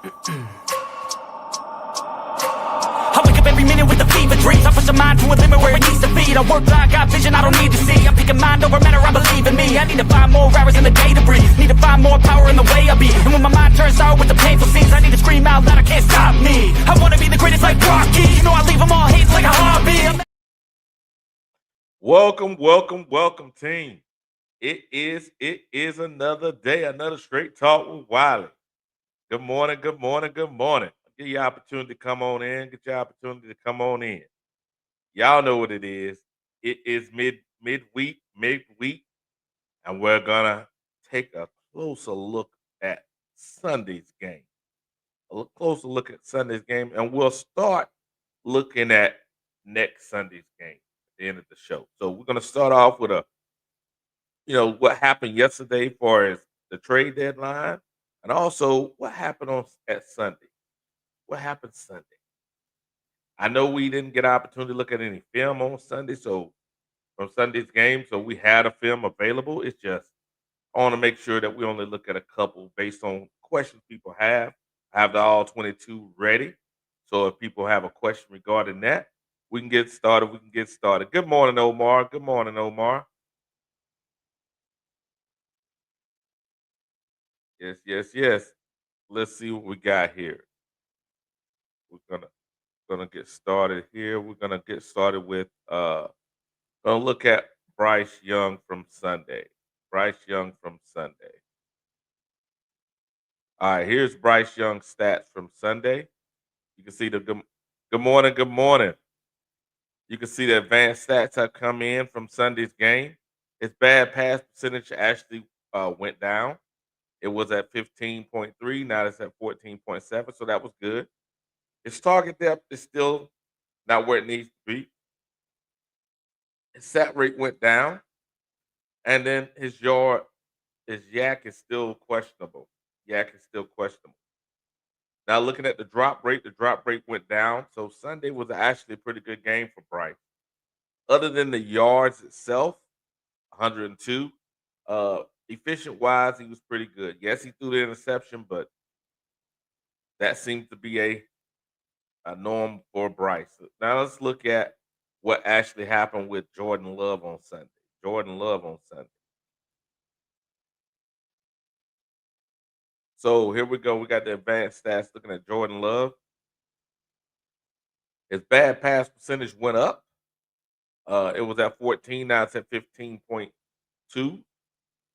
I wake up every minute with a fever dreams. I push the mind to a limit where it needs to be. I work blind, got vision I don't need to see. I'm picking mind over matter, I believe in me. I need to find more hours in the day to breathe. Need to find more power in the way I be. And when my mind turns sour with the painful scenes, I need to scream out loud, I can't stop me. I wanna be the greatest like Rocky. You know I leave them all hating like a hobby. Welcome, team. It is another day, another straight talk with Wiley. Good morning. Give you opportunity to come on in. Get your opportunity to come on in. Y'all know what it is. It is midweek, and we're gonna take a closer look at Sunday's game. Closer look at Sunday's game, and we'll start looking at next Sunday's game at the end of the show. So we're gonna start off with what happened yesterday for as the trade deadline, and also what happened on at Sunday. What happened Sunday? I know we didn't get an opportunity to look at any film on Sunday, so from Sunday's game, so we had a film available. It's just I want to make sure that we only look at a couple based on questions people have. I have the all 22 ready. So if people have a question regarding that, we can get started. Good morning, Omar. Good morning, Omar. Yes. Let's see what we got here. We're gonna get started here. We're gonna get started with gonna look at Bryce Young from Sunday. Bryce Young from Sunday. All right, here's Bryce Young stats from Sunday. You can see the good morning. You can see the advanced stats have come in from Sunday's game. His bad pass percentage actually went down. It was at 15.3. Now it's at 14.7. So that was good. His target depth is still not where it needs to be. His sat rate went down, and then his yak is still questionable. Yak is still questionable. Now looking at the drop rate went down. So Sunday was actually a pretty good game for Bryce. Other than the yards itself, 102. Efficient wise, he was pretty good. Yes, he threw the interception, but that seems to be a norm for Bryce. Now let's look at what actually happened with Jordan Love on Sunday. Jordan Love on Sunday. So here we go. We got the advanced stats looking at Jordan Love. His bad pass percentage went up. It was at 14. Now it's at 15.2.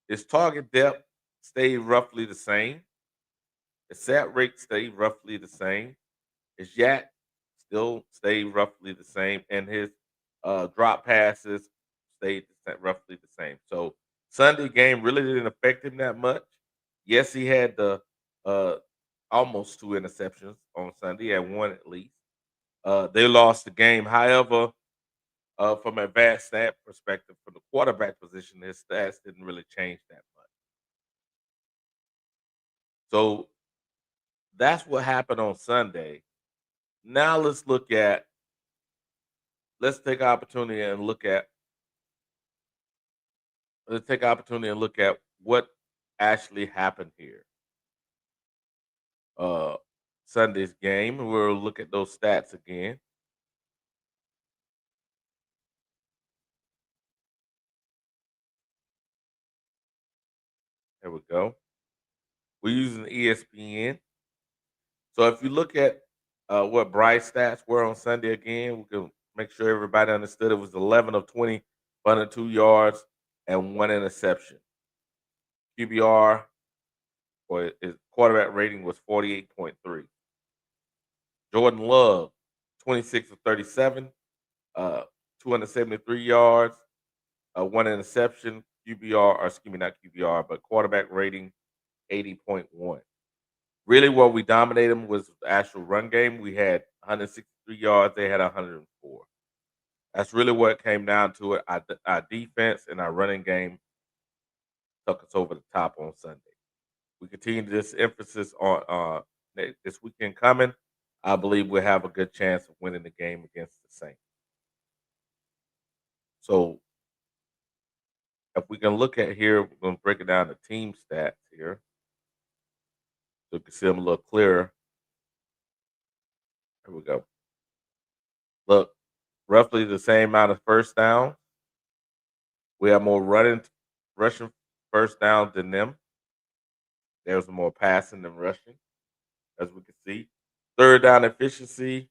His target depth stayed roughly the same. His sat rate stayed roughly the same. His yak still stayed roughly the same, and his drop passes stayed roughly the same. So Sunday game really didn't affect him that much. Yes, he had the uh, almost two interceptions on Sunday. He had one at least. They lost the game. However, from an advanced stat perspective, from the quarterback position, his stats didn't really change that much. So that's what happened on Sunday. Now let's take opportunity and look at what actually happened here. Uh Sunday's game. We'll look at those stats again. There we go. We're using ESPN. So if you look at what Bryce stats were on Sunday again, we can make sure everybody understood it was 11 of 20, 102 yards, and one interception. QBR or his quarterback rating was 48.3. Jordan Love, 26 of 37, uh, 273 yards, one interception, QBR, or excuse me, not QBR, but quarterback rating 80.1. Really, what we dominated them was the actual run game. We had 163 yards, they had 104. That's really what it came down to. It. Our defense and our running game took us over the top on Sunday. We continue this emphasis on this weekend coming. I believe we'll have a good chance of winning the game against the Saints. So if we can look at here, we're going to break it down to team stats here. so you can see them a little clearer. Here we go. Look, roughly the same amount of first down. We have more rushing first down than them. There's more passing than rushing, as we can see. Third down efficiency,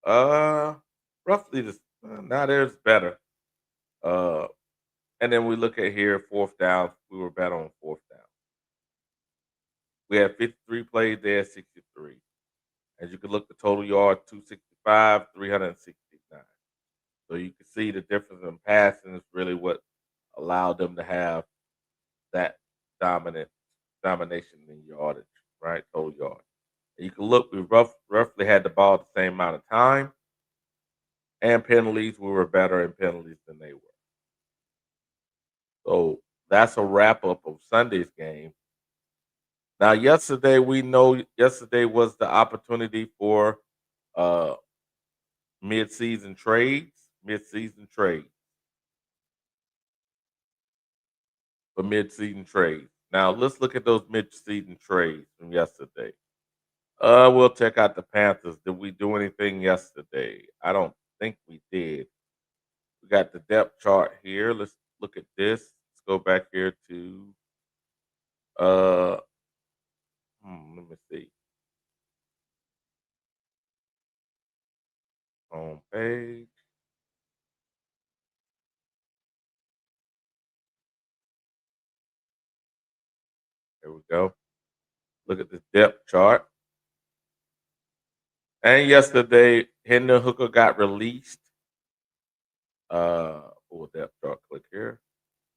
uh, roughly the now there's better. Uh, and then we look at here, fourth down. We were better on fourth down. We had 53 plays there, 63. As you can look, the total yard 265, 369. So you can see the difference in passing is really what allowed them to have that domination in yardage, right? Total yard. And you can look, we roughly had the ball the same amount of time, and penalties, we were better in penalties than they were. So that's a wrap up of Sunday's game. Now, yesterday, we know yesterday was the opportunity for uh mid-season trades, mid-season trades for mid-season trades. Now, let's look at those mid-season trades from yesterday. We'll check out the Panthers. Did we do anything yesterday? I don't think we did. We got the depth chart here. Let's look at this. Let's go back here to uh let me see. Home page. There we go. Look at the depth chart. And yesterday, Hendon Hooker got released. Pull depth chart, click here.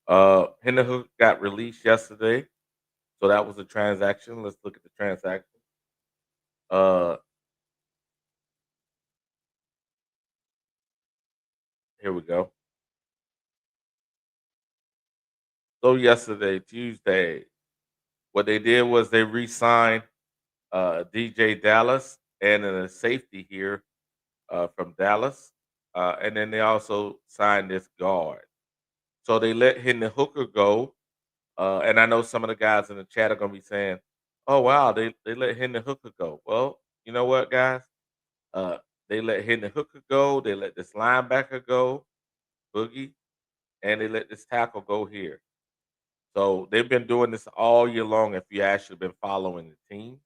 Hendon Hooker got released yesterday. So that was a transaction. Let's look at the transaction. Uh Here we go. So yesterday, Tuesday, what they did was they re-signed DJ Dallas and a safety here from Dallas. And then they also signed this guard. So they let Hendon Hooker go. And I know some of the guys in the chat are gonna be saying, "Oh wow, they let Hendon Hooker go." Well, you know what, guys? Uh, they let Hendon Hooker go. They let this linebacker go, Boogie, and they let this tackle go here. So they've been doing this all year long. If you actually been following the team,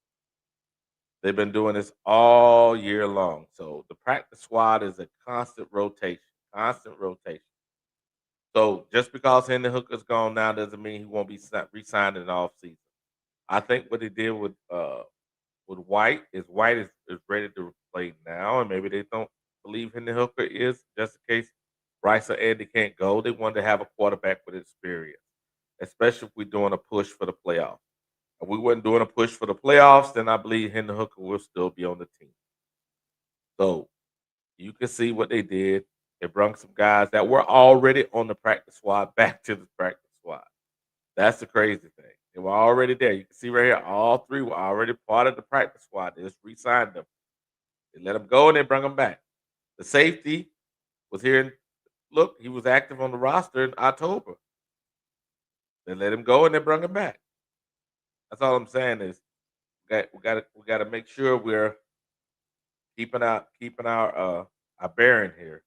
they've been doing this all year long. So the practice squad is a constant rotation, constant rotation. So just because Hendon Hooker's gone now doesn't mean he won't be re-signed in the offseason. I think what they did with White is ready to play now, and maybe they don't believe Hendon Hooker is just in case Bryce or Andy can't go. They wanted to have a quarterback with experience, especially if we're doing a push for the playoffs. If we weren't doing a push for the playoffs, then I believe Hendon Hooker will still be on the team. So you can see what they did. They brought some guys that were already on the practice squad back to the practice squad. That's the crazy thing. They were already there. You can see right here, all three were already part of the practice squad. They just re-signed them. They let them go and they bring them back. The safety was here. Look, he was active on the roster in October. They let him go and they bring him back. That's all I'm saying is we got to make sure we're keeping our bearing here.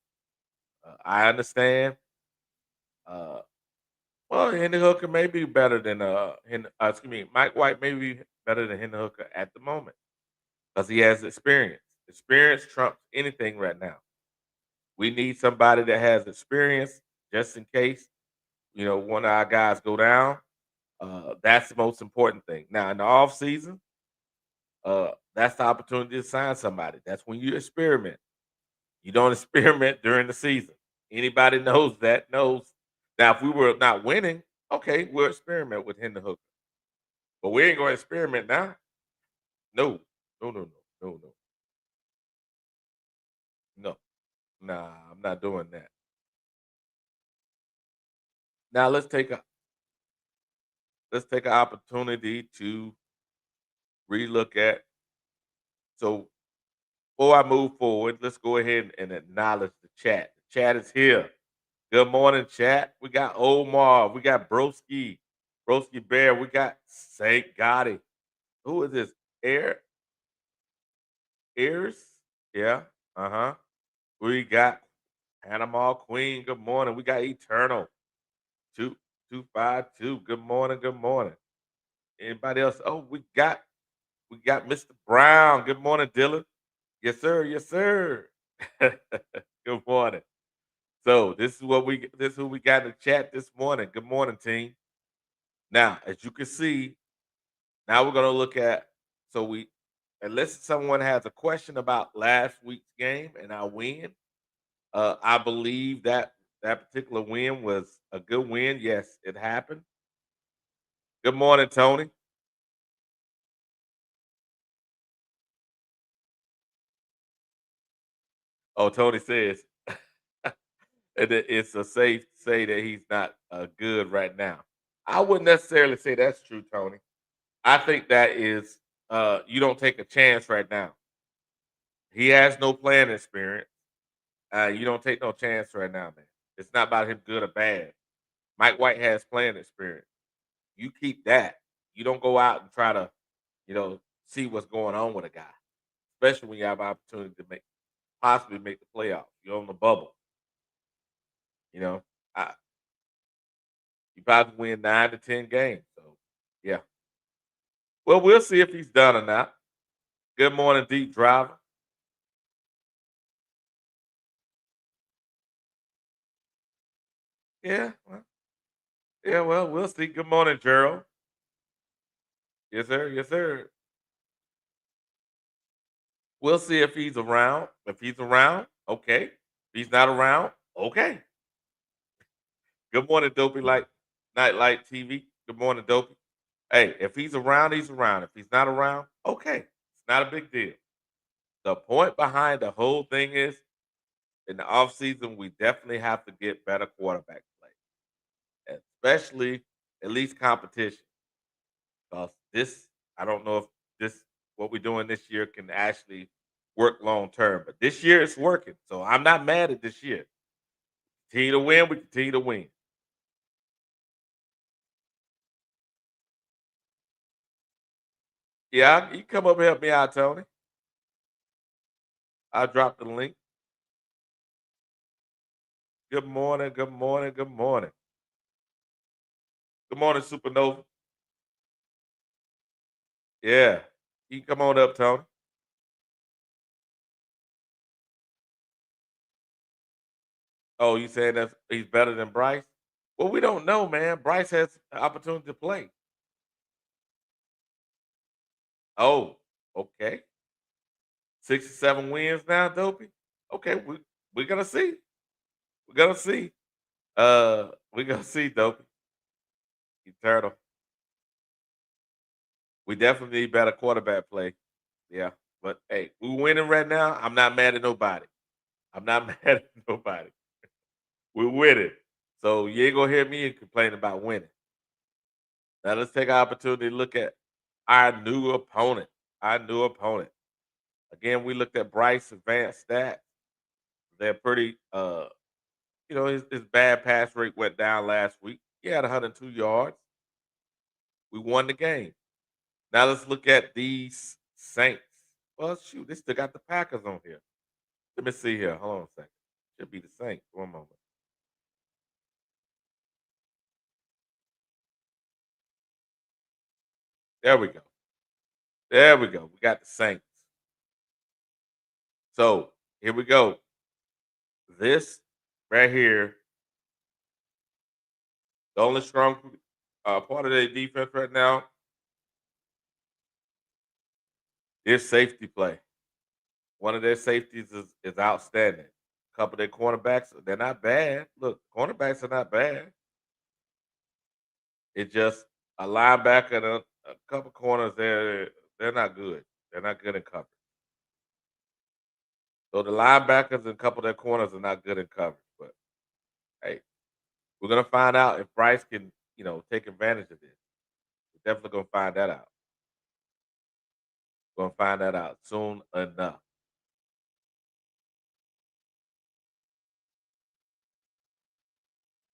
I understand. Uh, well, Hendon Hooker may be better than excuse me, Mike White may be better than Hendon Hooker at the moment because he has experience. Experience trumps anything right now. We need somebody that has experience just in case one of our guys go down. That's the most important thing. Now in the off season, that's the opportunity to sign somebody. That's when you experiment. You don't experiment during the season. Anybody knows that knows. Now, if we were not winning, okay, we'll experiment with Hendon Hooker. But we ain't going to experiment now. No, no, no, no, no, no, no. Nah, I'm not doing that. Now let's take an opportunity to relook at. So before I move forward, let's go ahead and acknowledge the chat. The chat is here. Good morning, chat. We got Omar. We got Broski. Broski Bear, we got Saint Gotti. Who is this? Ears? Yeah. Uh-huh. We got Panama Queen. Good morning. We got Eternal. 2252. Good morning. Good morning. Anybody else? Oh, we got Mr. Brown. Good morning, Dylan. Yes, sir. Yes, sir. Good morning. So this is who we got in the chat this morning. Good morning, team. Now, as you can see, now we're gonna look at so we unless someone has a question about last week's game and our win, I believe that that particular win was a good win. Yes, it happened. Good morning, Tony. Oh, Tony says it's a safe to say that he's not good right now. I wouldn't necessarily say that's true, Tony. I think that is you don't take a chance right now. He has no playing experience. You don't take no chance right now, man. It's not about him good or bad. Mike White has playing experience. You keep that. You don't go out and try to, see what's going on with a guy, especially when you have opportunity to possibly make the playoffs. You're on the bubble. You know, I, you probably win 9 to 10 games. So, yeah. Well, we'll see if he's done or not. Good morning, Deep Driver. Yeah, well, yeah. Well, we'll see. Good morning, Gerald. Yes, sir. Yes, sir. We'll see if he's around. If he's around, okay. If he's not around, okay. Good morning, Dopey Light Nightlight TV. Good morning, Dopey. Hey, if he's around, he's around. If he's not around, okay. It's not a big deal. The point behind the whole thing is in the offseason, we definitely have to get better quarterback play, especially at least competition. Because this, I don't know if this what we're doing this year can actually work long term, but this year it's working. So I'm not mad at this year. Continue to win, we continue to win. Yeah, you come up and help me out, Tony. I'll drop the link. Good morning, good morning, good morning. Good morning, Supernova. Yeah. You can come on up, Tony. Oh, you saying that he's better than Bryce? Well, we don't know, man. Bryce has an opportunity to play. Oh, okay. 67 wins now, Dopey. Okay, we're gonna see. We're gonna see. We're gonna see, Dopey. Eternal. We definitely need better quarterback play. Yeah. But hey, we winning right now. I'm not mad at nobody. I'm not mad at nobody. We're winning. So you ain't gonna hear me complain about winning. Now let's take our opportunity to look at our new opponent. Our new opponent. Again, we looked at Bryce advanced stats. They're pretty his bad pass rate went down last week. He had 102 yards. We won the game. Now let's look at these Saints. Well, shoot, they still got the Packers on here. Let me see here. Hold on a second. Should be the Saints. One moment. There we go. There we go. We got the Saints. So here we go. This right here, the only strong part of their defense right now is safety play. One of their safeties is outstanding. A couple of their cornerbacks, they're not bad. Look, cornerbacks are not bad. It's just a linebacker and a couple corners. They're not good. They're not good in coverage. So the linebackers and a couple of their corners are not good in coverage. But hey, we're gonna find out if Bryce can, take advantage of this. We're definitely gonna find that out. We're gonna find that out soon enough.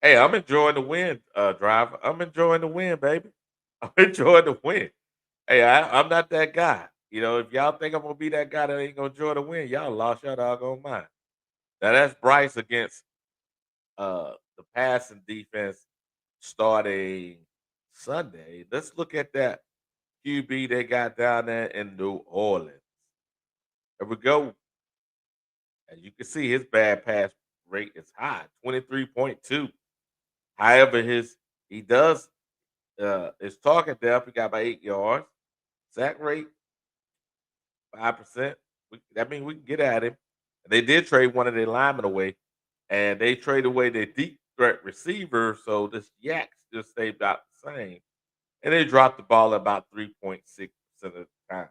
Hey, I'm enjoying the win, driver. I'm enjoying the win, baby. I'm enjoying the win. Hey, I'm not that guy. You know, if y'all think I'm gonna be that guy that ain't gonna enjoy the win, y'all lost your doggone mind. Now that's Bryce against the passing defense starting Sunday. Let's look at that QB they got down there in New Orleans. There we go. As you can see, his bad pass rate is high, 23.2. However, he does his target depth, he got about 8 yards. Sack rate, 5%. That means we can get at him. And they did trade one of their linemen away, and they traded away their deep threat receiver. So this Yak just stayed about the same. And they dropped the ball about 3.6% of the time.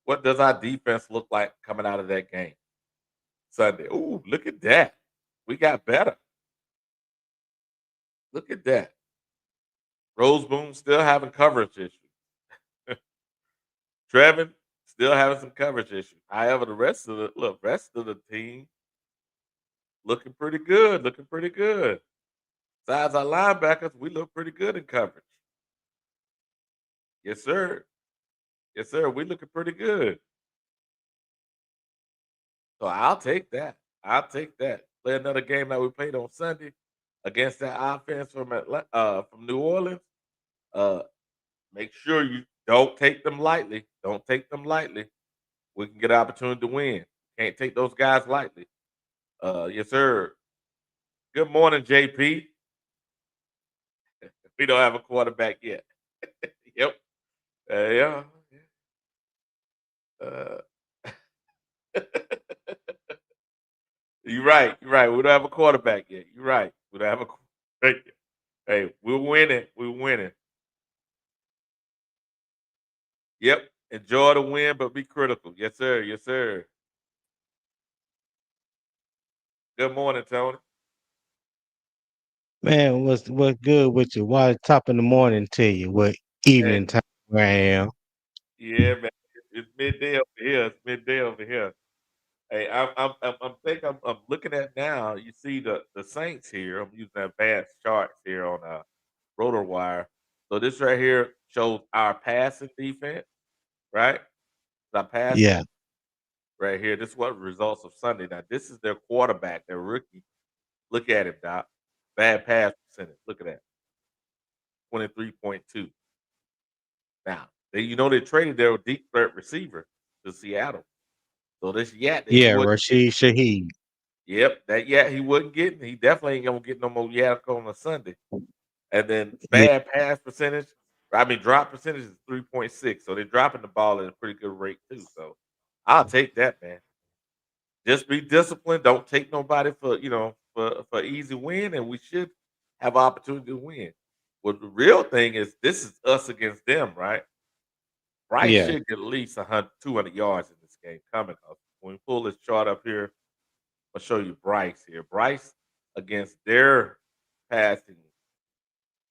What does our defense look like coming out of that game Sunday? Ooh, look at that. We got better. Look at that. Roseboom still having coverage issues. Trevin still having some coverage issues. However, the rest of the team looking pretty good. Looking pretty good. Besides our linebackers, we look pretty good in coverage. Yes, sir. Yes, sir. We looking pretty good. So I'll take that. I'll take that. Play another game like we played on Sunday against that offense from New Orleans. Uh, make sure you don't take them lightly. Don't take them lightly. We can get an opportunity to win. Can't take those guys lightly. Yes, sir. Good morning, JP. We don't have a quarterback yet. Yep. Yeah. Uh, you're right. You're right. We don't have a quarterback yet. You're right. We don't have a quarterback yet. Hey, we're winning. We're winning. Yep. Enjoy the win, but be critical. Yes, sir. Yes, sir. Good morning, Tony. Man, what's good with you? Why top in the morning to you? What Hey, evening time where I am? yeah, man. It's midday over here. It's midday over here. Hey, I'm looking at now. You see the Saints here. I'm using advanced charts here on RotorWire. So this right here shows our passing defense, right? Our passing Yeah, right here. This is what results of Sunday. Now this is their quarterback, their rookie. Look at him, Doc. Bad pass percentage. Look at that, 23.2. Now they traded their deep threat receiver to Seattle. So this Yat that he yeah, wasn't getting. Rashid Shaheed. Yep, that Yat he wasn't getting. He definitely ain't gonna get no more Yak on a Sunday. And then Yeah, bad pass percentage, drop percentage is 3.6. So they're dropping the ball at a pretty good rate too. So I'll take that, man. Just be disciplined. Don't take nobody for easy win, and we should have opportunity to win. Well, the real thing is this is us against them, right? Bryce yeah, should get at least 100, 200 yards in this game coming up. When we pull this chart up here, I'll show you Bryce here. Bryce against their passing,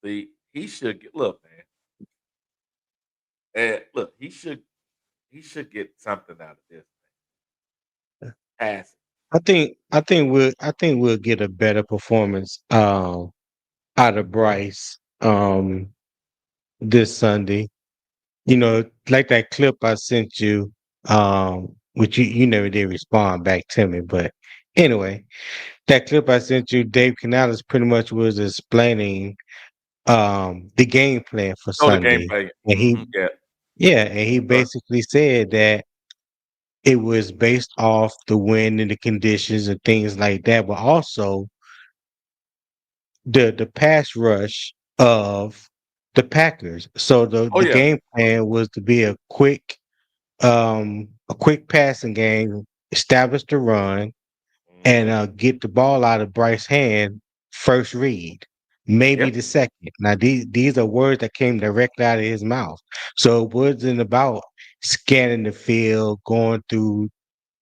he should get look, man. And look, he should get something out of this passing. I think we'll get a better performance out of Bryce this Sunday. You know, like that clip I sent you, which you never did respond back to me, but anyway, that clip I sent you, Dave Canales pretty much was explaining the game plan for Oh, the Sunday. gameplay. And he Yeah. Yeah, and he Sure. basically said that it was based off the wind and the conditions and things like that, but also the pass rush of the Packers. So the Oh the yeah. game plan was to be a quick passing game, establish the run, and Hmm. get the ball out of Bryce's hand first read, maybe Yep. the second. Now these are words that came directly out of his mouth. So it wasn't about scanning the field, going through,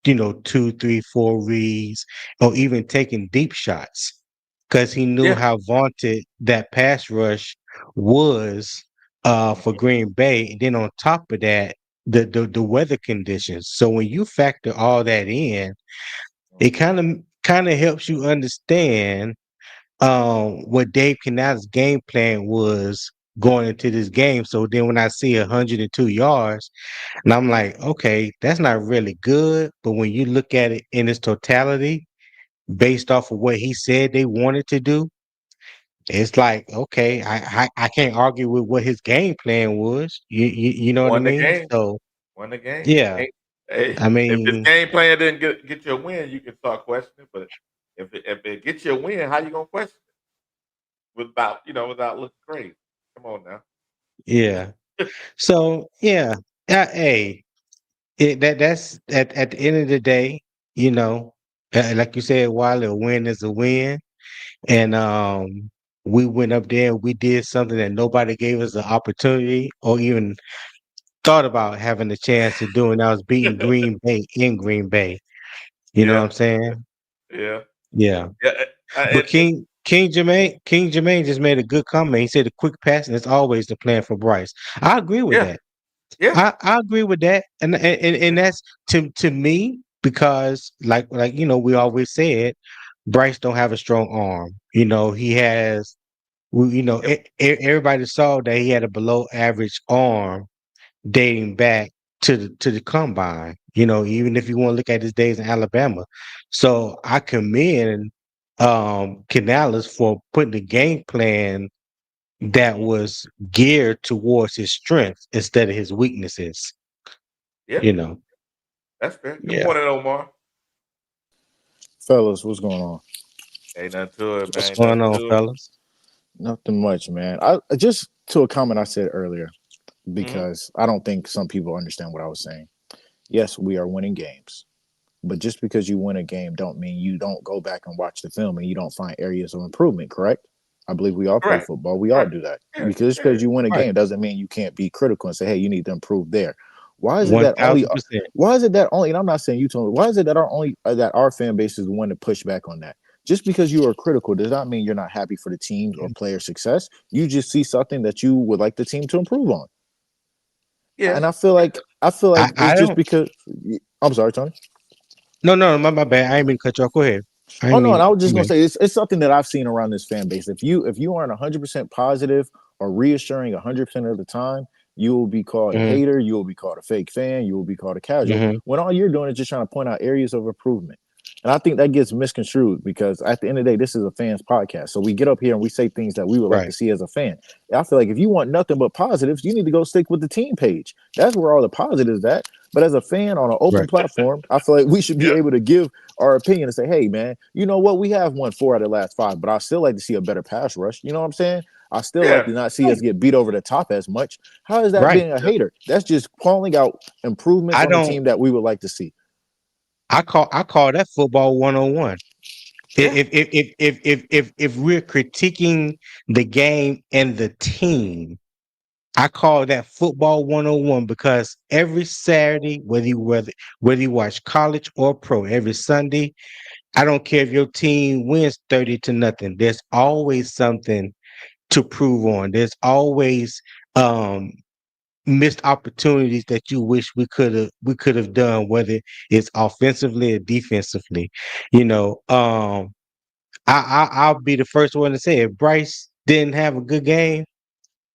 two, three, four reads, or even taking deep shots. Because he knew Yeah. how vaunted that pass rush was for Hmm. Green Bay. And then on top of that, the weather conditions. So when you factor all that in, it Hmm. kind of helps you understand what Dave Canales' game plan was going into this game. So then when I see 102 yards, and I'm like, okay, that's not really good. But when you look at it in its totality, based off of what he said they wanted to do, it's like, okay, I can't argue with what his game plan was. You know what I Won the mean? game. So Won the game. yeah, Hey, I if this mean, game plan didn't get you a win, you can start questioning. But if it gets you a win, how you gonna question it without looking crazy? Come on now. yeah. So yeah, hey, that's at the end of the day, you know, like you said, while a win is a win, and we went up there and we did something that nobody gave us the opportunity or even thought about having a chance to do, and that was beating Green Bay in Green Bay. You know what Yeah, I'm saying? yeah, Yeah. yeah. But King Jermaine just made a good comment. He said the quick passing is always the plan for Bryce. I agree with Yeah, that. yeah, I agree with that, and that's to me because like we always said Bryce don't have a strong arm. He has. yep. Everybody saw that he had a below average arm dating back to the combine. Even if you want to look at his days in Alabama. So I commend Canales for putting the game plan that Mhm. was geared towards his strengths instead of his weaknesses. Yeah, You know. that's fair. Good Yeah. morning, Omar. Fellas, what's going on? Ain't nothing to it, What's man. going Nothing on, to it. fellas? Nothing much, man. I just to a comment I said earlier Hmm. because I don't think some people understand what I was saying. Yes, we are winning games, but just because you win a game don't mean you don't go back and watch the film and you don't find areas of improvement, correct? I believe we all play Correct. football. We all Right. do that. Yeah. Because just Yeah. because you win a Right. game doesn't mean you can't be critical and say, "Hey, you need to improve there." Why is it One that only thousand percent. why is it that only and I'm not saying you told me, why is it that our fan base is the one to push back on that? Just because you are critical does not mean you're not happy for the team's or player success. You just see something that you would like the team to improve on. Yeah. And I feel like I it's just don't. because I'm sorry, Tony. No, my bad. I ain't mean to cut you off. Go ahead. I Oh ain't no, and mean. I was just You gonna know. say it's something that I've seen around this fan base. If you aren't 100% positive or reassuring 100% of the time, you will be called a Hmm. hater. You will be called a fake fan. You will be called a casual. Hmm. When all you're doing is just trying to point out areas of improvement. And I think that gets misconstrued because at the end of the day, this is a fans podcast. So we get up here and we say things that we would like to Right. see as a fan. I feel like if you want nothing but positives, you need to go stick with the team page. That's where all the positives at. But as a fan on an open Right. platform, I feel like we should be Yep. able to give our opinion and say, hey, man, you know what? We have won 4 out of the last 5, but I still like to see a better pass rush. You know what I'm saying? I still like Yeah. to not see us Right. get beat over the top as much. How is that Right. being a Yep. hater? That's just calling out improvements I on the don't. team that we would like to see. I call that football 101. Yeah. If we're critiquing the game and the team, I call that football 101 because every Saturday, whether you watch college or pro, every Sunday, I don't care if your team wins 30 to nothing. There's always something to prove on. There's always um missed opportunities that you wish we could have done, whether it's offensively or defensively. You know, I'll be the first one to say if Bryce didn't have a good game,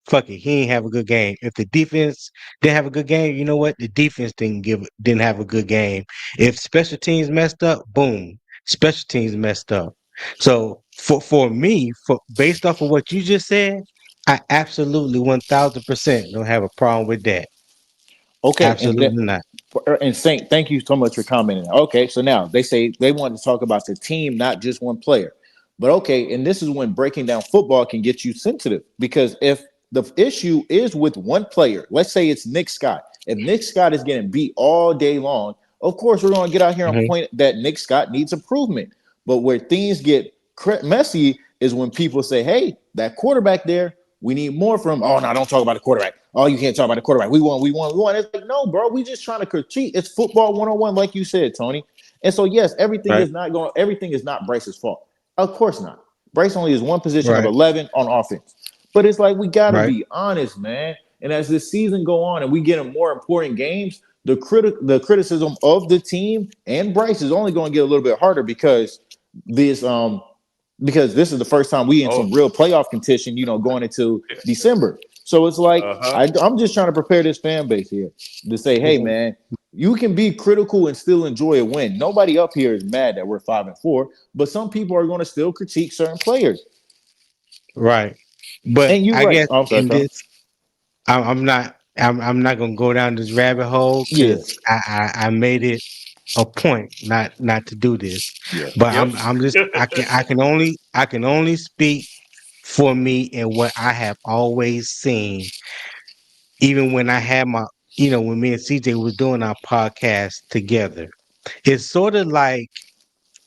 fuck it, he ain't have a good game. If the defense didn't have a good game, you know what? The defense didn't have a good game. If special teams messed up, boom, special teams messed up. So for me, for based off of what you just said, I absolutely 1,000% don't have a problem with that. Okay, Absolutely not. and Saint, thank you so much for commenting. Okay, so now they say they want to talk about the team, not just one player. But okay, and this is when breaking down football can get you sensitive because if the issue is with one player, let's say it's Nick Scott. If Nick Scott is getting beat all day long, of course we're going to get out here and Hmm. point that Nick Scott needs improvement. But where things get messy is when people say, "Hey, that quarterback there, we need more from." Oh no, don't talk about the quarterback. Oh, you can't talk about the quarterback. We want. It's like, no, bro, we just trying to critique. It's football 101, like you said, Tony. And so, yes, Right. everything is not Bryce's fault. Of course not. Bryce only is one position of Right. 11 on offense. But it's like we gotta Right. be honest, man. And as this season go on and we get in more important games, the criticism of the team and Bryce is only going to get a little bit harder because this because this is the first time we in Oh, some real playoff contention, going into December. So it's like uh-huh. I'm just trying to prepare this fan base here to say, hey man, you can be critical and still enjoy a win. Nobody up here is mad that we're 5-4, but some people are going to still critique certain players. Right. But And you're I right. guess I'm sorry, in Tom. this, I'm not gonna go down this rabbit hole Yeah, because I made it a point not to do this. yeah, But Yep. I'm just I can only speak for me and what I have always seen. Even when I had my, when me and CJ was doing our podcast together, it's sort of like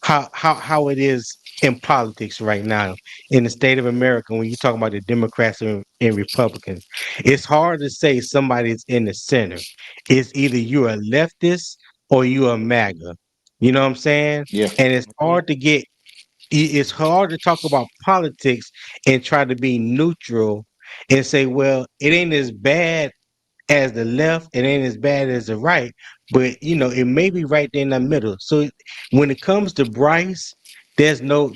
how it is in politics right now in the state of America when you talk about the Democrats and Republicans. It's hard to say somebody's in the center. It's either you're a leftist or you're a MAGA. You know what I'm saying? yeah. And it's Mhm. hard to it's hard to talk about politics and try to be neutral and say, well, it ain't as bad as the left, it ain't as bad as the right, but it may be right there in the middle. So when it comes to Bryce, there's no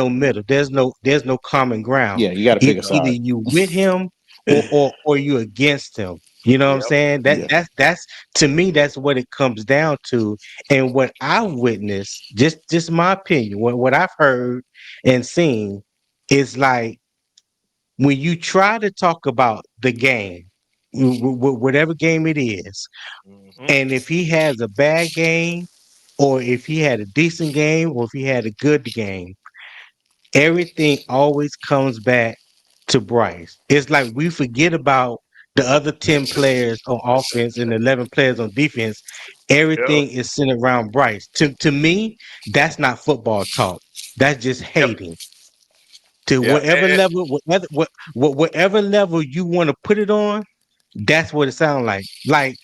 middle. There's no common ground. Yeah, you got to pick a Either side. you with him or you against him. You know what I'm Yep. saying? That Yeah. that's to me that's what it comes down to. And what I witnessed, just my opinion, what I've heard and seen is like when you try to talk about the game, whatever game it is, Mhm. and if he has a bad game, or if he had a decent game, or if he had a good game, everything always comes back to Bryce. It's like we forget about the other 10 players on offense and 11 players on defense. Yep. Everything is centered around Bryce. To me, that's not football talk. That's just Yep. hating. To Yep. whatever level, whatever level you want to put it on, that's what it sounds like. Like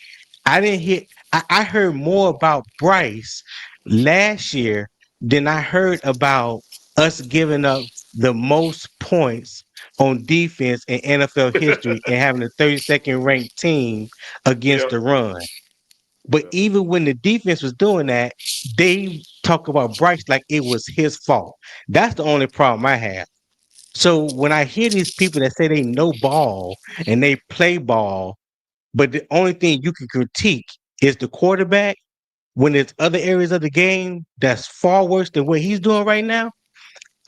I didn't hear. I heard more about Bryce last year than I heard about us giving up the most points on defense in NFL history and having a 32nd ranked team against Yep. the run. But Yep. even when the defense was doing that, they talk about Bryce like it was his fault. That's the only problem I have. So when I hear these people that say they know ball and they play ball, but the only thing you can critique is the quarterback when there's other areas of the game that's far worse than what he's doing right now,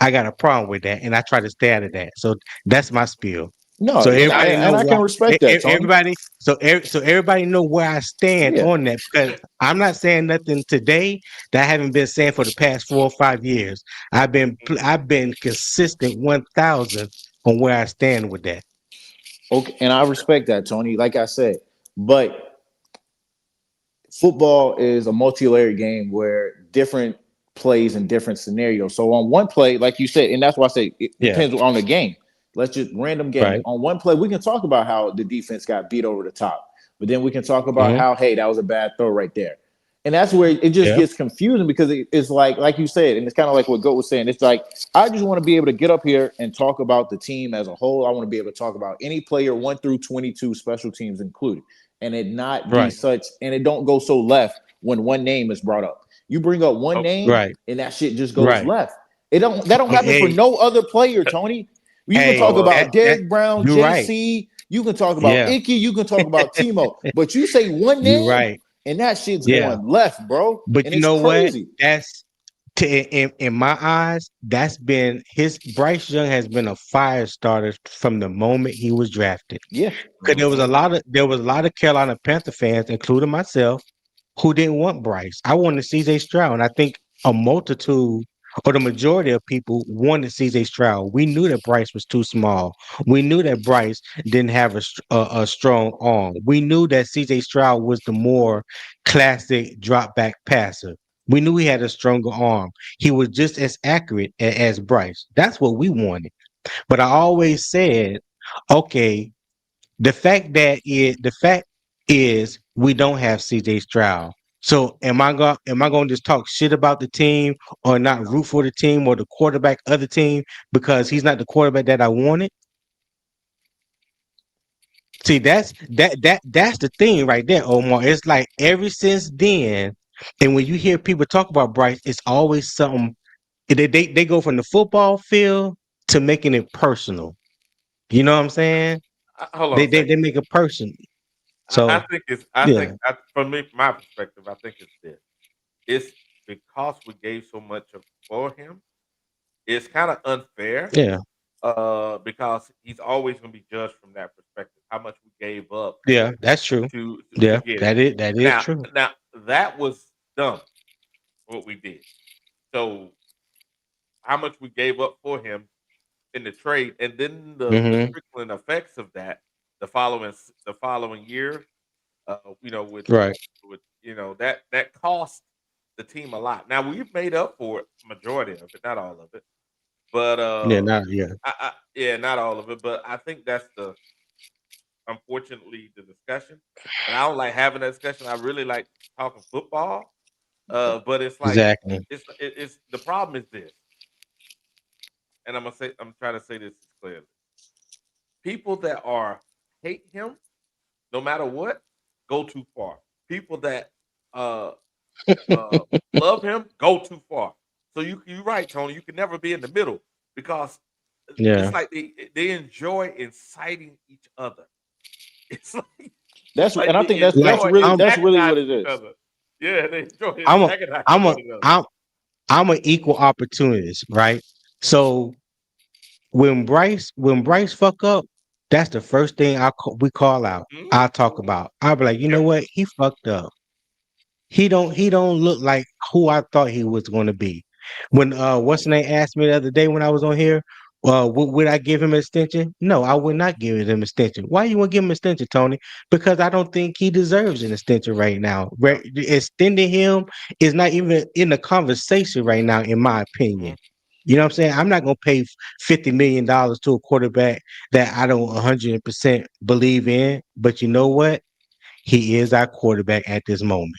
I got a problem with that, and I try to stay out of that. So that's my spiel. No, So and I everybody and know I can respect that, Tony. so everybody know where I stand Yeah. on that because I'm not saying nothing today that I haven't been saying for the past 4 or 5 years. I've been consistent 1,000 on where I stand with that. Okay, and I respect that, Tony. Like I said, but football is a multi-layered game where different plays in different scenarios. So on one play, like you said, and that's why I say it Yeah. depends on the game. Let's just random game. Right. On one play, we can talk about how the defense got beat over the top, but then we can talk about Mhm. how, hey, that was a bad throw right there. And that's where it just Yeah. gets confusing because it's like you said, and it's kind of like what Goat was saying. It's like I just want to be able to get up here and talk about the team as a whole. I want to be able to talk about any player 1 through 22, special teams included, and it not be Right. such, and it don't go so left when one name is brought up. You bring up one Oh, name, Right. and that shit just goes Right. left. That don't happen for Hey, no other player, Tony. You can hey, talk about that Derrick Brown, you're right. JC. You can talk about Yeah. Icky. You can talk about Timo. But you say one You're name, right. and that shit's Yeah. going left, bro. But And you it's know what? crazy. That's in my eyes, that's been Bryce Young has been a fire starter from the moment he was drafted. Yeah. Because there was a lot of Carolina Panther fans, including myself, who didn't want Bryce. I wanted CJ Stroud, and I think a multitude or the majority of people wanted CJ Stroud. We knew that Bryce was too small. We knew that Bryce didn't have a strong arm. We knew that CJ Stroud was the more classic drop back passer. We knew he had a stronger arm. He was just as accurate as Bryce. That's what we wanted. But I always said, okay, the fact is we don't have CJ Stroud. So am I going to just talk shit about the team or not root for the team or the quarterback of the team because he's not the quarterback that I wanted? See, that's the thing right there, Omar. It's like ever since then, and when you hear people talk about Bryce, it's always something They go from the football field to making it personal. You know what I'm saying? Hold on a They second. make it personal. I So think it's. yeah, From me, my perspective, I think it's this. It's because we gave so much for him. It's kind of unfair. yeah, Because he's always going to be judged from that perspective. How much we gave up yeah. That's true. to Yeah, get it. that is Now, true. that was dumb. What we did. So how much we gave up for him in the trade, and then the Hmm. trickling effects of that the following year, Right. with that cost the team a lot. Now we've made up for it, majority of it, not all of it, but Yeah. Not yeah. yeah, not all of it. But I think that's the unfortunately the discussion, and I don't like having that discussion. I really like talking football, but it's like Exactly. it's the problem is this, and I'm trying to say this clearly. People that are hate him no matter what go too far. People that uh uh love him go too far. So you're right, Tony. You can never be in the middle because it's Yeah. like they enjoy inciting each other. It's like That's like and I they think Like that's really what antagonizing it each is. other. Yeah, they enjoy I'm a antagonizing I'm a one another. I'm I'm an equal opportunist, right? So when Bryce fuck up, that's the first thing we call out. I talk Mhm. about. I'll be like, you know Yep. what? He fucked up. He don't look like who I thought he was going to be. When what's the name asked me the other day when I was on here, would I give him an extension? No, I would not give him an extension. Why you want to give him an extension, Tony? Because I don't think he deserves an extension right now. Yep. Extending him is not even in the conversation right now, in my Mhm. opinion. You know what I'm saying? I'm not gonna pay $50 million to a quarterback that I don't 100% believe in. But you know what? He is our quarterback at this moment.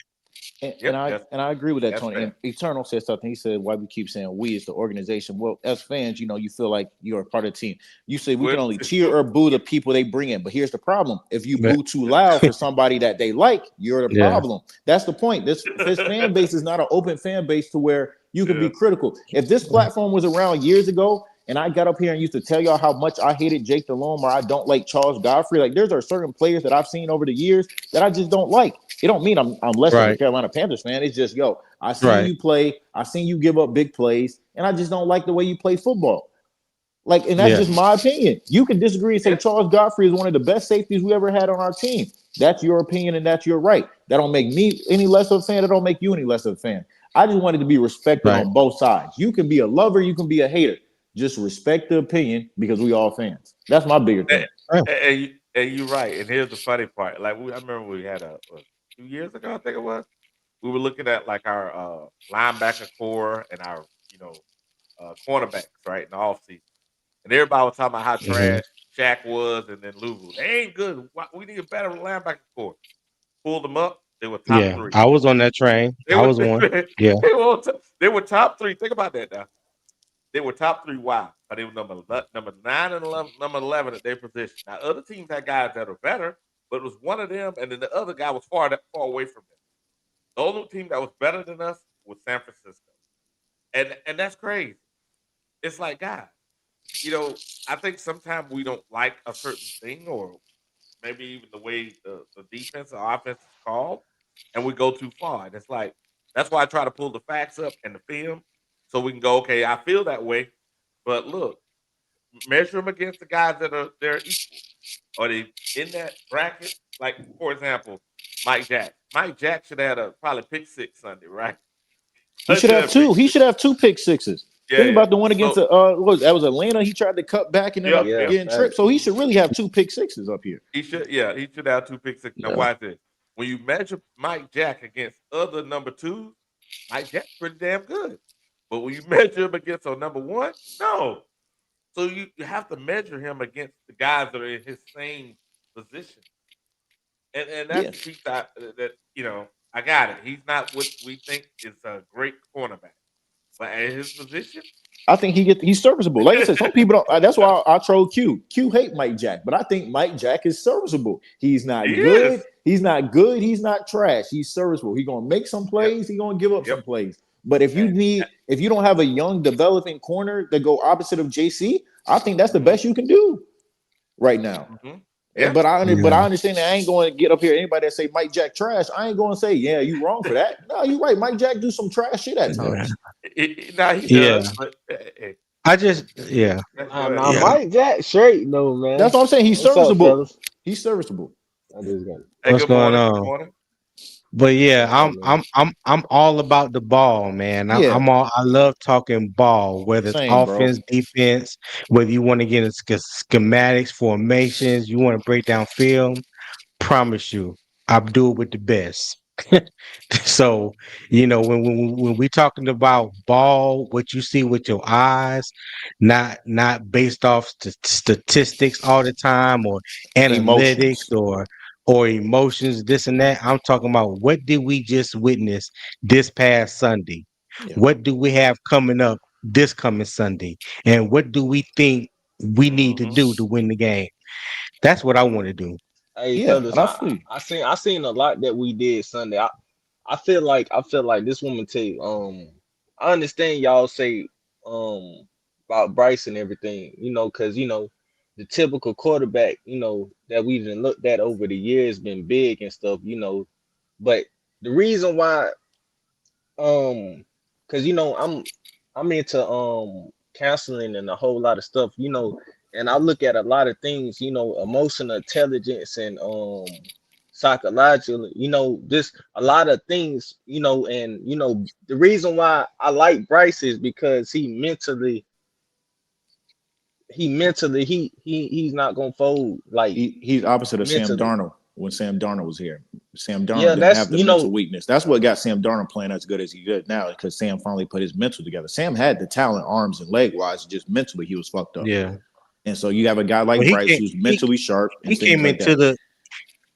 And Yep. I and I agree with that, That's Tony. And fair. Eternal said something. He said, "Why we keep saying we as the organization?" Well, as fans, you feel like you're a part of the team. You say we can only cheer or boo the people they bring in. But here's the problem: if you But boo too loud for somebody that they like, you're the yeah, problem. That's the point. This fan base is not an open fan base to where you can Yeah. be critical. If this platform was around years ago, and I got up here and used to tell y'all how much I hated Jake Delhomme or I don't like Charles Godfrey, like there's certain players that I've seen over the years that I just don't like. It don't mean I'm less of a right, Carolina Panthers fan. It's just, yo, I seen right, you play, I seen you give up big plays, and I just don't like the way you play football. Like, and that's yeah, just my opinion. You can disagree and say Yeah. Charles Godfrey is one of the best safeties we ever had on our team. That's your opinion and that's your right. That don't make me any less of a fan. That don't make you any less of a fan. I just wanted to be respected right, on both sides. You can be a lover, you can be a hater. Just respect the opinion because we all fans. That's my bigger And, thing. right. you're right. And here's the funny part. Like I remember we had 2 years ago, I think it was. We were looking at like our linebacker core and our cornerbacks right in the offseason. And everybody was talking about how Hmm. trash Shaq was and then Louisville. They ain't good. We need a better linebacker core. Pulled them up. They were top Yeah, three. I was on that train. They I were was one. Yeah, they were top three. Think about that now. They were top three. Why? But they were number 9 and 11, number 11 at their position. Now other teams had guys that are better, but it was one of them, and then the other guy was far away from them. The only team that was better than us was San Francisco, and that's crazy. It's like, God, I think sometimes we don't like a certain thing, or maybe even the way the defense or offense is called, and we go too far. And it's like that's why I try to pull the facts up and the film so we can go, okay, I feel that way, but look, measure them against the guys that are they're equal. Are they in that bracket? Like for example, Mike Jack. Mike Jack should have had a probably pick six Sunday, right? He should have two. Pick He six. should have two pick sixes. Yeah, Think yeah. about the one against So that was Atlanta. He tried to cut back and ended yep, up yep. getting tripped. So he should really have two pick sixes up here. He should have two pick six. Now Yeah. watch this. When you measure Mike Jack against other number twos, Mike Jack's pretty damn good. But when you measure him against a number one, no. So you have to measure him against the guys that are in his same position. And that's Yeah. the piece that I got it. He's not what we think is a great cornerback. But at his position, I think he's serviceable. Like I said, some people don't. That's why I troll Q. Q hate Mike Jack, but I think Mike Jack is serviceable. He's not he good. is. He's not good. He's not trash. He's serviceable. He's gonna make some Yep. plays. He's gonna give up some Yep. plays. But if you don't have a young developing corner that go opposite of JC, I think that's the best you can do right now. Mhm. Yeah. But I Yeah. understand that I ain't going to get up here. Anybody that say Mike Jack trash, I ain't going to say, yeah, you wrong for that. No, you right. Mike Jack do some trash shit at times. Now he Yeah. does, but hey, I just go yeah. ahead. Nah, Yeah. Mike Jack straight though, man. That's what I'm saying. He's What's up, serviceable. fellas? He's serviceable. I just got it. Hey, What's good going morning. on? Good morning. But yeah, What's up, man? I'm all about the ball, man. Yeah. I love talking ball, whether it's Same, bro. offense, defense, whether you want to get into schematics, formations, you want to break down film. Promise you, I do it with the best. So, when we talking about ball, what you see with your eyes, not based off statistics all the time or analytics Emotions. or emotions, this and that. I'm talking about what did we just witness this past Sunday? Yeah. What do we have coming up this coming Sunday? And what do we think we need to Mhm. do to win the game? That's what I want to do. Hey, Yeah, fellas, and I feel you. I seen a lot that we did Sunday. I feel like this woman tell you, I understand y'all say about Bryce and everything, because the typical quarterback, that we've been looked at over the years been big and stuff, but the reason why because I'm into counseling and a whole lot of stuff, and I look at a lot of things, emotional intelligence and psychological, just a lot of things, and the reason why I like Bryce is because he's not gonna fold like He's opposite of Sam mentally. Darnold when Sam Darnold was here. Sam Darnold Yeah, didn't that's have the mental weakness. That's what got Sam Darnold playing as good as he did now because Sam finally put his mental together. Sam had the talent, arms and leg wise, just mentally he was fucked up. Yeah. And so you have a guy like Well, Bryce who's mentally sharp and he things came like into that.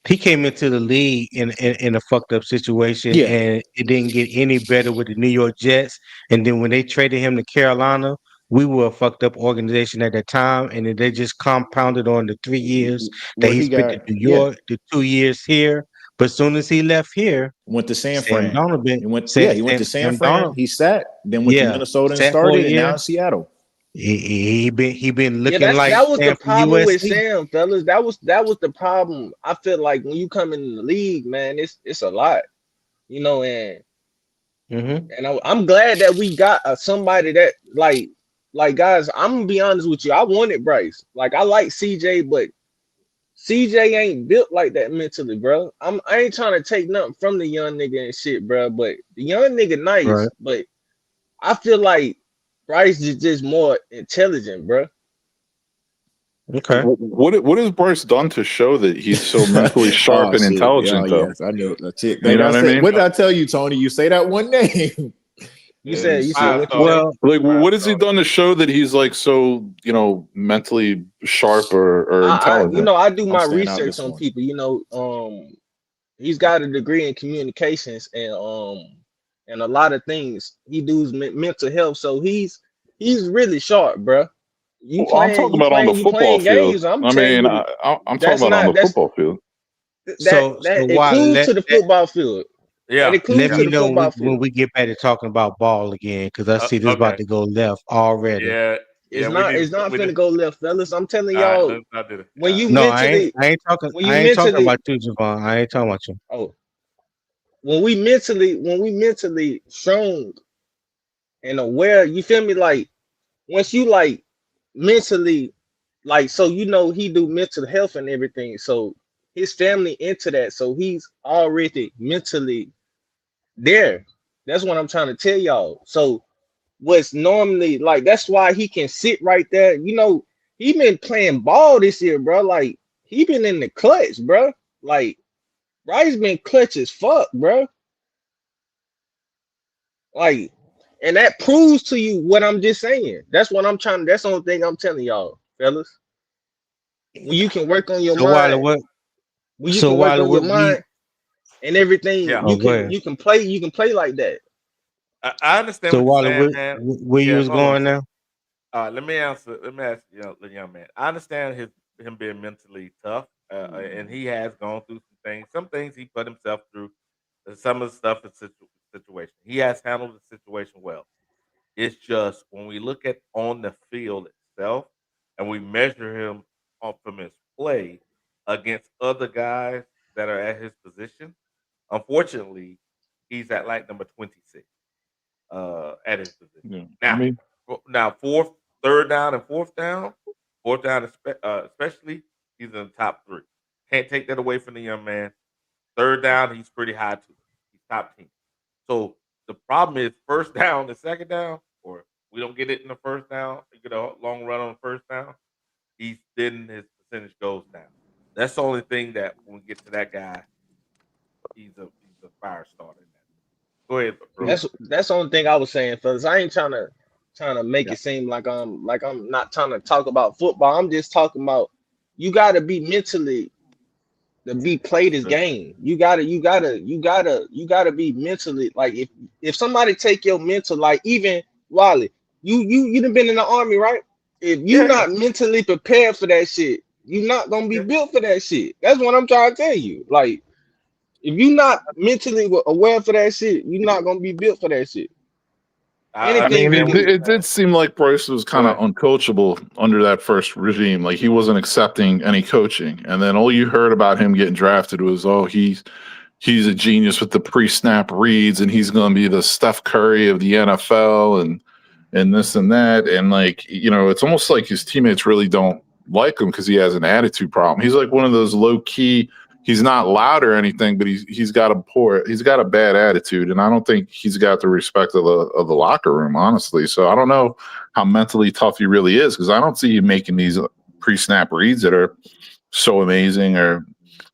he came into the league in a fucked up situation, Yeah. and it didn't get any better with the New York Jets. And then when they traded him to Carolina, we were a fucked up organization at that time, and then they just compounded on the 3 years that Well, he he spent got in New York, the 2 years here. But as soon as he left here, went to San Sam Fran. Donald been He went to San Sam Fran. Donald, He sat, then went to yeah, Minnesota and sat for a started, and now year. in Seattle. He been Yeah, looking like that was the Stanford problem with USC. Sam, fellas. That was the problem. I feel like when you come in the league, man, it's a lot, and Mm-hmm. I'm glad that we got somebody that like guys. I'm gonna be honest with you. I wanted Bryce. Like I like CJ, but CJ ain't built like that mentally, bro. I ain't trying to take nothing from the young nigga and shit, bro. But the young nigga nice, Right. but I feel like Bryce is just more intelligent, bro. Okay. What has Bryce done to show that he's so mentally sharp and shit. intelligent? Though, Yes, I knew it. That's it. you know what I mean? What did I tell you, Tony? You say that one name. You said Five what you stars. said? Well, Like, what has he stars. done to show that he's like so mentally sharp or intelligent? I do my staying out research this on one. people. He's got a degree in communications and a lot of things. He does mental health, so he's really sharp, bro. You Well, I'm talking about on the football playing field. games. I'm I telling mean, you, I'm talking that's about on not the football field. so that why includes to the football field. That Yeah. includes let to me the know football when field. we get back to talking about ball again, because I see this about Okay. to go left already. Yeah. It's Yeah. not We it's not need. finna go left, fellas. I'm telling All right. y'all, Let's not do it. when you No, mentally, when I you ain't talking mentally, about you, Javon. I ain't talking about you. oh, when we mentally strong and aware, you feel me? Like once you like mentally, like so he do mental health and everything. So his family into that, so he's already mentally there. That's what I'm trying to tell y'all. So what's normally like that's why he can sit right there. He been playing ball this year, bro. Like he been in the clutch, bro. Like Bryce been clutch as fuck, bro. Like, and that proves to you what I'm just saying. That's what I'm trying. That's the only thing I'm telling y'all, fellas. When you can work on your So Wilder, mind, what? when you So can work Wilder, on your what we? mind and everything, Yeah. Oh, go ahead. you can play like that. I understand So what you're Wilder, saying, man. where you Yeah. was Hold on. going now? Let me answer. Let me ask the young man. I understand him being mentally tough, and he has gone through some things. Some things he put himself through. Some of the stuff is situation. He has handled the situation well. It's just when we look at on the field itself and we measure him from his play against other guys that are at his position, unfortunately, he's at like number 26 at his position. Yeah. Now, I mean, now third down and fourth down, especially, he's in the top 3. Can't take that away from the young man. Third down, he's pretty high too. He's top 10. So the problem is first down and second down, or we don't get it in the first down. You get a long run on the first down. His percentage goes down. That's the only thing that when we get to that guy, he's a fire starter. Go ahead, bro. That's the only thing I was saying, fellas. I ain't trying to make it seem like I'm not trying to talk about football. I'm just talking about you got to be mentally to play this game. You gotta be mentally, like if somebody take your mental, like even Wally, you done been in the army, right? If you're not mentally prepared for that shit, you're not gonna be built for that shit. That's what I'm trying to tell you. Like if you're not mentally aware for that shit, you're not gonna be built for that shit. I mean, it did seem like Bryce was kind of uncoachable under that first regime. Like he wasn't accepting any coaching, and then all you heard about him getting drafted was, "Oh, he's a genius with the pre-snap reads, and he's going to be the Steph Curry of the NFL, and this and that." And like, you know, it's almost like his teammates really don't like him because he has an attitude problem. He's like one of those low key. He's not loud or anything, but he's got a bad attitude, and I don't think he's got the respect of the locker room, honestly. So I don't know how mentally tough he really is, because I don't see him making these pre-snap reads that are so amazing or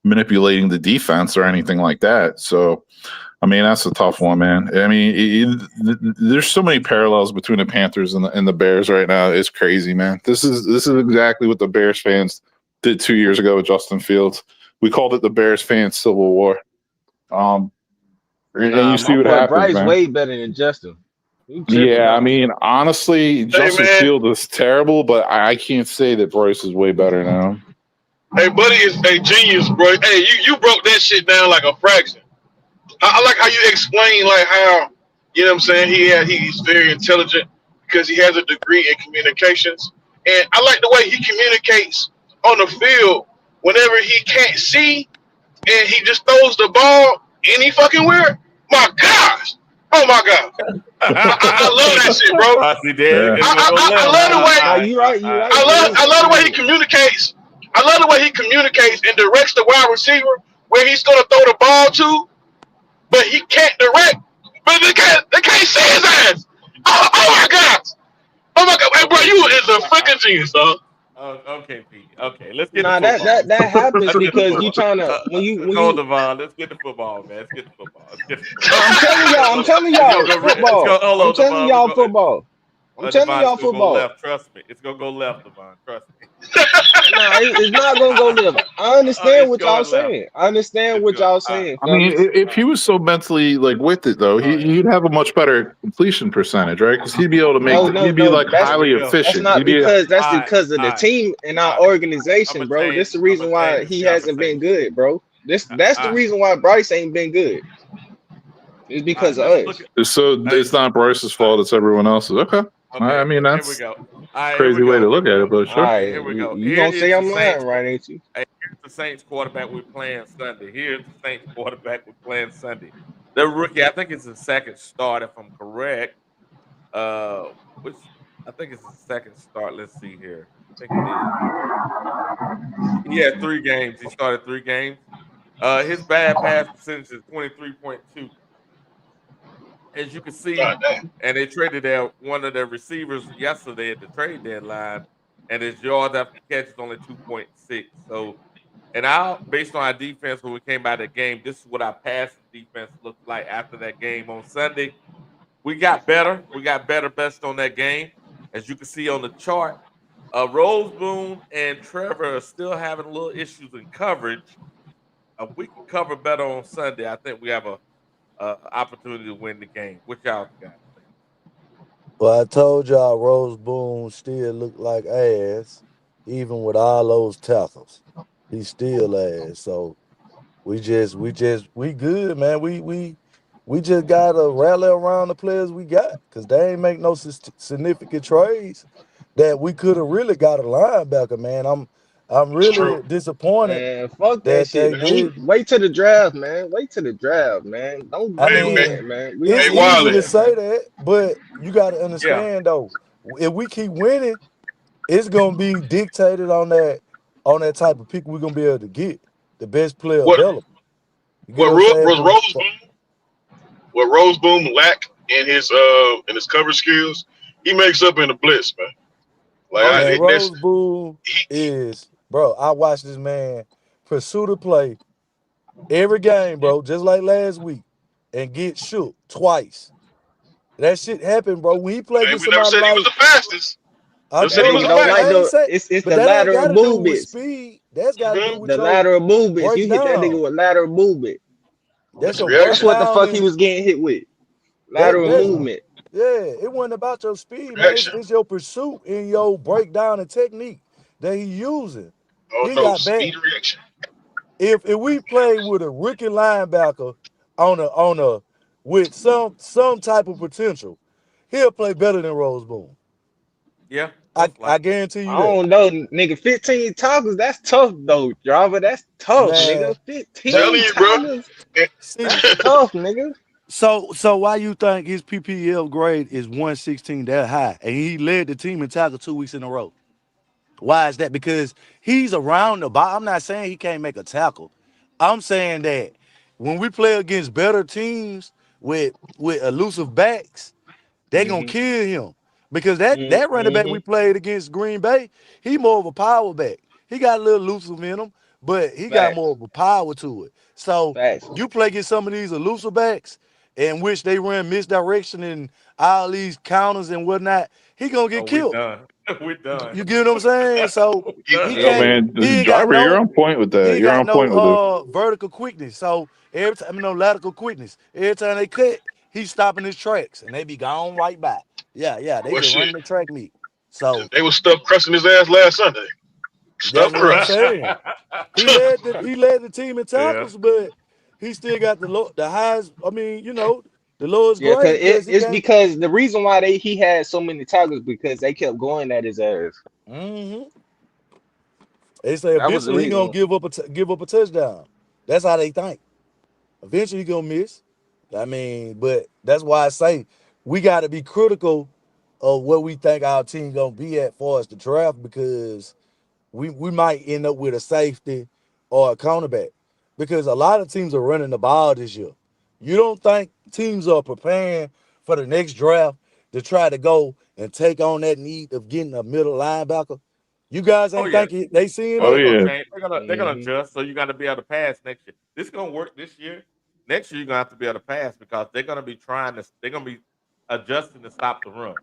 manipulating the defense or anything like that. So, I mean, that's a tough one, man. I mean, there's so many parallels between the Panthers and the Bears right now. It's crazy, man. This is exactly what the Bears fans did 2 years ago with Justin Fields. We called it the Bears fans Civil War. And you see what happens, Bryce man. way better than Justin. Yeah, I mean, honestly, Justin Fields is terrible, but I can't say that Bryce is way better now. Hey, buddy is a genius, bro. Hey, you broke that shit down like a fraction. I like how you explain like how, you know what I'm saying, he's very intelligent because he has a degree in communications. And I like the way he communicates on the field whenever he can't see and he just throws the ball any fucking where. My gosh. Oh my God. I love that shit, bro. I love the way you right. I love the way he communicates. I love the way he communicates and directs the wide receiver where he's gonna throw the ball to, but he can't direct. But they can't see his ass. Oh my God. Oh my God. Hey, bro, you is a freaking genius, dog. Okay, Pete. Okay, let's get that happens because you trying to hold Devon. Let's get to football, man. Let's get to football. I'm telling y'all football. I'm telling y'all football. I'm telling y'all football. Left, trust me. It's gonna go left, Devon. Trust me. It's not gonna go left. I understand what y'all saying. I understand what y'all saying. I mean, if he was so mentally like with it though, he'd have a much better completion percentage, right? Because he'd be able to make he'd be like highly efficient. That's because of the team and our organization, bro. This is the reason why he hasn't been good, bro. That's the reason why Bryce ain't been good. It's because of us. So it's not Bryce's fault, it's everyone else's. Okay. I mean, that's a crazy way to look at it, but sure. Here we go. You gonna say I'm lying, right, ain't you? Hey, here's the Saints quarterback we're playing Sunday. The rookie, I think it's his second start, if I'm correct. Which I think it's his second start. Let's see here. I think it is. He had 3 games. He started 3 games. His bad pass percentage is 23.2. As you can see, and they traded one of their receivers yesterday at the trade deadline, and his yards after catch is only 2.6. So, and based on our defense when we came out of the game, this is what our passing defense looked like after that game on Sunday. We got better. Best on that game. As you can see on the chart, Roseboom and Trevor are still having a little issues in coverage. If we can cover better on Sunday, I think we have a opportunity to win the game. What y'all got? Well, I told y'all Rose Boone still look like ass, even with all those tackles. He still ass. So we good, man. We We just gotta rally around the players we got because they ain't make no significant trades that we could have really got a linebacker, man. I'm It's true. really disappointed Man, fuck that that shit, they That's man. true. did. Wait till the draft, man. Wait till the draft, man. Don't I be Hey, doing hey, mean, that, man. We it's don't hey, need easy Wiley. to that, say man. that, but you gotta Yeah. understand though, if we keep winning, it's gonna be dictated on that type of pick we're gonna be able to get the best player What available. You get what what I'm saying? What Rose Boom lack in his cover skills, he makes up in the blitz, man. Like Oh Man, yeah. that's Rose Boone is, bro. I watched this man pursue the play every game, bro, just like last week, and get shook twice. That shit happened, bro. When he play hey, against we never somebody said he was like the fastest. I Never said That he know, was nigga the don't like I fastest. ain't the say, it's but the that ain't got lateral to do with movements. speed. That's got to do with The your lateral movements. You hit that nigga breakdown. with lateral movement. That's It's your That's reaction. what the breakdown, fuck he and was getting hit with. that Lateral that's movement. yeah. It wasn't about your speed, man. Reaction. It's your pursuit and your breakdown and technique that he using. Oh He no, got back. speed reaction. If we play with a rookie linebacker on a with some type of potential, he'll play better than Rose Boone. Yeah. I Most I likely. guarantee you I that. don't know, nigga. 15 tackles, that's tough though, Java. That's tough, nigga. Man, that Telling 15 you, bro. tackles, see, that's tough, nigga. so why you think his PPL grade is 116 that high? And he led the team in tackle 2 weeks in a row. Why is that? Because he's around the ball. I'm not saying he can't make a tackle. I'm saying that when we play against better teams with elusive backs, they gonna Mm-hmm. kill him. Because that running back we Mm-hmm. played against Green Bay, he more of a power back. He got a little elusive in him, but he got Facts. more of a power to it. So Facts. you play against some of these elusive backs in which they run misdirection and all these counters and whatnot, he gonna Oh, get we killed. done. We done. You get what I'm saying? So We Yeah, he Yo, can't. Yeah. man, He ain't got driver, you're no. on point with He that. ain't You're got on point with it. no vertical quickness. So every time, no lateral quickness. Every time they cut, he's stopping his tracks, and they be gone right by. Yeah. They well, just shit. running the track meet. So They was stuff crushing his ass last Sunday. that's Stuff what I'm crust. saying. He led the team in Yeah. tackles, but he still got the highest. I mean, the lowest Yeah, cause grade because he it's can't. because the reason why he had so many tackles because they kept going at his ass. hmm They say That was the eventually he gonna reason. give up a touchdown. That's how they think. Eventually he gonna miss. I mean, but that's why I say we got to be critical of where we think our team gonna be at for us to draft because we might end up with a safety or a cornerback because a lot of teams are running the ball this year. You don't think teams are preparing for the next draft to try to go and take on that need of getting a middle linebacker? You guys Oh ain't yeah. thinking they seeing Oh, Oh that? they're gonna yeah. change. They're gonna Hmm. adjust. So you got to be able to pass next year. This is gonna work this year. Next year you're gonna have to be able to pass because they're gonna be trying to. They're gonna be adjusting to stop the run.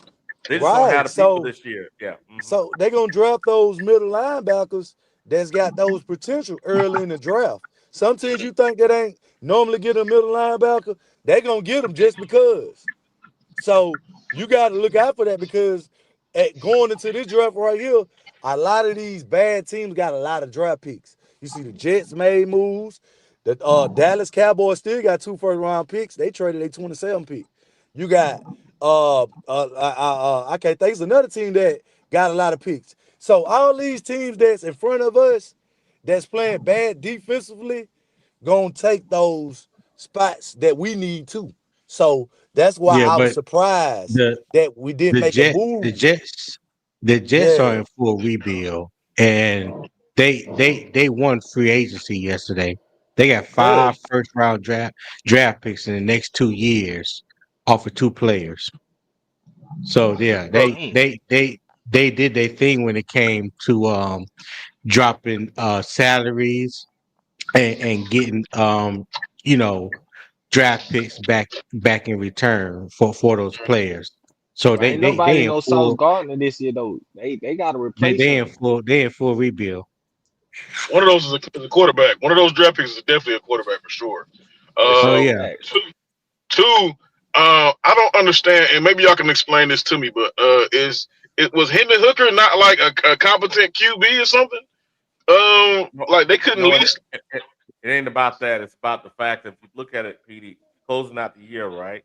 They just don't have Right. the people So this year. Yeah. Hmm. So they're gonna draft those middle linebackers that's got those potential early in the draft. Some teams you think that ain't normally get a middle linebacker, they gonna get them just because. So you got to look out for that because at going into this draft right here, a lot of these bad teams got a lot of draft picks. You see the Jets made moves. The Dallas Cowboys still got 2 first-round picks. They traded a 27 pick. You got I can't think it's another team that got a lot of picks. So all these teams that's in front of us that's playing bad defensively gonna take those spots that we need to. So that's why Yeah, I was but surprised the that we didn't the make a jet the move. Jets the Jets are Yeah. in full rebuild, and they won free agency yesterday. They got Yeah. 5 first round draft picks in the next 2 years off of 2 players. So yeah, Bro, they did their thing when it came to dropping salaries and getting you know draft picks back in return for those players. So But they ain't they nobody they in know Sauce full Gardner this year though. They gotta they replace they in him. full rebuild. one of those is a quarterback. One of those draft picks is definitely a quarterback for sure. For Oh Uh, sure. yeah, Facts. two. I don't understand, and maybe y'all can explain this to me. But is it was Hendon Hooker not like a competent QB or something? No, Like they couldn't no, least. it ain't about that. It's about the fact that if you look at it, PD, closing out the year, right?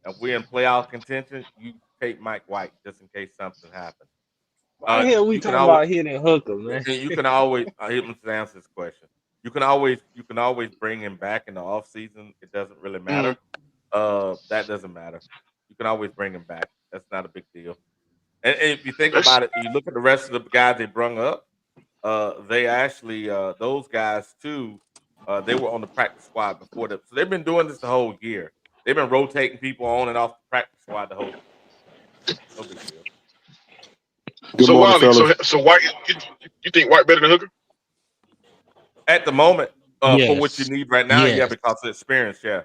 If we're in playoff contention, you take Mike White just in case something happens. Why the hell we You can talking always, about hitting Hooker, man? you can always. Let me answer this question. You can always bring him back in the off season. It doesn't really matter. That doesn't matter. You can always bring him back. That's not a big deal. And if you think about it, you look at the rest of the guys they brung up. They actually those guys too. They were on the practice squad before them, so they've been doing this the whole year. They've been rotating people on and off the practice squad the whole year. No big deal. Good So morning, Wiley, fellas. so White, you think White better than Hooker? At the moment, for what you Yes. need right now, yeah, Yes. because of experience, yeah.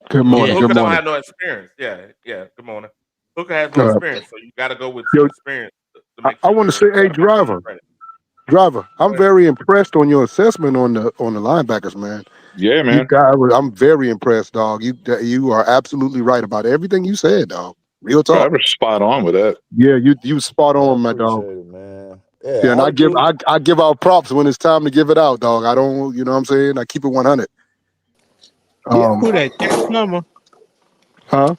Good morning. Yeah. Hooker Good don't morning. have no experience, yeah. Good morning. Hooker has no Uh, experience, so you got to go with yo, experience to I make sure want to say, you hey, gotta make sure driver, you're ready. driver, Go I'm ahead. very impressed on your assessment on the linebackers, man. Yeah, You man. guys, I'm very impressed, dog. You are absolutely right about everything you said, dog. Real Bro, I talk. was spot on with that. Yeah, you spot I on, my dog. appreciate it, man. Yeah, Yeah, and I give attitude. I give out props when it's time to give it out, dog. I don't, you know what I'm saying? I keep it 100. Yeah, Who that? Jack Plummer? Huh?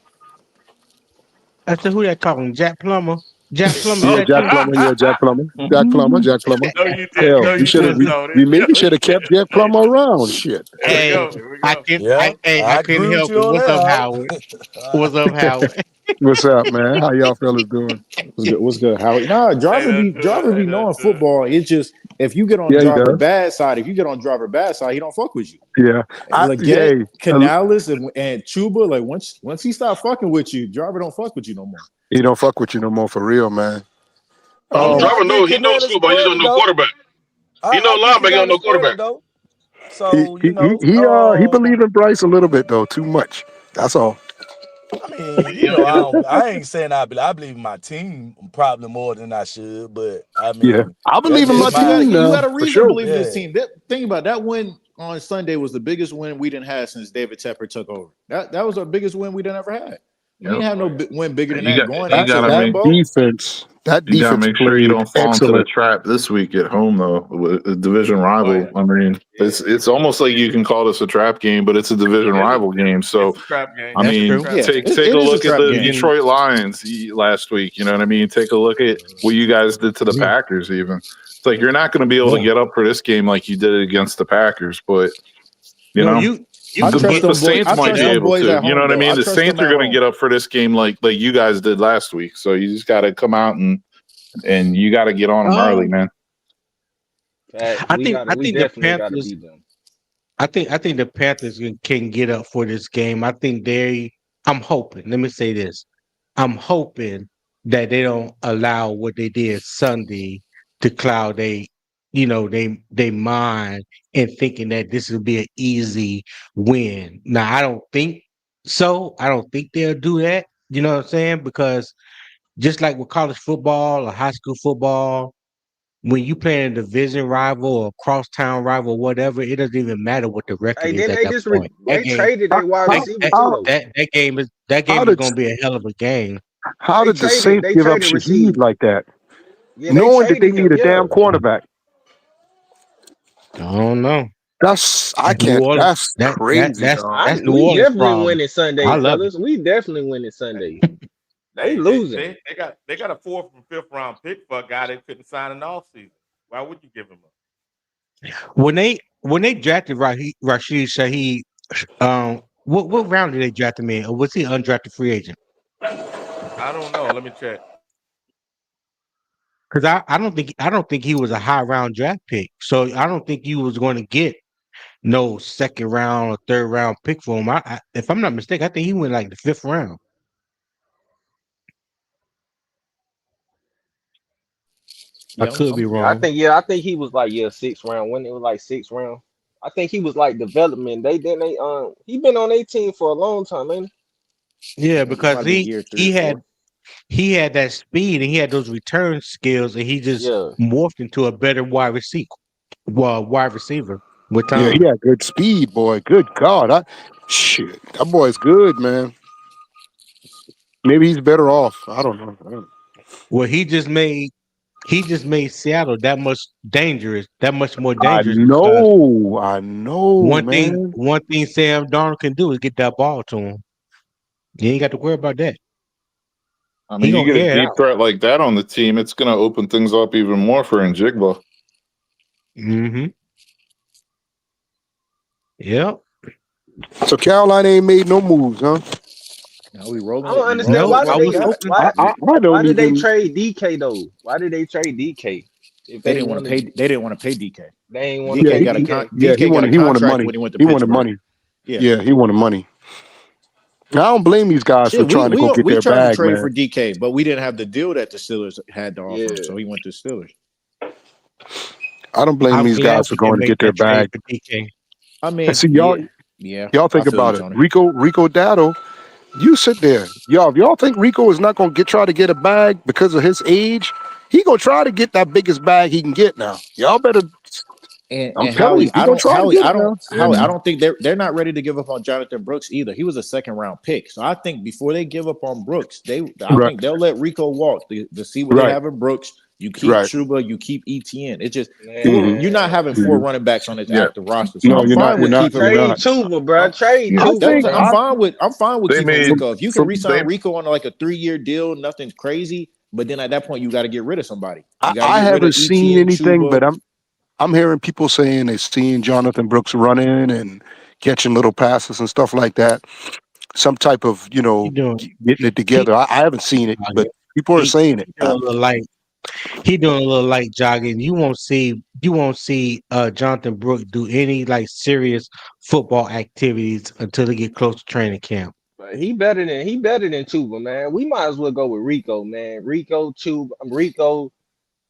I said, who that calling? Jack Plummer? Jack Plummer, is Yeah, Oh, that Jack you? Plummer. Yeah, Jack Plummer. Jack Plummer. Jack Plummer. no, you didn't. Hell, No, we you should have. didn't, Tony. We maybe No, should you have kept didn't. Jack Plummer around. Shit. Here we Hey, go. Here we go. yeah, I I couldn't agree with help you it. on What's that, up, Howard. Howard? What's up, Howard? What's up, man? How y'all fellas doing? What's good, Howie? Nah, Say driver that to it. Say knowing that to it. football. It's just if you get on Yeah, he driver does. bad side, he don't fuck with you. Yeah. Leggett, Canales, and Chuba, like once he stop fucking with you, driver don't fuck with you no more. He don't fuck with you no more for real, man. Hey, Driver I give he knows Canales football. He just don't credit know though. quarterback. He know I give linebacker. He don't know Canales credit quarterback. though. He So he he um, believe in Bryce a little bit though, too much. That's all. I mean, I ain't saying I believe in my team probably more than I should, but I Yeah, mean, I that's believe in my just But my team you now got a for reason to sure. believe in this yeah. team. Think about it, that win on Sunday was the biggest win we didn't have since David Tepper took over. That was our biggest win we done ever had. We didn't have no win bigger than that going You into gotta That make Lambeau. defense sure you played don't fall into the excellent. trap this week at home though. With a division rival. yeah. I mean, Yeah. it's almost like you can call this a trap game, but it's a division rival game. So It's a trap game. I That's mean, true. Yeah, take it a is a look at trap the game. Detroit Lions last week. You know what I mean? Take a look at what you guys did to the Yeah. Packers. Even it's like you're not going to be able to get up for this game like you did it against the Packers, but you No, know. you I can trust get The them boys. Saints I might trust be them able boys to. at You know home, what I though. mean? I The trust Saints them are at going to home. get up for this game like you guys did last week. So you just got to come out and you got to get on them early, man. I think We the definitely gotta Panthers. beat them. I think the Panthers can get up for this game. I think I'm hoping. Let me say this. I'm hoping that they don't allow what they did Sunday to cloud they mind and thinking that this will be an easy win. Now I don't think so. I don't think they'll do that. You know what I'm saying? Because just like with college football or high school football, when you play a division rival or crosstown rival, whatever, it doesn't even matter what the record Hey, is then at they that just point. they traded their wide How, receiver too how, though. That game is how did going to be a hell of a game. how did the Saints They give up traded Shaheed receiver. like that, Yeah, they knowing that they traded need him. a damn Yeah. quarterback? I don't know. I New can't. Orleans. That's crazy, dog. That's New We Orleans definitely problem. winning Sunday, I love it. fellas. We definitely winning Sunday. They They losing. got a 4th and 5th round pick for a guy they couldn't sign in the offseason. Why would you give him up? When they drafted Rashid Shaheed, what round did they draft him in? Or was he an undrafted free agent? I don't know. Let me check. Because I don't think he was a high round draft pick. So I don't think you was going to get no second round or third round pick for him. If I'm not mistaken, I think he went like the 5th round. I could be I wrong. think he was like 6th round. When it was like 6th round. I think he was like development. He been on 18 for a long time, ain't he? Yeah, because Probably year 3 he or 4. had that speed and he had those return skills and he just Yeah. morphed into a better wide receiver with time. Yeah, he had good speed, boy. Good God, shit, that boy's good, man. Maybe he's better off. I don't know. Well, he just made he just made Seattle that much more I dangerous because know, man. one thing Sam Darnold can do is get that ball to him. You ain't got to worry about that. I He mean, you gonna get a air it deep out. threat like that on the team, it's going to open things up even more for Njigba. Mm-hmm. Yep. So Carolina ain't made no moves, huh? Now we rolling I don't with understand No, with why what did I we they was got. hoping. I why don't did they even. trade DK though? Why did they trade DK if They they didn't want to wanted pay. They didn't want to pay DK. they ain't want to Yeah, pay DK got a DK? he DK got a wanted contract money. when he went to He wanted Pittsburgh. money. Yeah. Yeah, he wanted money. I don't blame these guys for Shit, trying to go get we their tried to bag, trade for man. DK, but we didn't have the deal that the Steelers had to offer him, Yeah. so he went to Steelers. I don't blame I'm these glad guys for we can going to make get their that trade bag. for DK. I And mean, see, yeah, y'all I think feel you, about it. Tony. Rico Dado, you sit there. If y'all think Rico is not gonna try to get a bag because of his age, he gonna try to get that biggest bag he can get now. Y'all better. I'm And telling you, he gonna try to get it now. Yeah, I man. don't think they're not ready to give up on Jonathan Brooks either. He was a second round pick, so I think before they give up on Brooks, I Right, think they'll let Rico walk to see what they right, have in Brooks. You keep right. Chuba, you keep ETN. It's just Mm-hmm. you're not having Man. four running backs on this Yeah. active roster, so No, I'm you're not. fine You're with not. keeping. You're Trade not. Chuba, bro. Trade Yeah. I Chuba, think. I'm man. fine with They keeping made Rico. If you can From, re-sign Rico on like a 3-year deal, nothing's crazy. But then at that point, you got to get rid of somebody. You got to I get rid of haven't seen ETN, anything, Chuba. but I'm hearing people saying they've seen Jonathan Brooks running and catching little passes and stuff like that. Some type of He doing getting it he together. I haven't seen it, but people are he saying it. doing a little light. He doing a little light jogging. You won't see Jonathan Brooks do any like serious football activities until they get close to training camp. But he better than Chuba, man. We might as well go with Rico, man. Rico,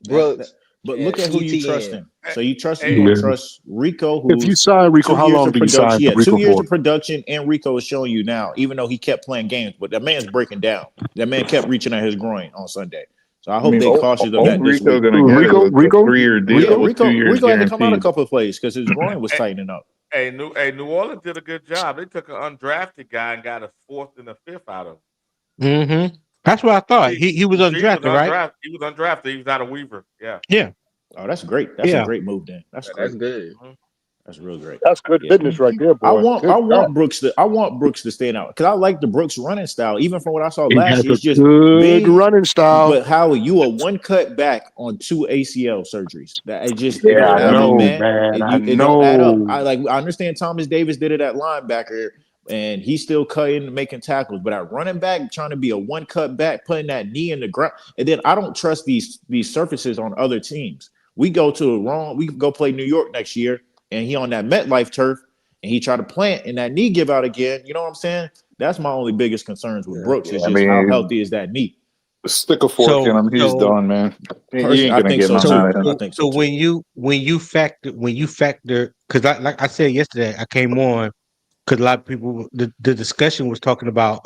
Brooks, But and look at who you trust ETN. in. So you Yeah. gonna trust Rico, If you who's sign Rico, 2 how years long of do you sign production. Yeah, Rico 2 years for? of production, and Rico is showing you now, even though he kept playing games, but that man's breaking down. That man kept reaching at his groin on Sunday. So I I hope mean, they cautious of all that this Rico week. going to Who, get is Rico? a Rico? 3-year Yeah, deal with 2 years Rico had to come out a guaranteed. couple of plays because his groin was Hey, tightening up. New Orleans did a good job. They took an undrafted guy and got a fourth and a fifth out of him. Mm-hmm. That's what I thought. He was undrafted, right? He was undrafted. He was out of Weaver. Yeah. Yeah. Oh, that's great. That's a Yeah. great move then. That's That's great. good. That's real great. That's good Yeah. business right there, boy. Good I job. want Brooks to stand out because I like the Brooks running style. Even from what I saw He last has year, a it's just good big. running style. But Howie, you are one cut back on 2 ACL surgeries. That it Yeah, don't I add up, know, man. man. I It don't add up. know. I understand Thomas Davis did it at linebacker, and he's still cutting, making tackles. But at running back, trying to be a one cut back, putting that knee in the ground, and then I don't trust these surfaces on other teams. We go play New York next year, and he on that MetLife turf, and he try to plant, and that knee give out again. You know what I'm saying? That's my only biggest concerns with Brooks is I just how mean, healthy is that knee. stick a fork in him. He's done, man. You ain't I going to think get so none too. out of him. I think so too. when you factor because like I said yesterday, I came on because a lot of people the discussion was talking about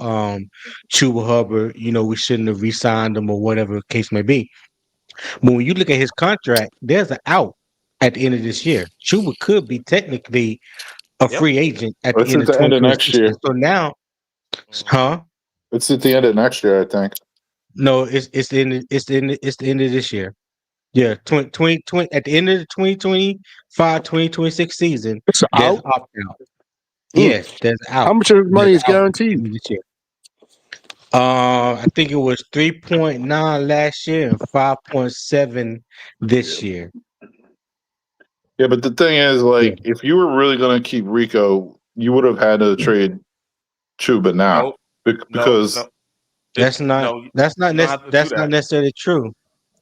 Chuba Hubbard. We shouldn't have re-signed him or whatever the case may be. But when you look at his contract, there's an out at the end of this year. Chuba could be technically a free agent at the It's end at of the end of next 2026. year. So now, huh? It's at the end of next year, I think. No, it's the end of this year. Yeah, 2020 at the end of the 2025-2026 season, It's there's out. opt out. Mm. Yes, there's How out. much of his money There's is out at the guaranteed? end of this year. I think it was 3.9 last year and 5.7 this year. Yeah, but the thing is, like, if you were really going to keep Rico, you would have had to trade Chuba now. Because no. That's not You don't have to do that. necessarily true.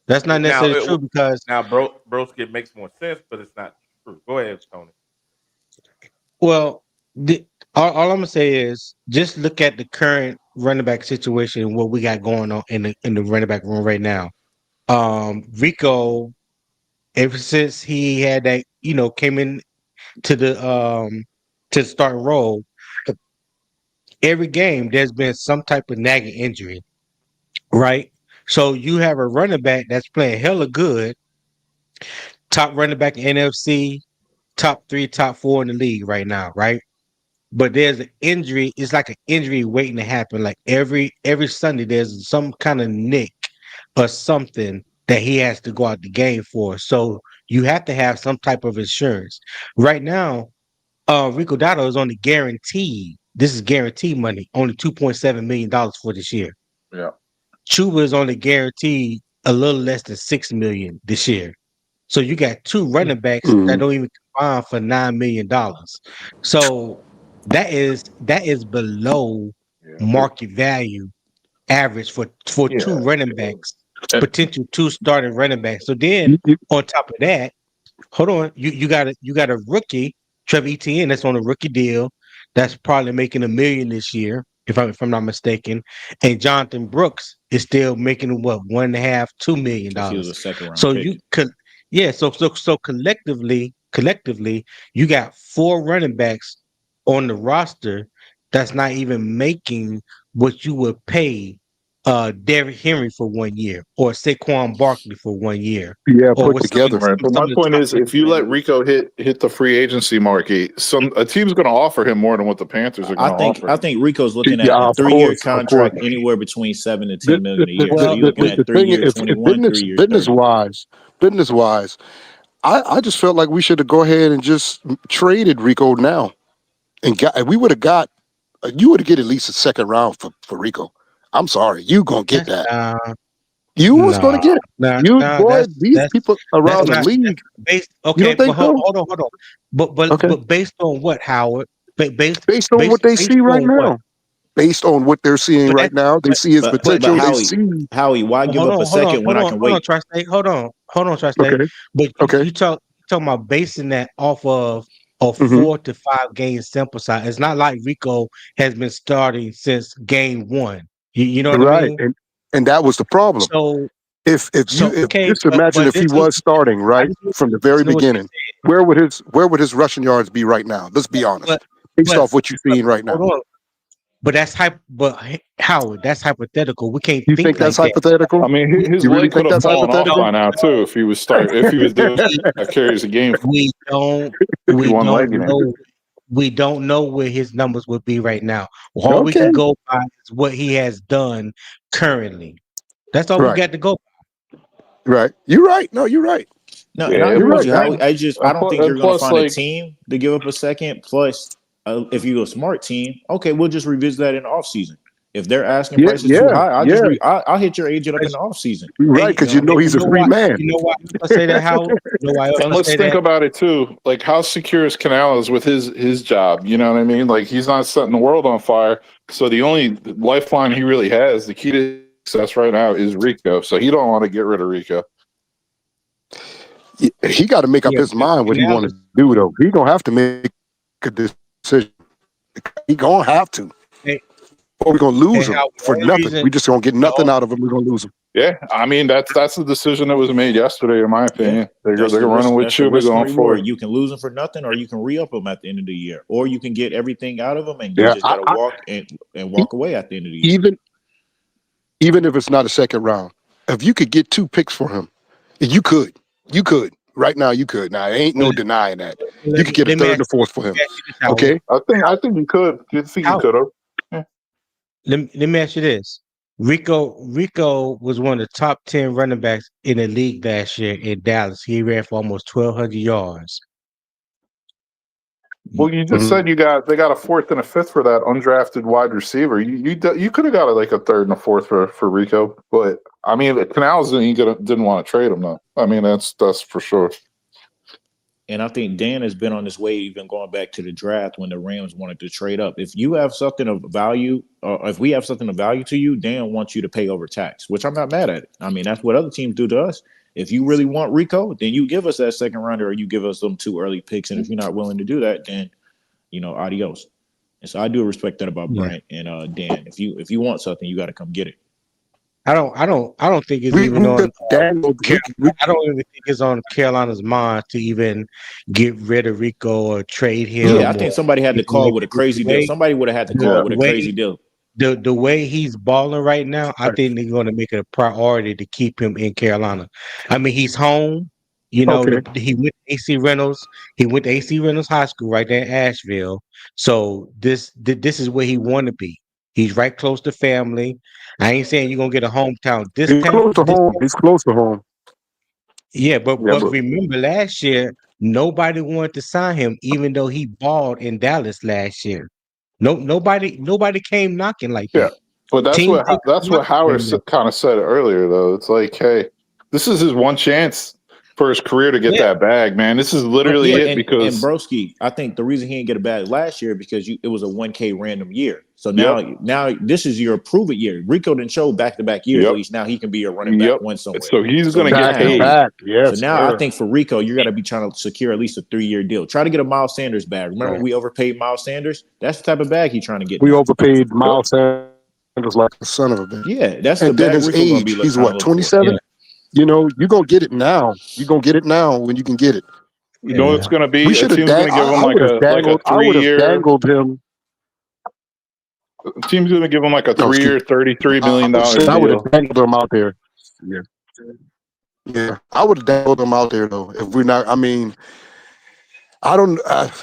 That's not necessarily true because Broski makes more sense, but it's not true. Go ahead, Tony. well, all I'm gonna say is just look at the current running back situation and what we got going on in the running back room right now. Rico, ever since he had that, came in to the starting role, every game there's been some type of nagging injury, right? So you have a running back that's playing hella good, top running back in NFC, top 3, top 4 in the league right now, right? But there's an injury. It's like an injury waiting to happen. Like every Sunday, there's some kind of nick or something that he has to go out the game for. So you have to have some type of insurance. Right now, Rico Dotto is only guaranteed. This is guaranteed money, only $2.7 million for this year. Yeah. Chuba is only guaranteed a little less than $6 million this year. So you got two running backs that don't even combine for $9 million. So that is below market value average for two running backs, potential two starting running backs. So then on top of that, hold on, you got a rookie, Trevor Etienne, that's on a rookie deal, that's probably making $1 million this year, if I'm not mistaken, and Jonathan Brooks is still making what, $1.5, $2 million. He was a second round So pick. you could, so collectively, you got 4 running backs on the roster that's not even making what you would pay Derrick Henry for 1 year, or Saquon Barkley for 1 year. Yeah, Or put what's together. Right. But my point is, if you let Rico hit the free agency market, a team's going to offer him more than what the Panthers are going to offer. I think Rico's looking at Yeah, a of 3-year course, of contract course. anywhere between 7 to 10 million a year. Well, So you're looking at 3 thing years, is, 21, 3 years, 30. business wise, I just felt like we should have go ahead and just traded Rico now, and we would have got, you would have get at least a second round for Rico. I'm sorry, you gonna get that. You was gonna get it. These people around the league. Okay, you don't think so? Hold on. But based on what, Howard? Based on what they see right now. Based on what they're seeing right now, they see his potential. Howie, why give up a second when I can wait? Hold on, Tri-State. Okay. But you talking about basing that off of a 4 to 5 game sample size. It's not like Rico has been starting since game 1. You know what I mean? And that was the problem. So just imagine if he was starting right from the very beginning, where would his rushing yards be right now? Let's be honest, based off what you're seeing right now. But that's Howard, that's hypothetical. We can't. You think that's hypothetical? I mean, his leg could have fallen off by now too if he was doing carries a game. We don't know where his numbers would be right now. All we can go by is what he has done currently. That's all we got to go by. Right. You're right. No, you're right. No, and I agree with you. I don't think you're going to find a team to give up a second. Plus, if you're a smart team, okay, we'll just revisit that in the offseason. If they're asking prices too high, I'll hit your agent up in the offseason. Right, because you know he's a free man. You know why I say that, Howard? And let's think about it too. Like, how secure is Canales with his job? You know what I mean? Like, he's not setting the world on fire. So the only lifeline he really has, the key to success right now, is Rico. So he don't want to get rid of Rico. He got to make up his mind what he want to do, though. He gonna have to make a decision. He gonna have to. Or we're gonna lose him for nothing. We just gonna get nothing out of him. We're gonna lose him. Yeah, I mean that's the decision that was made yesterday, in my opinion. They're running with Chuba going forward. You can lose him for nothing, or you can re-up him at the end of the year, or you can get everything out of him and you just gotta walk away at the end of the year. Even if it's not a second round, if you could get 2 picks for him, you could. Right now, you could. Now, ain't no denying that. You could get a 3rd and 4th for him. Okay, I think you could. You think you could have? Let me ask you this. Rico was one of the top 10 running backs in the league last year in Dallas. He ran for almost 1,200 yards. Well, you just said they got a 4th and a 5th for that undrafted wide receiver. You could have got like a 3rd and a 4th for Rico, but I mean, Canales didn't want to trade him though. I mean, that's for sure. And I think Dan has been on this wave, even going back to the draft when the Rams wanted to trade up. If you have something of value, or if we have something of value to you, Dan wants you to pay over tax, which I'm not mad at. I mean, that's what other teams do to us. If you really want Rico, then you give us that second rounder, or you give us them 2 early picks. And if you're not willing to do that, then adios. And so I do respect that about Brent and Dan. If you want something, you got to come get it. I don't think it's even on. I don't even think it's on Carolina's mind to even get rid of Rico or trade him. Yeah, I think somebody had to call with a crazy deal. Somebody would have had to call with a crazy deal. The way he's balling right now, I think they're going to make it a priority to keep him in Carolina. I mean, he's home. He went to AC Reynolds. He went to AC Reynolds High School right there in Asheville. So this is where he want to be. He's right close to family. I ain't saying you're gonna get a hometown discount. He's close to home. Yeah, but Yeah, but remember last year, nobody wanted to sign him, even though he balled in Dallas last year. Nobody came knocking like yeah. that. But that's Teams what didn't that's come what Howard knocking him. kind of said earlier, though. It's like, hey, this is his one chance for his career to get Yeah, that bag, man. This is literally But it and because Broski, I think the reason he didn't get a bag last year because it was a 1K random year. So yep, now this is your prove it year. Rico didn't show back-to-back years. At yep, least now he can be a running back yep. one somewhere. So he's So gonna get Back to now, paid. back. so Yes, now I sir. think for Rico, you got to be trying to secure at least a 3-year deal. Try to get a Miles Sanders bag. Remember right. we overpaid Miles Sanders? That's the type of bag he's trying to get We now. overpaid Yep. Miles Sanders like a son of a bitch. Yeah, that's the And then bag his Rico gonna be age, he's trying to what, look for. 27? Yeah, You know, you're gonna get it now. You're gonna get it now when you can get it. You know it's yeah. gonna We be? A should have team's gonna give him I like would have a dangled I would have 3-year. dangled him. Team's gonna give him like a No, excuse 3-year, $33 I million I would have deal. dangled him out there. Yeah. Yeah. I would have dangled him out there though. If we're not, I mean, I don't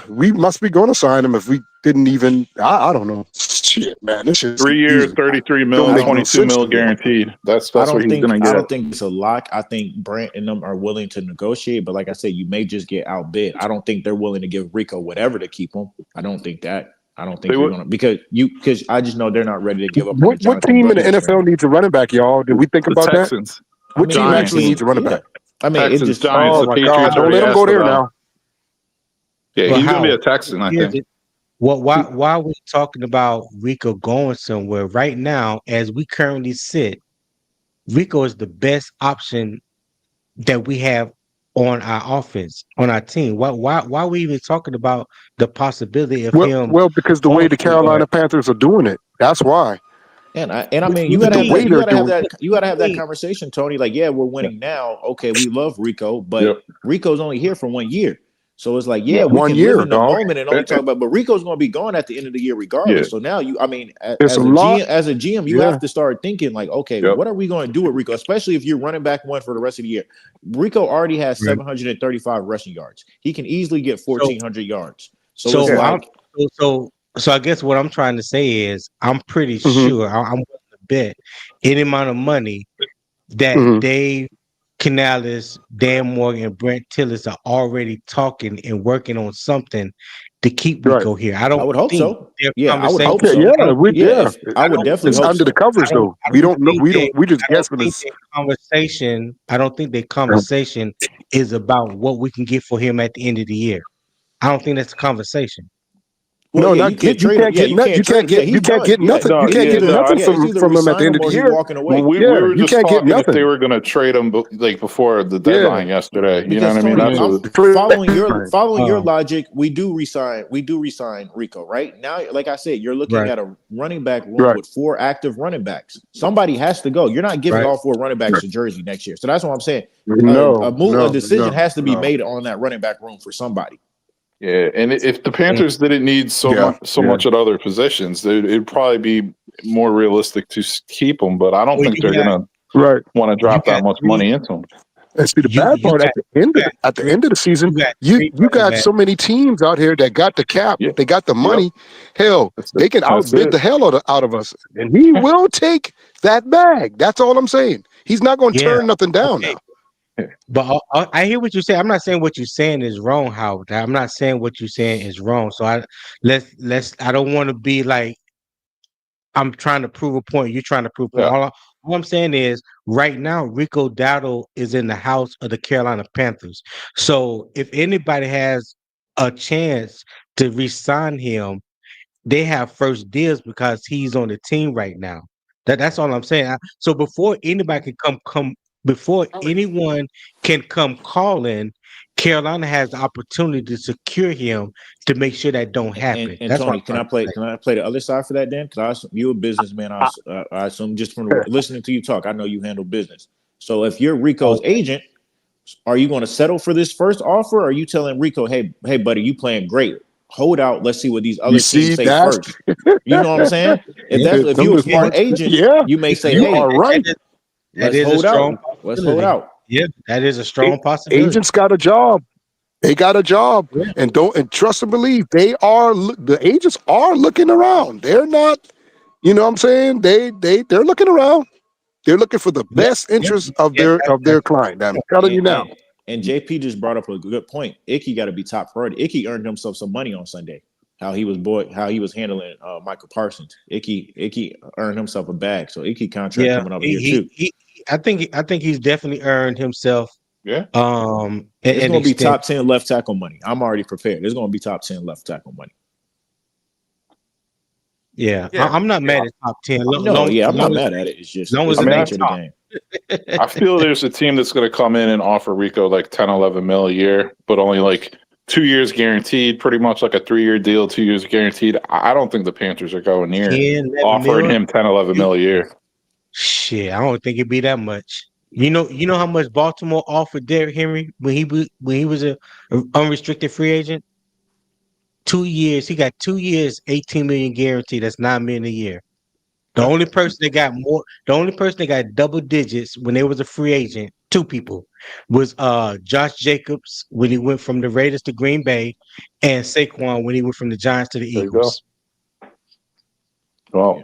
we must be gonna sign him if we didn't even I don't know. Shit, man. This shit's 3 years, confusing. 33 Don't mil, make no 22 sense mil to me. guaranteed. That's I what don't he's think gonna I get. don't think it's a lock. I think Brent and them are willing to negotiate, but like I said, you may just get outbid. I don't think they're willing to give Rico whatever to keep him. I don't think that. I don't think They they're would. gonna because I just know they're not ready to give up on What Jonathan team in the Williams right NFL now. needs a running back, y'all? Did we think The about that? Texans, I What mean, team any Giants, actually needs a team, running yeah. back? I mean, it Texans, just Giants. Oh The my Patriots God. Don't already let him asked go there about him. now. Yeah, But he's gonna be a how? Texan, I Here's think. it. Why are we talking about Rico going somewhere right now? As we currently sit, Rico is the best option that we have on our offense, on our team. Why are we even talking about the possibility of him Well, because the way going the somewhere? Carolina Panthers are doing it, that's why. and I What, mean, what you do you gotta The have that. way mean? You they're gotta have doing that. You What gotta do have you that mean? conversation, Tony. Like, yeah, we're Yeah. winning now. Okay, we love Rico, but Yep. Rico's only here for 1 year. So it's like, Yeah. yeah, we 1 can live year, in the dog. moment and only talk about. But Rico's going to be gone at the end of the year, Yeah. regardless. So now I mean, It's a as a lot. GM, you Yeah. have to start thinking like, okay, Yep. what are we going to do with Rico? Especially if you're running back one for the rest of the year. Rico already has Right. 735 rushing yards. He can easily get So 1,400 yards. So so it's Yeah. I'm like, so I guess what I'm trying to say is I'm pretty hmm sure I'm willing to bet any amount of money that hmm Dave Canales, Dan Morgan, and Brent Tillis are already talking and working on something to keep Right. Rico here. I I don't would hope think so. their Yeah, I would hope Okay. conversation. so. I Yeah. don't think. Yeah, I I would don't definitely It's think. hope under the so. covers I don't. though. I We don't don't know. think they. We just I don't guessing think this. their conversation. I don't think their conversation is about what we can get for him at the end of the year. I don't think that's the conversation. Well, No, yeah, not you can't you trade him. can't Yeah, get you nothing. can't trade. Yeah, he's You can't done. get Yeah, nothing. No, You can't get no. nothing it's either from him at the resign end him of or the he's year. walking Well, away. we Yeah. were You just can't get talking if they nothing. were gonna trade him like before the Yeah. deadline yesterday. You know Because what I mean? Tony, That's I'm what. following your Oh, logic. We do resign Rico, right? Now, like I said, you're looking right, at a running back room Right. with 4 active running backs. Somebody has to go. You're not giving right. all 4 running backs to Jersey next year. So that's what I'm saying. No. A decision has to be No. made on that running back room for somebody. Yeah, and if the Panthers didn't need so Yeah. much at other positions, it'd probably be more realistic to keep them. But I don't Well, think they're gonna Right. want to you drop got that much three. money into them. And see the bad You part got at the three. end of the season, You got you 3 you running got backs. so many teams out here that got the cap, Yeah. they got the Yep. money. Hell, That's they it. can That's outbid it. the hell out of us, and he will take that bag. That's all I'm saying. He's not going to Yeah. turn nothing down Okay. now. But I hear what you say. I'm not saying what you're saying is wrong, Howard. I'm not saying what you're saying is wrong. So let's. I don't want to be like I'm trying to prove a point. You're trying to prove a point. Yeah. All I'm saying is right now, Rico Dowdle is in the house of the Carolina Panthers. So if anybody has a chance to re-sign him, they have first deals because he's on the team right now. That's all I'm saying. So before anybody can before anyone can come calling, Carolina has the opportunity to secure him to make sure that don't happen. And That's what Tony, I'm trying to say. can I play the other side for that, Dan? Because you're a businessman. I assume just from listening to you talk, I know you handle business. So if you're Rico's Okay. agent, are you going to settle for this first offer? Or are you telling Rico, hey, buddy, you playing great. Hold out. Let's see what these other You see teams say that? first. You know what I'm saying? Yeah. If you're a smart agent, Yeah, you may say, you hey, are right. That let's is a hold strong out. Let's possibility. hold out. Yeah, that is a strong possibility. Agents got a job. They got a job, Yeah. and trust and believe. The agents are looking around. They're not. You know what I'm saying? They're looking around. They're looking for the best interest of their client. I'm telling you now. And JP just brought up a good point. Icky got to be top priority. Icky earned himself some money on Sunday. How he was handling Michael Parsons. Icky earned himself a bag. So Icky contract coming over here too. I think he's definitely earned himself. Yeah. It's going to be top 10 left tackle money. I'm already prepared. It's going to be top 10 left tackle money. Yeah. I'm not mad at top 10. I'm not mad at it. It's just long as the it's nature of the game. I feel there's a team that's going to come in and offer Rico like 10, 11 mil a year, but only like 2 years guaranteed, pretty much like a 3-year deal, 2 years guaranteed. I don't think the Panthers are going near offering him 10, 11 mil a year. Shit, I don't think it'd be that much. You know how much Baltimore offered Derrick Henry when he was a unrestricted free agent? 2 years. He got 2 years, 18 million guaranteed. That's $9 million a year. The only person that got double digits when they was a free agent, 2 people, was Josh Jacobs when he went from the Raiders to Green Bay, and Saquon when he went from the Giants to the Eagles. Well,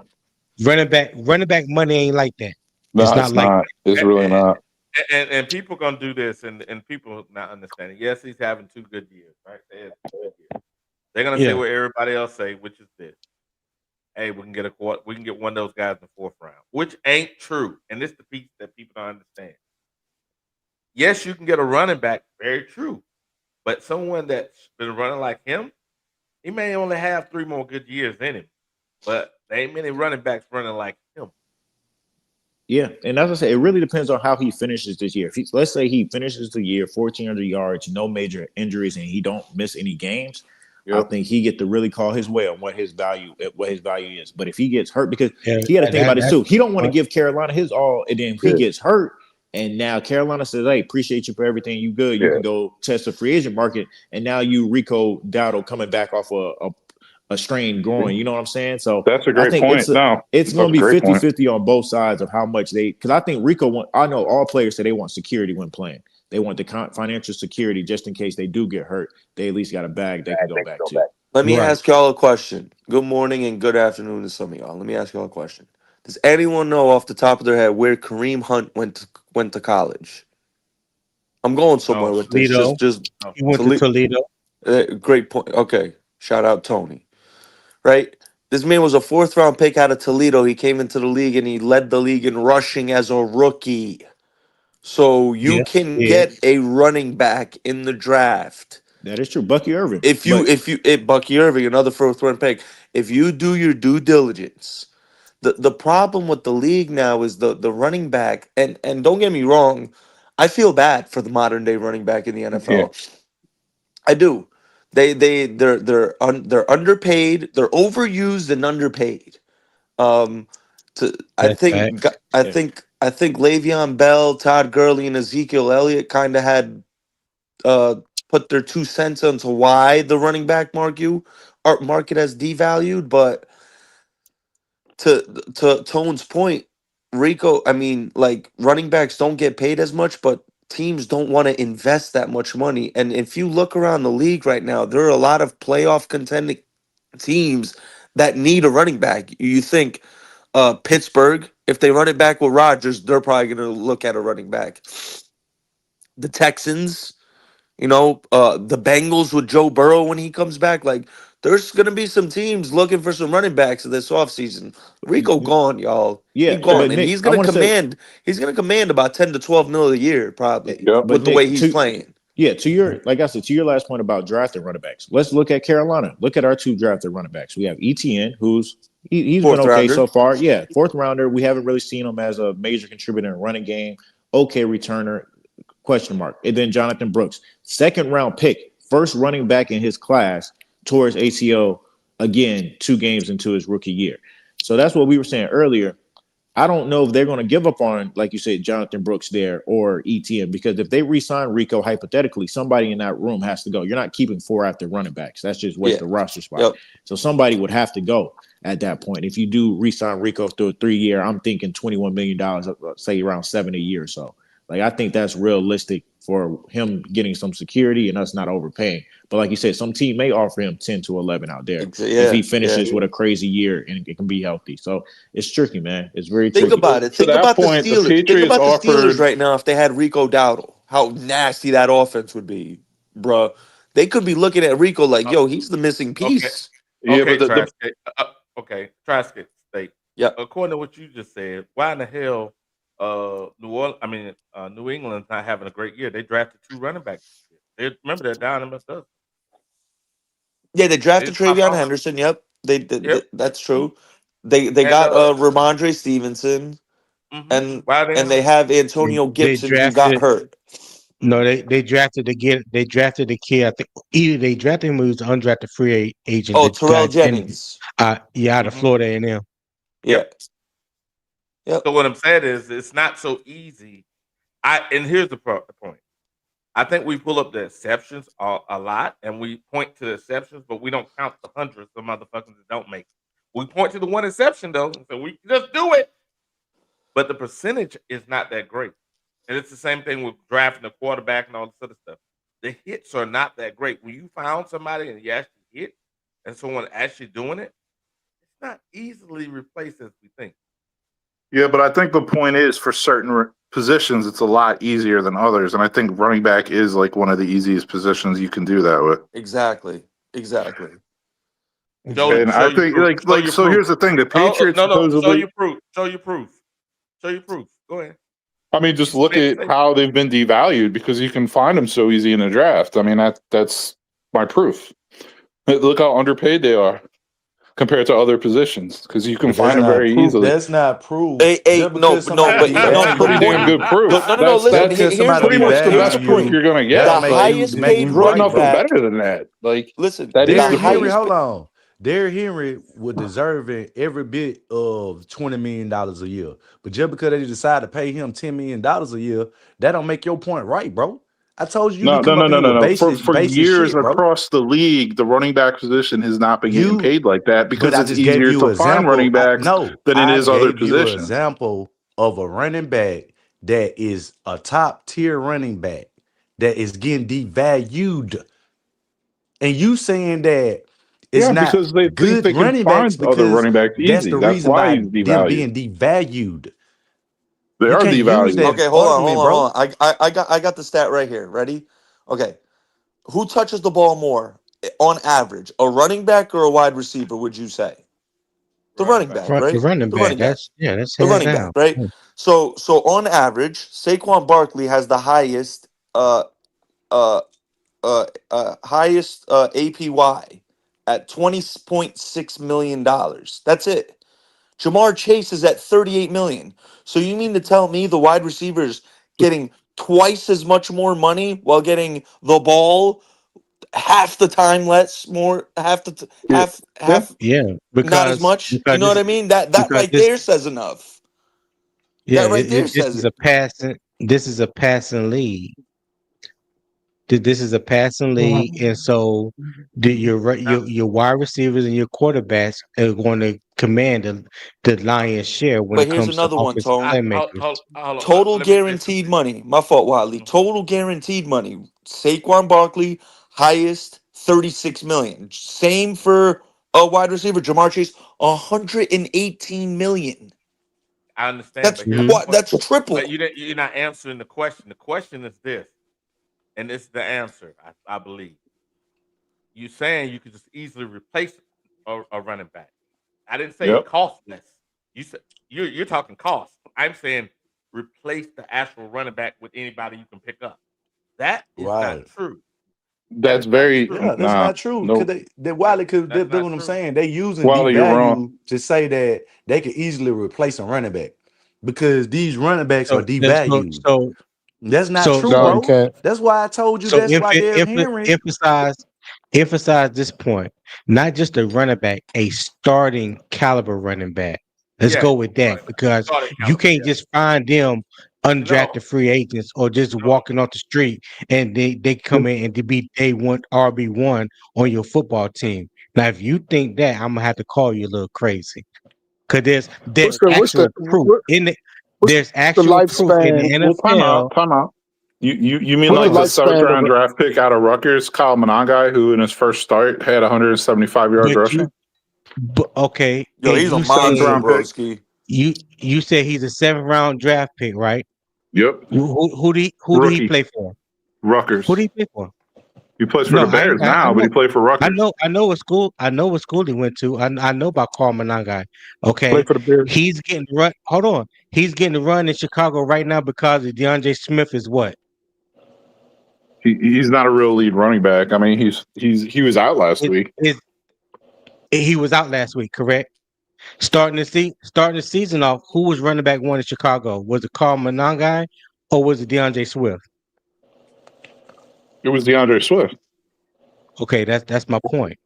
running back money ain't like that. No, it's not. It's really not. And people gonna do this, and people not understanding. Yes, he's having 2 good years, right? They're gonna say what everybody else say, which is this: hey, we can get one of those guys in the 4th round, which ain't true. And this is the piece that people don't understand. Yes, you can get a running back, very true, but someone that's been running like him, he may only have 3 more good years in him, but there ain't many running backs running like him. Yeah, and as I say, it really depends on how he finishes this year. Let's say he finishes the year 1,400 yards, no major injuries, and he don't miss any games. Yep. I think he get to really call his way on what his value is. But if he gets hurt, because he got to think about it too. He don't want to give Carolina his all, and then he gets hurt, and now Carolina says, "Hey, appreciate you for everything. You good? You can go test the free agent market." And now you Rico Dowdle coming back off a strain groin. You know what I'm saying? So that's a great point. It's going to be 50-50 on both sides of how much because I think Rico I know all players say they want security when playing. They want the financial security just in case they do get hurt. They at least got a bag they can go back to. Let me ask y'all a question. Good morning and good afternoon to some of y'all. Let me ask y'all a question. Does anyone know off the top of their head where Kareem Hunt went to college? I'm going somewhere with this. He went to Toledo. Great point. Okay. Shout out Tony. Right? This man was a 4th round pick out of Toledo. He came into the league and he led the league in rushing as a rookie. So you can get a running back in the draft. That is true. Bucky Irving. Bucky Irving, another 4th round pick. If you do your due diligence, the problem with the league now is the running back, and don't get me wrong, I feel bad for the modern day running back in the NFL. Yeah. I do. They're underpaid, they're overused and underpaid. I think Le'Veon Bell, Todd Gurley, and Ezekiel Elliott kind of had put their 2 cents into why the running back market has devalued. But to Tone's point, Rico, I mean, like, running backs don't get paid as much, but teams don't want to invest that much money. And if you look around the league right now, there are a lot of playoff contending teams that need a running back. You think Pittsburgh, if they run it back with Rodgers, they're probably going to look at a running back. The Texans, the Bengals with Joe Burrow when he comes back, like, there's going to be some teams looking for some running backs this offseason. Rico gone, y'all. Yeah, he's gone. And Nick, he's going to command about 10 to 12 mil a year, probably, with the way he's playing. Yeah, to your last point about drafting running backs, let's look at Carolina. Look at our 2 drafted running backs. We have ETN, who's he's been okay rounder so far. Yeah, 4th rounder. We haven't really seen him as a major contributor in running game. Okay, returner, ? And then Jonathan Brooks, 2nd round pick, first running back in his class, towards ACO again 2 games into his rookie year. So that's what we were saying earlier. I don't know if they're going to give up on, like you said, Jonathan Brooks there or ETN, because if they re-sign Rico, hypothetically, somebody in that room has to go. You're not keeping 4 active running backs. That's just waste the roster spot. Yep. So somebody would have to go at that point. If you do re-sign Rico through a 3-year, I'm thinking $21 million, say around $7 a year or so. Like, I think that's realistic for him getting some security and us not overpaying. But like you said, some team may offer him 10 to 11 out there if he finishes with a crazy year and it can be healthy. So it's tricky, man. It's very tricky. Think about it. Think about the Steelers. Think about the Steelers right now if they had Rico Dowdle. How nasty that offense would be, bro. They could be looking at Rico like, yo, he's the missing piece. Okay, Tri-State State. Yeah. According to what you just said, why in the hell New England's not having a great year? They drafted 2 running backs. Remember they're down in Minnesota. Yeah, they drafted Travion Henderson. Yep. They that's true. They got Ramondre Stevenson and they have Antonio Gibson who got hurt. No, they drafted the kid. I think either they drafted him or he was an undrafted free agent. Oh, Terrell Jennings. Out of Florida A&M. Yeah. Yep. So what I'm saying is it's not so easy. And here's the point. I think we pull up the exceptions a lot, and we point to the exceptions, but we don't count the hundreds of motherfuckers that don't make it. We point to the one exception, though, so we just do it. But the percentage is not that great. And it's the same thing with drafting a quarterback and all this other stuff. The hits are not that great. When you found somebody and you actually hit, and someone actually doing it, it's not easily replaced as we think. Yeah, but I think the point is for certain positions, it's a lot easier than others. And I think running back is like one of the easiest positions you can do that with. Exactly. And I think so here's the thing. The Patriots Show your proof. Go ahead. I mean, just look at how they've been devalued because you can find them so easy in a draft. I mean, that's my proof. Look how underpaid they are compared to other positions because you can find them very easily. That's not proof. But that's pretty damn good proof. No, listen. Here's pretty much the best proof you're going to get. The highest paid running back. Better than that. Like, listen, Derrick Henry. Hold on. Derrick Henry would deserve every bit of $20 million a year. But just because they decide to pay him $10 million a year, that don't make your point right, bro. I told you. No. For years shit, across the league, the running back position has not been getting paid like that because it's easier to find running backs than it is other positions. An example of a running back that is a top tier running back that is getting devalued, and you saying that it's not because they good think they running can backs find other running backs easy. That's the reason why why he's them being devalued. They are devalued. Okay, hold on. I got the stat right here. Ready? Okay. Who touches the ball more on average? A running back or a wide receiver, would you say? The running back, right? The running back. That's the running back, right? So on average, Saquon Barkley has the highest APY at $20.6 million. That's it. Jamar Chase is at $38 million. So you mean to tell me the wide receivers getting twice as much more money while getting the ball half the time because not as much? You know what I mean? That right there says enough. Yeah, that right there says this is a passing league. This is a passing league, and so your wide receivers and your quarterbacks are going to command the lion's share when it comes to offensive playmakers. Total guaranteed money. My fault, Wiley. Total guaranteed money. Saquon Barkley, highest $36 million. Same for a wide receiver, Jamar Chase, $118 million. I understand. That's triple. But you're not answering the question. The question is this. And it's the answer, I believe. You're saying you could just easily replace a running back. I didn't say it costs less. You said you're talking cost. I'm saying replace the actual running back with anybody you can pick up. That is not true. That's very that's not true. No. That's what I'm saying. They using Wiley, you're wrong. to say that they could easily replace a running back because these running backs are devalued. That's not true, bro. Okay. That's why I told you. That's why Derrick Henry emphasize this point. Not just a running back, a starting caliber running back. Let's go with that because you can't just find them undrafted free agents or just walking off the street and they come in and they be day one RB1 on your football team. Now, if you think that, I'm gonna have to call you a little crazy because there's actual proof in it. There's actual proof in the NFL. Time out. You mean What's the like the seventh lifespan of round draft pick out of Rutgers, Kyle Monangai, who in his first start had 175 yards But rushing? okay, Yo, and he's a you Seventh monster, said round pick. broski. you said he's a 7th-round draft pick, right? Yep. Who do he Rookie. play for? Rutgers. Who do he play for? He plays for No, the Bears now, but he played for Rutgers. I know what school he went to. I know about Carl Monangai. play Okay, for the Bears? he's getting run. Hold on, he's getting run in Chicago right now because of DeAndre Smith is what? He's not a real lead running back. I mean, he was out last week. He was out last week, correct? Starting the season off, who was running back one in Chicago? Was it Carl Monangai or was it DeAndre Swift? It was DeAndre Swift. Okay, that's my point.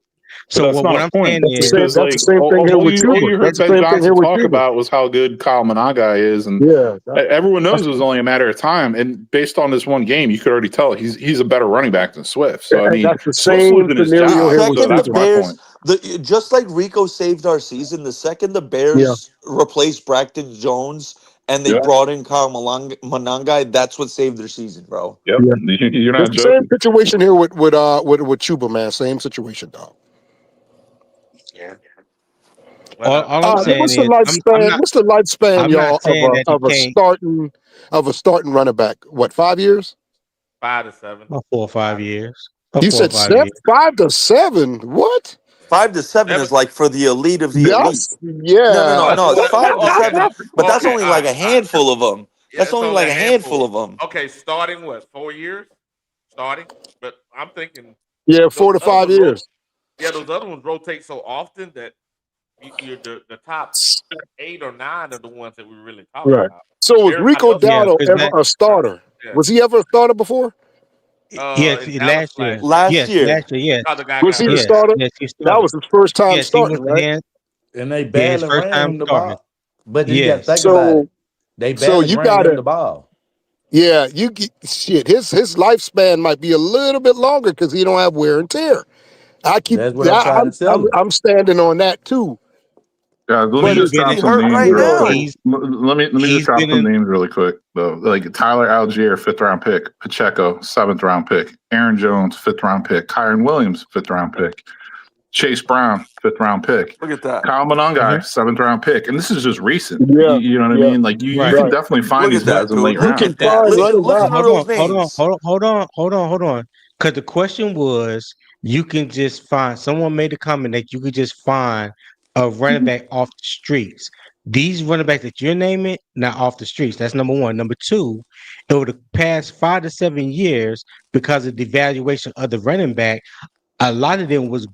But So that's what not I'm a point. saying That's is, the same thing here all with you Chuba. heard That's the Ben same thing Johnson here with talk Chuba. about was how good Kyle Monangai is, and Yeah, everyone knows it was only a matter of time. And based on this one game, you could already tell he's a better running back than Swift. So I mean, that's the Swift's same losing his scenario job. here with So Second, the that's Chuba. my Bears, point. just like Rico saved our season, the second the Yeah, Bears replaced Braxton Jones and they Yeah. brought in Kyle Monangai, that's what saved their season, bro. Yep. yeah. You're It's not the same joking. situation here with Chuba, man. Same situation, dog. Well, all I'm saying What's the is, lifespan? What's the lifspan, I'm not y'all, saying that he of a can't. starting running back? What, 5 years? 5 to 7. About 4 or 5 years. You said 5 to 7. What? 5 to 7 Seven- is like for the elite of the elite. That's yeah. No, it's 5 to 7, but that's Okay, only all like right, a handful of them. Yeah, That's it's only like a handful of them. Okay, starting what? 4 years? Starting, but I'm thinking. Yeah, 4 to those other 5 ones years. Yeah, those other ones rotate so often that you're the top 8 or 9 are the ones that we really talk Right. about. So was Everybody Rico else- Yeah, Dowdle 'cause ever that- a starter? Yeah. Was he ever a starter before? Yes, in last Dallas year. Last Yes, year. last year. Yes, Other guy Was got he the hurt. yes, starter? yes. He That started. was his first time Yes, he starting, was the right? hand. And they Yeah, his barely first ran time him the starting. ball. But you got Yes. to think about So it. They so barely you ran him gotta the ball. yeah, shit. His lifespan might be a little bit longer because he don't have wear and tear. That's what I'm trying to tell you. I'm standing on that too. Yeah, let me But just He's drop getting some hurt names right real now. quick. Let me just he's drop been some in- names really quick though. Like Tyler Algier, 5th-round pick. Pacheco, 7th-round pick. Aaron Jones, 5th-round pick. Kyron Williams, 5th-round pick. Chase Brown, 5th-round pick. Look at that. Kyle Monangai, 7th-round pick. And this is just recent. Yeah, You know what I yeah. mean? Like you Right. can definitely find Look these at that, guys in late dude. He rounds. can that. find Listen, running listen back. to those names. Hold on. Because the question was, you can just find. Someone made a comment that you could just find a running back off the streets. These running backs that you're naming, not off the streets. That's number one. Number two, over the past 5 to 7 years, because of the devaluation of the running back, a lot of them was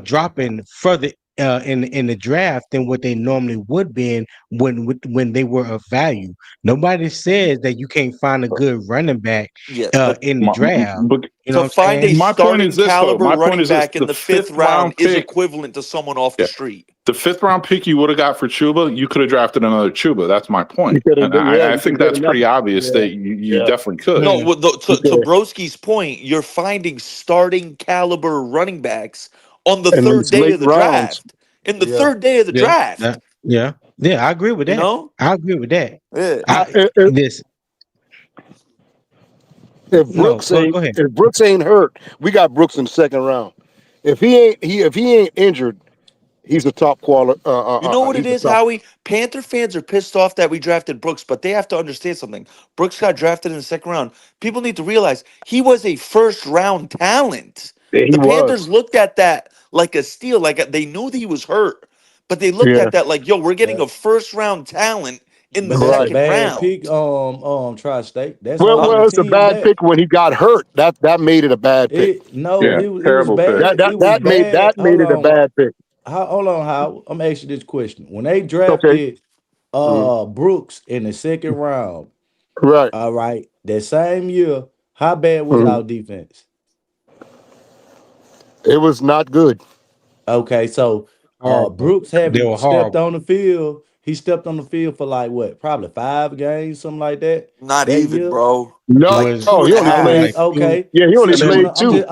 dropping further in the draft than what they normally would be in when they were of value. Nobody says that you can't find a good running back Yeah, but in the draft. But You know to what I'm find saying? a my point starting is this, though. caliber My point running is this. back in The the 5th 5th round round is pick- equivalent to someone off the Yeah. street. The 5th-round pick you would have got for Chuba, you could have drafted another Chuba. That's my point. You coulda- And yeah, I you think coulda that's done pretty that. obvious Yeah. that you Yeah. definitely could. No, to Okay. Broski's point, you're finding starting caliber running backs on the And third these day late of the rounds. draft. In the Yeah. third day of the draft. Yeah, I agree with You that. know? I agree with that. Yeah. This If No, Brooks go ain't ahead. if Brooks ain't hurt, we got Brooks in the 2nd round. If he ain't injured, he's a top quality. You know what it he's a is, top- Howie? Panther fans are pissed off that we drafted Brooks, but they have to understand something. Brooks got drafted in the 2nd round. People need to realize he was a 1st-round talent. Yeah, he The was. Panthers looked at that like a steal, they knew that he was hurt, but they looked Yeah. at that like, yo, we're getting a 1st-round talent in the But that's a second bad round. pick, Tri-State. That's Well, holding it's a teams bad back. pick when he got hurt. That made it a bad pick. It Yeah, was terrible pick. bad. That It was made bad. made it a bad pick. Hold on, How I'm asking you this question. When they drafted Brooks in the 2nd round, Right. all right, that same year, how bad was our defense? It was not good. Okay, so Horrible. Brooks They having were stepped horrible. on the field. He stepped on the field for like what? Probably 5 games, something like that. Not that even, year? bro. No, Was- oh, he two only and a played. half. Okay. Yeah, he only So played I'm two.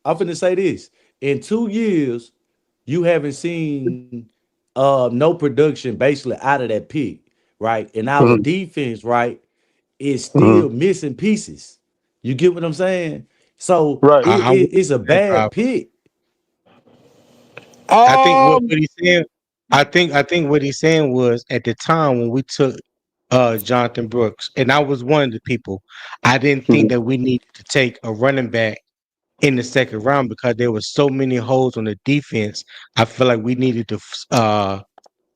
I'm finna say this. In 2 years, you haven't seen no production basically out of that pick, right? And our defense, right, is still missing pieces. You get what I'm saying? So Right. it's a bad pick. I think what he's saying. I think what he's saying was at the time when we took Jonathan Brooks, and I was one of the people. I didn't think that we needed to take a running back in the second round because there were so many holes on the defense. I feel like we needed to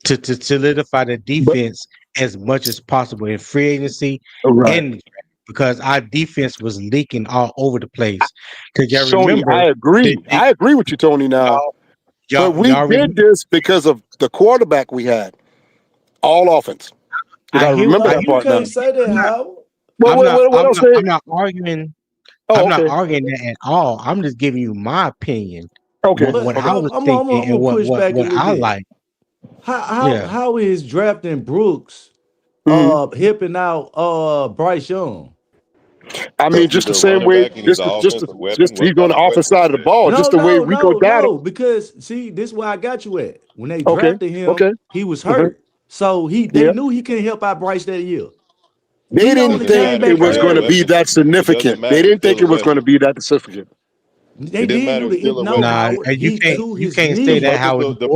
solidify the defense as much as possible in free agency and because our defense was leaking all over the place. Because y'all Tony, remember, I agree. I agree with you, Tony. Now, but we did this because of the quarterback we had, all offense. You got to remember that You part now. can't say that, Howard. I'm not arguing. I'm not arguing that at all. I'm just giving you my opinion. Okay. What I was I'm thinking gonna and push back a what little I bit. like. How is drafting Brooks hipping out Bryce Young? I mean, just the same way, just he's on the offensive side of the ball, just the way Rico Dowdle. Because see, this is where I got you at. When they drafted him, he was hurt, so they knew he couldn't help out Bryce that year. They didn't think it was going to be that significant. They didn't think it was going to be that significant. They didn't know the Nah, you can't say that, Howard. The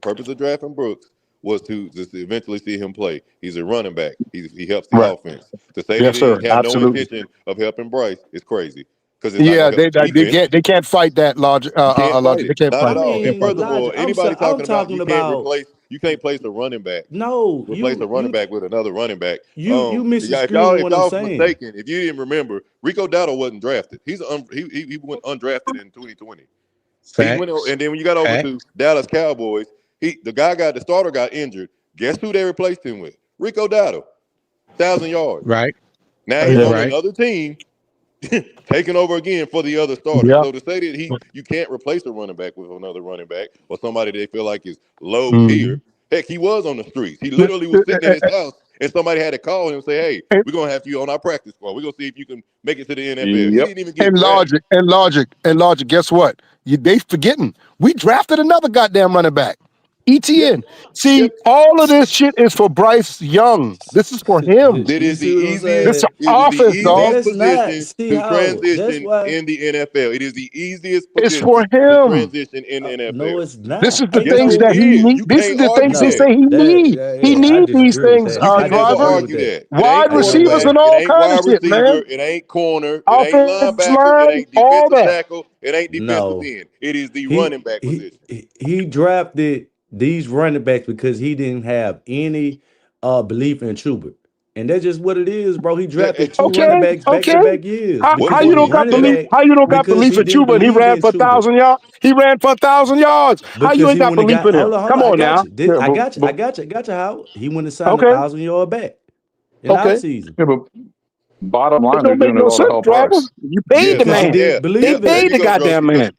purpose of drafting Brooks was to just eventually see him play. He's a running back. He helps the offense. To say that he have no intention of helping Bryce is crazy. They can't fight that logic. They can't Not fight at all. it. And furthermore, anybody talking about you can't replace a running back. No, replace a running back with another running back. You if y'all was mistaken, if you didn't remember, Rico Dowdle wasn't drafted. He went undrafted in 2020. And then when you got over to Dallas Cowboys, the starter got injured. Guess who they replaced him with? Rico Dowdle, 1,000 yards. Right. Now he's on another team, taking over again for the other starter. So to say that you can't replace a running back with another running back or somebody they feel like is low tier. Heck, he was on the streets. He literally was sitting in his house and somebody had to call him and say, "Hey, we're gonna have you on our practice squad. We're gonna see if you can make it to the NFL." He didn't even get logic. Guess what? They forgetting we drafted another goddamn running back. ETN. See, all of this shit is for Bryce Young. This is for him. It is the easiest offense, dog. Position to transition in the NFL. It is the easiest position it's for him. to transition in the NFL. No, it's not. This is the things that he needs. This is the things they say he needs. He needs these things, driver. Wide receivers and all kinds of shit, man. It ain't corner. It ain't linebacker. It ain't defensive tackle. It ain't defensive end. It is the running back position. He drafted these running backs because he didn't have any belief in Schubert. And that's just what it is, bro. He drafted two running backs back-to-back years. How you don't got belief? How you don't got belief in Schubert? He ran for 1,000 yards. He ran for 1,000 yards. How you ain't got belief in him? Come on now. I got you, Howard. He went and signed a 1,000-yard back in our season. Yeah, but bottom line, they're doing it all to help us. You paid the man. They paid the goddamn man.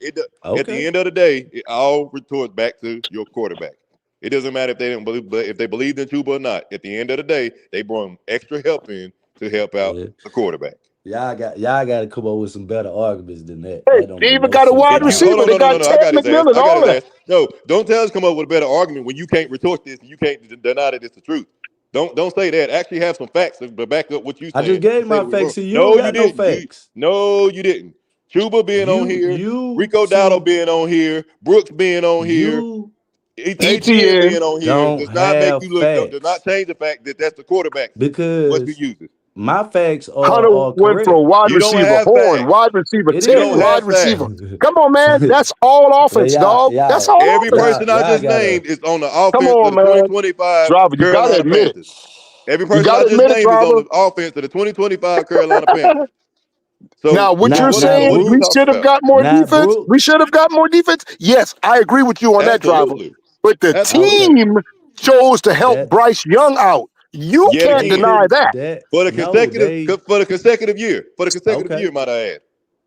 At the end of the day, it all retorts back to your quarterback. It doesn't matter if they didn't believe, but if they believed in Chuba or not. At the end of the day, they brought extra help in to help out the quarterback. Y'all got to come up with some better arguments than that. Hey, they even got a wide receiver. They got Ted McMillan, all that. No, don't tell us to come up with a better argument when you can't retort this and you can't deny that it's the truth. Don't say that. Actually have some facts to back up what you say. I just gave my facts. You don't got no facts. No, you didn't. Chuba being on here, Rico Dowdle being on here, Brooks being on here, ETN being on here does not make you look. Does not change the fact that that's the quarterback because what he uses. My facts are Hunter went for wide receiver, Horn, wide receiver, Tim, wide receiver. Come on, man. That's all offense, dog. That's all Every person I just named is on the offense of the 2025 Carolina Panthers. Every person I just named is on the offense of the 2025 Carolina Panthers. So now, what you're saying, we should have got more defense. We should have got more defense. Yes, I agree with you on that, driver. But the team chose to help Bryce Young out. You can't deny that. For the consecutive year. For the consecutive year, might I add.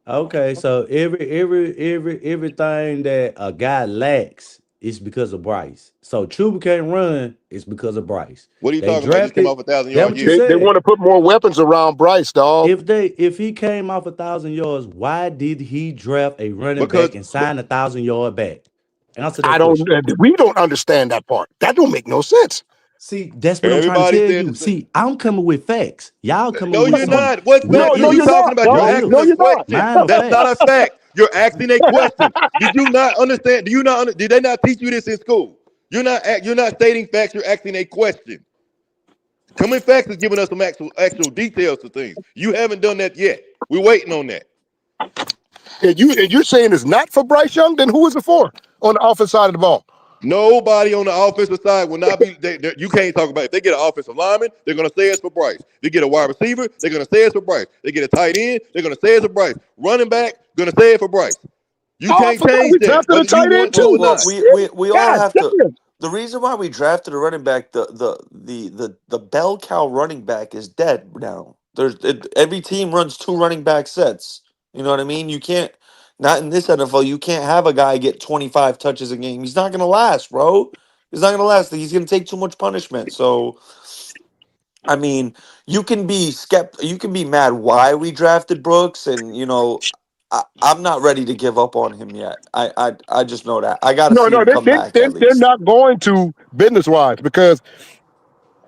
Okay, so everything that a guy lacks is because of Bryce. So Chuba can't run, it's because of Bryce. What are you talking about? Just came off 1,000 yards. They want to put more weapons around Bryce, dog. If he came off 1,000 yards, why did he draft a running back and sign a 1,000-yard back? We don't understand that part. That don't make no sense. See, that's what I'm trying to Everybody tell said you. the same. See, I'm coming with facts. Y'all coming No, with you're some not. What wet fact? No, You you're dreams. not. talking about? No, You're Mine asking are, a you're not. question. mine are That's not a facts. fact. You're asking a question. Did you not understand? Do you not? Did they not teach you this in school? You're not. You're not stating facts. You're asking a question. Coming facts is giving us some actual details to things. You haven't done that yet. We're waiting on that. And you're saying it's not for Bryce Young, then who is it for on the offensive side of the ball? Nobody on the offensive side will not be. You can't talk about if they get an offensive lineman, they're going to say it's for Bryce. They get a wide receiver, they're going to say it's for Bryce. They get a tight end, they're going to say it's for Bryce. Running back, going to say it for Bryce. You Oh, I can't forgot change we that, drafted a whether you tight end want to too. or Well, not. we all God have to. damn. The reason why we drafted a running back, the bell cow running back is dead now. Every team runs 2 running back sets. You know what I mean? You can't, not in this NFL. You can't have a guy get 25 touches a game. He's not gonna last, bro. He's not gonna last. He's gonna take too much punishment. So, I mean, you can be you can be mad why we drafted Brooks, and I'm not ready to give up on him yet. I just know that I got to No, see no, him come back at they're least. not going to business wise because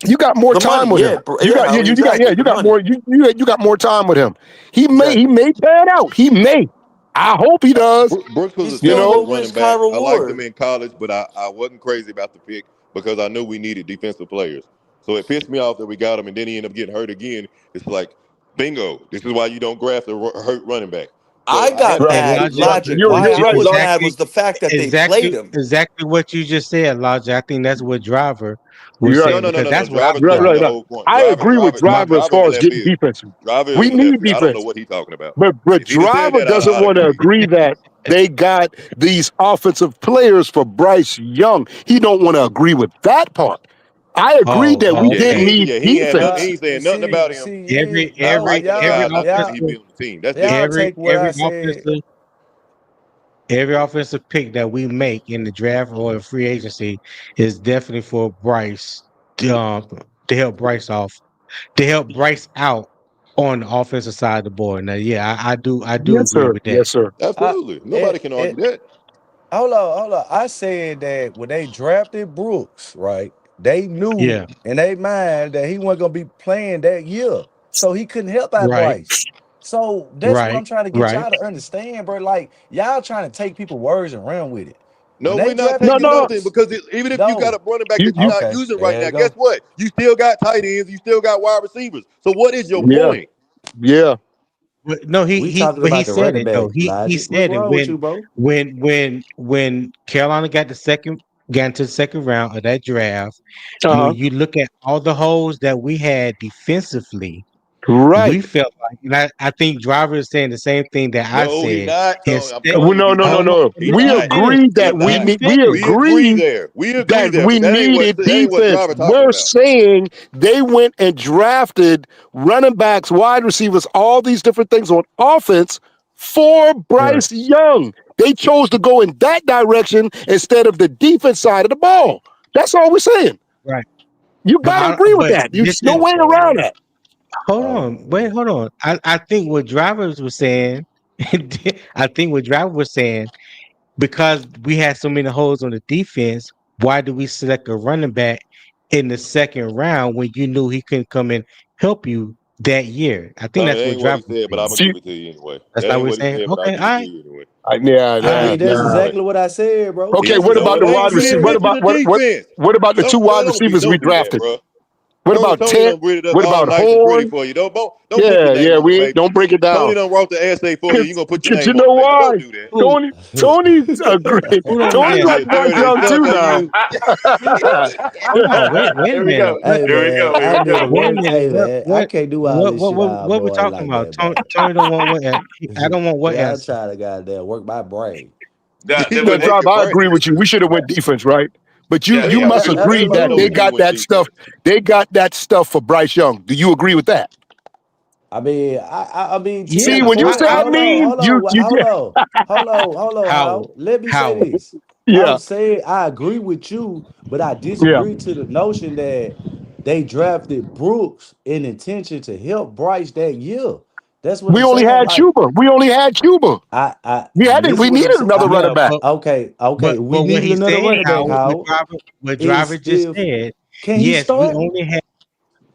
you got more The money, time with yeah, him. You got Howie, you exactly. The got money, more you got more time with him. He exactly. may pan out. He may. I hope he does. Brooks was He's a still You a solid know. low running risk, back. high I liked him reward. in college, but I wasn't crazy about the pick because I knew we needed defensive players. So it pissed me off that we got him, and then he ended up getting hurt again. It's like, bingo. This is why you don't draft a hurt running back. I So I got had Right. And mad. Logic, Logic. You're Why I right, was Lord. mad exactly, was the fact that they played him. exactly what you just said, Logic. I think that's what Driver was You're right. no, saying no, no, because no, no. that's what I Driver's was Right, proving right, the driving. right. whole point. I agree with My Driver as Driver is far a as left getting field. defense. Driver is We a left need field. I don't know defense. what he's talking about. But If he'd have said Driver that, doesn't I'd want to agree. agree that they got these offensive players for Bryce Young. He don't want to agree with that part. I agree that we Oh, Yeah, did okay. need he ain't had nothing. defense. He ain't saying nothing See, about him see, Every not y'all, liking the every guy, y'all, not thinking y'all, he offensive building the team. That's y'all different. take what I every said. offensive pick that we make in the draft or in free agency is definitely for Bryce to help Bryce out on the offensive side of the board. Now, yeah, I do Yes, agree sir. with that. Yes, sir. I Absolutely. Nobody it can argue it that. hold on. I said that when they drafted Brooks, right? They knew Yeah, in their mind that he wasn't gonna be playing that year, so he couldn't help out right, Bryce. So that's what I'm right, trying to get right. y'all to understand, bro. Like y'all trying to take people's words and run with it. No, When we're they not drafted No, taking no. nothing Brooks, because even if you got no. a running back You, that you're you, not Okay, using right there now, you guess go. what? You still got tight ends. You still got wide receivers. So what is your yeah, point? yeah. But no, We talking but he about the said running it though. back He logic. What's said it wrong with you, bro? when Carolina got into the second round of that draft. Uh-huh. You look at all the holes that we had defensively. We Right. felt like, and I think Driver is saying the same thing that I No, he said. not. No, I'm Instead, telling you, No, he no, no, hold not. on, no. He let We me not. finish. agreed He that Let not. me we finish. We agree agreed there. We agree that there, we but needed that ain't what defense. Driver talking We're about. saying they went and drafted running backs, wide receivers, all these different things on offense for Right, Bryce Young. They chose to go in that direction instead of the defense side of the ball. That's all we're saying. right. You gotta agree with But that. this There's no is way around that. hold on, wait, hold on. I think what Drivers was saying. I think what Driver was saying, because we had so many holes on the defense, why do we select a running back in the second round when you knew he couldn't come and help you that year? I think That that's what ain't what Driver he was said, but I'm saying. gonna See, give it to you anyway. That's That not ain't what we're what he saying. said, but I'll Okay, give all it to right. you anyway. yeah, I yeah, mean, that's yeah. Anyway. exactly what I said, bro. Okay, He what about no, the they wide you receiver? didn't mention the defense. What about the two wide Don't be receivers we don't do that, drafted? bro. What Tony, about Tony Ted? done read it up What all about nice and pretty Horn? for you. Don't put your Yeah, name yeah, on the we paper. don't break it Tony down. done wrote the essay for you. You gonna put your Cause you name on know the paper. why? Don't do that. Who Tony's agree. who don't Tony got? like You Bryce dirty Young too sucker, now. you. Hold on, wait a Here we minute. go. Hey Here we man, go. Here I we need to go. Wait a work. minute. Hey man, I can't do all this shit out What we boy talking like about? that, bro. Tony don't want what? I don't want what Yeah, I'm answer. trying to goddamn work my brain. He No, said work Drive, your I brain. agree with you. We should have went defense, right? But Yeah, you yeah, must we agree we that know they we Absolutely. got went that stuff. defense. They got that stuff for Bryce Young. Do you agree with that? I mean, to Yeah, See, an when you extent. say I Hold on, mean, hold on, you hold did. on, hold on. Howard, How? Let me say Howard. this. I'm Yeah, saying I agree with you, but I yeah. disagree to the notion that they drafted Brooks in intention to help Bryce that year. That's what We I'm only saying. had Like Cuba. I We listen what I'm needed saying. another running Yeah, back. Okay. but We what needed he another said, running back. Howard, How what is Driver just if said Can he Yes, start?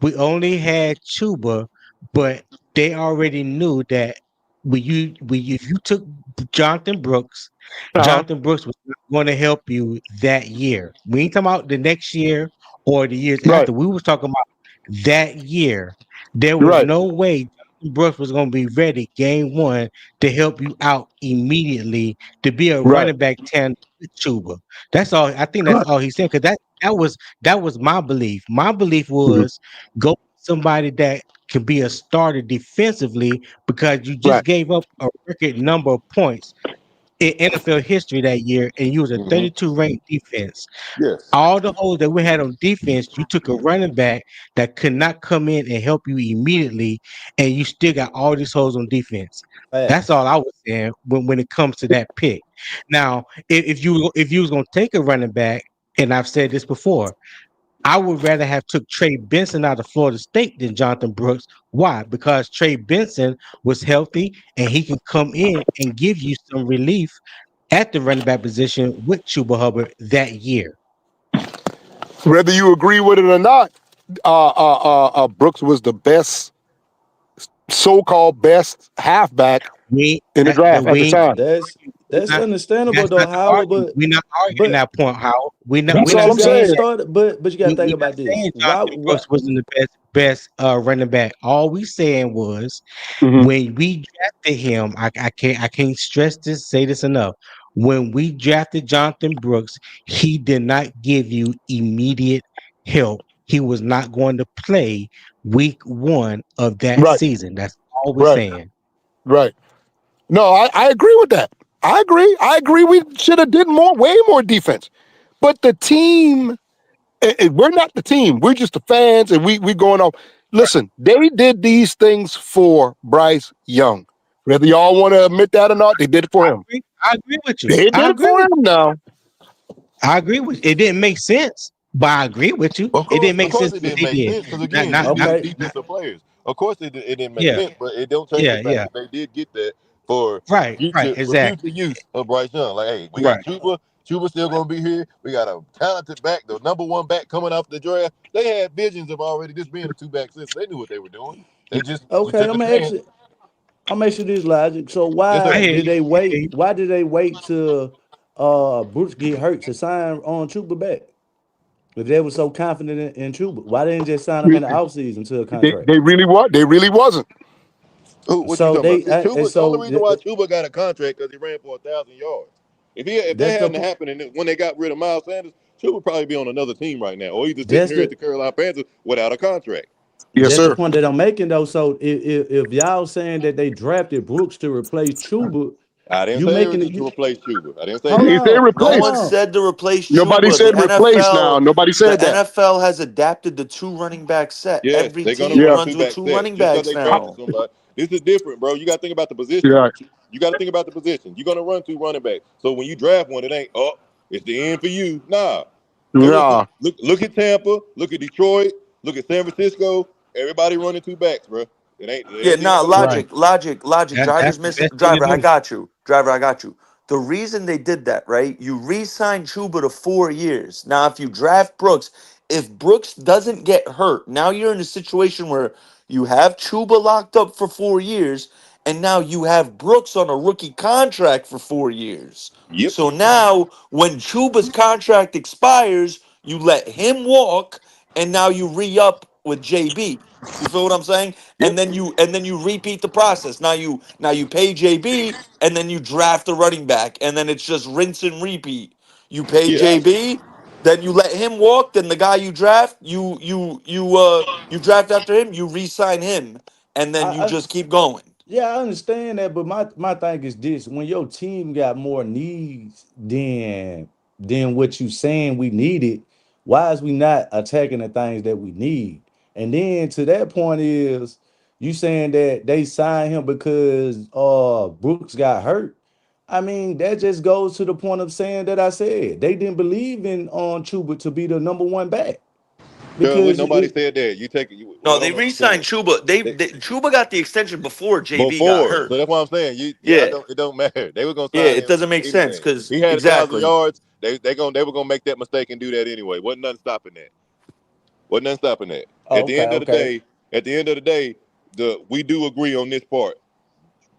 we only had Chuba, but they already knew that if you took Jonathan Brooks, Uh-huh. Jonathan Brooks was not going to help you that year. We ain't talking about the next year or the years Right. after. We was talking about that year. There was Right. no way Jonathan Brooks was going to be ready game one to help you out immediately to be a Right. running back 10 with Chuba. That's all. I think that's Right. all he's saying because that was my belief. My belief Mhm. was go somebody that can be a starter defensively because you just Right. gave up a record number of points in NFL history that year, and you was a Hmm. 32 ranked defense. Yes. All the holes that we had on defense, you took a running back that could not come in and help you immediately, and you still got all these holes on defense. That's Facts. all I was saying when it comes to that pick. Now, if you was gonna take a running back, and I've said this before, I would rather have took Trey Benson out of Florida State than Jonathan Brooks. Why? Because Trey Benson was healthy and he can come in and give you some relief at the running back position with Chuba Hubbard that year. Whether you agree with it or not, Brooks was the best, so-called best halfback We in the that, draft that at the we time. That's not, understandable that's though, not the Howard, argument. We're not arguing but that point, Howard. That's We're all not but I'm you gotta saying saying. that. start. But you gotta think We're not about this. saying Why? Jonathan What? Brooks wasn't the best running back. All we saying was Hmm. when we drafted him, I can't stress this, say this enough. When we drafted Jonathan Brooks, he did not give you immediate help. He was not going to play week one of that Right. season. That's all we're Right. saying. Right. No, I agree with that. I agree. We should have did way more defense. But the team, we're not the team. We're just the fans, and we going off. Listen, they did these things for Bryce Young. Whether y'all want to admit that or not, they did it for him. I agree with you. They did I it agree for with him now. I agree with you. It didn't make sense, but I agree with you. It didn't Of make course, sense it what didn't they make did. sense because Not again, not these not, are Okay. not defensive players. Of course, it didn't make yeah, sense, but it don't change the yeah, fact yeah. that they did get that for Right, future exactly. use of Bryce Young. Like, hey, we got Right. Chuba. Chuba's still gonna be here. We got a talented back, the number one back coming off the draft. They had visions of already this being a two-back system. They knew what they were doing. They just we Okay. took Let a me ask chance. you. I'm asking this logic. So Yes, I why sir. hear did you. they I hear wait? you. Why did they wait till Brooks get hurt to sign on Chuba back? If they were so confident in Chuba, why didn't they just sign him in the offseason to a contract? They really wasn't. What you So talking about? they and Chuba. The only so reason why Chuba got a contract because he ran for 1,000 yards. If that that's the hadn't happened and when they got rid of Miles Sanders, Chuba would probably be on another team right now, or either sitting that's here at the the Carolina Panthers without a contract. Yes, that's the sir. point that I'm making though. So if y'all saying that they drafted Brooks to replace Chuba, I didn't you say making it. to replace Chuba. I didn't say Hold that. They say on, No hold replace. one on. said to replace Nobody Chuba. The said replace. Now NFL, nobody the said that. NFL has adapted the two running back set. Yes, Every they're gonna team run a Yeah. runs with two-back two set running just because backs they drafted now. somebody. This is different, bro. You got to think about the position. Yeah. You got to think about the position. You're gonna run two running backs. So when you draft one, it ain't it's the end for you. Nah. Nah. Look at Tampa. Look at Detroit. Look at San Francisco. Everybody running two backs, bro. It Yeah, ain't the nah, end for the road. Right. logic. That's Driver's the missing. best thing to Driver, I do. got you. Driver, I got you. The reason they did that, right? You re-signed Chuba to 4 years. Now, if you draft Brooks, if Brooks doesn't get hurt, now you're in a situation where you have Chuba locked up for 4 years, and now you have Brooks on a rookie contract for 4 years. Yep. So now, when Chuba's contract expires, you let him walk, and now you re-up with JB. You feel what I'm saying? Yep. And then you repeat the process. Now you pay JB and then you draft the running back and then it's just rinse and repeat. You pay Yeah. JB, then you let him walk, then the guy you draft, you draft after him, you re-sign him and then you I just keep going. Yeah, I understand that, but my thing is this: when your team got more needs than what you saying we needed, why is we not attacking the things that we need? And then to that point is you saying that they signed him because Brooks got hurt. I mean, that just goes to the point of saying that I said they didn't believe in on Chuba to be the number one back Cause because nobody it, said that. You take it. No, I they don't understand. re-signed Chuba. Chuba got the extension before JB got Before, so hurt. that's what I'm saying. Yeah. It don't matter. They were gonna Yeah, sign it him doesn't make sense anyway. because He had 1,000 exactly. yards. They were gonna make that mistake and do that anyway. Wasn't nothing stopping that. Wasn't nothing stopping that. Oh, At the end of the okay. day, we do agree on this part.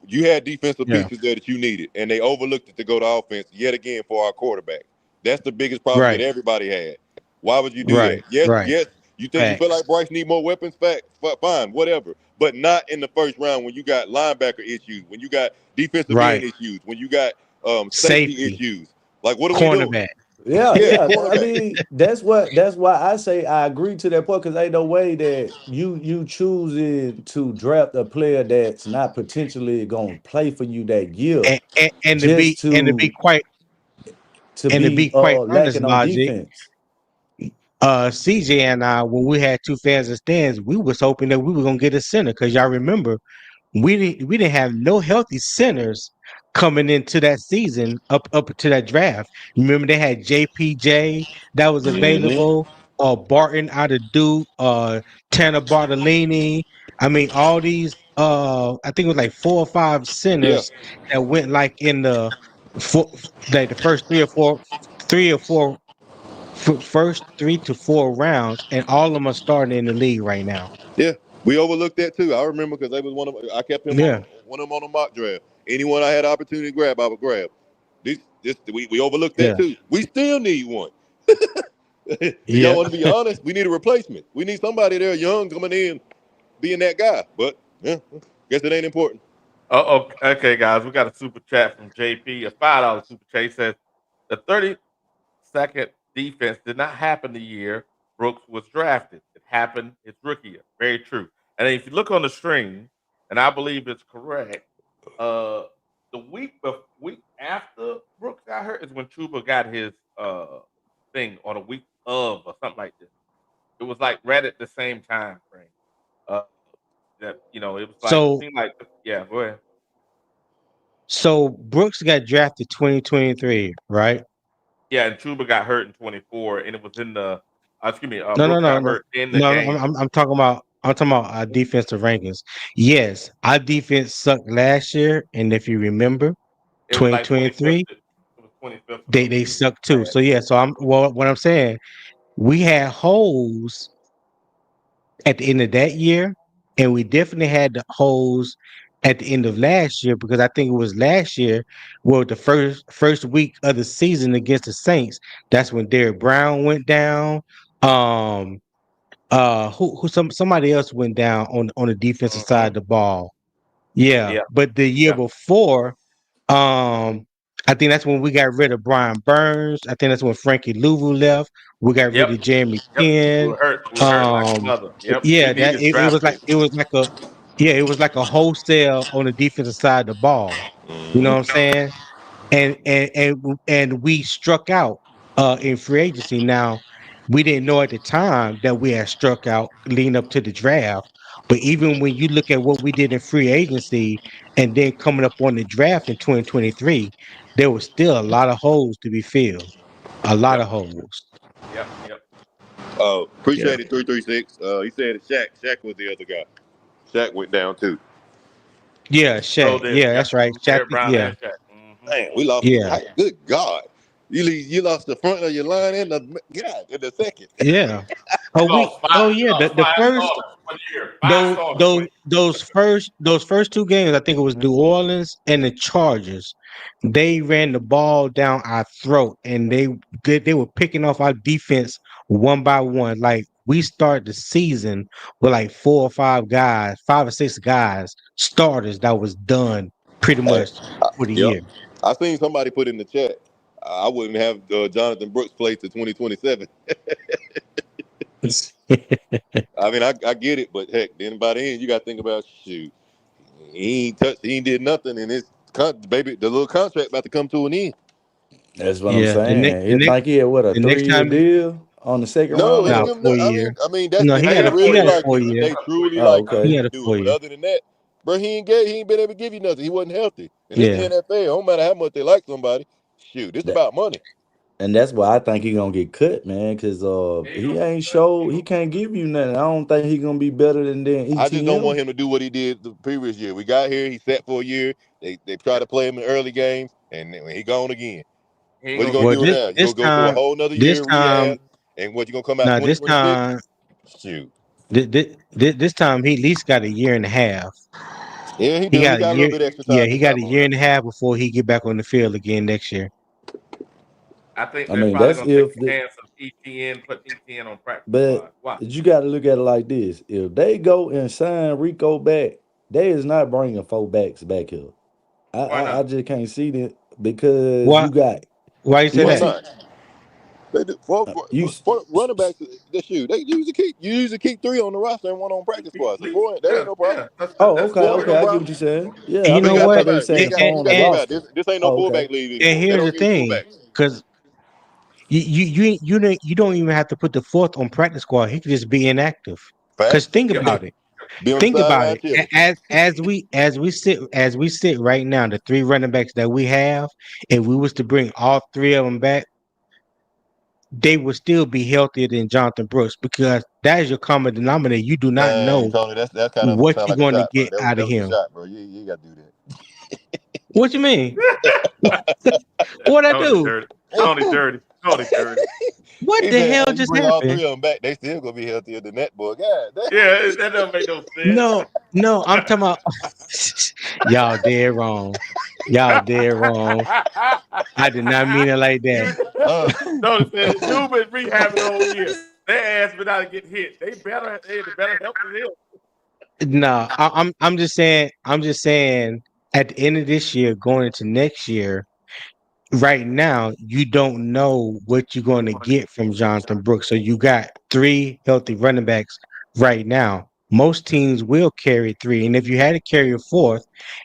You had defensive Yeah. pieces there that you needed, and they overlooked it to go to offense yet again for our quarterback. That's the biggest problem that Right. everybody had. Why would you do Right. that? Yes, Right. you feel like Facts. Bryce need more weapons? Fine, whatever. But not in the first round when you got linebacker issues, when you got defensive end Right. issues, when you got safety Safety. issues. Like, what are we doing? Cornerback. Yeah, Yeah, yeah. I cornerback. mean, that's why I say I agree to that point because ain't no way that you choosing to draft a player that's not potentially gonna play for you that year And just to be quite honest, lacking on Logic, defense. CJ and I, when we had two fans and stands, we was hoping that we were gonna get a center because y'all remember we didn't have no healthy centers coming into that season up to that draft. Remember they had JPJ that was Mm-hmm. available, Barton out of Duke, Tanner Bartolini. I mean, all these I think it was like 4 or 5 Yeah, centers that went like in the like the first three or four first 3 to 4 rounds, and all of them are starting in the league right now. yeah. We overlooked that too. I remember because they was I kept him Yeah. on one of them on a mock draft. Anyone I had opportunity to grab, I would grab. We overlooked that Yeah. too. We still need one. If Yeah. y'all want to be honest, we need a replacement. We need somebody there young coming in, being that guy. But yeah, guess it ain't important. Oh, okay, guys. We got a super chat from JP, a $5 super chat. He says the 32nd defense did not happen the year Brooks was drafted. It happened his rookie year. Very true. And if you look on the screen, and I believe it's correct, the week after Brooks got hurt is when Chuba got his thing on a week of or something like this. It was like right at the same time frame. That it was like So seemed like yeah. Go ahead. so Brooks got drafted 2023, right? Yeah, and Chuba got hurt in 24, and it was in the excuse me. No, Brooks got hurt in the game. I'm talking about our defensive rankings. Yes, our defense sucked last year, and if you remember, It was like 2023, 25th. It was 25th. they sucked too. So yeah, so what I'm saying, we had holes at the end of that year, and we definitely had the holes at the end of last year because I think it was last year, well, the first week of the season against the Saints. That's when Derrick Brown went down. Somebody else went down on the defensive side of the ball. Yeah, Yeah. but the year before, I think that's when we got rid of Brian Burns. I think that's when Frankie Louvu left. We got rid of Jeremy We Ken. were hurt. We were hurt like a mother. Yep. Yeah, We needed draft picks. it was like a wholesale on the defensive side of the ball. You know what I'm saying? And we struck out in free agency. Now, we didn't know at the time that we had struck out leading up to the draft. But even when you look at what we did in free agency and then coming up on the draft in 2023, there was still a lot of holes to be filled. A lot of holes. Yep. Appreciate it, 336. He said Shaq was the other guy. Shaq went down too. Yeah, Shaq. That's right. Shaq. Yeah. Man, we lost. Yeah. Good God. You lost the front of your line in the second. Yeah. Those first 2 games, I think it was New Orleans and the Chargers. They ran the ball down our throat, and they were picking off our defense one by one. Like we started the season with like 4 or 5 guys, 5 or 6 guys, starters that was done pretty much for the year. I seen somebody put in the chat, I wouldn't have Jonathan Brooks play to 2027. I mean, I get it, but heck, then by the end, you got to think about, shoot, he ain't did nothing, and the little contract about to come to an end. That's what I'm saying. He think he had what, a 3-year deal on the second round? No, 4 years. I mean, that's No, he had a really like 4 him. years. They truly like him. He had a Do 4 it. But years. other than that, bro, he ain't been able to give you nothing. He wasn't healthy. And it's the NFL. Don't matter how much they like somebody. Shoot, it's about money. And that's why I think he gonna get cut, man, because he ain't showed he can't give you nothing. I don't think he gonna be better than ETN. I just don't want him to do what he did the previous year. We got here, he sat for a year. They tried to play him in early games, and then he gone again. What you gonna do now? You gonna go through a whole nother year rehab, and what you gonna come out 2026? Shoot. This time he at least got a year and a half. Yeah, he He do. He got a got a little year. bit extra Yeah, time he this got a time year around. and a half before he get back on the field again next year. I think I they're mean, probably that's gonna take if a the, chance of ETN, put ETN on practice but squad. Why? you got to look at it like this: if they go and sign Rico back, they is not bringing four backs back here. Why I not? just can't see that because Why? you got Why you say Why easy. that? not? They do, for, for, You for, for running backs, they shoot. They usually keep 3 on the roster and 1 on practice squad. So 4, that ain't Yeah, no problem. yeah. Oh, That's okay, 4 ain't okay, no I get cool. what problem. you're saying. And Yeah, you We know okay, got I to what? thought think they were about it. We saying And, ain't got, four and, we on got the to think and, about it. roster. This ain't no Oh, okay. fullback league and anymore. They here's don't the give thing, fullbacks. because you don't even have to put the fourth on practice squad. He could just be inactive. Because Facts. think Yeah. about it. Be on the Think about sideline it. chilling. As we sit right now, the 3 running backs that we have, if we was to bring all 3 of them back, they would still be healthier than Jonathan Brooks because that is your common denominator. You do not Dang, know Tony, that kind of what sound you're like a going to shot, bro. get That out of was a him. shot, bro. You got to do What you mean? What I Tony do? dirty. Tony dirty. Tony dirty. What He the said, hell hey, you just bring all 3 happened? of them back, they still gonna be healthier than that, boy. God damn. Yeah, that don't make no sense. No, I'm talking about y'all dead wrong. Y'all dead wrong. I did not mean it like that. Tony said you been rehabbing the whole year. Their ass been out to get hit. They better help than him. No, I'm just saying. I'm just saying. At the end of this year, going into next year, right now, you don't know what you're going to get from Jonathan Brooks. So you got 3 healthy running backs right now. Most teams will carry 3, and if you had to carry a 4th,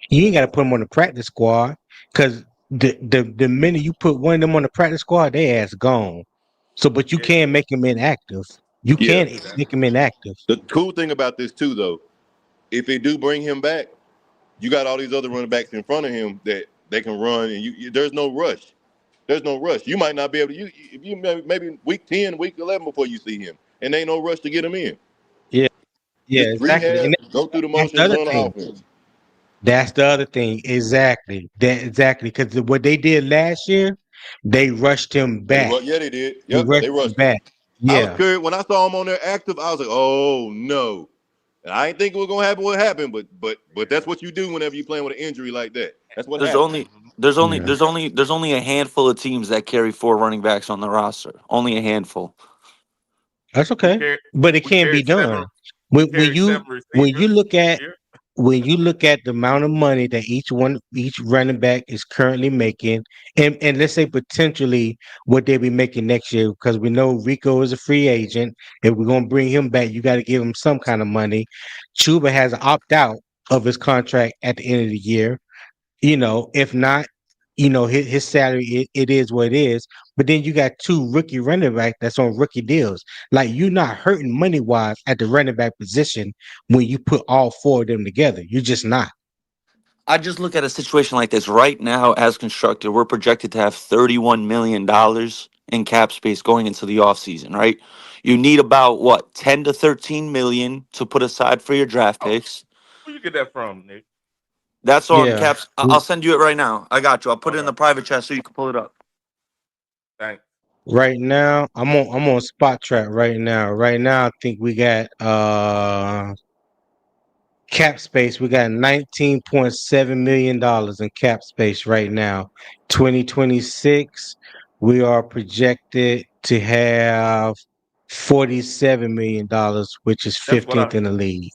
you ain't got to put them on the practice squad because the minute you put one of them on the practice squad, they ass gone. So, but you Yeah, can make them inactive. You Yeah. can make them inactive. The cool thing about this too, though, if they do bring him back, you got all these other running backs in front of him that they can run, and there's no rush. There's no rush. You might not be able to. You maybe week 10, week 11 before you see him, and there ain't no rush to get him in. Yeah, yeah, Just exactly. rehab, And go through the that's the motions, other run the thing. offense. That's the other thing. Exactly. Exactly. Because what they did last year, they rushed him back. Yeah, they did. They Yep, rushed they him rushed him. back. I was Yeah. curious when I saw him on there active. I was like, oh no. And I didn't think it was gonna happen. What happened? But that's what you do whenever you're playing with an injury like that. That's what There's happens. only there's only Yeah. there's only a handful of teams that carry 4 running backs on the roster. Only a handful. That's we okay. carry But it we can't be carry 7 done. When when carry you 7 receivers look this at year. the amount of money that each running back is currently making, and let's say potentially what they'll be making next year, because we know Rico is a free agent. If we're gonna bring him back, you got to give him some kind of money. Chuba has an opt out of his contract at the end of the year. If not, his salary, it is what it is. But then you got 2 rookie running back that's on rookie deals. Like, you're not hurting money wise at the running back position when you put all 4 of them together. You're just not. I just look at a situation like this right now as constructed. We're projected to have $31 million in cap space going into the offseason, right? You need about what, 10 to 13 million to put aside for your draft Oh, picks. where you get that from, Nick? That's on Yeah. caps. I'll send you it right now. I got you. I'll put it in Okay, the private chat so you can pull it up. thanks. Right now, I'm on Spot Track right now. Right now, I think we got cap space. We got $19.7 million in cap space right now. 2026, we are projected to have $47 million, which is That's what 15th in the league.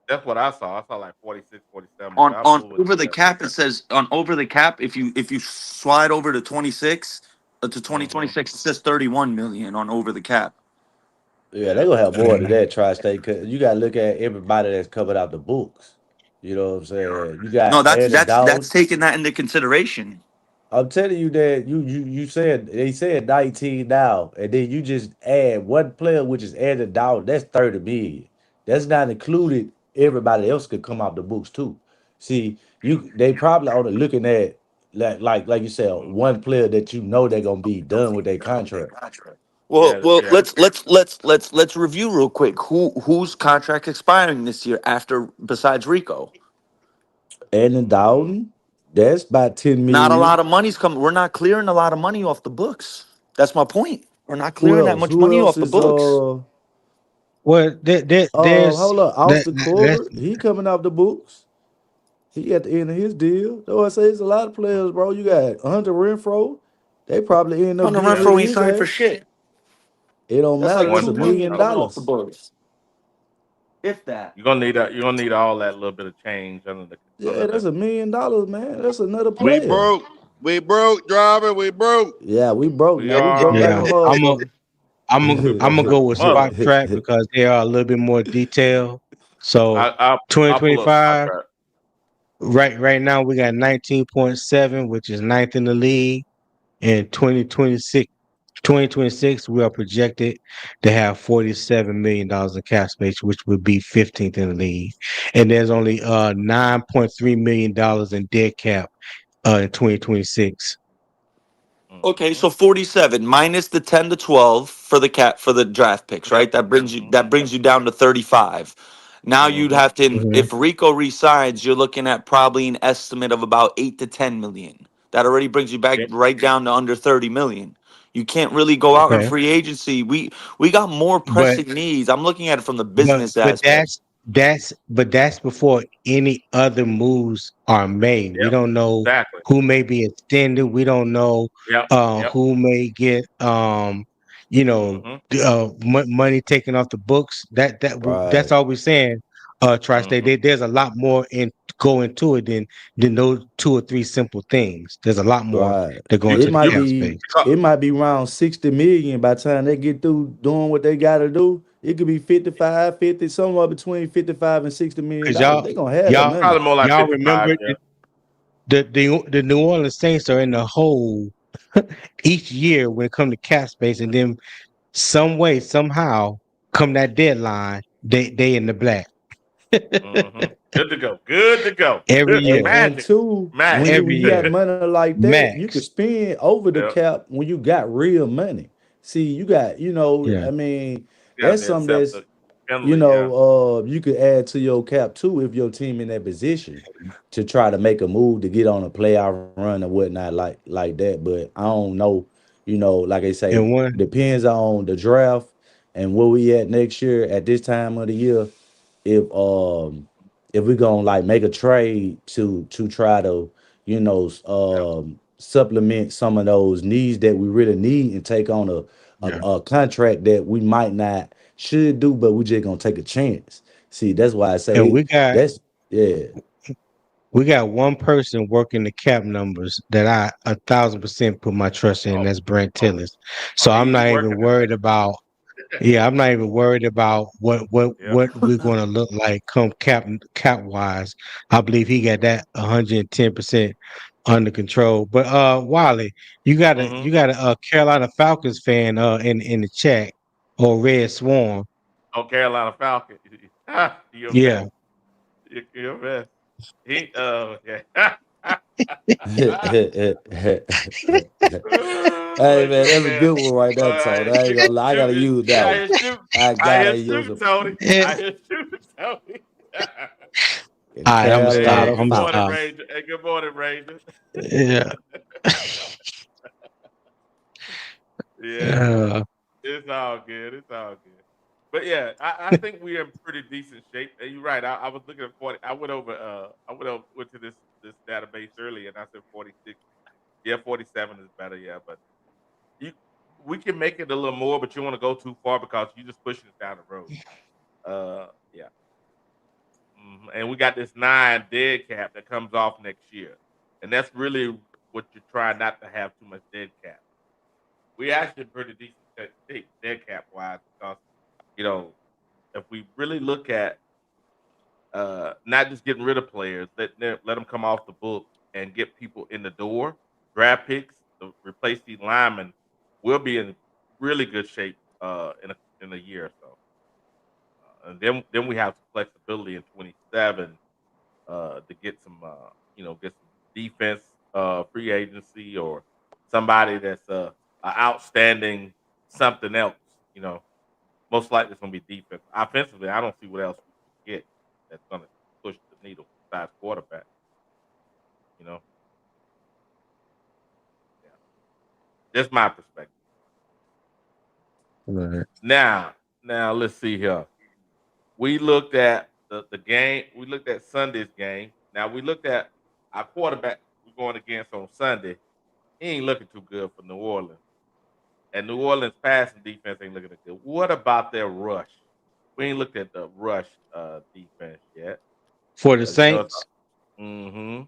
That's what I saw. I saw like 46, 47, but On I'm on bullish over on the that. cap, it says on over the cap. If you slide over to 26 to Mm-hmm. 2026, it says 31 million on over the cap. Yeah, Yeah, they gonna have that's more than that. Tri-State, cause you gotta look at everybody that's covered out the books. You know what I'm saying? You No, got Aaron that's Donald. taking that into consideration. I'm telling you that you said they said 19 now, and then you just add one player, which is Aaron Donald. That's 30 million. That's not included. Everybody else could come out the books too. See, they probably only looking at like you said, one player that you know they're gonna be done with their contract. Well, yeah, well, yeah. let's review real quick. Whose contract expiring this year after besides Rico? Aaron Donald, that's about 10 Not a lot million. of money's coming. We're not clearing a lot of money off the books. That's my point. We're not Who clearing that else? much Who money else off the is books. Well, there's Hold up, that. Austin That's Corbett, he coming off the books. He at the end of his deal. Though I say it's a lot of players, bro. You got Hunter Renfro. They probably end up Hunter getting Yeah. rid of Renfro ain't his signed for ass. shit. It don't That's matter. like That's One $2 a one. million million coming off the dollars. books, if that. You're gonna need all that little bit of change under Yeah, that's the. $1 million, man. That's another We player. broke. We broke, driver. We broke. Yeah, we broke We now. We are broke like a yeah. broke. motherfucker. We I'm gonna broke go a with mother. Spot Track because they are a little bit more detailed. So I'll pull up spot 2025, track. right now we got 19.7, which is ninth in the league. In 2026, we are projected to have $47 million in cap space, which would be 15th in the league. And there's only $9.3 million in dead cap in 2026. Okay, Mm-hmm. so 47 minus the 10 to 12 for the draft picks, Yep. right? That brings you down to 35. Now you'd Mm-hmm. have to, Mhm. if Rico resigns, you're looking at probably an estimate of about 8 to 10 million. That already brings you back Yep. right down to under 30 million. You can't really go out in Okay. free agency. We got more But pressing needs. I'm looking at it from the but business but aspect. that's before any other moves are made. We Yep. don't know Exactly. who may be extended. We don't know Yep. Yep. who may get Mm-hmm. money taken off the books. That's Right, all we're saying. Tri-State. Mm-hmm. There's a lot more go into it than those two or three simple things. There's a lot more right. that go You into It the might you cap be space. because it might be around 60 million by the time they get through doing what they gotta do. It could be 55, 50, somewhere between 55 and 60 million Cause dollars. They gonna have that y'all money. probably more like y'all 55. remember Yeah. the New Orleans Saints are in the hole each year when it comes to cap space, and then some way, somehow, come that deadline, they in the black Mm-hmm. Good to go. Good to go. every And year, and Magic. two, when Magic. you every got year, money like that, you can max. spend over the Yep. cap when you got real money. See, you got, Yeah, I mean, Yeah. that's The something that's, accept penalty. Yeah. you could add to your cap too if your team in that position to try to make a move to get on a playoff run or whatnot like that. But I don't know, like I say, and one depends on the draft and where we at next year at this time of the year if we're gonna like make a trade to try to Yep. supplement some of those needs that we really need and take on yeah, a contract that we might not should do but we just gonna take a chance. See, that's why I and say that's yeah. we got one person working the cap numbers that I 1,000% put my trust in. Oh, That's Brent oh, Tillis. So I'm he's not even working worried about. Yeah, I'm not even worried about today. what we're going to look like come cap wise. I believe he got that 110% under control. But Wally, Mm-hmm. you got a Carolina Falcons fan in the chat or Red Swarm. Oh, Carolina Falcon. You're a mess. Yeah, You're a mess. Yeah. Hey You man, a that's a mess. good one right there, Tony. I ain't gonna lie. I gotta Shoot, use get that out one. here shoot. I I gotta hear use shooting, it. Tony. yeah. I hear shooting, Tony. All right, I'm gonna stop. Hey, Carolina I'm good gonna morning, stop. Falcons. Ranger. Hey, good morning, Ranger. Yeah. Yeah, it's all good. It's all good. But yeah, I think we're in pretty decent shape. And you're right. I was looking at 40. Went to this database earlier, and I said 46. Yeah, 47 is better. Yeah, but you we can make it a little more, but you want to go too far because you're just pushing it down the road. Yeah. And we got this 9 dead cap that comes off next year, and that's really what you're trying not to have too much dead cap. We actually pretty decent shape dead cap wise because you know if we really look at not just getting rid of players, let them come off the book and get people in the door, draft picks to replace these linemen, we'll be in really good shape in a year or so. And then we have some flexibility in 27 to get some get some defense free agency or somebody that's a outstanding something else. You know, most likely it's gonna be defense. Offensively, I don't see what else we can get that's gonna push the needle besides quarterback. You know, yeah, that's my perspective. Right. Now, Now let's see here. We looked at the game. We looked at Sunday's game. Now we looked at our quarterback we're going against on Sunday. He ain't looking too good for New Orleans. And New Orleans passing defense ain't looking good. What about their rush? We ain't looked at the rush defense yet. For the Saints? Mm-hmm.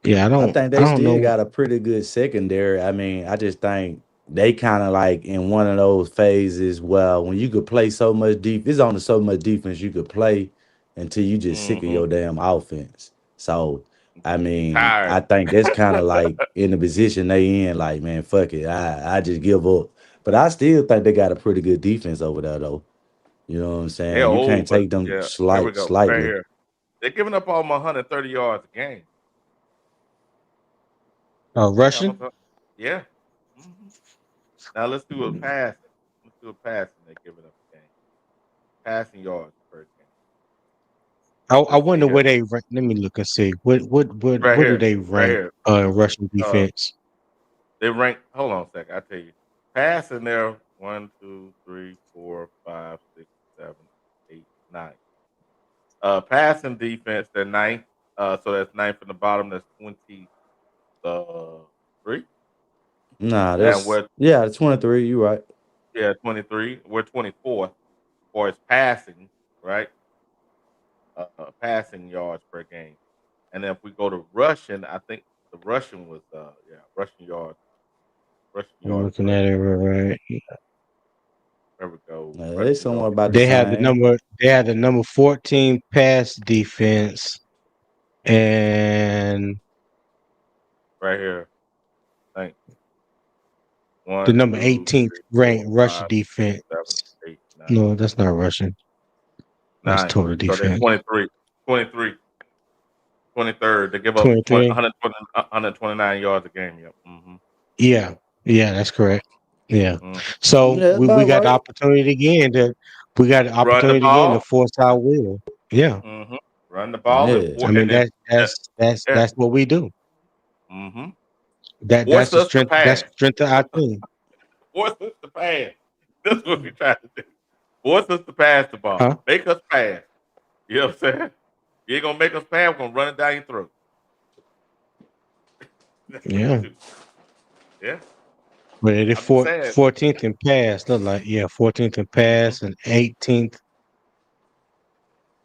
Yeah, I think they don't still know. got a pretty good secondary. I mean, I just think they kind of like in one of those phases where when you could play so much deep, it's only so much defense you could play until you just sick of your damn offense. So I mean, Tired. I think that's kind of like in the position they in, like, man, fuck it. I just give up. But I still think they got a pretty good defense over there though. You know what I'm saying? They're You old, can't but take them yeah, here we go. Right slightly. here. They're giving up almost 130 yards a game. Rushing? Yeah. Now let's do a pass. Let's do a passing. They're giving up a game. Passing yards per game. I wonder where they rank. Let me look and see. What Right do here. they Right rank rushing defense? They rank. Hold on a second. I'll tell you. Passing there 1, 2, 3, 4, 5, 6, 7, 8, 9. Passing defense, they're ninth. So that's ninth from the bottom. That's 23. Nah, And that's we're 23. You right. 23. We're 24th for its passing, right? Passing yards per game. And then if we go to rushing, I think the rushing was rushing yards. I'm looking at it right. There we go. It's somewhere about the They have the same. number. They have the number 14 pass defense, and right here. Thank you. the number 18th ranked rush defense. 7, 8, 9. No, that's not rushing. That's 9. total So defense. they're 23rd. They give up 129 yards a game. Yep. Mm-hmm. Yeah, that's correct. Yeah. Mm-hmm. So Yeah, we about got the right. opportunity again to force our will. Yeah. Mm-hmm. Run the ball. Yeah. I mean that's what we do. Mm-hmm. That's the strength. That's the strength of our team. Force us to pass. That's what we try to do. Force us to pass the ball. Huh? Make us pass. You know what I'm saying? You ain't gonna make us pass. We're gonna run it down your throat. Yeah. Yeah. But it is 14th in pass. Look like 14th in pass and 18th.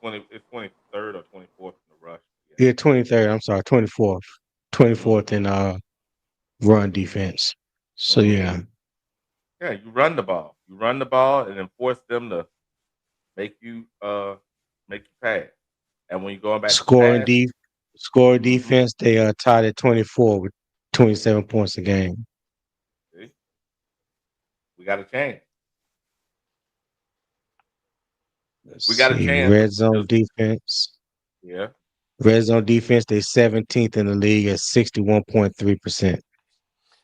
It's 23rd or 24th in the rush. Yeah, 23rd. I'm sorry, 24th. 24th in run defense. So yeah. Yeah, you run the ball. You run the ball and then force them to make you pass. And when you're going back score to defense, they are tied at 24 with 27 points a game. See? We got a chance. We got a chance. Red zone defense. Yeah. Red zone defense, they 17th in the league at 61.3%.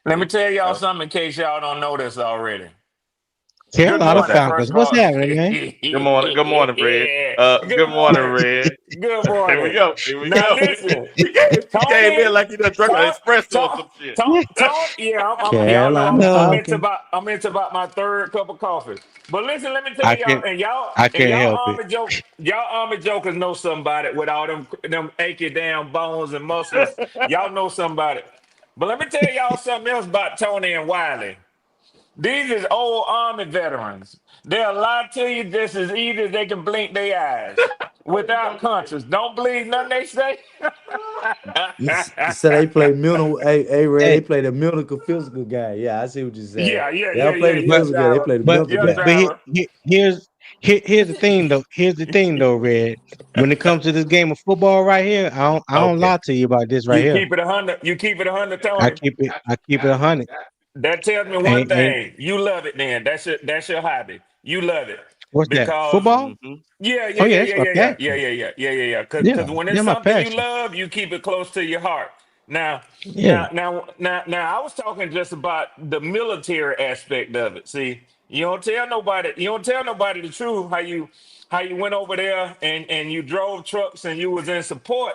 Let me tell y'all something in case y'all don't know this already. Carolina Falcons, what's happening, man? Good morning, Red. Good morning, Red. Good morning. Here we go. Now listen, he came in like he done drunk an espresso or some shit. I'm into about my third cup of coffee. But listen, let me tell y'all, I can't help it. Y'all army jokers know somebody with all them achy damn bones and muscles. Y'all know somebody. But let me tell y'all something else about Tony and Wiley. These is old Army veterans. They'll lie to you just as easy as they can blink their eyes without conscience. Don't believe nothing they say. So they play mental. They play the mental physical guy. Yeah, I see what you're saying. Yeah. They don't play the physical guy. They play the mental guy. But here's the thing though. Here's the thing though, Red. When it comes to this game of football right here, I don't lie to you about this right here. You keep it 100, Tony. I keep it 100. That tells me one thing. You love it, then. That's your hobby. You love it. What's that? Football? Yeah. Because when it's something you love, you keep it close to your heart. Now, I was talking just about the military aspect of it. See, you don't tell nobody the truth how you went over there and you drove trucks and you was in support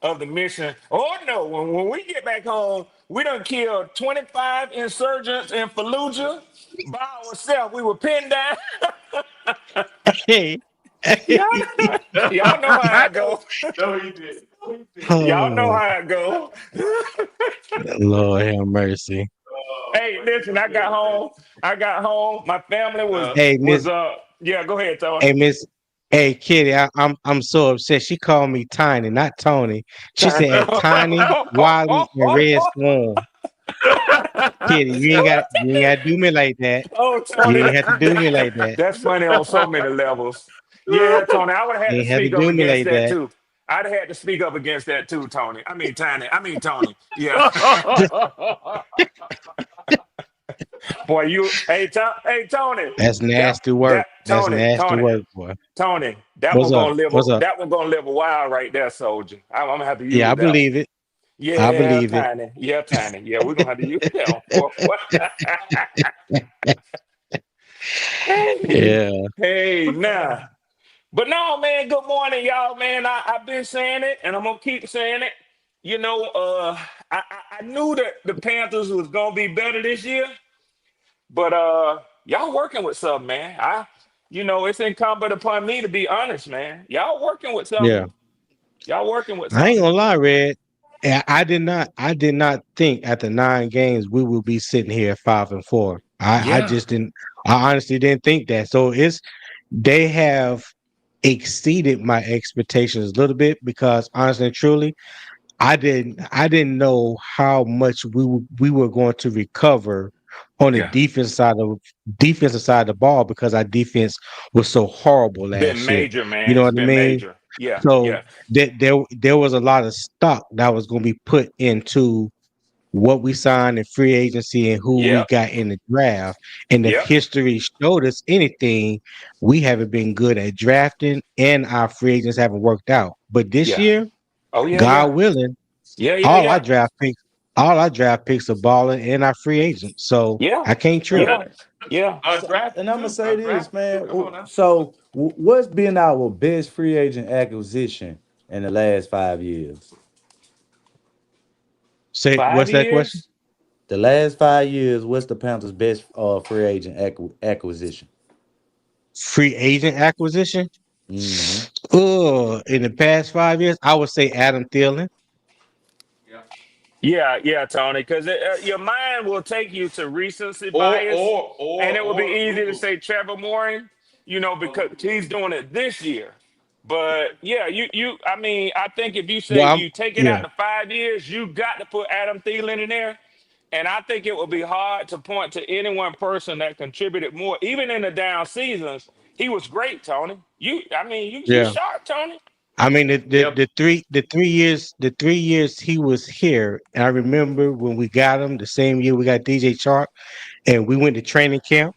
of the mission. Oh no, when we get back home, we done killed 25 insurgents in Fallujah by ourselves. We were pinned down. Hey. Y'all know how it go. No, he did. Y'all know Oh, how it go. Lord have mercy. Hey, listen, I got home. My family Hey, was Miss. yeah, go ahead, Tony. Hey, Miss. Hey, Kitty. I'm so upset. She called me Tiny, not Tony. She said Tiny, Wiley, and Red Swan. Kitty, you ain't got to do me like that. Oh, You Tony, ain't have to do me like that. that's funny on so many levels. Yeah, Tony, I would have had You to ain't have to speak up do me against like that that. too. I'd have had to speak up against that too, Tony. I mean, Tony. Yeah. Boy, hey, Tony. That's nasty work. That's nasty Tony, work, boy. Tony. That What's one up? gonna live. What's up? That one gonna live a while right there, soldier. I'm gonna have to use Yeah, I that one. believe it. I Yeah, believe it. Tiny. Yeah, Tiny. Yeah, we're gonna have to use that one. Yeah. Hey, nah. But no, man, good morning, y'all, man. I've been saying it and I'm gonna keep saying it. You know, I knew that the Panthers was gonna be better this year, but y'all working with something, man. It's incumbent upon me to be honest, man. Y'all working with Yeah. something. Y'all working with I ain't something. gonna lie, Red. I did not think after 9 games we would be sitting here at 5-4. I Yeah. just didn't. I honestly didn't think that. So they have exceeded my expectations a little bit because honestly and truly, I didn't know how much we were going to recover on the Yeah. defensive side of the ball because our defense was so horrible Been last year. major, You man. know It's what I been mean? major. Yeah, So yeah, there was a lot of stock that was going to be put into what we signed in free agency and who we yep, got in the draft. And if yep, history showed us anything, we haven't been good at drafting and our free agents haven't worked out. But this yeah. year, Oh yeah, God yeah. willing, Yeah, yeah, all our yeah. draft picks, all our draft picks are balling and our free agents. So Yeah, I can't trip. yeah, yeah. And I'm gonna say this, man. Come on now. So, what's been our best free agent acquisition in the last 5 years? Say Five what's that question? years? The last 5 years, what's the Panthers' best free agent acquisition? Free agent acquisition? Hmm. Oh, in the past 5 years, I would say Adam Thielen. Yeah. Yeah, Tony, because your mind will take you to recency Or bias, or or and it would be or easy to Google. say Trevor Mooring, Or, because he's doing it this year. But yeah, I mean, I think if you say Well, you take it out yeah, to 5 years, you got to put Adam Thielen in there. And I think it would be hard to point to any one person that contributed more. Even in the down seasons, he was great, Tony. You yeah. sharp, Tony. I mean yep. the 3 years he was here, and I remember when we got him the same year we got DJ Chark, and we went to training camp,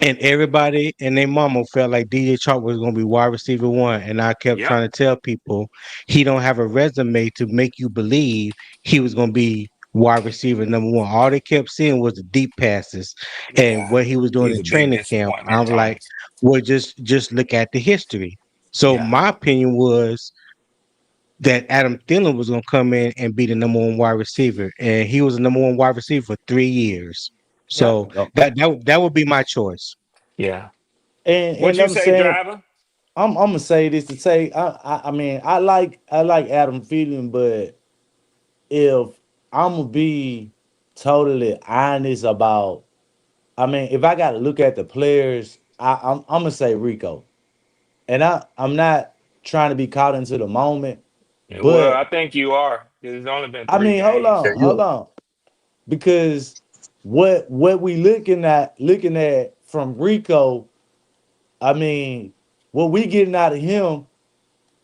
and everybody and their mama felt like DJ Chark was going to be wide receiver 1, and I kept Yep. trying to tell people he don't have a resume to make you believe he was going to be wide receiver number 1. All they kept seeing was the deep passes and Yeah. what he was doing He's in a big training camp. disappointment, I'm Tony. like, well, just look at the history. So Yeah. my opinion was that Adam Thielen was going to come in and be the number 1 wide receiver, and he was the number 1 wide receiver for 3 years. Yeah. So that would be my choice. Yeah. And What and you I'm say, saying, driver? I'm gonna say this to say, I mean, I like Adam Thielen, but if I'm gonna be totally honest about, I mean, if I got to look at the players, I'm gonna say Rico, and I'm not trying to be caught into the moment, Yeah, well, I but think you are. It's only been I 3 mean, hold games. on, hold on, because what we looking at from Rico, I mean, what we getting out of him.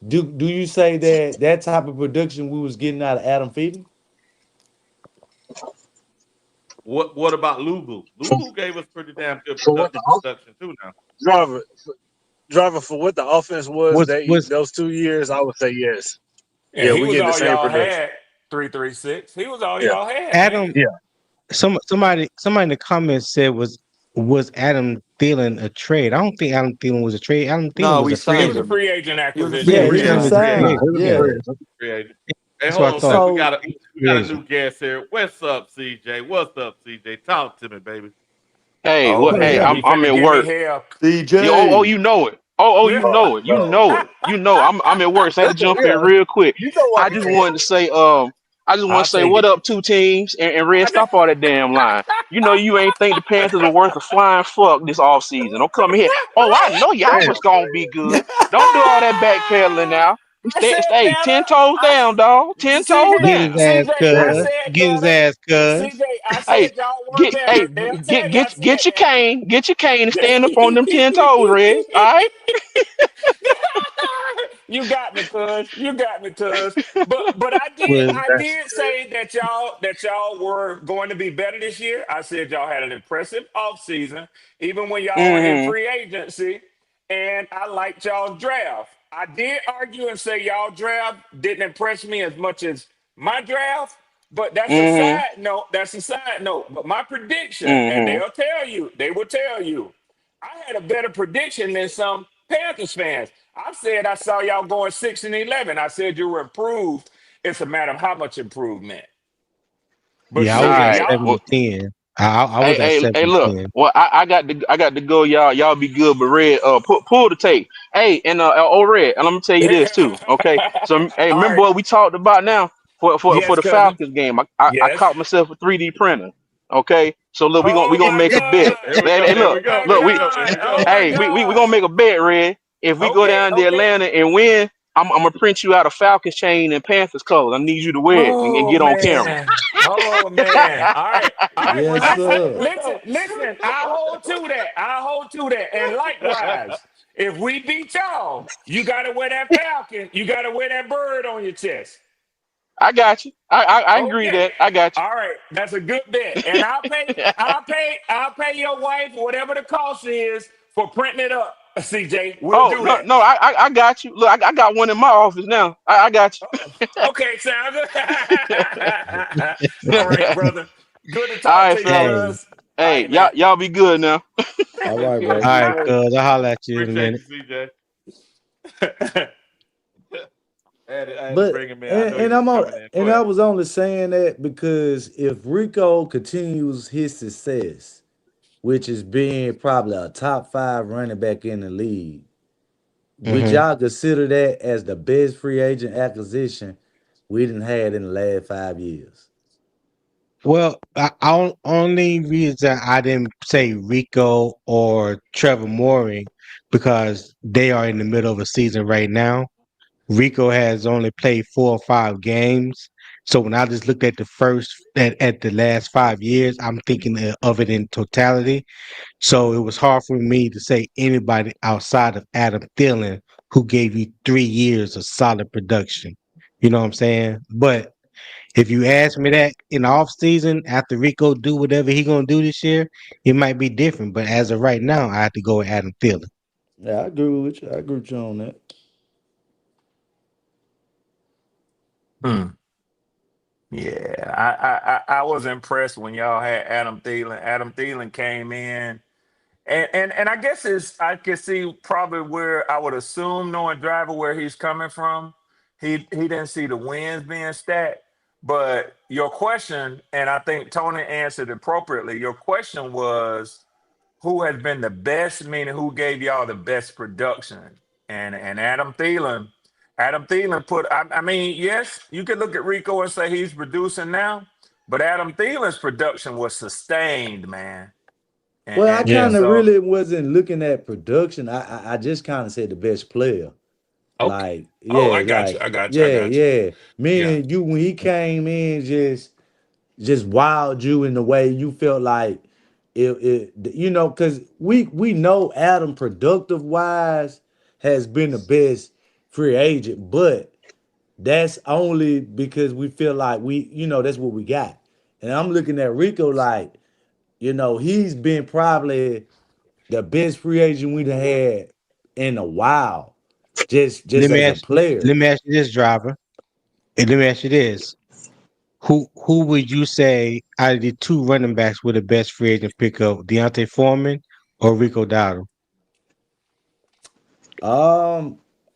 Do you say that type of production we was getting out of Adam Thielen? What about Lubu? Lubu gave us pretty damn good For what the production too now. driver driver for what the offense was Was those 2 years, I would say yes. Yeah, Yeah, he we was getting the all same y'all production. had. 336. He was all Yeah, y'all had, man. Adam? yeah. Somebody in the comments said was Adam Thielen a trade? I don't think Adam Thielen was a trade. Adam Thielen No, was we a free He signed was a agent. him. free agent He was a acquisition. free Yeah, Yeah, he he agent. signed was as a free signed. agent. Yeah. Free agent. Hey, That's hold what I on, thought. we So got a Free agent. new guest here. What's up, CJ? What's up, CJ? Talk to me, baby. Hey, Oh what? Hey, hell, I'm he I'm finna at give me work. hell. Oh, CJ. you know it. Oh, you know it. You know it. You know I'm at work. So I had to jump in Yeah, real quick. you know what I I'm just saying. wanted to say, I'll take what it. up, two teams, and Red, stop all that damn line. You know you ain't think the Panthers are worth a flying fuck this offseason. Don't come here. Oh, I know y'all Damn. was gonna be good. Don't do all that backpedaling now. We I said stay better. 10 toes down, dog. 10 toes CJ, Get his down. ass, I cuz. said Get his better. ass, cuz. CJ, I Hey, said y'all were better. They'll tell you I said get your cane, and stand up on them 10 toes, Red. All that. right. You got me, cuz. You got me, cuz. But Was I did say that y'all were going to be better this year. I said y'all had an impressive offseason, even when y'all were in Mm-hmm. free agency. And I liked y'all's draft. I did argue and say y'all draft didn't impress me as much as my draft. But that's a Mm-hmm. side note. That's a side note. But my prediction, and Mm-hmm. they will tell you, I had a better prediction than some Panthers fans. I said I saw y'all going 6-11. I said you were improved. It's a matter of how much improvement. But yeah, I All was shoot, at right. y'all. 7-10. I was at Hey, look. 7-10. Well, I got to go, y'all. Y'all be good, but Red, pull the tape. Hey, and Red, and I'm gonna tell you this too. Okay. So, hey, All remember right. what we talked about now for Yes, the cousin. Falcons game? I Yes. caught myself a 3D printer. Okay. So look, we Oh gonna my make a bet. God. Here we Hey, go. hey, Here Oh we look, go. my Here look. we go. Here God. we Oh go. my We God. gonna make a bet, Red. If we go Okay. down to Okay. Atlanta and win, I'm gonna print you out a Falcons chain and Panthers colors. I need you to wear it and Oh get on camera. man. Oh man. All right. All right. Well, yes, sir. listen. I hold to that. I hold to that. And likewise, if we beat y'all, you gotta wear that falcon. You gotta wear that bird on your chest. I got you. I agree Okay. that. I got you. All right. That's a good bet. And I'll pay your wife whatever the cost is for printing it up, CJ. We'll Oh do no, that. no, I got you. Look, I got one in my office now. I got Okay, sounds good. you. All right, brother. Good to All talk right, to you, fella. Hey, cuz. All Hey, right, man. y'all be good now. All right, all bro. right, All cuz. I'll holler at you in a Appreciate minute. you, CJ. right. I had to But bring him in. I know he and was I'm on coming in. Go and I ahead. was only saying that because if Rico continues his success, which is being probably a top 5 running back in the league, would Hmm. y'all consider that as the best free agent acquisition we done had in the last 5 years? Well, only reason I didn't say Rico or Trevor Mooring because they are in the middle of a season right now. Rico has only played 4 or 5 games. So when I just looked at at the last 5 years, I'm thinking of it in totality. So it was hard for me to say anybody outside of Adam Thielen who gave you 3 years of solid production. You know what I'm saying? But if you ask me that in the off season after Rico do whatever he gonna do this year, it might be different. But as of right now, I have to go with Adam Thielen. Yeah, I agree with you. I agree with you on that. Hmm. Yeah, I was impressed when y'all had Adam Thielen. Adam Thielen came in, and I guess I can see probably where I would assume knowing Driver where he's coming from. He didn't see the wins being stacked. But your question, and I think Tony answered appropriately. Your question was who has been the best, meaning who gave y'all the best production. And Adam Thielen put I mean, yes, you could look at Rico and say he's producing now, but Adam Thielen's production was sustained, man. And Well, I and, and kind Yeah. of so really wasn't looking at production. I just kind of said the best player. okay. Like, Oh, I yeah, got you. like, I got you. I yeah, got you. yeah. Yeah. Meaning you when he came in, just wowed you in the way you felt like because we know Adam productive wise has been the best free agent, but that's only because we feel like that's what we got. And I'm looking at Rico like, he's been probably the best free agent we've had in a while, just Let me as a ask player. let me ask you this, driver. And let me ask you this. who would you say out of the two running backs were the best free agent pickup, Deontay Foreman or Rico Dowdle?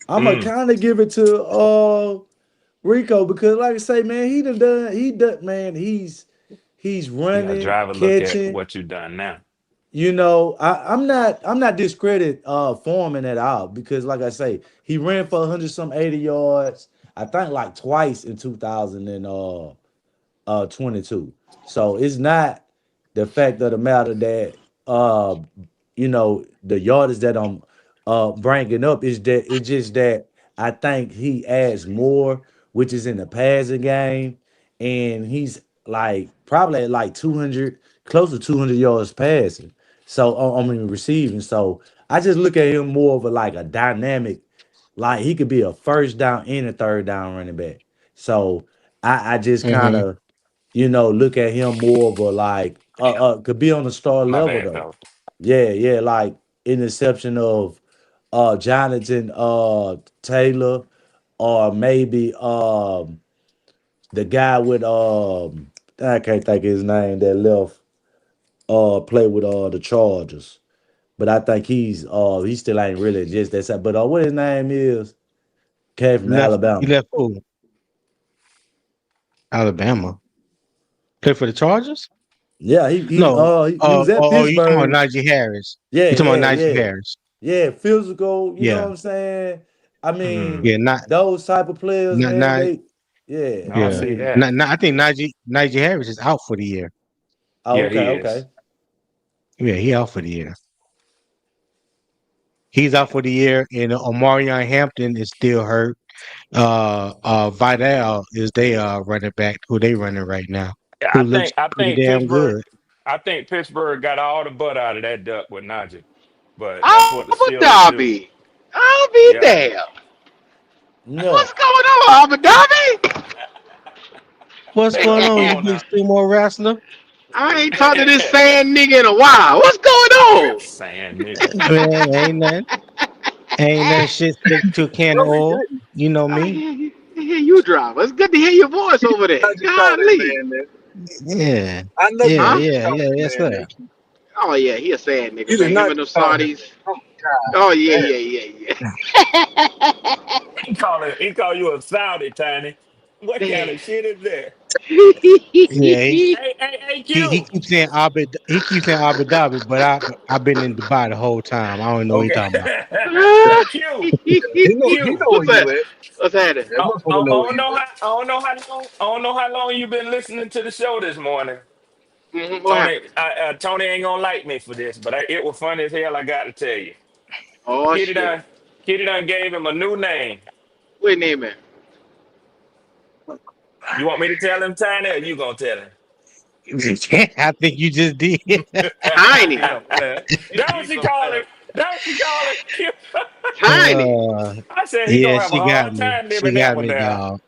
I'm gonna kind of give it to Rico because, like I say, man, he done, man. He's Yeah, running, driver, look at catching. what you done now. You know, I'm not discredit Foreman at all because, like I say, he ran for 180 yards. I think like twice in 2022. So it's not the fact of the matter that the yardage that I'm bringing up is that it's just that I think he adds more, which is in the passing game, and he's like probably at like 200, close to 200 yards passing. So I mean receiving. So I just look at him more of a dynamic, like he could be a first down and a third down running back. So I just kind of look at him more of a could be on the star My level bad, though. fellas. Yeah, like interception of Jonathan Taylor, or maybe the guy with I can't think of his name that left play with the Chargers. But I think he still ain't really just that side. But what his name is, came from He Alabama. left who? Alabama. Play for the Chargers? Yeah, he No. was at You talking about Pittsburgh. Najee Harris? Yeah, You talking about yeah, Najee yeah. Harris? Yeah, physical, you know Yeah. what I'm saying? I mean, Yeah. Not those type of players, not man, not. yeah. I I Yeah. see mean, that. I think Najee Harris is out for the year. oh, Yeah, he okay, is. okay. Yeah, he out for the year. He's out for the year, and Omarion Hampton is still hurt. Vidal is their running back who they running right now, Yeah, who looks I pretty think damn good. Pittsburgh got all the butt out of that duck with Najee. But that's what the Abu Steelers do. Dhabi. I'll be Yeah. damn. No. What's going on, Abu Dhabi? What's Hey, going come on, you on big now. sumo wrestler? I ain't talked to this sand nigga in a while. What's going on? Saying nigga. Man, ain't nothing shit stick to a can of oil. You know I me. hear you drive. It's good to hear your voice over there. Golly. Yeah, I know you Huh? yes, sir. Oh yeah, he a sand nigga, You did man. Him not and them call him. Saudis. Oh God. Oh yeah, Damn. yeah. He call you a Saudi, Tiny. What kind of shit is that? Yeah, Hey, he Q. keeps saying Abu Dhabi, but I've been in Dubai the whole time. I don't know what Okay. you're talking about. Hey, Q. He know Q. What's where you that? at. What's happening? That I motherfucker know where you at. I don't know how long you've been listening to the show this morning. What happened? Tony ain't gonna like me for this, but it was funny as hell. I got to tell you, Oh Kitty shit. done gave him a new name. What name it? You want me to tell him, Tiny, or you gonna tell him? I think you just did. Tiny. That what she call him. That what she call him. Tiny. I said he Yeah, gonna have she a got hard me. time She living that got one me, down. dog.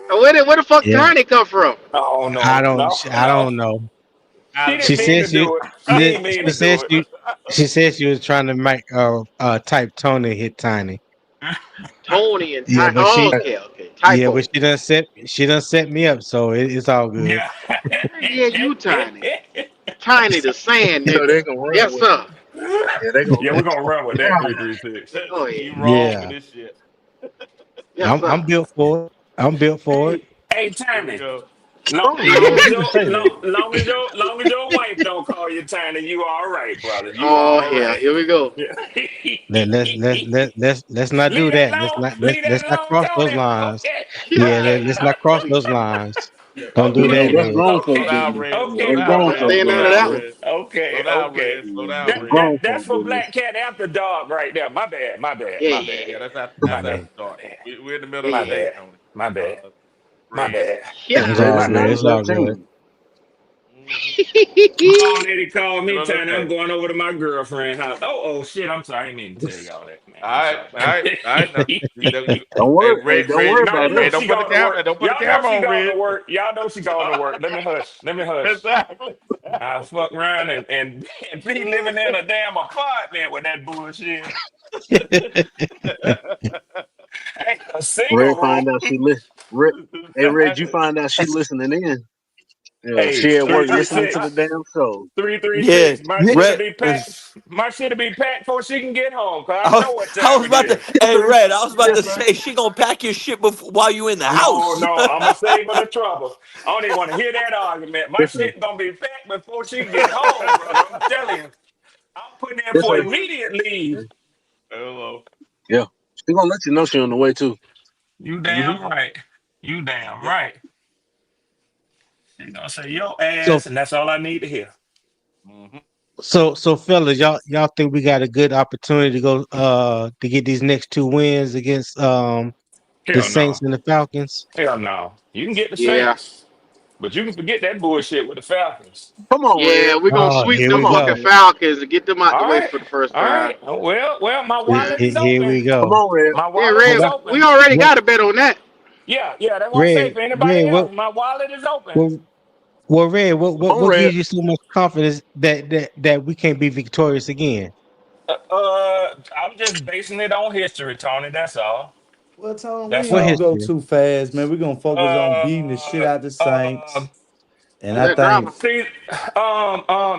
Where the fuck Yeah, Tiny come from? Oh no, I don't no. know. She She didn't mean said to do it. She didn't mean to do it. she said she was trying to make type Tony hit Tiny. Tony and Yeah, Tiny. but Oh, she okay. yeah, Typo. but she done set me up, so it's all good. Yeah. Yeah, you Tiny. Tiny the sand You know nigga. they gonna run Yes, with sir. it. Yeah, they gonna Yeah, we're gonna run with that run. 336. Oh You yeah. wrong for Yeah, this shit. Yes, sir. I'm built for it. I'm built for it. Hey, Here we Tiny. go. Long, Strong, long man. as You can say that. your wife don't call you Tiny, you all right, brother. You Oh all yeah. right. Here we go. Yeah. Let's not do Leave that that. alone. Leave that Let's not alone, cross those Tony. lines. Okay. Yeah, All right. let's not cross those lines. Don't do You know that, Okay. that's Red. grown folk Slow Okay. down, business. Red. Slow Okay. That's down, I'm grown not Red. folk saying Slow none of business, down, that man. one. Red. Okay. Slow down, Okay. Red. Slow down, That's That, Red. that grown folk that's for business. Black Cat After Dark right there. My bad. My bad. Yeah, My yeah, bad. Yeah, My that's bad. after dark. We're in the middle yeah, of the yeah. day, My bad. Tony. My bad. My Red. bad. Yeah. It's Red all My is good. bad. It's all 9/13. good. My old lady called me, Middle of the Tiny. I'm day. going over to my girlfriend's house. Oh shit. I'm sorry. I didn't mean to tell y'all that, man. All I'm right, sorry. all right, all right. Now, Don't hey, worry. Hey, don't worry Y'all about know Red, that. don't she put the going to camera, work. don't put the Y'all know camera she on, going to Red. work. Y'all know she going to work. Let me hush. Let me hush. Exactly. I fuck around and be living in a damn apartment with that bullshit. Ain't a single Red room. find out she listen. Red, hey, Red, you find out she listening in. Yeah, Hey, she at work listening to the 336. damn show. 336. My shit'll Red. be packed. My shit'll be packed before she can get home. Cause I I was, know what I time was it about to. is. Hey, Red. I was about to 336. say she gonna pack your shit while you in the No, house. no, I'm gonna save her the trouble. I don't even want to hear that argument. My This ain't shit gonna be packed before she get home, brother. I'm telling you. I'm putting in this for ain't immediate leave. Hello. yeah. She gonna let you know she on the way too. You Mm-hmm. damn right. You damn Yep. right. She gonna say your So ass, and that's all I need to hear. Mm-hmm. so fellas, y'all think we got a good opportunity to go to get these next 2 wins against the Hell no. Saints and the Falcons? Hell no. You can get the Yeah, Saints, but you can forget that bullshit with the Falcons. Come on, yeah, Red. we're gonna Oh, sweep here them Come we on, go. fucking Red. Falcons and get them out the All way right. for the first All time. right. Well, my Here, wallet is here we open. Come go. on, Red. My Yeah, wallet is Red, What we open. already what got a bet on that. Yeah, that's what I say. Red, For anybody Red, else, my wallet is open. what well, Red, Come on, what Red. gives you so much confidence that we can't be victorious again? I'm just basing it on history, Tony. That's all. Well, Tom, we That's ain't What gonna all. go history? too fast, man. We're gonna focus on beating the shit Uh, out the uh, Saints. And I That think, driver. see,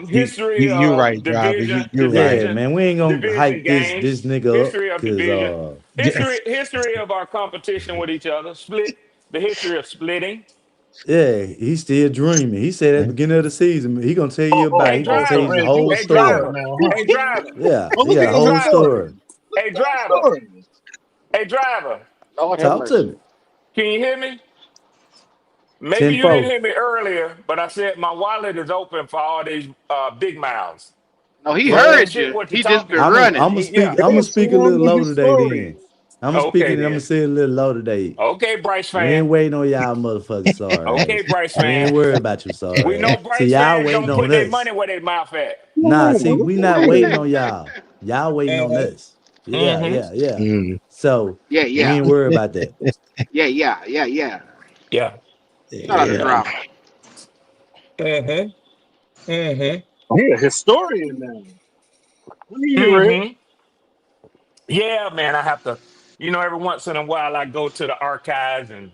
history You're of right, driver. division, You're right. yeah, division, man, we ain't gonna division hype this games, nigga up history of because division, history of our competition with each other, the history of splitting. yeah, he's still dreaming. He said at the beginning of the season, he gonna tell you about. Hey, He gonna tell So you driver. the Red, you whole a Hey, starter story. driver. now, huh? Hey, driver. Yeah, Oh, he look got at a his Hey, whole driver. story. story. Look Hey, at his driver. story. Hey, driver. Lord have Talk to mercy. me. Can you hear me? Maybe you didn't 10-4. hear me earlier, but I said my wallet is open for all these big mouths. No, he So Well, heard legit you. what you're He just talking. been I'm running. gonna speak. Yeah. I'm gonna Damn, so speak a long little with low his today. story. Then I'm gonna speak Okay it. I'm gonna then. say a little low today. Okay, Bryce We fan. ain't waiting on y'all motherfucking sorry Okay, ass. Bryce We ain't fan. worried about you We sorry ass. know See, Bryce y'all fans waiting don't on put their us. money where their mouth at. Nah, see, we not waiting on y'all. Y'all waiting on Mm-hmm. us. Yeah, Mm-hmm. yeah, yeah. Mm, So Yeah, we yeah. ain't worried about that. Yeah. Yeah. Shout out to yeah. driver. Mm-hmm. Mm-hmm. He a historian now. Look at you, Red. Mm-hmm. Yeah, man. I have to, every once in a while I go to the archives and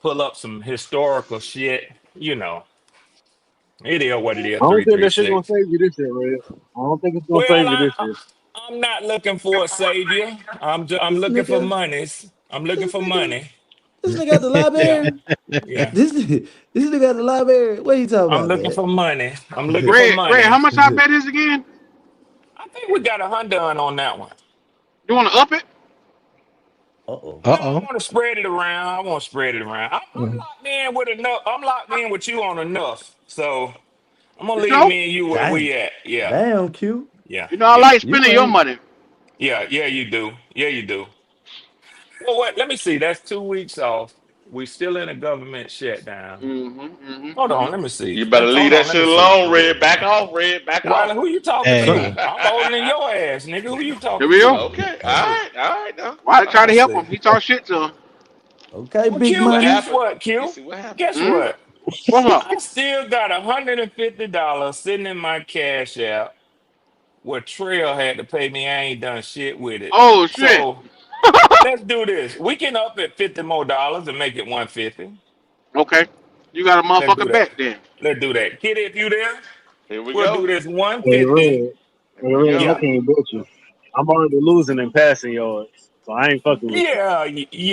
pull up some historical shit. It is what it is, I don't think that shit gonna 336. save you this year, Red. I don't think it's gonna Well, save you this year. I'm not looking for a savior. I'm This looking for nigga, monies. I'm looking this for nigga, money. this nigga at the Yeah, library. yeah. This nigga at the library. What you talking I'm about, looking man? for money. I'm looking for Red, how money. much our bet is again? I think we got a Honda on that one. You wanna up it? Uh-oh. No, I Uh-oh. want to spread it around. I want to spread it around. I'm locked in with enough. I'm locked in with you on enough. So I'm gonna You leave sure? me and you where Damn. we at. Yeah, Damn, Q. yeah, You know I yeah, like You spending your ain't money. yeah. You do. Yeah, you do. Well, what? Let me see. That's 2 weeks off. We still in a government shutdown. Hold on. Let me see. You better leave Hold that on. Let shit me see. alone, Red. Back off, Red. Back Wiley, off. who you talking so, to? Hey. I'm older than your ass, nigga. Who you Here talking we go. to? Okay. All right now. Why try to Let's help see. him? He talk shit to him. okay, Well, big Q, What money. guess happened? what, You Q? see what happened? Guess what? What's up? I still got $150 sitting in my cash app where Trail had to pay me. I ain't done shit with it. Oh shit. So let's do this. We can up it $50 more and make it 150. Okay. You got a Let's do motherfucker that. bet then. Let's do that. Kitty, if you there, Here we we'll do go. this Hey, 150. Red. Here Hey, we Red, I go. Yeah. can't bet you. I'm already losing in passing yards, so I ain't fucking with you. Yeah,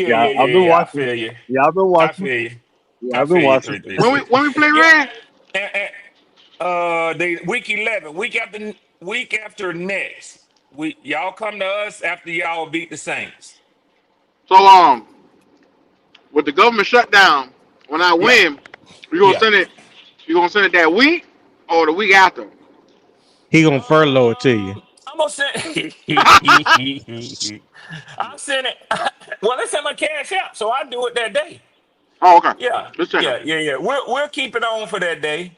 Yeah, I've been yeah. I watching. feel you. Yeah, I've been I watching. feel you. Yeah, I I've been feel you, watching. When we 336. when we play Yeah. red? The week 11, week after next. Y'all come to us after y'all beat the Saints. So with the government shutdown, when I Yeah, win, you gonna yeah. send it that week or the week after? He gonna furlough it to you. I'm gonna send. I'll send it. Well, let's send my cash out, so I do it that day. Oh, okay. Yeah, Just checking. yeah. We'll keep it on for that day.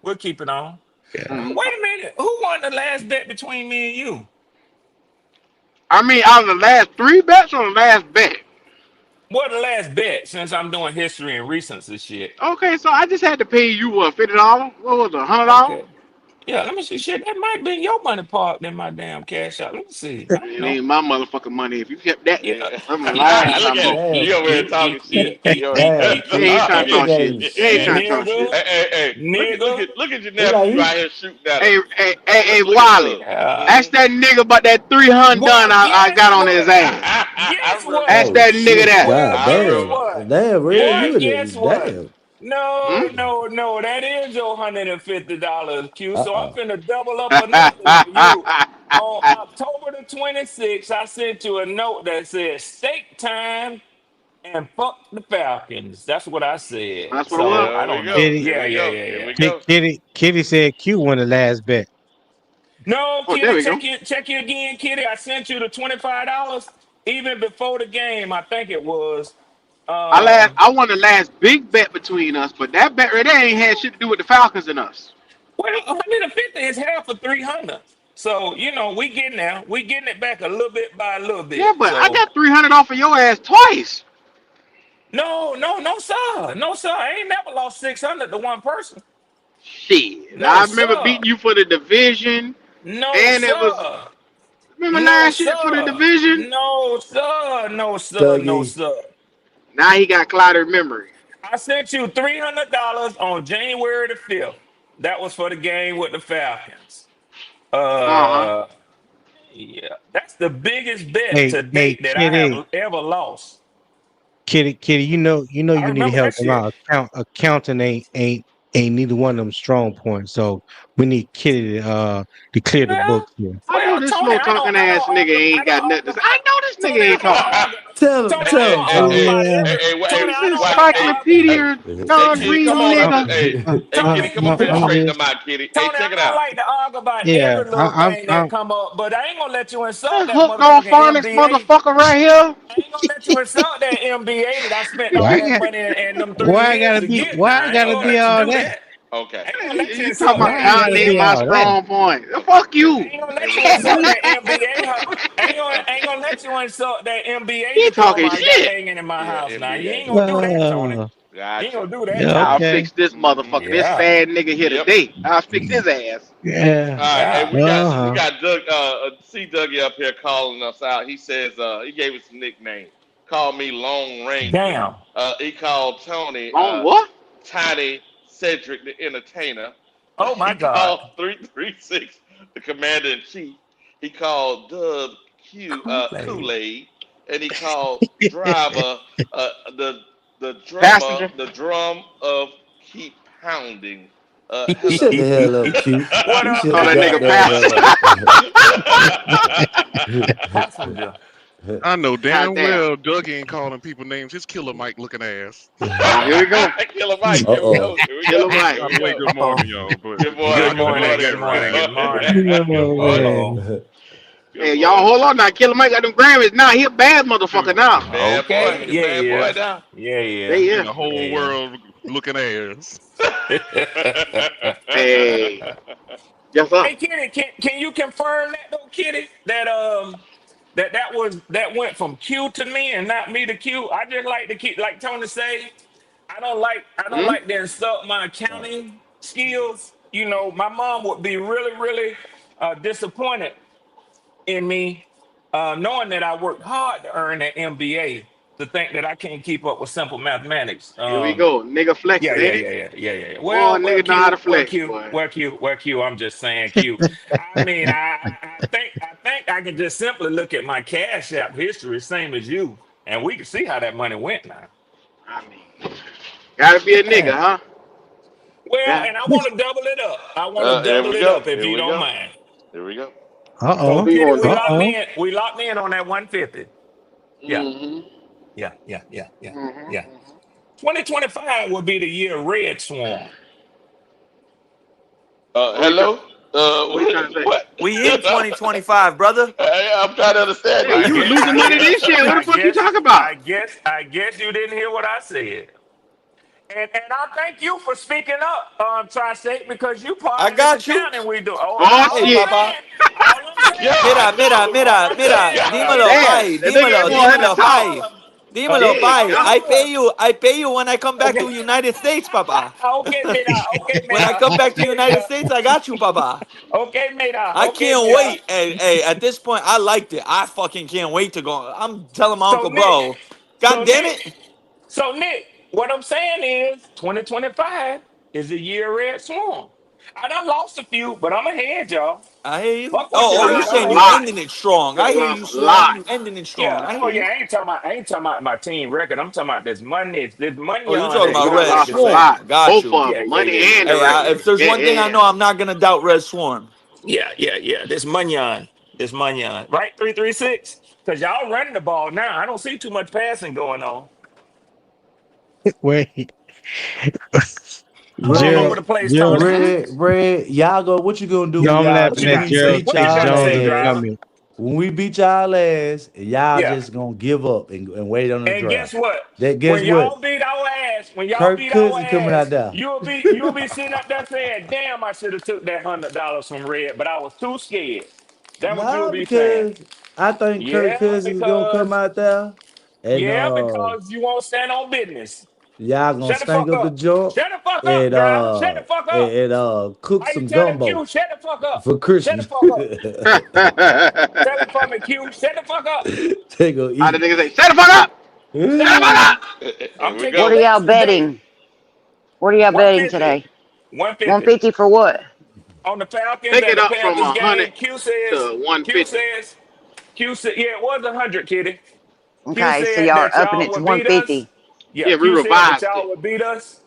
We'll keep it on. Yeah. hmm Wait a minute. Who won the last bet between me and you? I mean, out of the last three bets or the last bet? What the last bet? Since I'm doing history and recency shit. Okay, so I just had to pay you what, $50? What was it, $100? Okay. Yeah, let me see. Shit, that might be your money parked in my damn cash out. Let me see. I don't It know. ain't my motherfucking money. If you kept that Yeah. there, I'm gonna lie Look some at more. it. Damn, He over here talking shit. He over damn, He ain't kid. trying to That talk nigga shit. ain't He ain't trying to shit. talk shit. Hey, Nigga. look at your He like nephew he. out here shooting at us. Hey, Look at Wally. Doug. Ask that nigga about that 300 Boy, done I guess got on his what? ass. I Guess remember. what? Ask Oh that nigga shit! that. Well, God I guess damn, remember. what? damn, Red, Yeah. Boy, you in guess it? what? Damn. No, Hmm? no, no. That is your $150 Q. So I'm Uh finna double up another one for you. On October the 26th, I sent you a note that said steak time and fuck the Falcons. That's what I said. That's what it was. So I Here we don't know. go. Kitty, Here Yeah, we yeah, go. yeah, Here yeah. we go. Kitty said Q won the last bet. No, Oh, there Kitty, we go. check you again, Kitty. I sent you the $25 even before the game. I think it was. Um, I won the last big bet between us, but that bet right there ain't had shit to do with the Falcons and us. well, 150 is half of 300. So we getting there. We getting it back a little bit by a little Yeah, bit. but I So got 300 off of your ass twice. no, no, sir, no, sir. I ain't never lost 600 to one person. Shit. No, I remember sir. beating you for the division, No, and it was sir. remember No, last year for the sir. division. No, sir. No, sir. No, Dougie. sir. Now he got clouded memory. I sent you $300 on January the 5th. That was for the game with the Falcons. Uh huh. Uh, yeah, that's the biggest bet to Hey, date that I Kitty, have ever lost. Kitty, I you need remember help that them shit. out. Accounting ain't neither one of them strong points. So we need Kitty to clear the Well, books here. I know this Tony, slow talking ass nigga ain't got nothing to say. I know this nigga Tony, I ain't don't talking. argue. Tell him, Tony, I tell don't him, argue Tony. about Yeah. every. Tony, He's I an don't like to argue. encyclopedia Hey, non Kitty, reading come on up. nigga. Hey, Kitty, Tony, come up here and I'm straighten just them out, Kitty. Hey, Tony, check I it don't out. like to argue about yeah. every little thing that I'm come up, but I ain't gonna let you insult This that hooked on motherfucking phonics MBA. motherfucker right here. I ain't gonna let you insult that MBA that I spent all why I that got money and them 3 years to get. why Now I I ain't gotta gonna be let you all do that? that. Okay. I ain't gonna let you You talking insult about that Why I counting gotta ain't be MBA. my all that? strong point. Fuck I you. ain't gonna let you insult that MBA. I ain't gonna let you insult that MBA He talking diploma I got shit. hanging in my Yeah, house. Now you ain't NBA. gonna do that, Tony. You ain't Gotcha. gonna do that, Yeah, I'll Tony. okay. fix this Mm-hmm. motherfucker. This Yeah, fat nigga here Yep. today. I'll fix his ass. Yeah. All right. Hey, yeah. we Uh-huh. got Doug. See Dougie up here calling us out. He says he gave us a nickname. Called me Lone Ranger. Damn. He called Tony On what? Tiny Cedric the Entertainer. Oh my He God. called 336 the Commander in Chief. He called Dub Q Kool-Aid. Kool-Aid, and he called Driver the drummer, Passenger. the drum of Keep Pounding. Shut Hello. the hell up, Q. What You up, shut Call the that nigga goddamn hell passenger. up. passenger? I know God damn damn. well Doug ain't calling people names. His Killer Mike looking ass. Oh, here we go. Killer Mike. Here we Uh-oh. go. Here we go. Killer Mike. Here By we the way, go. good Uh morning, y'all. But Good morning. yeah, I Good got to Good get morning. morning. Good that morning. right. Good morning. Good Oh, morning. Uh man. oh. Good Hey, y'all morning. hold on now. Killer Mike got them Grammys now. He a bad motherfucker now. Bad boy. Okay. You Yeah, bad he boy is. now. Yeah, They yeah. In yeah. the whole Yeah, world looking ass. yeah. Hey. Yes, sir. Hey, Kitty, can you confirm that though, Kitty? That went from Q to me and not me to Q. I just like to keep, like Tony say, I don't Hmm? like to insult my accounting skills. My mom would be really, really disappointed in me, knowing that I worked hard to earn that MBA. To think that I can't keep up with simple mathematics. Here we go. Nigga Yeah, flexing, yeah, ain't it? yeah, yeah, yeah, yeah. Boy, Well, nigga know how to Q, well, flex, Q, boy. well, Q, well, Q. I'm just saying, Q. I mean, I think I can just simply look at my Cash App history, same as you, and we can see how that money went now. I mean, gotta be a nigga, Damn. huh? Well, Yeah. and I want to double it up. I want to Here double we it go. up if Here you we don't go. mind. Here we go. So, Uh-oh. We Kitty, gonna we do. locked Uh-oh. in. We locked in on that 150. Yeah, Mm-hmm. yeah, yeah, yeah, yeah, Mm-hmm. yeah. 2025 will be the year Red Swarm. What you try, Hello. what you trying to say? What? We in 2025, brother. I'm trying to understand Nigga, I this. you was guess, losing I money guess, this year. What the I fuck you guess, talking about? I guess you didn't hear what I said. And I thank you for speaking up, Tri-State, because you part I of this got you. accounting we do. Oh, Oh all Hey, I'm shit. Papa. saying, all I'm saying, God, Mira, mira, all mira, I'm mira. saying, God, Dímelo, Damn. bye. The nigga Dímelo, ain't want her to dímelo, talk. bye. Dímelo, Yeah, bye. yeah. I pay you when I come back to United States, Papa. Okay, mira. Okay, When I mira. come back to Okay, United mira. States, I got you, Papa. Okay, mira. I Okay, can't mira. wait. Hey, at this point, I liked it. I fucking can't wait to go. I'm telling my So uncle, Nick, bro. God damn it. what I'm saying is 2025 is the year of Red Swarm. I done lost a few, but I'm ahead, y'all. I hear you. Fuck what you Oh, Should have you heard. lost I'm a saying you ahead. lot. ending it strong. Should I have hear lost you, a Swarm. lot. You ending it strong. Yeah. I Oh hear yeah. you. I ain't talking about my team record. I'm talking about this money. This money Oh, you on talking that Yeah, about should going have Red like lost you a say. Swarm. lot. Got Both you. of Yeah, them, yeah, money yeah, and yeah, the Hey, yeah, record. yeah, if there's Yeah, one thing I yeah. know, I'm not gonna doubt Red Swarm. yeah. This money on. This money on. Right, 336. Because y'all running the ball now. I don't see too much passing going on. Wait, I'm all over Gerald, the place, Gerald, Tony. Red, y'all go. What you gonna do yo, when I'm y'all What laughing you when at got we to say? Gerald beat What you Chris got y'all to Jones say, in the ass? Driver? comment. When we beat y'all ass, and y'all Yeah. just gonna give up and wait on the And guess draft. what? That guess When what? y'all beat our ass, Kirk Cousins coming out there. you'll be sitting up there saying, "Damn, I should have took that $100 from Red, but I was too scared." That's what you'll Nah, be saying. because I think Kirk Yeah, Cousins is gonna come out there, and because you won't stand on business. y'all gonna Shut the stank fuck up the up. joint Shut the fuck up, and driver. Shut the fuck up. cook Why you some telling gumbo Q? Shut the fuck up. for Shut the Christmas. fuck up. Tell him for me, Q. Shut the fuck up. They gonna How the eat. niggas say, shut the fuck up! Shut the fuck up! I'm Here we taking What go. are bets y'all today. betting? What are y'all betting 150. today? 150. 150 for what? On the Falcons Take and it the up from Panthers 100 game, Q says, to Q 150. says, Q said, yeah, it was 100, Kitty. Q Okay, so said y'all are that upping y'all it to would beat us. 150. Yeah, Yeah, we Q said that revised y'all it. would beat us.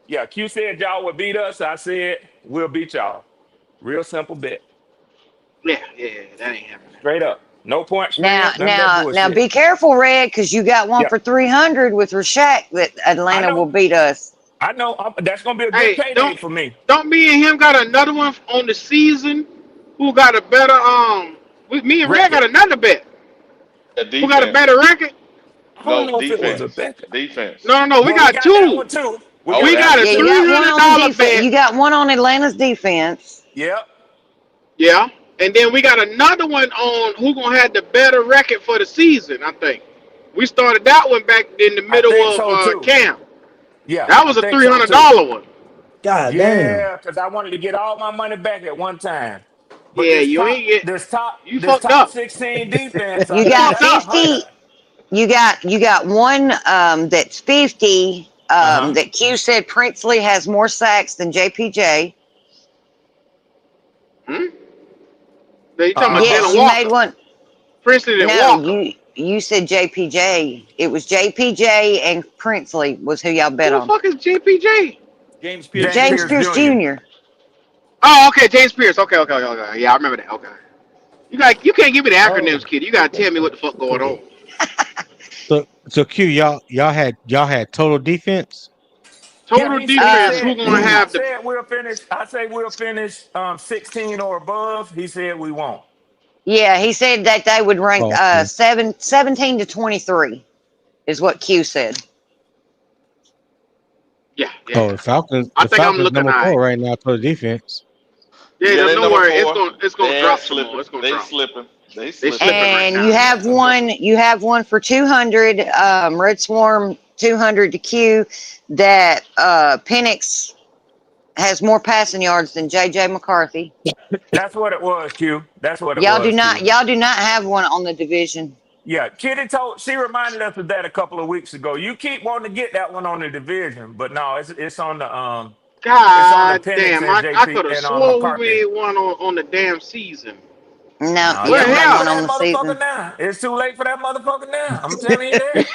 Yeah, Q said y'all would beat us. I said, we'll beat y'all. Real simple bet. Yeah, that ain't happening. Straight up. No point Now, spread, none of that now, now, bullshit. be careful, Red, because you got one Yeah, for 300 with Rashak that I Atlanta will know. beat us. I know. That's going to be a good Hey, payday for me. don't me and him got another one on the season? Who got a better me and Red Record. got another bet. A Who got a defense. better record? I don't No, know if it was a defense. bet. Defense. No. We Well, we got got that two. one too. We Oh, got We that got one a Yeah, you too. got one on the $300 defense. bet. You got one on Atlanta's defense. Yep. Yeah. And then we got another one on who gonna have the better record for the season, I think. We started that one back in the I middle think of so too. camp. Yeah, That I was a think so too. $300 one. God damn. Yeah, because I wanted to get all my money back at one time. But Yeah, you ain't get you this fucked top up. 16 defense, I You You got got fucked that up. 50. 100. You got one that's 50. Uh-huh. That Q said Princely has more sacks than JPJ. Hmm? You talking about Yes, Jalen you made Walker. one. Princeton and No, Walker. you said JPJ. It was JPJ and Princely was who y'all bet Who the on. fuck is JPJ? James Pierce James James Jr. Pierce Pierce Jr. Jr. Oh, okay, James Pierce. Okay. Yeah, I remember that. Okay. You can't give me the acronyms, Oh, kid. You gotta tell me what the fuck going on. So Q, y'all had total defense. Yeah, Total he defense, said who gonna I have the said we'll finish. I say we'll finish 16 or above. He said we won't. Yeah, he said that they would rank Oh, okay. 17 to 23 is what Q said. Oh, the Falcons. I The think I'm Falcons looking number high. 4 right now total defense. Yeah, Yeah, they don't number worry. It's 4. gonna They are drop some more. slipping. It's gonna They drop. slipping. They They slipping. slipping right And you now. have one. You have one for 200. Red Swarm 200 to Q. That Penix has more passing yards than JJ McCarthy. That's what it was, Q. That's what it Y'all do was, not. Q. Y'all do not have one on the division. Yeah, Kitty she reminded us of that a couple of weeks ago. You keep wanting to get that one on the division, but no, it's on the God Penix damn, and I JP could have and on swore we McCarthy. made one on the damn season. No, No, you it's Where don't too have late for one hell? on that the motherfucker season. now. It's too late for that motherfucker now. I'm telling you that.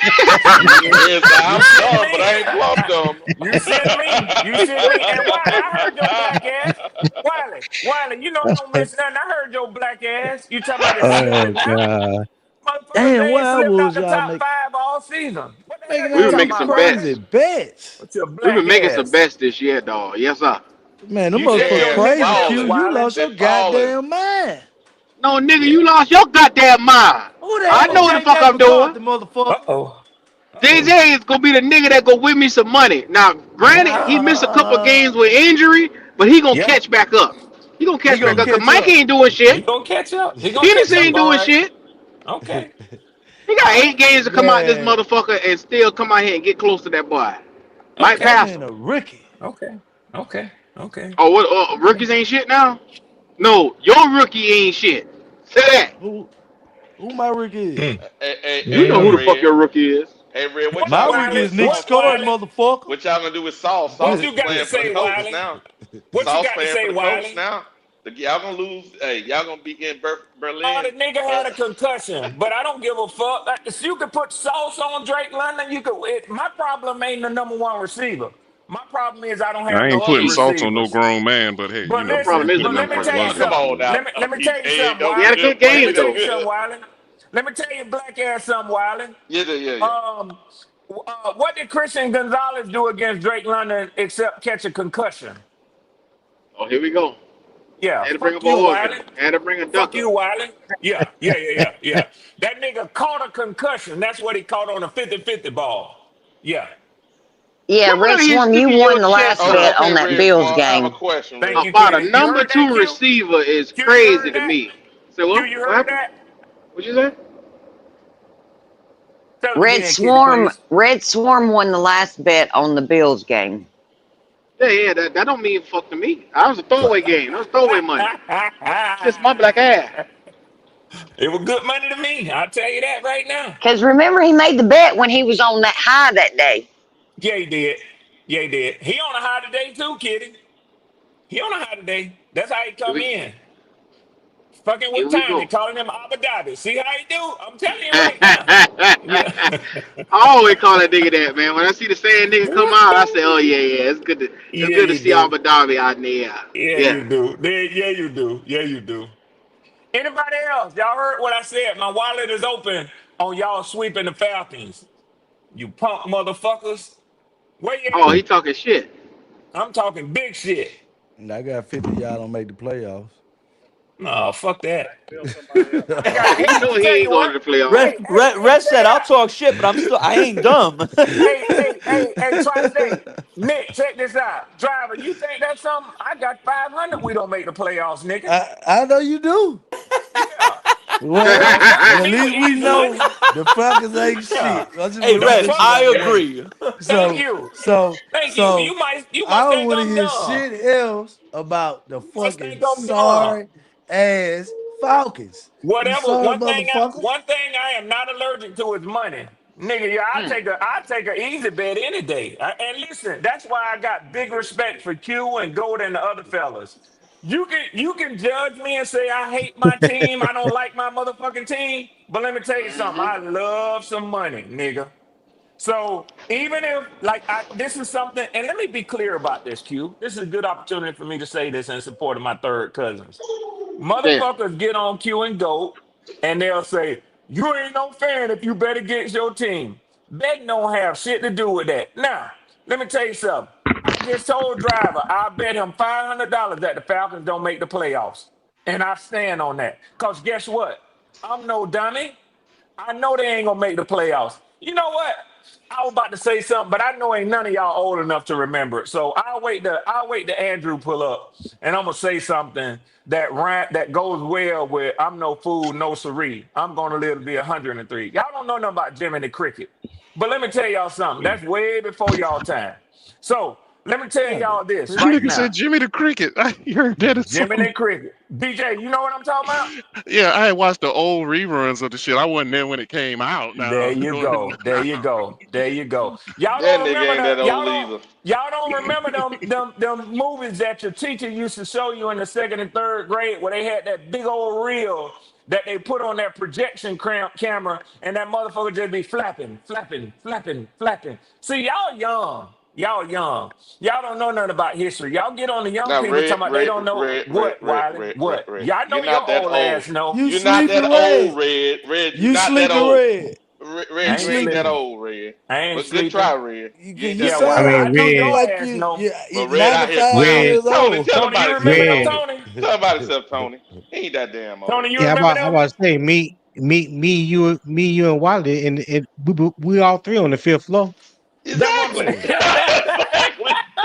Yes, You I'm shitting sorry, but me? I ain't plumbed them. You shitting me? You shitting me? And Wiley, I heard your black ass. Wiley, you know I don't miss nothing. I heard your black ass. You talking about it Oh slipping now? God. Motherfuckers, damn, they ain't why slipped out was the y'all top 5 all season. What the hell making you We all were talking these making about, some Wiley? crazy bets. bets? What's your We've black been making some ass? bets this year, dog. Yes, sir. Man, them You said motherfuckers your Yeah, nigga crazy, bets, Q. balling. You Wiley. lost They your balling. goddamn mind. No, nigga, Yeah. you lost your goddamn mind. Who the I hell know is what the Uh-oh. fuck JJ I'm doing. McCarthy, motherfucker? Uh-oh. Uh-oh. JJ is gonna be the nigga that go win me some money. Now, granted, he missed a couple games with injury, but he gonna Yeah. catch back up. He gonna He catch back gonna up. Cause catch Mike up. ain't doing He shit. gonna catch up. He gonna Hennessy catch up, ain't all doing right. shit. Okay. He got 8 games to come out this Man, motherfucker and still come out here and get close to that boy. Might Okay. that pass man him. a rookie. Okay. Okay. Okay. Oh, what? Oh, rookies ain't shit now. No, your rookie ain't shit. Say that. Who my rookie is? You know who the fuck your rookie is. Hey, Red, what What, y'all My gonna rookie do Wiley? is with Nick What, Sauce Scott, playing? Wiley? motherfucker. What y'all gonna do with Sauce? What Sauce you is got to playing for the say, coach Wiley? now. What you Sauce got to playing say, for the coach Wiley? now. Y'all gonna lose. Hey, y'all gonna be in Oh, Berlin. the nigga had a concussion, but I don't give a fuck. You could put Sauce on Drake London. My problem ain't the number one receiver. My problem is I don't I have ain't no other putting Sauce on no receivers. grown man, but hey, But Your listen, problem is the but let number me one tell you Come receiver. on something. now. Let me tell you something, He had a Wiley. good Let me game tell though. you something, Wiley. Let me tell you black ass something, Wiley. Yeah. Um, what did Christian Gonzalez do against Drake London except catch a concussion? Oh, here we go. Yeah, Had to bring fuck up an you, organ. Wiley. Had to bring a Fuck ducker. you, Wiley. Yeah. That nigga caught a concussion. That's what he caught on a 50-50 ball. Yeah. Yeah, Come Red out here Swarm, you sticking your won the chest last bet out on Okay, that Red Bills Swan. I have a game. question, Thank Red you, about Swan. a Kitty. You number heard that, 2 Q? receiver is Q, you crazy heard to that? me. Say Q, what? you What heard happened? that? What you say? Tell it again, Kitty, please. Red Swarm won the last bet on the Bills game. Yeah. That don't mean fuck to me. That was a throwaway game. That was throwaway money. Kiss my black ass. It was good money to me. I'll tell you that right now. Because remember, he made the bet when he was on that high that day. Yeah, he did. He on a high today too, Kitty. He on a high today. That's how he Here come we, in. Fucking here with we Tiny, go. calling him Abu Dhabi. See how he do? I'm telling you right now. I Yeah. always call that nigga that, man. When I see the same nigga come out, I say, "Oh yeah. It's good to Yeah, you see do. Abu Dhabi out there." Yeah, Yeah. you do. Yeah, you do. Yeah, you do. Anybody else? Y'all heard what I said? My wallet is open on y'all sweeping the Falcons. You punk motherfuckers. Where you Oh, he at? talking shit. I'm talking big shit. And I got 50 y'all don't make the playoffs. No, fuck that. I Oh, got. he Hey, know let me he tell ain't you going what. to the playoffs. Red Check said, it "I'll out. talk shit, but I ain't dumb." Hey, Tri-State. Nick, check this out. Driver, you think that's something? I got 500. We don't make the playoffs, nigga. I know you do. Yeah. Well, Don't fuck but with at me with least we easy money. know the Falcons ain't Yeah. shit. I just Hey, want to get Don't Red, that fuck shit with out I the me. way. agree. Thank So, you. so, Thank you. so You I must don't think want to I'm hear dumb. shit else about the You must think fucking I'm dumb. sorry ass Falcons. You Whatever. sorry motherfuckers. One thing I am not allergic to is money. Nigga, yeah, I take a easy bet any day. And listen, that's why I got big respect for Q and Gold and the other fellas. You can judge me and say I hate my team, I don't like my motherfucking team, but let me tell you something. I love some money, nigga. So even if this is something, and let me be clear about this, Q. This is a good opportunity for me to say this in support of my third cousins. Damn. Motherfuckers get on Q and Go, and they'll say, "You ain't no fan if you bet against your team." Betting don't have shit to do with that. Now, let me tell you something. I just told Driver I bet him $500 that the Falcons don't make the playoffs, and I stand on that. Cause guess what? I'm no dummy. I know they ain't gonna make the playoffs. You know what? I was about to say something, but I know ain't none of y'all old enough to remember it. So I'll wait to Andrew pull up, and I'm gonna say something that goes well with "I'm no fool, no siree. I'm gonna live to be 103." Y'all don't know nothing about Jimmy the Cricket, but let me tell y'all something. That's way before y'all time. So let me tell y'all this right Nigga said now. Jimmy the Cricket. I heard that or Jimmy something. the Cricket. BJ, you know what I'm talking about? Yeah, I had watched the old reruns of the shit. I wasn't there when it came out. There Now, you go. There you go. There you go. Y'all That don't nigga remember ain't that old the either. y'all don't remember them movies that your teacher used to show you in the second and third grade where they had that big old reel that they put on that projection camera and that motherfucker just be flapping, flapping, flapping, flapping. See, y'all young. Y'all young. Y'all don't know nothing about history. Y'all get on the young Now, people talking about they don't know what, Wiley? What? Red. Y'all know You're your not that old old. ass know. You You're not that sleeping old, red. Red. Red, you're You not that sleeping old. red. I Red, You you ain't ain't that sleeping. sleeping. old, Red. I ain't But good sleeping. try, Red. You ain't You that Yeah, old. well, sound I know you your like ass know. you But Red out here 95 clowning. years Tony, old. tell him Tony, about you himself, remember them, Red, Tony. Tony? Tell him about himself, Tony. He ain't that damn Tony, old. you yeah, remember I them? about to say me, you, and Wiley, and we all three on the fifth floor. That's what I'm Exactly. saying.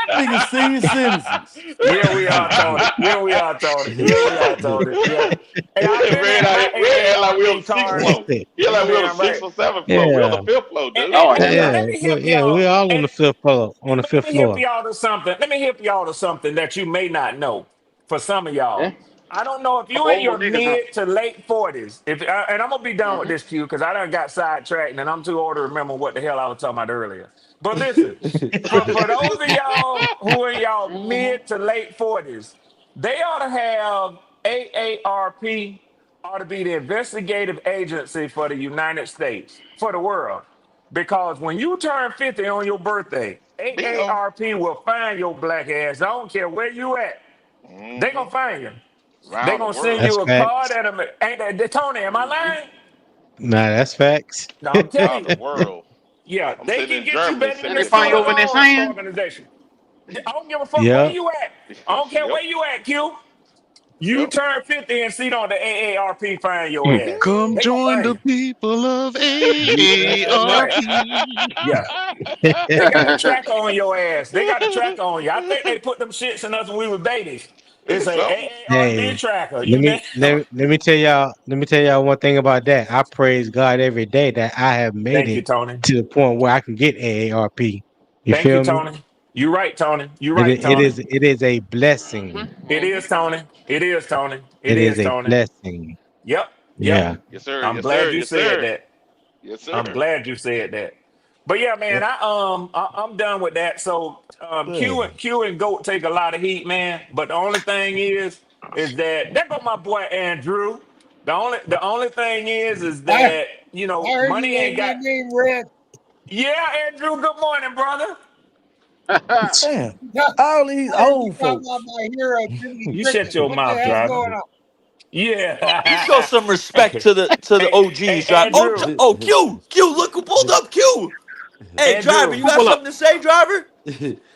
Niggas senior citizens. Yeah, we are, Tony. Yeah, we are, Tony. Yeah, we are, Tony. Yeah. Hey, I've been Red in my like we on the sixth cars. floor. He like we on the sixth or seventh floor. We on the fifth floor, dude. Let me help y'all. we're all on the fifth floor. On the fifth Let me help floor. y'all to something. Let me help y'all to something that you may not know. For some of y'all, I don't know if you in your mid to late 40s. And I'm gonna be done with this, Q, because I done got sidetracked and I'm too old to remember what the hell I was talking about earlier. But listen, for those of y'all who are in y'all mid to late 40s, they ought to have AARP ought to be the investigative agency for the United States, for the world. Because when you turn 50 on your birthday, AARP will find your black ass. I don't care where you at. They gonna find you. They gonna send you a card and ain't that Tony? Am I lying? Nah, that's facts. No, I'm telling you. The world. Yeah, I'm they sitting can in get Germany, you better than They the find you over in their Soros sand? organization. I don't give a fuck Yeah. where you at. I don't care where you at, Q. You turn 50 and see on the AARP find your ass. Come They gonna join find the you. people of That's right. AARP. Yeah. They got a tracker on your ass. They got a tracker on you. I think they put them shits in us when we were babies. It's a AARP Hey, tracker. You let me tell y'all one thing about that. I praise God every day that I have made Thank you, it Tony. to the point where I can get AARP. You Thank you, feel me? Tony. You right, Tony. You It, right, it Tony. is a blessing. It is, Tony. It is, Tony. It is a Tony. blessing. Yep. Yeah. Yes, sir. I'm Yes, glad sir. you Yes, said sir. that. Yes, sir. I'm glad you said that. But yeah, man, I'm done with that. So Q and Goat take a lot of heat, man. But the only thing is that there go my boy Andrew. The only thing is that money ain't got. name read. Yeah, Andrew. Good morning, brother. Damn. All these old folks. You shut your mouth, driver. Yeah. You show some respect to the OGs, driver. Andrew. Oh, Q, look who pulled up, Q. Hey, Andrew, driver, you got something to say, driver?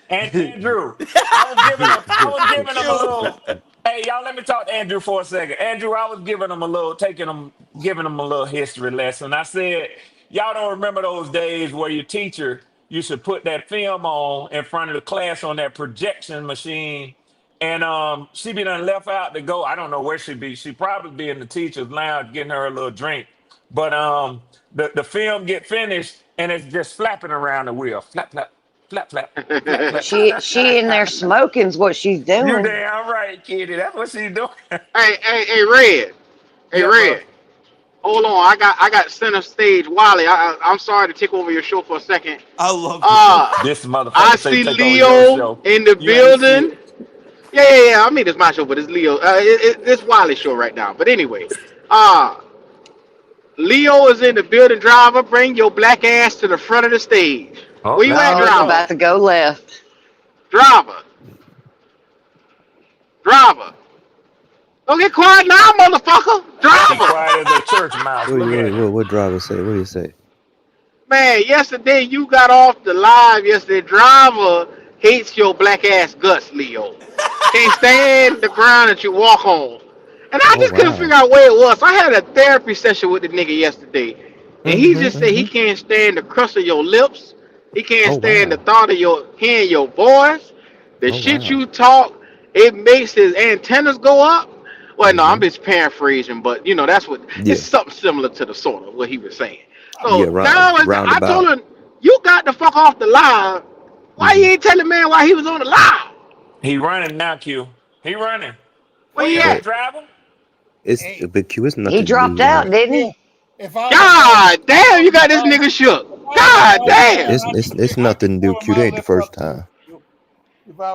Andrew, I was giving him a little. Hey, y'all, let me talk to Andrew for a second. Andrew, I was giving him a little history lesson. I said, y'all don't remember those days where your teacher used to put that film on in front of the class on that projection machine, and she be done left out to go. I don't know where she be. She probably be in the teacher's lounge getting her a little drink. But the film get finished and it's just flapping around the wheel. Flap, flap. Flap, flap, flap, flap. She in there smoking's what she's You doing. damn right, kitty. That's what she's doing. Hey, Red. Hey, Yeah, Red. bro. Hold on. I got center stage Wally. I'm sorry to take over your show for a second. I love This motherfucker I say see take over your Leo show. in the You ain't see building. Yeah. I mean, it's my show, but it's Leo. It's Wally show right now. But anyway, Leo is in the building. Driver, bring your black ass to the front of the stage. Oh, Where you at, Oh, it's driver? about to go left. Driver. Don't get quiet now, motherfucker. He Driver. quiet as a church mouse. Look at him. What driver say? What do you say? Man, yesterday you got off the live yesterday. Driver hates your black ass guts, Leo. Can't stand the ground that you walk on. And I just couldn't figure out where it was. So I had a therapy session with the nigga yesterday. And he just said he can't stand the crust of your lips. He can't stand the thought of hearing your voice. The shit you talk, it makes his antennas go up. Well, no, I'm just paraphrasing, but that's what it's something similar to the sort of what he was saying. So now I told him, you got the fuck off the live. Why you ain't telling man why he was on the live? He running now, Q. He running. Where you at? at? Driver? It's but Q. It's nothing. He dropped out, didn't he? God damn, you got this nigga shook. God damn. It's nothing to do. Q. It ain't the first time.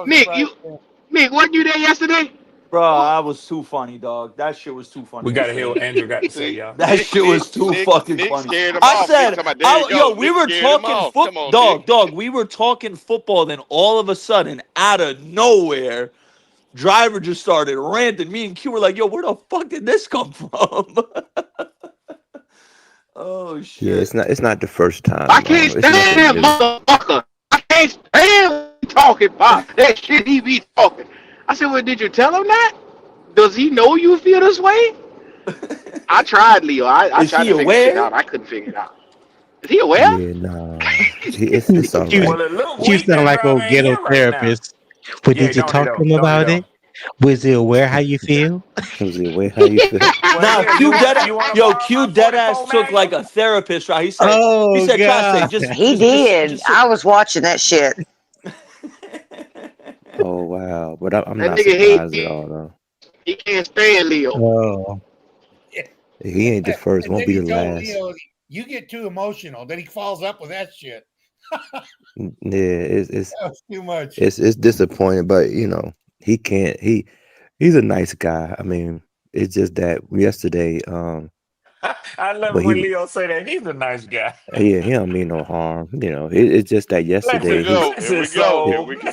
Nick, wasn't you there yesterday? Bro, I was too funny, dog. That shit was too funny. We gotta hear what Andrew got to say, y'all. That shit was too fucking Nick funny. scared him I off. said, Nick talking about, there you go. we Nick were scared him talking off. Come on, football, Nick. dog. We were talking football, then all of a sudden, out of nowhere, driver just started ranting. Me and Q were like, "Yo, where the fuck did this come from?" Oh shit! Yeah, it's not the first time. I can't stand that motherfucker. I can't stand talking about that shit he be talking. I said, well, did you tell him that? Does he know you feel this way? I tried, Leo. I tried to figure shit out. I couldn't figure it out. Is he aware? Yeah, nah. It's all You, right. Well, it look you weak. sound That like driver old ain't ghetto here right now. therapist. But Yeah, did you don't he talk to though? him Don't he about though? it? Was he aware how you feel? Was he aware how you feel? Well, Nah, here Q dead you want to yo, borrow Q my dead ass 44 took like Magnum? a therapist, right? He Oh said, try to say, God. He did. I was watching that shit. Oh wow, but I'm That not nigga hate. surprised at all though. He can't stand Leo. Oh. He ain't the first, And won't then be he the told last. Leo, "You get too emotional." Then he follows up with that shit. Yeah, it's That was too much. it's disappointing, but you know he can't. He's a nice guy. I mean, it's just that yesterday, I love but it when Leo say that. He's a nice guy. yeah, he don't mean no harm. You know, it's just that Bless yesterday his soul. Bless his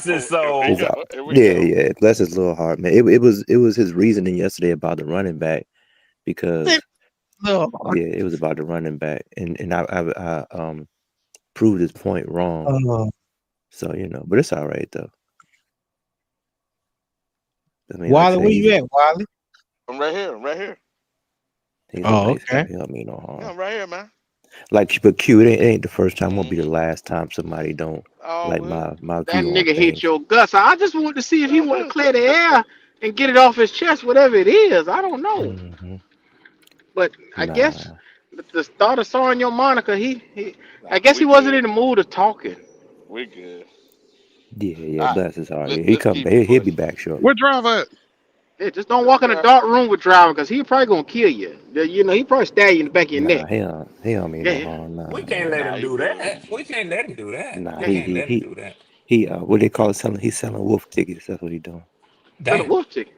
his soul. yeah, bless his little heart, man. It was his reasoning yesterday about the running back because No. yeah, it was about the running back, and I proved his point wrong. Oh. So you know, but it's all right though. I mean, like I Wally, where say, you at, Wally? I'm right here. I'm right here. he's a Oh, nice guy. okay. He don't mean no harm. Yeah, I'm right here, man. Like, but Q, it ain't the first time. Won't be the last time somebody don't like my That view on nigga hate things. your guts. I just want to see if he want to clear the air and get it off his chest, whatever it is. I don't know. But I Nah, guess the start of sawing your Monica, I guess he wasn't in the mood of talking. We good. yeah, bless his heart. Yeah, Let's keep it he'll be pushing. back shortly. Where driver at? Yeah, just don't walk in a dark room with driving, because he probably gonna kill you. You know, he probably stab you in the back of your Nah, neck. he don't mean no Yeah. harm. Nah, We can't let nah, him do that. We can't let him do that. nah. We can't let him do that. He what they call it selling. He's selling wolf tickets. That's what he doing. For the Damn. wolf ticket.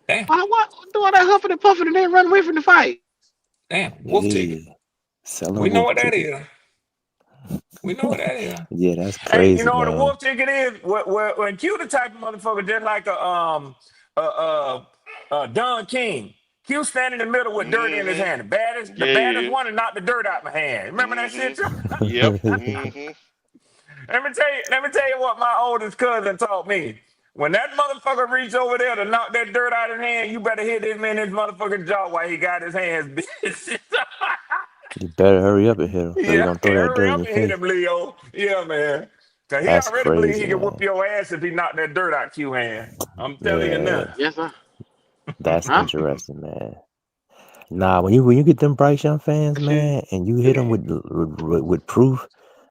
Damn. Why do all that huffing and puffing and then run away from the fight? Damn. Wolf ticket. Selling We know wolf what that tickets. is. We know what that is. Yeah, that's Hey, you crazy, know what a man. wolf ticket is? When Q the type of motherfucker just like Don King. Q standing in the middle with dirt in his hand. The baddest one and knocked the dirt out my hand. Remember that shit? Yep. Let me tell you what my oldest cousin taught me. When that motherfucker reached over there to knock that dirt out of his hand, you better hit this man in his motherfucking jaw while he got his hands busy. You better hurry up and hit him, so he Yeah, gonna throw that hurry dirt in up your and hit face. him, Leo. Yeah, man. Cause he That's already believe crazy, he can man. whoop your ass if he knocked that dirt out Q hand. I'm telling you Yeah, now. Yes, sir. that's interesting, man. Nah, when you get them Bryce Young fans, man, and you hit them with proof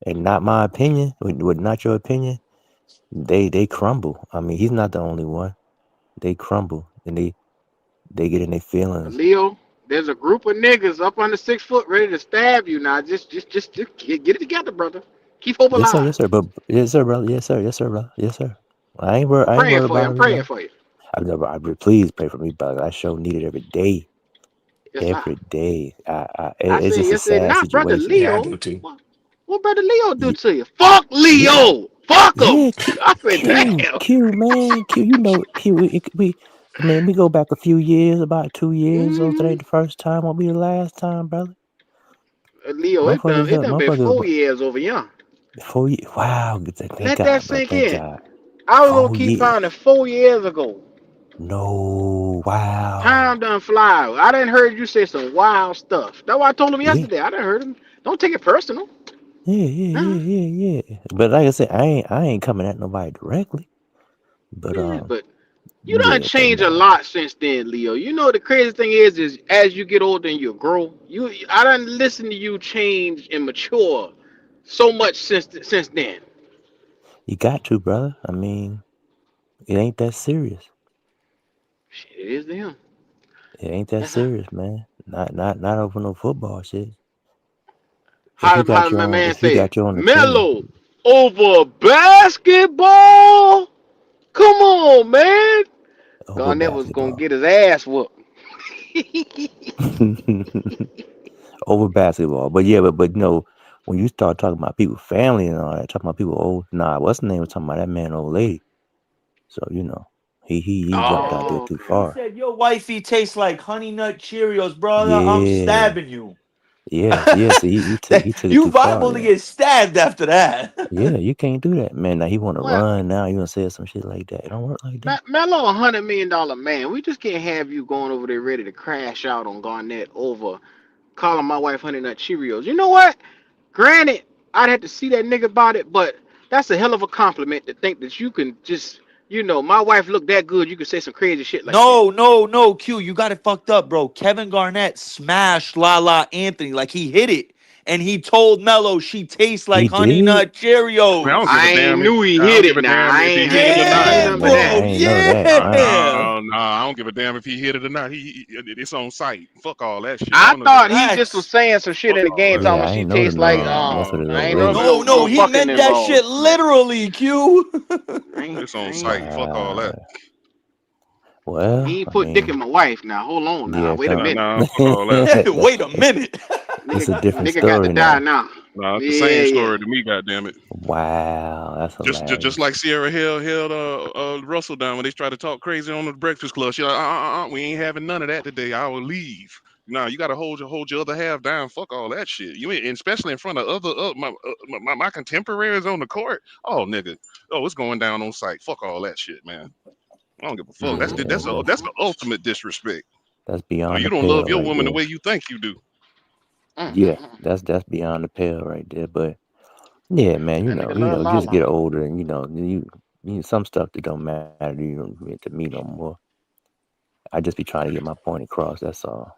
and not my opinion, with not your opinion, they crumble. I mean, he's not the only one. They crumble and they get in their feelings. Leo, there's a group of niggas up under 6 foot ready to stab you now. Just get it together, brother. Keep hope Yes, sir. alive. Yes, sir. But yes, sir, brother. Yes, sir. Yes, sir, brother. Yes, sir. I ain't worried. I'm I ain't praying worried for you. about I'm him, praying brother. for you. Please pray for me, brother. I sure need it every day. Yes, sir. Every day. I It's said just a yesterday, sad not brother situation. Yeah, I Leo. do too. What brother Leo do to you? Fuck Yeah, Leo. Fuck him. yeah. I said, damn. Q, man. Q, you know, Q. I mean, we go back a few years, about 2 years. So today, the first time won't be the last time, brother. Leo, it done been 4 years over here. 4 years. Wow. Thank Let God, that bro. sink Thank in. God. I was gonna 4 keep years. finding 4 years ago. No. Wow. Time done fly. I didn't heard you say some wild stuff. That's what I told him Yeah. yesterday. I didn't heard him. Don't take it personal. Yeah. But like I said, I ain't coming at nobody directly. But But you done changed a lot since then, Leo. You know the crazy thing is as you get older and you grow, I done listen to you change and mature so much since then. you got to, brother. I mean, it ain't that serious. It is to him. It ain't that serious, man. Not over no football shit. How my man If you say, got your own Mellow opinion, over basketball? Come on, man. over Garnett was gonna basketball. get his ass whooped. Over basketball. But yeah, but you know, when you start talking about people, family and all that, talking about people old, what's the name of talking about that man, old lady? So you know, he jumped out there too He far. said your wifey tastes like Honey Nut Cheerios, brother. I'm Yeah. stabbing you. Yeah. So he took it You too far. liable to get stabbed after that. Yeah, you can't do that, man. Now he want to run. Now you gonna say some shit like that? It don't work like that. Melo, $100 million man. We just can't have you going over there ready to crash out on Garnett over calling my wife Honey Nut Cheerios. You know what? Granted, I'd have to see that nigga about it, but that's a hell of a compliment to think that you can just, my wife looked that good, you could say some crazy shit like that. No, Q, you got it fucked up, bro. Kevin Garnett smashed Lala Anthony, like he hit it, and he told Melo she tastes He like Honey Nut did? Cheerios. Man, I don't give I a ain't damn knew he I hit don't it give a now. damn I if he ain't hit it or I not. ain't Yeah, none of Nah, bro. I that. ain't know that. Yeah. No, I don't give a damn if he hit it or not. It's on site. Fuck all that shit. I I don't know that. thought he just was Facts. saying some shit Fuck in the all game that. talking Yeah, about I she ain't know the tastes like mess with his I old ain't know if lady. there was No, no he fucking meant that involved. shit literally, Q. It's on I site. Fuck all that. Well, he ain't I put dick mean, in my wife now. Hold on now. yeah, Wait a come. minute. Nah, fuck all that. Wait a minute. It's a different Nigga got to story die now. now. Nah, it's the Yeah, same yeah. story to me, goddammit. Wow, that's Just hilarious. like Sierra held Russell down when they tried to talk crazy on the Breakfast Club. She like, we ain't having none of that today. I will leave. Nah, you gotta hold your other half down. Fuck all that shit. You ain't, and especially in front of other my contemporaries on the court. Oh nigga, it's going down on site. Fuck all that shit, man. I don't give a fuck. Yeah, That's the ultimate disrespect. that's Oh, beyond you the don't love pale your right woman the there. way you think you do. Yeah, that's beyond the pale right there. But yeah, man, That nigga love just mama. get older, and you some stuff that don't matter to me no more. I just be trying to get my point across. That's all.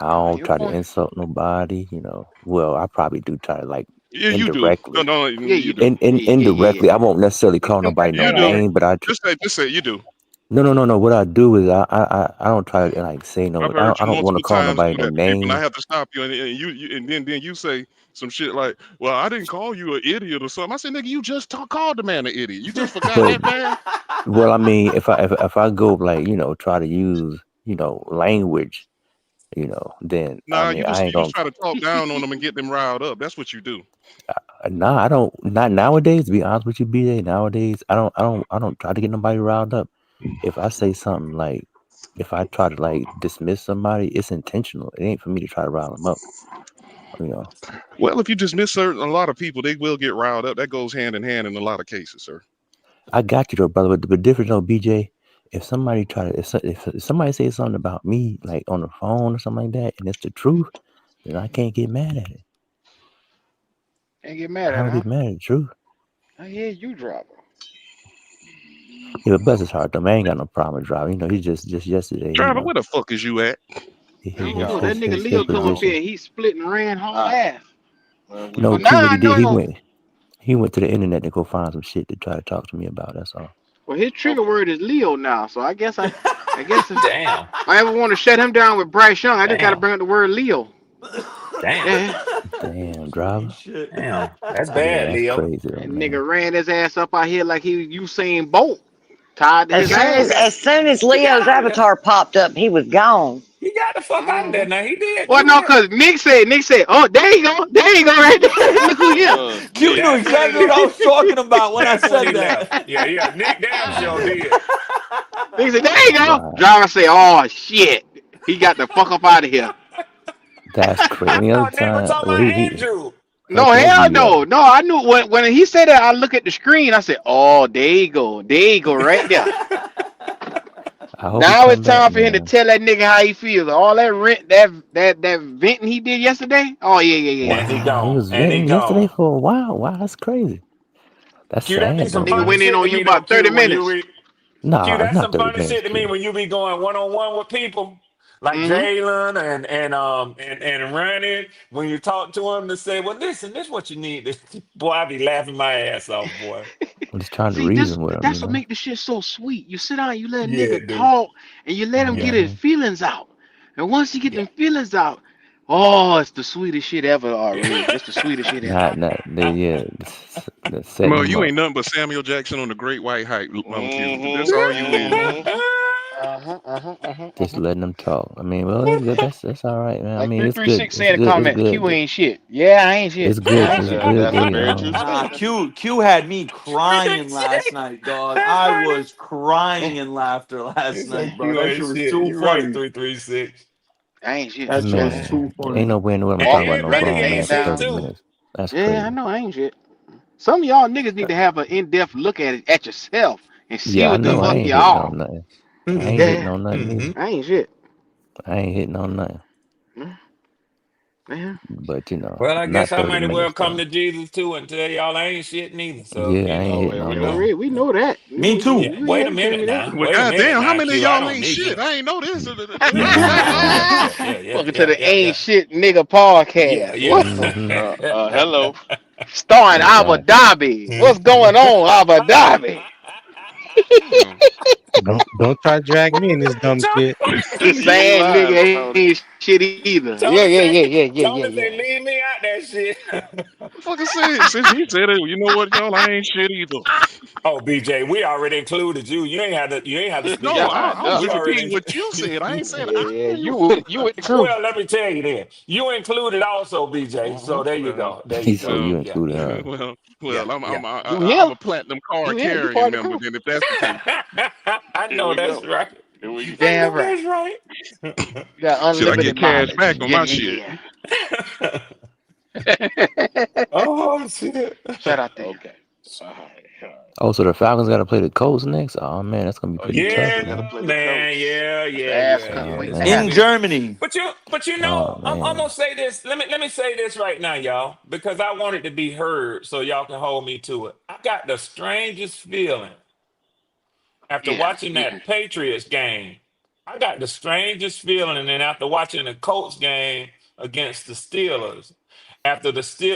I don't Your try to point. insult nobody. Well, I probably do try to Yeah, you do. indirectly. No, Yeah, you you do. do. Indirectly, I won't necessarily call Don't take nobody no You that do. hard. name, but I Just say you do. no. What I do is I don't try to like say no. I've heard I you don't want to multiple call times nobody do no that to people, and I name. have to stop you. And then you say some shit like, "Well, I didn't call you an idiot or something." I said, "Nigga, you just called the man an idiot. You just forgot But that fast." well, I mean, if I go like try to use language, then I Nah, mean you I just ain't you just gonna. try to talk down on them and get them riled up. That's what you do. Nah, I don't. Not nowadays. To be honest with you, BJ. Nowadays, I don't try to get nobody riled up. If I say something like, if I try to like dismiss somebody, it's intentional. It ain't for me to try to rile them up. Well, if you dismiss a lot of people, they will get riled up. That goes hand in hand in a lot of cases, sir. I got you though, brother. But the difference though, BJ, if somebody if somebody says something about me like on the phone or something like that, and it's the truth, then I can't get mad at it. Can't get I mad at don't it, huh? get mad at the truth. I hear you drop. Yeah, but bless his heart though, man. I ain't got no problem with driving. He just yesterday, Trevor, where the fuck is you at? I don't know. That nigga his Leo come up position. here and he split and ran whole ass. No, But Q, now what I he did, know. he went to the internet to go find some shit to try to talk to me about. That's all. Well, his trigger word is Leo now, so I guess if Damn. I ever want to shut him down with Bryce Young, I just got to Damn. bring up the word Leo. Damn. Yeah. Damn, driver. Damn. That's Yeah, bad, that's Leo. crazy though, That man. nigga ran his ass up out here like he Usain Bolt, tied to He his got ass. out As soon as he got Leo's out of there. avatar popped up, he was gone. He got the fuck out of there. Now he did Well, do no, that. cause Nick said, oh, there you go, right there. Look who here. Q knew That's when he exactly what I was talking about when I that's when said he left. that. Yeah. Nick damn sure did. Nick said, there you go. Wow, Driver say, oh shit, he got the fuck up out of here. that's crazy. I Any other thought Nick was time, talking well, about he Andrew. how No, close were hell you at? no. No, I knew when he said that, I look at the screen, I said, oh, there you go, right there. I hope he Now come it's back, time for him to man. tell that nigga how he feels. All that rent, that venting he did yesterday. Oh yeah. And he Wow, he gone. was And he venting yesterday gone. for a while. Wow, that's crazy. That's Q, that be sad some though, Nigga funny man. went in shit on to you me though, about 30 Q, when you minutes. be Q, Nah, it's that's not some 30 funny minutes, shit to me Q. when you be going one on one with people like Mm-hmm. Jalen and Ronnie. When you talk to them to say, "Well, listen, this what you need." Boy, I be laughing my ass off, boy. I'm just trying to See, reason with him, that's what make the shit so sweet. You sit down, and you let a Yeah, nigga dude. talk, and you let him get Yeah, his hmm feelings out. And once he get yeah. them feelings out, oh, it's the sweetest shit ever, Red. It's the sweetest shit ever. They're setting Well, him you up. ain't nothing but Samuel Jackson on the Great White Hype, Q. Mm-hmm. That's all you is. Just letting them talk. I mean, well, that's good. That's all right, man. I Like mean, it's good. 336 It's say in the good. It's comments, Q good. ain't shit. Yeah, I ain't shit. It's good. I ain't It's shit. good. That's a They very true Nah, statement. Q had me crying last 336. night, dog. That's I funny. was crying in laughter He last said night, bro. Q That ain't shit was shit. too You right, funny. 336. I ain't shit. That shit was Yeah. too Man, ain't funny. no way in the world I'm And talking Walk, about Ed no Milligan grown ain't man for shit 30 down. too. minutes. That's Yeah, I crazy. know I ain't shit. Some of y'all niggas need to have an in-depth look at yourself and see Yeah, I what the know. I fuck ain't you hitting on are. nothing. I ain't hitting Yeah, on nothing either. I ain't shit. I ain't hitting on nothing. Mm. Yeah. But Well, I not guess I 30 might as well minutes come though. to Jesus too and tell y'all I ain't shit neither. So Yeah, I ain't Oh, hitting well, on we that. we know that. Me too. yeah, You ain't wait a had to tell me minute that. now. Well, Wait a minute goddamn, how now, many of Q. I y'all don't ain't need you. shit? I ain't know this. What Yeah, the fuck on? Welcome to the Ain't yeah. Shit Nigga Yeah, Podcast. yeah. What's Hello. starring Yeah, Abu God. Dhabi? What's going on, Abu Dhabi? Damn. Don't try to drag me in this dumb shit. The You ain't same lying, nigga Tony. ain't shit either. Yeah, Tony yeah, say, yeah, yeah, yeah, yeah, Tony say, yeah. leave me out that shit. Fucking said since he said it, you know what, y'all? I ain't shit either. Oh, BJ, we already included you. You ain't had to speak No, up. God, I'm no. We just repeating already. what you said. I ain't said Yeah, yeah. I. You with the truth. Well, let me tell you then. You included also, BJ. So there you Well, go. There He you said go. you well, Yeah, included yeah, her. yeah, I'm yeah. You I'm him? a platinum You card him? You carrying part of the member. crew? Then if that's the case, I Here know we that's go. right. Here we You I damn know right. that's right. You got shit, I get unlimited cash knowledge. back on Yeah, my yeah, shit. yeah, yeah. Oh shit. Shout out to him. Okay. All right. All right. Oh, so the Falcons got to play the Colts next? Oh man, that's gonna be Oh pretty yeah, tough, they got Yeah, to man. play the man. Colts. Yeah, That's yeah, ass yeah, cut. Oh yeah. Wait, It's gonna man. In be. Germany. But you Oh know, I'm man. gonna say this. Let me say this right now, y'all, because I want it to be heard, so y'all can hold me to it. I got the strangest feeling after yeah. watching that Patriots game. I got the strangest feeling, and then after watching the Colts game against the Steelers, after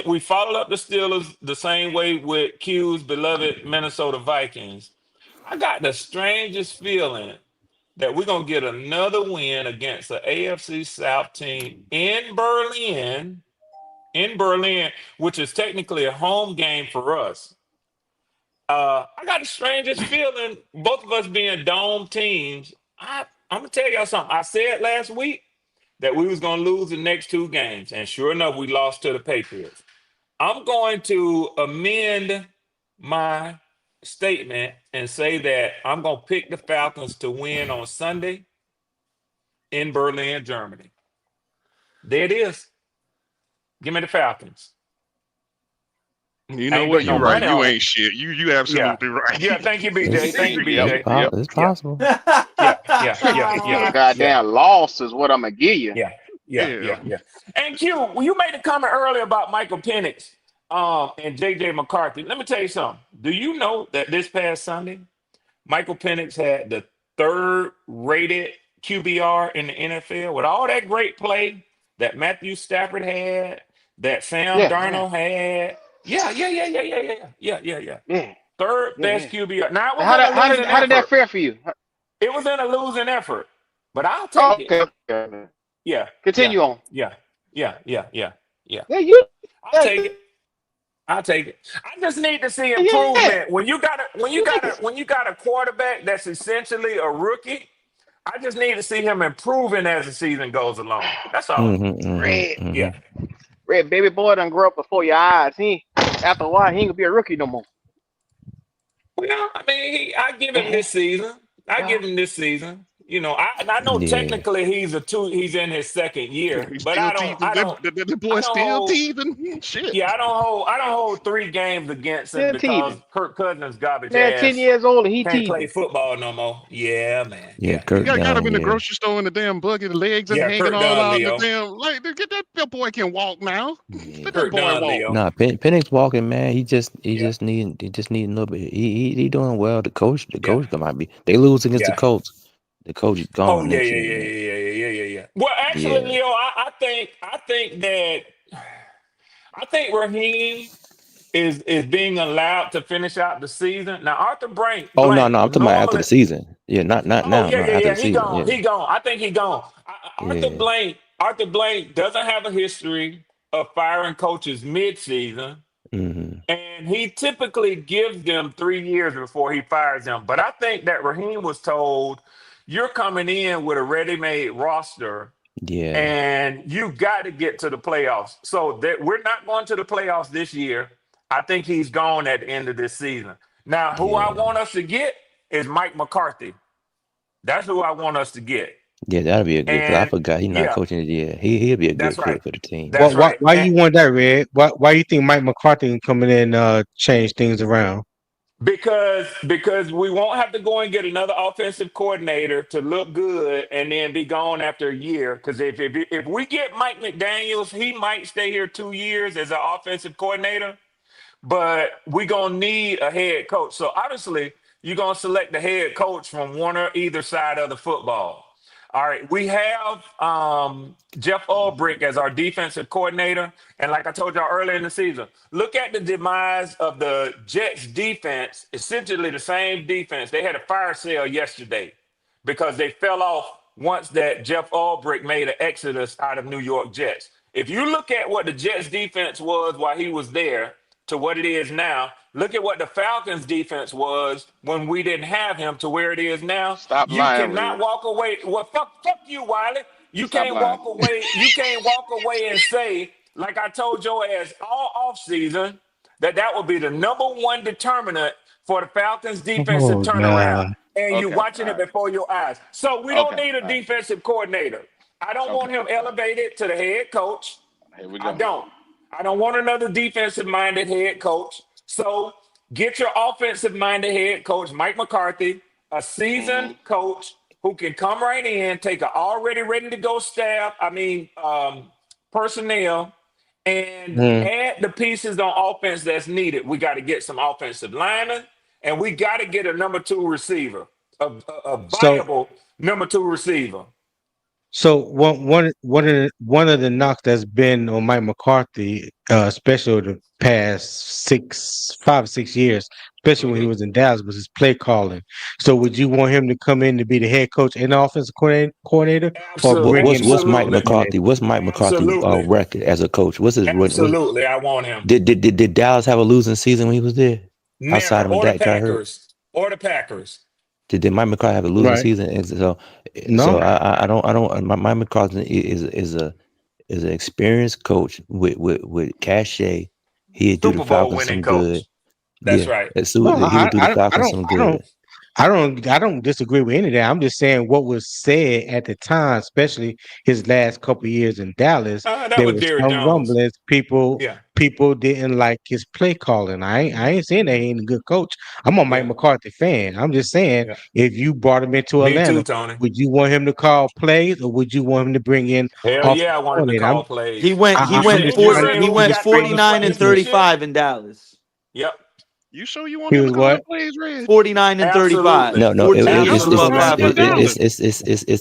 we followed up the Steelers the same way with Q's beloved Minnesota Vikings. I got the strangest feeling that we're gonna get another win against the AFC South team in Berlin, which is technically a home game for us. I got the strangest feeling, both of us being dome teams. I'm gonna tell y'all something. I said last week that we was gonna lose the next two games, and sure enough, we lost to the Patriots. I'm going to amend my statement and say that I'm gonna pick the Falcons to win on Sunday in Berlin, Germany. There it is. Give me the Falcons. You I know ain't what? betting You no right. money You on it. ain't shit. You Yeah. absolutely right. Yeah. Thank you, It's BJ. Thank you, Yep. BJ. Yep. it's Yeah. possible. Yeah. Goddamn loss is what I'm gonna give you. Yeah. Yeah. And Q, well, you made a comment earlier about Michael Penix and JJ McCarthy. Let me tell you something. Do you know that this past Sunday, Michael Penix had the third rated QBR in the NFL with all that great play that Matthew Stafford had, that Sam Yeah, yeah, Darnold had? Yeah. yeah, Third yeah, best yeah. QBR. Now it was How in did a losing how did that effort. fare for you? It was in a losing effort, but I'll take it. Okay, okay. Yeah. Continue on. Yeah. Yeah, you. I'll Yeah, take it. I'll take it. I just need to see yeah. improvement. When you got a quarterback that's essentially a rookie, I just need to see him improving as the season goes along. That's all. Red, Yeah. red baby boy done grow up before your eyes. After a while he ain't gonna be a rookie no more. Well, I mean, I give him this season. You know, I know Yeah. technically he's in his second year, He's but still teething. The I boy's don't still hold teething. Shit. yeah, I don't hold 3 games against him Still because teething. Kirk Cousins garbage Man, 10 ass years old and he can't play teething. football no more. Yeah, man. Yeah, You Kirk got him Dunn, in the yeah. grocery store in the damn buggy, the legs and Yeah, hanging Kirk all Dunn, out in the Leo. damn like get that boy can walk now. Yeah. Let that Kirk boy Dunn, walk. Leo. Nah, Penix walking, man. He just Yeah, need a little bit. He doing well. The coach yeah, might be. They lose against the yeah. Colts. The coach is Oh gone yeah, next yeah, year, yeah, man. yeah, yeah, yeah. Well, actually, Yeah. Leo, I think Raheem is being allowed to finish out the season. Now, Arthur Oh no, Blank I'm talking about after normally. the season. Yeah, not Oh now. yeah, No, after the He season. gone. Yeah. He gone. I think he gone. Yeah. Arthur Blank doesn't have a history of firing coaches mid-season, Mm-hmm. and he typically gives them 3 years before he fires them. But I think that Raheem was told, "You're coming in with a ready-made roster, Yeah. and you got to get to the playoffs." So that we're not going to the playoffs this year. I think he's gone at the end of this season. Now, who I Yeah. want us to get is Mike McCarthy. That's who I want us to get. Yeah, that'll be a good. Cause I And forgot he's not yeah, coaching it yet. He'll be a good that's right. fit for the team. That's right. Why And you want that, Red? Why you think Mike McCarthy can come in and change things around? Because we won't have to go and get another offensive coordinator to look good and then be gone after a year. Because if we get Mike McDaniels, he might stay here 2 years as an offensive coordinator, but we're gonna need a head coach. So obviously, you're gonna select the head coach from one or either side of the football. All right, we have Jeff Ulbrich as our defensive coordinator. And like I told y'all earlier in the season, look at the demise of the Jets defense, essentially the same defense. They had a fire sale yesterday because they fell off once that Jeff Ulbrich made an exodus out of New York Jets. If you look at what the Jets defense was while he was there to what it is now, look at what the Falcons defense was when we didn't have him to where it is now. Stop You lying, cannot Red. walk away. Well, fuck you, Wiley. You Stop can't lying. walk away. You can't walk away and say, like I told your ass all offseason, that would be the #1 determinant for the Falcons defensive Oh turnaround. God. And you Okay, watching all it right. before your eyes. So we don't Okay, need a all right. defensive coordinator. I don't want Okay. him elevated to the head coach. Here we I go. don't. I don't want another defensive-minded head coach. So get your offensive-minded head coach, Mike McCarthy, a seasoned coach who can come right in, take an already ready-to-go staff, personnel, and Mm. add the pieces on offense that's needed. We got to get some offensive linemen, and we got to get a #2 receiver, a So viable #2 receiver. So one of the knocks that's been on Mike McCarthy, especially the past 5 or 6 years, especially when he was in Dallas, was his play calling. So would you want him to come in to be the head coach and the offensive coordinator, or What, bring in what's Mike Absolutely. McCarthy? What's Mike McCarthy Absolutely. record as a coach? What's his Absolutely. I want him. did Dallas have a losing season when he was there? Outside Never. of when Or the Dak got hurt, Packers. Or the Packers. did Mike McCarthy have a losing Right? season? And so No. I don't. Mike McCarthy is an experienced coach with cachet. He'd do the Super Bowl Falcons winning some coach. good. That's Yeah, right. No, he would do the Falcons some good. I don't disagree with any of that. I'm just saying what was said at the time, especially his last couple of years in Dallas. That There was was Jerry some Jones. rumblings. Yeah. People didn't like his play calling. I ain't saying that he ain't a good coach. I'm a Mike Yeah. McCarthy fan. I'm just saying Yeah. if you brought him into Me Atlanta, too, Tony. would you want him to call plays or would you want him to bring in Hell offensive yeah, I want him to coordinator? call plays. He went I'm You just you trying to saying who see got the 49 and most plays this year? 35 in Dallas. Yep. You sure you want He him to was call what? the plays, Red? 49 and 35. Absolutely. No, 14 games Absolutely. above Right in 500. Dallas.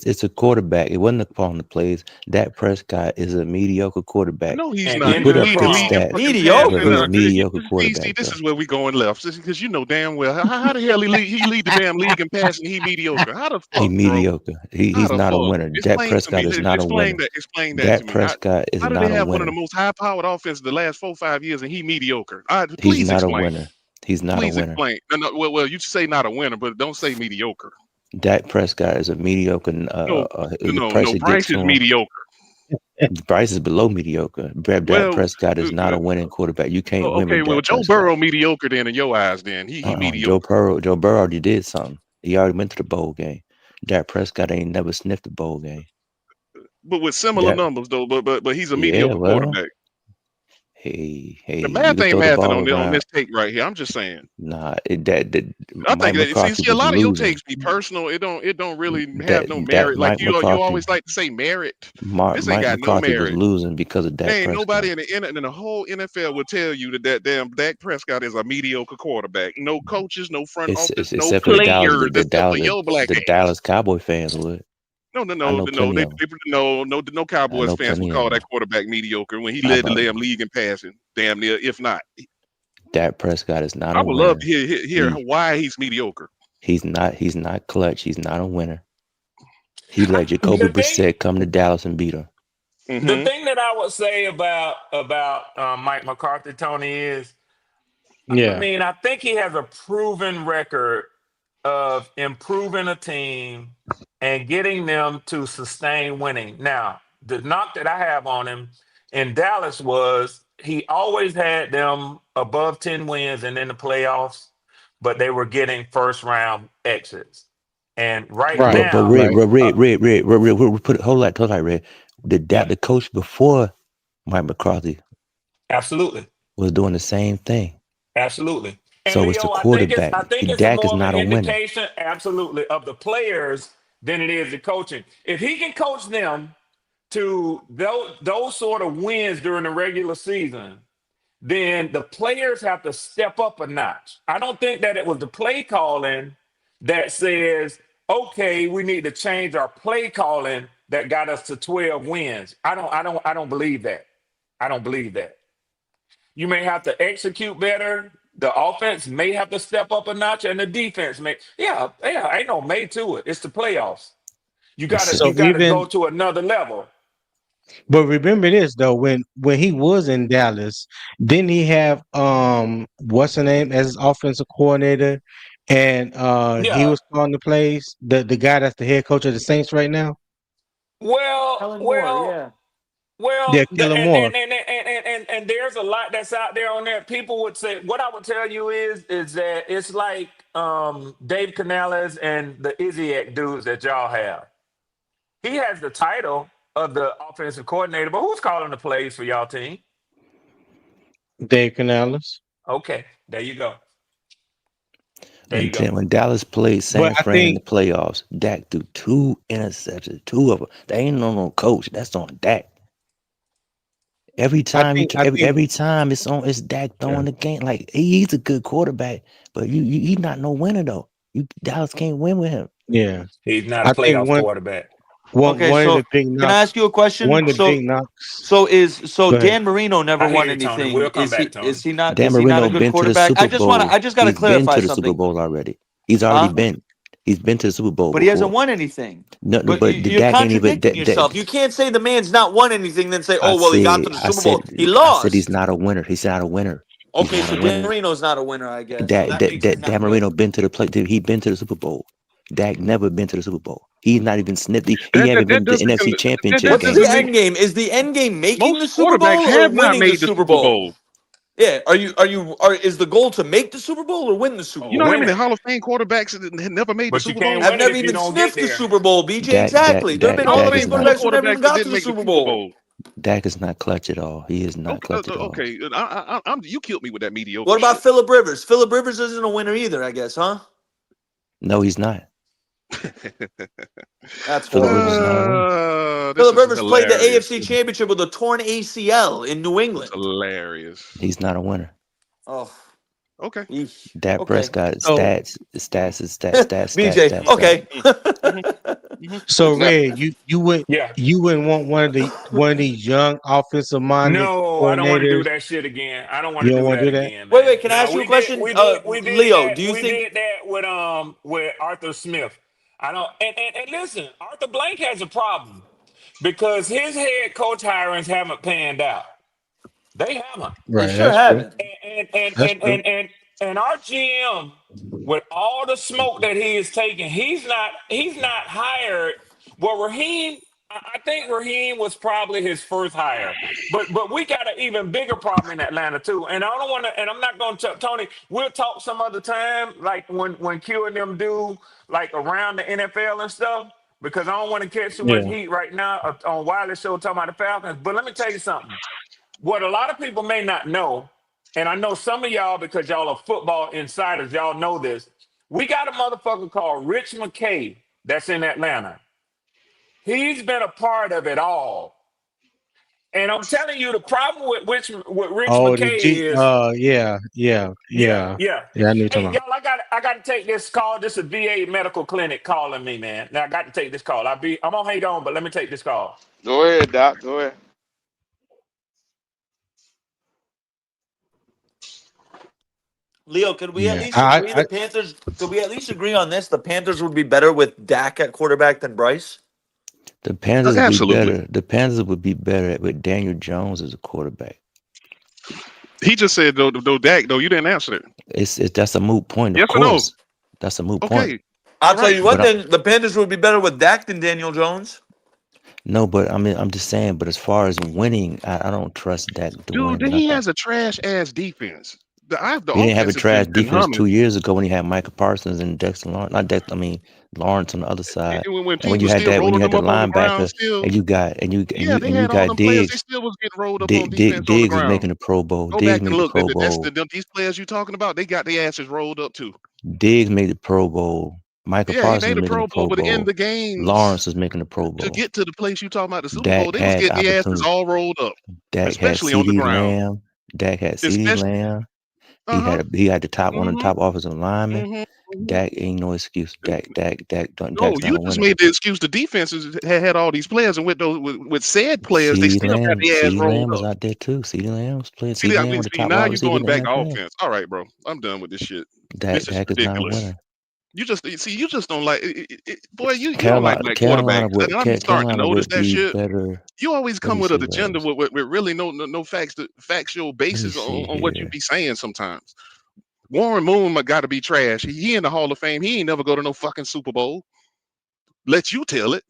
it's a quarterback. It wasn't upon the plays. Dak Prescott is a mediocre quarterback. No, he's And not. He put up injury good He's leading prone. stats, fucking Mediocre. but passing. he's a mediocre See, quarterback. this Though is where we going left. Because you know damn well how the hell he lead the damn league in passing. He mediocre. How the he fuck, bro? mediocre. How He's the not a fuck? winner. Dak Explain to me. Prescott is not a winner. Explain that to Dak me. Prescott is How do not they a have one of the winner. most high-powered offenses the last 4-5 years and he mediocre? He's Please not a explain. winner. He's not a Please winner. explain. No, well, you say not a winner, but don't say mediocre. Dak Prescott is a mediocre. No, The price it gets Bryce to is him. mediocre. Bryce is below mediocre. Dak Well, Prescott is not a winning quarterback. You can't win okay, with well, Dak Joe Prescott. Burrow mediocre then in your eyes. Then he mediocre. Joe Burrow already did something. He already went to the bowl game. Dak Prescott ain't never sniffed the bowl game. But with similar Dak, numbers though. But he's a yeah, mediocre well, quarterback. hey, The you math can ain't throw the mathing ball on around. this take right here. I'm just saying. Nah, I Mike think that McCarthy see a was lot of your losing. takes be personal. It don't really have no That merit. Like Mike you McCarthy, always like to say merit. This ain't Mike got no McCarthy was merit. losing because of Dak There ain't nobody Prescott. in the whole NFL will tell you that damn Dak Prescott is a mediocre quarterback. No coaches, no front office, no Except for players, except for your black the ass. Dallas Cowboy fans would. No, I know plenty of them. no Cowboys I know fans plenty would of call them. that quarterback mediocre when he How led the about damn league in passing. Damn near, if not. Dak Prescott is not I a would love winner. to hear He why he's mediocre. he's not clutch. He's not a winner. He let Jacoby The thing, Brissett come to Dallas and beat him. the Mm-hmm. thing that I would say about Mike McCarthy, Tony, is Yeah. I think he has a proven record of improving a team and getting them to sustain winning. Now, the knock that I have on him in Dallas was he always had them above 10 wins and in the playoffs, but they were getting first round exits. And right Right. But now, Red, Right. put hold that Red. The coach before Mike McCarthy absolutely. was doing the same thing. Absolutely. And So it's the Leo, I quarterback. think it's Dak is more of not an a winner. indication, absolutely, of the players than it is the coaching. If he can coach them to those sort of wins during the regular season, then the players have to step up a notch. I don't think that it was the play calling that says, okay, we need to change our play calling that got us to 12 wins. I don't believe that. I don't believe that. You may have to execute better. The offense may have to step up a notch, and the defense may. Yeah, ain't no may to it. It's the playoffs. You gotta So go even, to another level. but remember this though, when he was in Dallas, didn't he have what's the name as his offensive coordinator, and he Yeah. was calling the plays. The guy that's the head coach of the Saints right now. Well, Yeah, Kellen Moore. and there's a lot that's out there on that. People would say, what I would tell you is that it's like Dave Canales and the Iziak dudes that y'all have. He has the title of the offensive coordinator, but who's calling the plays for y'all team? Dave Canales. Okay, there you go. When Dallas played San But I Fran in the think playoffs, Dak threw 2 interceptions, 2 of them. They ain't no coach. That's on Dak. Every time every time it's Dak throwing the game. Like he's a good quarterback, but he's not no winner though. Dallas can't win with him. yeah, He's not a I think playoff quarterback. one Okay, of so the big can knocks. I ask you a question? One of the big knocks. So Go ahead. Dan Marino never I hear won you, Tony. anything. We'll come back, Tony. Is he not Dan is he not Marino a good been to the quarterback? Super Bowl. I just gotta He's been clarify to the Super something. Bowl already. He's already Huh? been. He's been to the Super Bowl But he hasn't before. won anything. No, But but you're Dak ain't even. contradicting yourself. You can't say the man's not won anything, then say, I oh well, he got to said, the Super Bowl. He lost. he's not a winner. He's not a winner. He's Okay, not so a Dan winner. Marino's not a winner, I guess. So that makes him Dan not Marino been to the play. He been to the Super Bowl. Dak never been to the Super Bowl. He's not even sniffed. He haven't been to the NFC Championship What's game. the end game? Is the end game making the Most Super Bowl quarterbacks or have not winning the made the Super Super Bowl? Bowl. Yeah, is the goal to make the Super Bowl or win the Super You Bowl? know how many Hall of Fame quarterbacks that never made the But you Super can't Bowl? I've never even sniffed the Super Bowl, BJ. Exactly. There have been Hall of Name Fame 4 quarterbacks who never even quarterbacks that got to didn't the make the Super Super Bowl. Bowl. Dak is not clutch at all. He is not clutch at all. Okay, you killed me with that mediocre. What about shit. Phillip Rivers? Phillip Rivers isn't a winner either, I guess, huh? No, he's not. That's Phillip horrible. Rivers is not a winner. Phillip Rivers played the hilarious. AFC Championship with a torn ACL in New England. Hilarious. He's not a winner. Oh, okay. Dak Okay. Prescott So- stats. BJ, okay. So Red, you wouldn't Yeah. want one of these young offensive minded No, I don't want to do coordinators. that shit again. I don't want You to don't do wanna that do that? again. Wait, man. can I ask you a we question? did Leo, that, do you we think did that with Arthur Smith? I don't. And listen, Arthur Blank has a problem because his head coach hirings haven't panned out. They haven't. Right, They sure haven't. And our GM, with all the smoke that he is taking, he's not hired. Well, Raheem, I think Raheem was probably his first hire, but we got an even bigger problem in Atlanta too. And I don't want to, and I'm not going to Tony. We'll talk some other time, like when Q and them do like around the NFL and stuff, because I don't want to catch too much heat right now on Wiley's show talking about the Falcons. But let me tell you something. What a lot of people may not know, and I know some of y'all because y'all are football insiders, y'all know this. We got a motherfucker called Rich McKay that's in Atlanta. He's been a part of it all. And I'm telling you, the problem with Rich Oh, McKay is yeah. yeah. I knew what you're talking Hey, about. y'all, I got to take this call. This is VA medical clinic calling me, man. Now I got to take this call. I'm gonna hang on, but let me take this call. Go ahead, Doc. Go ahead. Leo, could we at Yeah, least agree the Panthers? Could we at least agree on this? The Panthers would be better with Dak at quarterback than Bryce. The Panthers would be Absolutely. better. The Panthers would be better with Daniel Jones as a quarterback. He just said though Dak though. You didn't answer it. That's a moot point. Of Yes or no? course, that's a moot Okay. point. I'll tell you what. But Then the Panthers would be better with Dak than Daniel Jones. No, but I mean, I'm just saying. But as far as winning, I don't trust Dak to win. Dude, he has a trash ass defense. The He didn't have a offense has trash been defense humming. 2 years ago when he had Michael Parsons and Dexter Lawrence. Not Dexter, I mean Lawrence on the other side. And when And when teams you were had still that, when you rolling had them the up on the ground, linebacker, still, and you got yeah, they and you had all got them players. They Diggs. still was getting rolled up on defense on the Diggs was ground. making the Pro Bowl. Go Diggs back and made the look. Pro That's Bowl. these players you talking about. They got their asses rolled up too. Diggs made the Pro Bowl. Michael Yeah, he Parsons made was the making the Pro Bowl, Pro but in Bowl. the games Lawrence was making the Pro to Bowl. get to the place you talking about the Super Bowl, Dak they was had getting their asses opportunity. all rolled up, Dak had especially on the CeeDee ground. Lamb. Dak had CeeDee Especially, Lamb. He had the top one of the top offensive linemen. Dak ain't no excuse. No, Dak's not you a just winner. made the excuse the defenses had all these players, and with said players, they still got their ass CeeDee rolled Lamb was up. out there too. CeeDee Lamb was playing. See, CeeDee I Lamb mean, was the see, top now wide you're receiver going in the back to NFL. offense. All right, bro, I'm done with this shit. This is Dak is not a ridiculous. winner. You just don't like boy. You don't Carolina, like Carolina quarterbacks. And I'm starting to notice would that be shit. better. You always Let come me with see an what agenda else. with really no factual Let me basis see on what you here. be saying sometimes. Warren Moon got to be trash. He in the Hall of Fame. He ain't never go to no fucking Super Bowl. Let you tell it.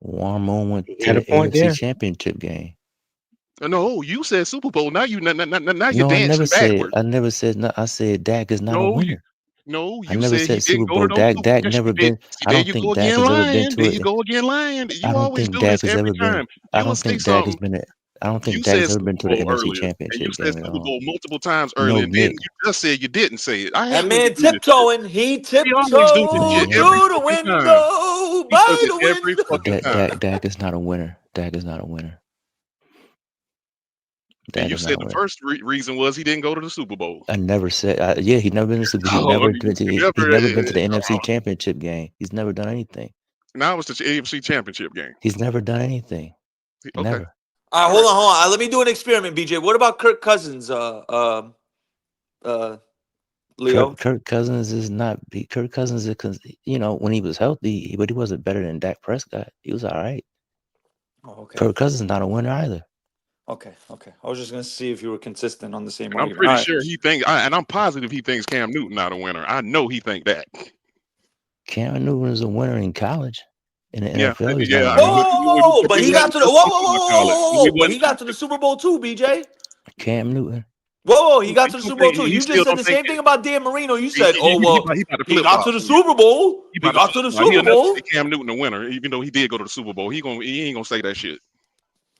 Warren Moon went to Had a the point AFC there. Championship game. No, you said Super Bowl. Now you're No, I never dancing backwards. said. No, I said Dak is not a No, winner. I you never said he said Super didn't go to Bowl. no Super. Dak Yes, you never did. been. See, I there don't you go think Dak again has ever been lying. to There it. you go again lying. I You don't always think do Dak this has every ever been. time. I You'll don't say think Dak has something. been. I don't You think Dak has said ever been Super to the Bowl NFC earlier, and you Championship said game at Super all. Bowl multiple times No, earlier, and then Nick. you just said you didn't say it. I That hate when you man do this shit. tiptoeing. He He always do this tiptoed shit Yeah. every through the fucking time. window, He does by it the every window. fucking time. Dak is not a winner. Dak is not a winner. And Dak you is said not a the winner. first reason was he didn't go to the Super Bowl. I never said. Yeah, he never been to the Super. He's Oh, never you been to. He's never. never been to the NFC Championship game. He's never done anything. Now it's the AFC Championship game. He's never done anything. Okay. Never. All right, hold on. Let me do an experiment, BJ. What about Kirk Cousins? Leo. Kirk Cousins is not. Kirk Cousins is, when he was healthy, but he wasn't better than Dak Prescott. He was all right. Oh, okay. Kirk Cousins is not a winner either. Okay. I was just gonna see if you were consistent on the same And I'm argument. pretty All right. sure he thinks, and I'm positive he thinks Cam Newton not a winner. I know he think that. Cam Newton is a winner in college. In the Yeah, NFL, he's yeah. not a winner. Whoa! But he got to the Whoa! But he got to the Super Bowl too, BJ. Cam Newton. Whoa! He got to the Super Bowl too. He You still just said don't the think same thing about Dan Marino. You He said, "Oh well, about to he flip got to the Super Bowl. He got to the Super He'll never Bowl." say Cam Newton a winner, even though he did go to the Super Bowl. He ain't gonna say that shit.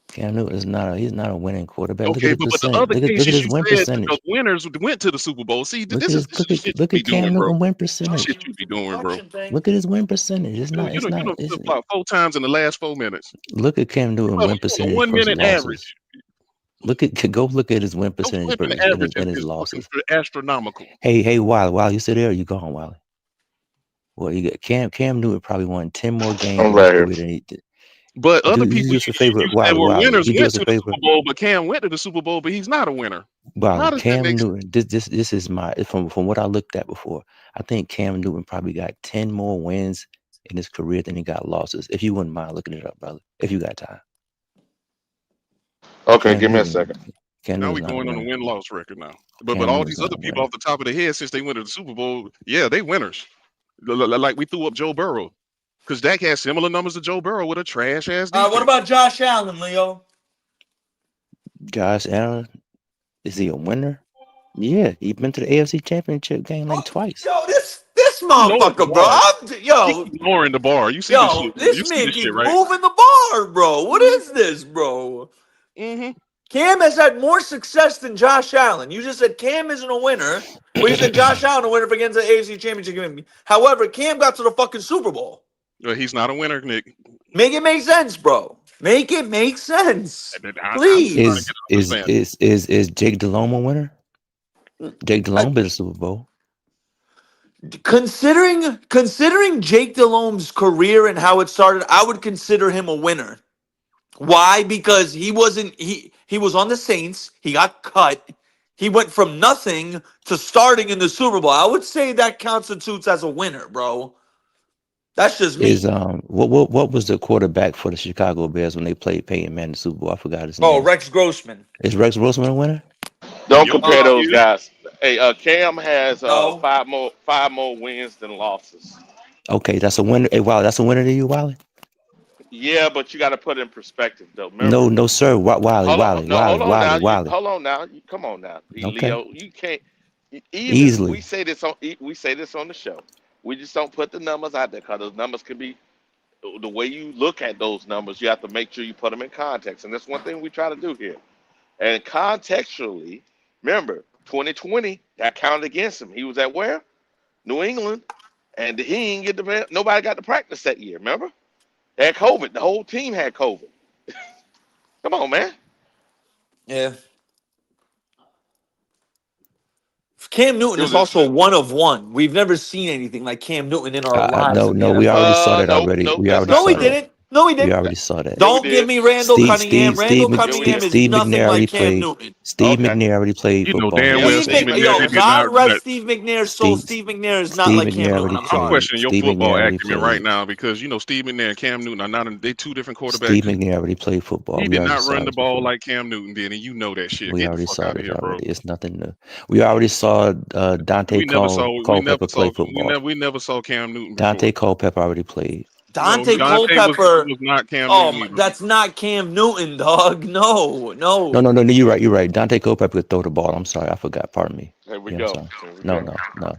Cam Newton is he's not a winning quarterback. Okay, Look at but the the other percentage. Look at cases his you win said percentage. the winners went to the Super Bowl. See, Look this is shit you be Cam doing, bro. Newton win This percentage. shit you be doing, bro. Look at his win percentage. It's not. You It's not. done flip-flop 4 times in the last 4 minutes. Look at Cam Newton win A percentage 1 versus minute losses. average. Go look at his win No percentage flipping versus average in his is losses. fucking astronomical. Hey, Wally, you still there? Or you gone, Wally? Well, you got Cam Newton probably won 10 more games in his career than he did. But other Do people us a favor, you said were Wally. winners You do went us to a the favor. Super Bowl, but Cam went to the Super Bowl, but he's not a winner. How Wally, does that Cam make sense? Newton. This is my from what I looked at before. I think Cam Newton probably got 10 more wins in his career than he got losses. If you wouldn't mind looking it up, brother. If you got time. Okay, Cam give me a Newton, second. Cam Now Newton's we're not a going on a winner. win-loss record now. But Cam all Newton's these not other a people winner. off the top of their head since they went to the Super Bowl, yeah, they winners. Like we threw up Joe Burrow. Because Dak has similar numbers to Joe Burrow with a trash ass defense. What about Josh Allen, Leo? Josh Allen, is he a winner? Yeah, he been to the AFC Championship game like twice. Yo, this motherfucker, bro. He keep lowering the bar. You see this shit. This You see man this keep shit, right? moving the bar, bro. What is this, bro? Mm-hmm. Cam has had more success than Josh Allen. You just said Cam isn't a winner. Well, you said Josh Allen a winner against the AFC Championship game. However, Cam got to the fucking Super Bowl. He's not a winner, Nick. Make it make sense, bro. Make it make sense. Please. Is Jake Delhomme a winner? Jake Delhomme been to the Super Bowl. Considering Jake Delhomme's career and how it started, I would consider him a winner. Why? Because he was on the Saints. He got cut. He went from nothing to starting in the Super Bowl. I would say that constitutes as a winner, bro. That's just me. What was the quarterback for the Chicago Bears when they played Peyton Manning in the Super Bowl? I forgot his name. Oh, Rex Grossman. Is Rex Grossman a winner? Don't compare those guys. Hey, Cam has 5 more wins than losses. Okay, that's a winner. Hey, Wally, that's a winner to you, Wally? Yeah, but you got to put it in perspective, though. Remember, No, sir. Wiley, hold on, no, hold on now. Wiley. Hold on now. Come on now, Okay. Leo. You can't. Even Easily. we say this on the show. We just don't put the numbers out there because those numbers can be the way you look at those numbers. You have to make sure you put them in context, and that's one thing we try to do here. And contextually, remember, 2020 that counted against him. He was at where? New England, and he didn't get nobody got to practice that year. Remember, they had COVID. The whole team had COVID. Come on, man. Yeah. Cam Newton is also one of one. We've never seen anything like Cam Newton in our lives. No, we already saw that already. We already saw we that. didn't. No, we didn't. We already saw that. Don't give me Randall Cunningham. Randall Cunningham is Steve nothing McNair already like Cam played. Newton. Steve McNair already played You know football. damn well Steve McNair did God not. rest Steve McNair's soul. Steve McNair is not like Cam Newton. I'm questioning your football acumen right now because you know Steve McNair and Cam Newton are not. They two different quarterbacks. Steve McNair already played football. He did not run the ball like Cam Newton did, and you know that shit. We Get already the fuck saw out of it here, already. bro. It's nothing new. We already saw Dante Culpepper play football. We never saw Cam Newton. Dante Culpepper already played. Dante Culpepper was not Cam Newton. Newton. That's not Cam Newton, dog. No. No. You're right. Dante Culpepper could throw the ball. I'm sorry, I forgot. Pardon me. There we Yeah, go. No.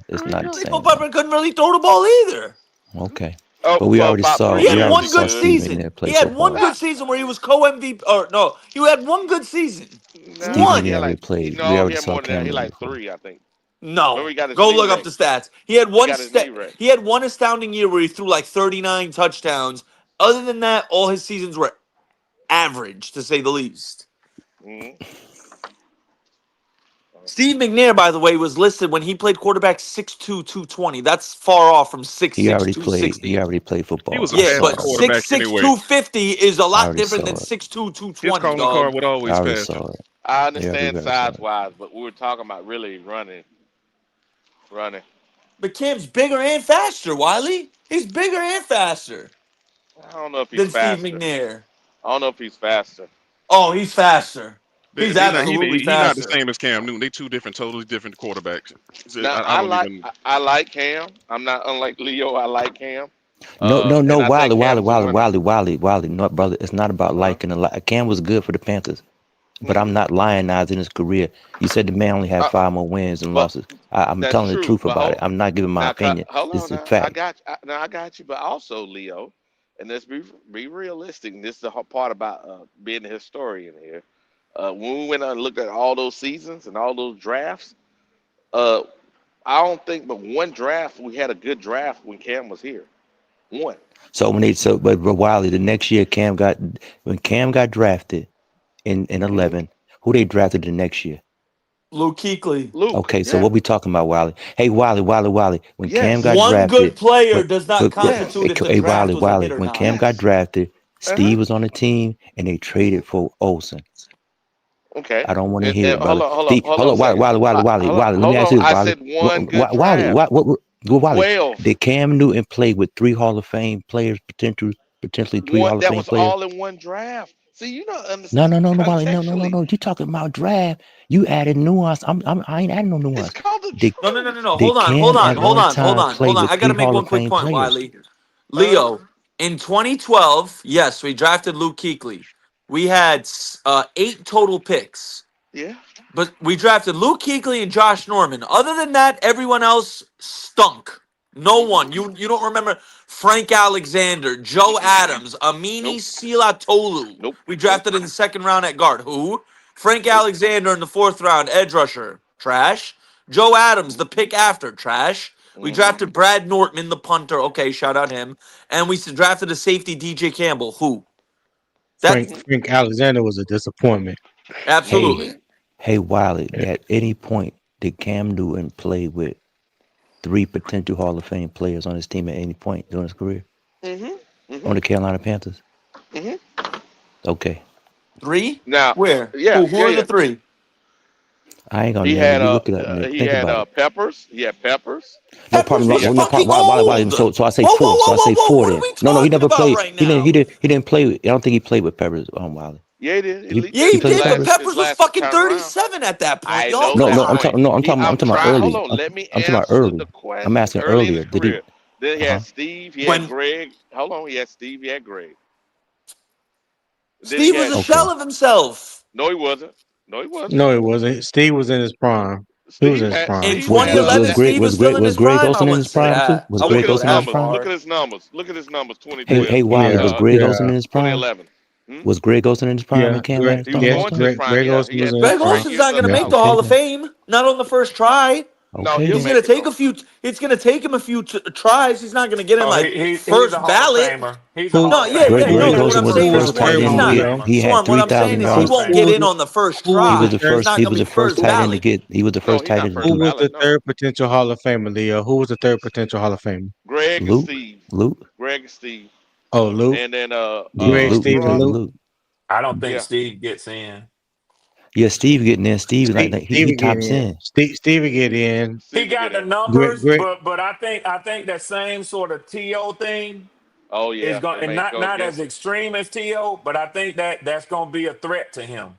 It's not the same. Culpepper couldn't really throw the ball either. Okay. Oh, but we already saw. He had one good Steve season. McNair play He had football. one good season where he was co-MVP. Or no, he had one good season. Steve McNair already played. No, we already he had saw more than that. Cam He Newton. like 3, I think. No, Remember he got his go knee look up wrecked. the stats. He had one. got his knee wrecked. He had one astounding year where he threw like 39 touchdowns. Other than that, all his seasons were average, to say the least. Mm-hmm. Steve McNair, by the way, was listed when he played quarterback 6'2", 220. That's far off from 6'6", He already 260. played. He already played football. He was a Yeah, fast but quarterback 6'6", anyway. 250 is a lot already different saw than it. 6'2", 220. His calling dog. card would always I already pass. saw it. I understand Yeah, we got it. size-wise, but we were talking about really running. But Cam's bigger and faster, Wiley. He's bigger and faster I don't know if he's than faster. Steve McNair. I don't know if he's faster. Oh, he's faster. He's He's absolutely not the faster. same as Cam Newton. They two totally different quarterbacks. So Now, I don't even. I like Cam. I'm not unlike Leo. I like Cam. No, and I Wiley. think Cam's a winner. No, brother, it's not about liking a lot. Cam was good for the Panthers, but I'm not lionizing his career. You said the man only had 5 more wins and losses. I'm That's telling the true, truth but about it. I'm not giving my Now, opinion. hold This on is a now. fact. I got you. But also, Leo, and let's be realistic. And this is the hard part about being a historian here. When we went and looked at all those seasons and all those drafts, I don't think but one draft we had a good draft when Cam was here. One. But Wiley, the next year when Cam got drafted in 11, who they drafted the next year? Luke Kuechly. Okay, so what we talking about, Wiley? Hey, Wiley. When Cam got One drafted, good player does not constitute if the hey, draft was a hit or when not. Cam got drafted, Steve was on the team and they traded for Olsen. Okay. I don't want to hear it, brother. Hold on. Wiley. Let me ask you this, I Wiley. said one good Wiley, draft. Wiley, 12. did Cam Newton play with 3 Hall of Fame players, potentially 3 Hall of That Fame was players? all in one draft. See, you don't understand. No, Wiley, no. You talking about draft? You added nuance. I ain't adding no nuance. It's called the No. Did Hold Cam on. at one time play I with got to 3 make Hall one of quick Fame point, players? Wiley. Leo, in 2012, yes, we drafted Luke Kuechly. We had 8 total picks. Yeah. But we drafted Luke Kuechly and Josh Norman. Other than that, everyone else stunk. No one. You don't remember Frank Alexander, Joe Adams, Amini Silatolu. Nope. We drafted in the 2nd round at guard. Who? Frank Alexander in the 4th round, edge rusher. Trash. Joe Adams, the pick after. Trash. We drafted Brad Nortman, the punter. Okay, shout out him. And we drafted a safety, DJ Campbell. Who? Frank Alexander was a disappointment. Absolutely. Hey, Wiley, at any point did Cam Newton play with 3 potential Hall of Fame players on his team at any point during his career? On the Carolina Panthers? Okay. 3? Now, where? Yeah. Who are the 3? I ain't gonna He name had it. You look it up, man. he Think had about it. Peppers. He had Peppers. No, pardon me. Wiley. So I say Whoa, 4. whoa, So I whoa, say whoa, 4 what then. are we No, he talking never about played. right He now? didn't play. I don't think he played with Peppers. Wiley. Yeah, he did. Yeah, he played did, with but Peppers? Peppers was fucking 37 at that point. I Y'all know No, that I'm point. talking. I'm talking about trying. early. Hold on. Let me I'm talking about answer early. the question. I'm asking Early in earlier. his Did he? career. Then he had Steve. He had Greg. Hold on. He had Steve. He had Greg. Then he Steve was had a shell of himself. no, he wasn't. No, he wasn't. No, it wasn't. Steve was in his prime. He was in his prime. In 2011, Steve was still in his prime. I wouldn't say that. I Look wouldn't at go his that numbers. far. Look at his numbers. Look at his numbers. 2012. Hey, Wiley, was Greg Olsen in his prime? 2011. Was Greg Olsen in his prime Yeah, when Cam Greg, Newton He was started yes, going to his prime. Greg Yeah, Olsen he was had in his 3 Greg prime. Olsen's not going to years make under the him. Hall of Fame. Not on the first try. No, Okay, he'll He's then. going to make it take though. a few. It's going to take him a few tries. He's not going to get in Oh, like he's a first Hall of ballot. Famer. He's a Who Hall No, of yeah, Famer. yeah. Greg No, who but what Olsen I'm was the saying is first was the what tight third he's end to one, not. get. Leo? He had Swan, what I'm saying 3,000 is he yards won't get in on the first try. He was He's not going to the be first first tight end to ballot. get. He was the No, first he's tight not end to first Who do was it. the ballot. No. third potential Hall of Famer, Leo? Who was the third potential Hall of Famer? Greg and Luke. Steve. Luke. Greg and Steve. Oh, Luke, And then Yeah, Greg, Luke. Steve, He and was Gerard. Luke. Luke. I don't think Yeah. Steve gets in. Yeah, Steve getting in. Steve like he Steve get tops in. in. Steve get in. He Steve got get the in. numbers, Greg, but I think that same sort of TO thing Oh is yeah, going, it and may go not as against him. extreme as TO, but I think that's going to be a threat to him.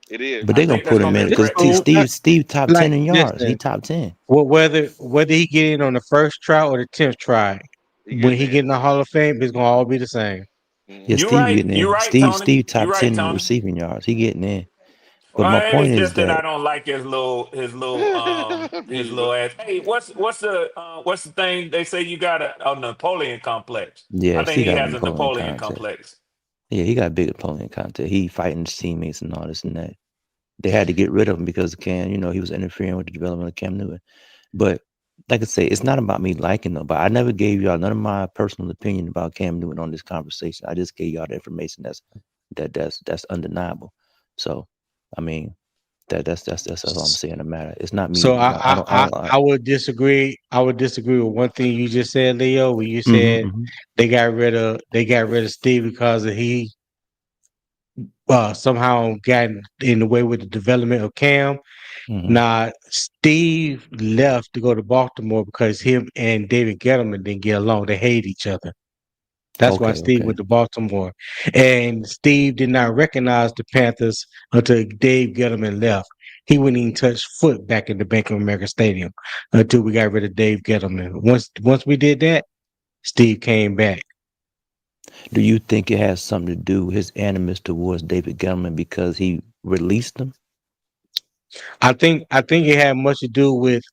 It is. But I they're gonna think that's put going him to in be a it's because threat to cool. him. Steve top 10 Like, in yards. He listen, top 10. whether he get in on the first try or the 10th try, He when getting he in. get in the Hall of Fame, it's gonna all be the same. Yeah, You're Steve right. getting You're in. right, Tony. Steve You're top right, 10 in Tony. receiving yards. He getting in. But my And point it's is just that I that don't like his little Music. ass. Hey, what's the thing they say you got a Napoleon complex? yeah, I think Steve he got a has a Napoleon Napoleon concept. complex. Yeah, he got a big opponent content. He fighting his teammates and all this and that. They had to get rid of him because of Cam, he was interfering with the development of Cam Newton. But like I say, it's not about me liking them, but I never gave y'all none of my personal opinion about Cam Newton on this conversation. I just gave y'all the information that's undeniable. So, I mean, that's all I'm saying. The matter. It's not me. So I I would disagree. I would disagree with one thing you just said, Leo. When you don't. said they got rid of Steve because he somehow got in the way with the development of Cam. Now Steve left to go to Baltimore because him and David Gettleman didn't get along. They hate each other. That's why Steve went to Baltimore. And Steve did not recognize the Panthers until Dave Gettleman left. He wouldn't even touch foot back in the Bank of America Stadium until we got rid of Dave Gettleman. Once we did that, Steve came back. Do you think it has something to do with his animus towards David Gettleman because he released him? I think it had much to do with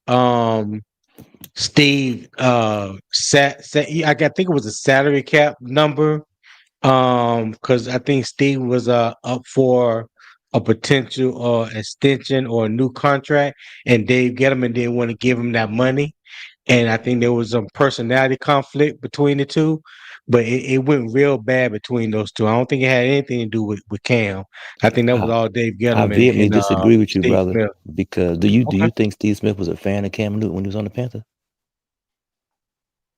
Steve I think it was a salary cap number. Because I think Steve was up for a potential extension or a new contract, and Dave Gettleman didn't want to give him that money. And I think there was some personality conflict between the two, but it went real bad between those two. I don't think it had anything to do with Cam. I think that was all Dave I Gettleman vehemently and disagree with you, Steve brother. Smith. Because do you Okay. think Steve Smith was a fan of Cam Newton when he was on the Panthers?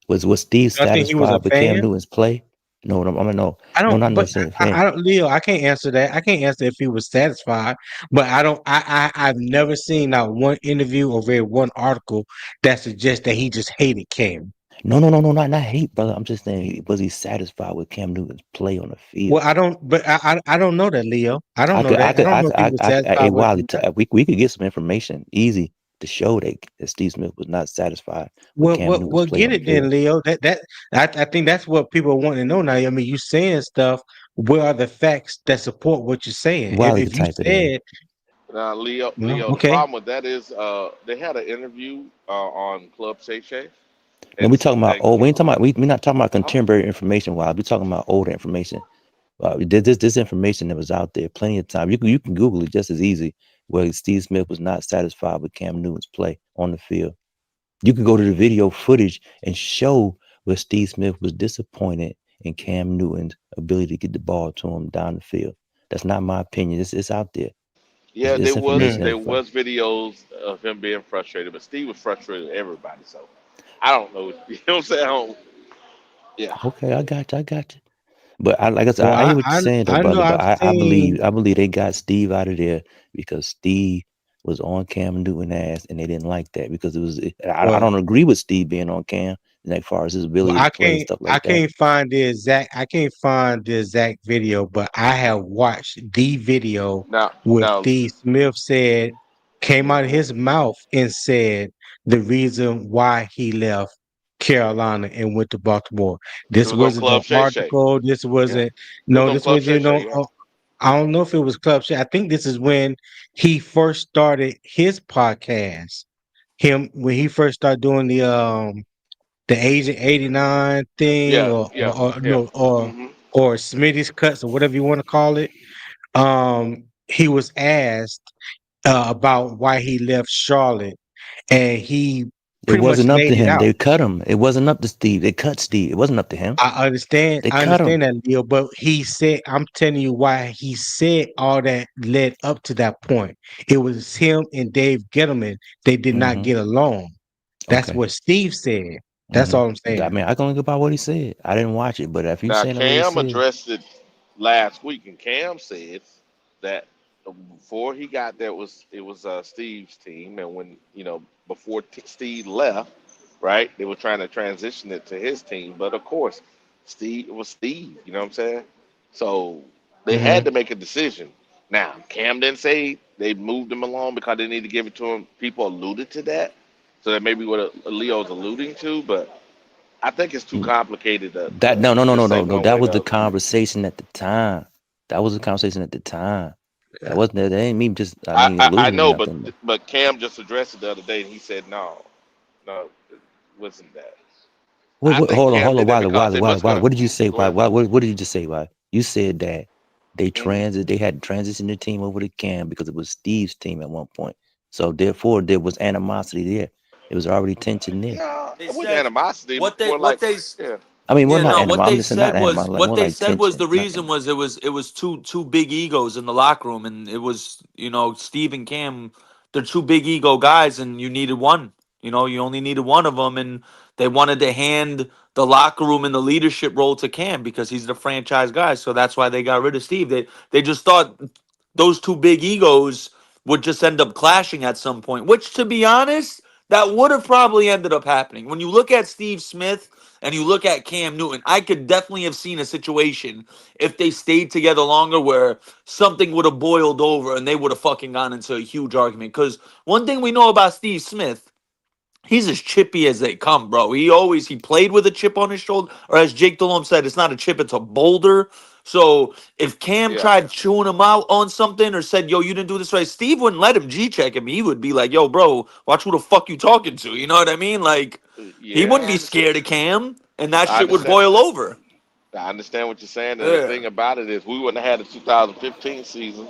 Was Steve I think he was a satisfied with Cam fan. Newton's play? No, I'm gonna know. I No, don't, not but necessarily a I fan. don't, Leo. I can't answer that. I can't answer if he was satisfied. But I don't. I've never seen not one interview or read one article that suggests that he just hated Cam. No, not hate, brother. I'm just saying, was he satisfied with Cam Newton's play on the field? Well, I don't. But I don't know that, Leo. I don't know that. I don't know if he was satisfied Hey, with. Wiley, we could get some information easy to show that Steve Smith was not satisfied with Cam Newton's Well, play get on the it then, field. Leo. I think that's what people want to know now. I mean, you saying stuff. Where are the facts that support what you're saying? Wiley If could you type it in. said, Now, Leo, well, the okay. problem with that is they had an interview on Club Shay Shay. And we talking about we ain't talking about we're not talking about Oh. contemporary information. While we talking about older information. This information that was out there plenty of time. You can Google it just as easy. Where Steve Smith was not satisfied with Cam Newton's play on the field. You can go to the video footage and show where Steve Smith was disappointed in Cam Newton's ability to get the ball to him down the field. That's not my opinion. It's out there. Yeah, It's information there was videos of him being frustrated, but Steve was frustrated with everybody. So I don't know. You know what I'm saying? Yeah. Okay, I got you. But like I said, Well, I hear what you're saying, though, I know brother. But I've I seen. believe they got Steve out of there because Steve was on Cam Newton ass, and they didn't like that because it was. I Well, don't agree with Steve being on Cam, and as far as his ability to play and stuff I like that. can't find the exact video, but I have watched the video where Now, Steve Smith came out of his mouth and said the reason why he left Carolina and went to Baltimore. it This was on wasn't Club no Shay Shay. article. This Yeah. wasn't It was on this Club wasn't Shay Shay. Yeah. I don't know if it was Club Shit. I think this is when he first started his podcast. When he first started doing the Agent 89 thing, Yeah, or yeah, or, or yeah. no or Hmm. or Smitty's Cuts, or whatever you want to call it. He was asked about why he left Charlotte, and he It pretty much wasn't up to laid it him. out. They cut him. It wasn't up to Steve. They cut Steve. It wasn't up to him. I understand. They I cut him. understand that, Leo. But he said, "I'm telling you why he said all that led up to that point. It was him and Dave Gettleman. They did not get along. That's Okay. what Steve said. That's all I'm I saying." mean, I can only go by what he said. I didn't watch it, but if you Now saying the way he Cam said, addressed it last week, and Cam said that before he got there, it was Steve's team, and when before Steve left, right, they were trying to transition it to his team, but of course, Steve it was Steve. You know what I'm saying? So they had to make a decision. Now Cam didn't say they moved him along because they need to give it to him. People alluded to that, so that may be what Leo's alluding to, but I think it's too complicated to, that no. to just say one That way or was the the other. conversation at the time. That was the conversation at the time. That wasn't that ain't me just I alluding to know, nothing. but Cam just addressed it the other day, and he said no, it wasn't that. I think Hold Cam on, did that because they was Why? gonna What did you say? go ahead. What did you just say? Why? You said that they Mhm. they had transitioned the team over to Cam because it was Steve's team at one point. So therefore, there was animosity there. It was already tension there. No, They it wasn't said animosity. what they More what like, they yeah, I mean, well, Yeah, not no, animosity. what I'm they just saying not said was animosity, like more like tension. the reason was it was two big egos in the locker room, and it was Steve and Cam, they're two big ego guys, and you needed one. You only needed one of them, and they wanted to hand the locker room and the leadership role to Cam because he's the franchise guy. So that's why they got rid of Steve. They just thought those two big egos would just end up clashing at some point. Which, to be honest, that would have probably ended up happening. When you look at Steve Smith and you look at Cam Newton, I could definitely have seen a situation if they stayed together longer where something would have boiled over and they would have fucking gone into a huge argument. Because one thing we know about Steve Smith, he's as chippy as they come, bro. He played with a chip on his shoulder, or as Jake Delhomme said, it's not a chip, it's a boulder. So if Cam yeah. tried chewing him out on something or said, "Yo, you didn't do this right," Steve wouldn't let him G-check him. He would be like, "Yo, bro, watch who the fuck you talking to." You know what I mean? Like, he Yeah, wouldn't I be understand. scared of Cam, and that I shit would understand. boil over. I understand what you're saying, and the Yeah. thing about it is, we wouldn't have had the 2015 season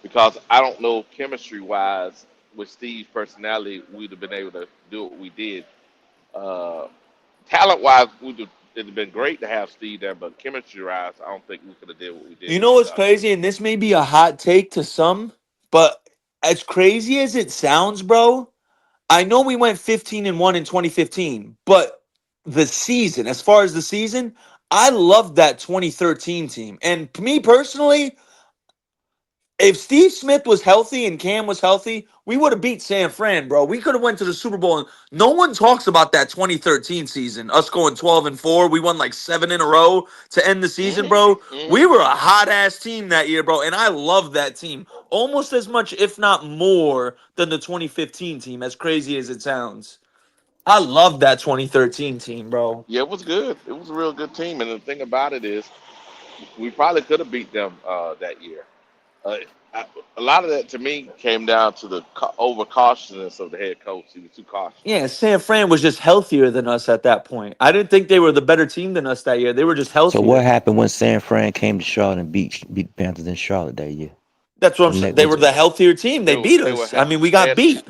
because I don't know chemistry-wise with Steve's personality, we'd have been able to do what we did. Uh, Talent-wise, it'd have been great to have Steve there, but chemistry-wise, I don't think we could have did what we did You in know what's 2015. crazy? And this may be a hot take to some, but as crazy as it sounds, bro, I know we went 15-1 in 2015, but the season, as far as the season, I loved that 2013 team. And me personally, if Steve Smith was healthy and Cam was healthy, we would have beat San Fran, bro. We could have went to the Super Bowl. And no one talks about that 2013 season. Us going 12-4. We won like 7 in a row to end the season, bro. We were a hot ass team that year, bro. And I love that team almost as much, if not more, than the 2015 team. As crazy as it sounds, I love that 2013 team, bro. Yeah, it was good. It was a real good team, and the thing about it is, we probably could have beat them that year. Uh, a lot of that to me came down to the over cautiousness of the head coach. He was too cautious. Yeah, San Fran was just healthier than us at that point. I didn't think they were the better team than us that year. They were just So what healthier. happened when San Fran came to Charlotte and beat the Panthers in Charlotte that year? That's what I'm When saying. they, They was were the healthier team. They beat They were us. I mean, we got and beat.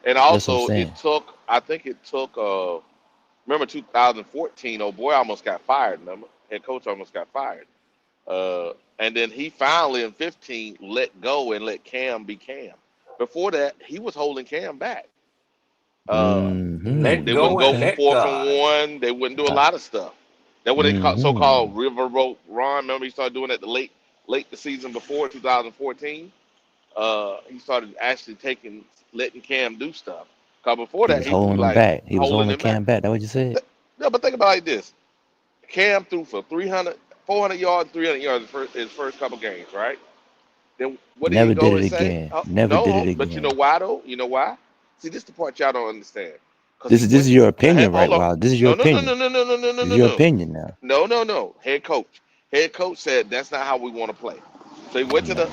and that's what I'm also saying. I think it took. Remember 2014? Oh boy, almost got fired. Remember, head coach almost got fired. And then he finally in 15 let go and let Cam be Cam. Before that, he was holding Cam back. Let They go wouldn't go and for Okay. let 4th and 1. They wouldn't do a lot of stuff. That what they call so-called riverboat run. Remember, he started doing that late the season before 2014. He started actually letting Cam do stuff. Cause before He that, was he'd be holding him like back. He was holding holding him back. Cam back. That what you said? No, but think about it like this: Cam threw for 400 yards, 300 yards his first couple games, right? Then what did he Never did go it and say? again. Oh, Never did it no, but you know again. why though? You know why? See, this is the part y'all don't understand. Cause This he is went. your Now, opinion, right? hold on. Wow. This is your No, no, no, opinion. no, no, no, no, no, no, This is no, your no. opinion now. No, no, no. Head coach. Head coach said that's not how we want to play. So he went to the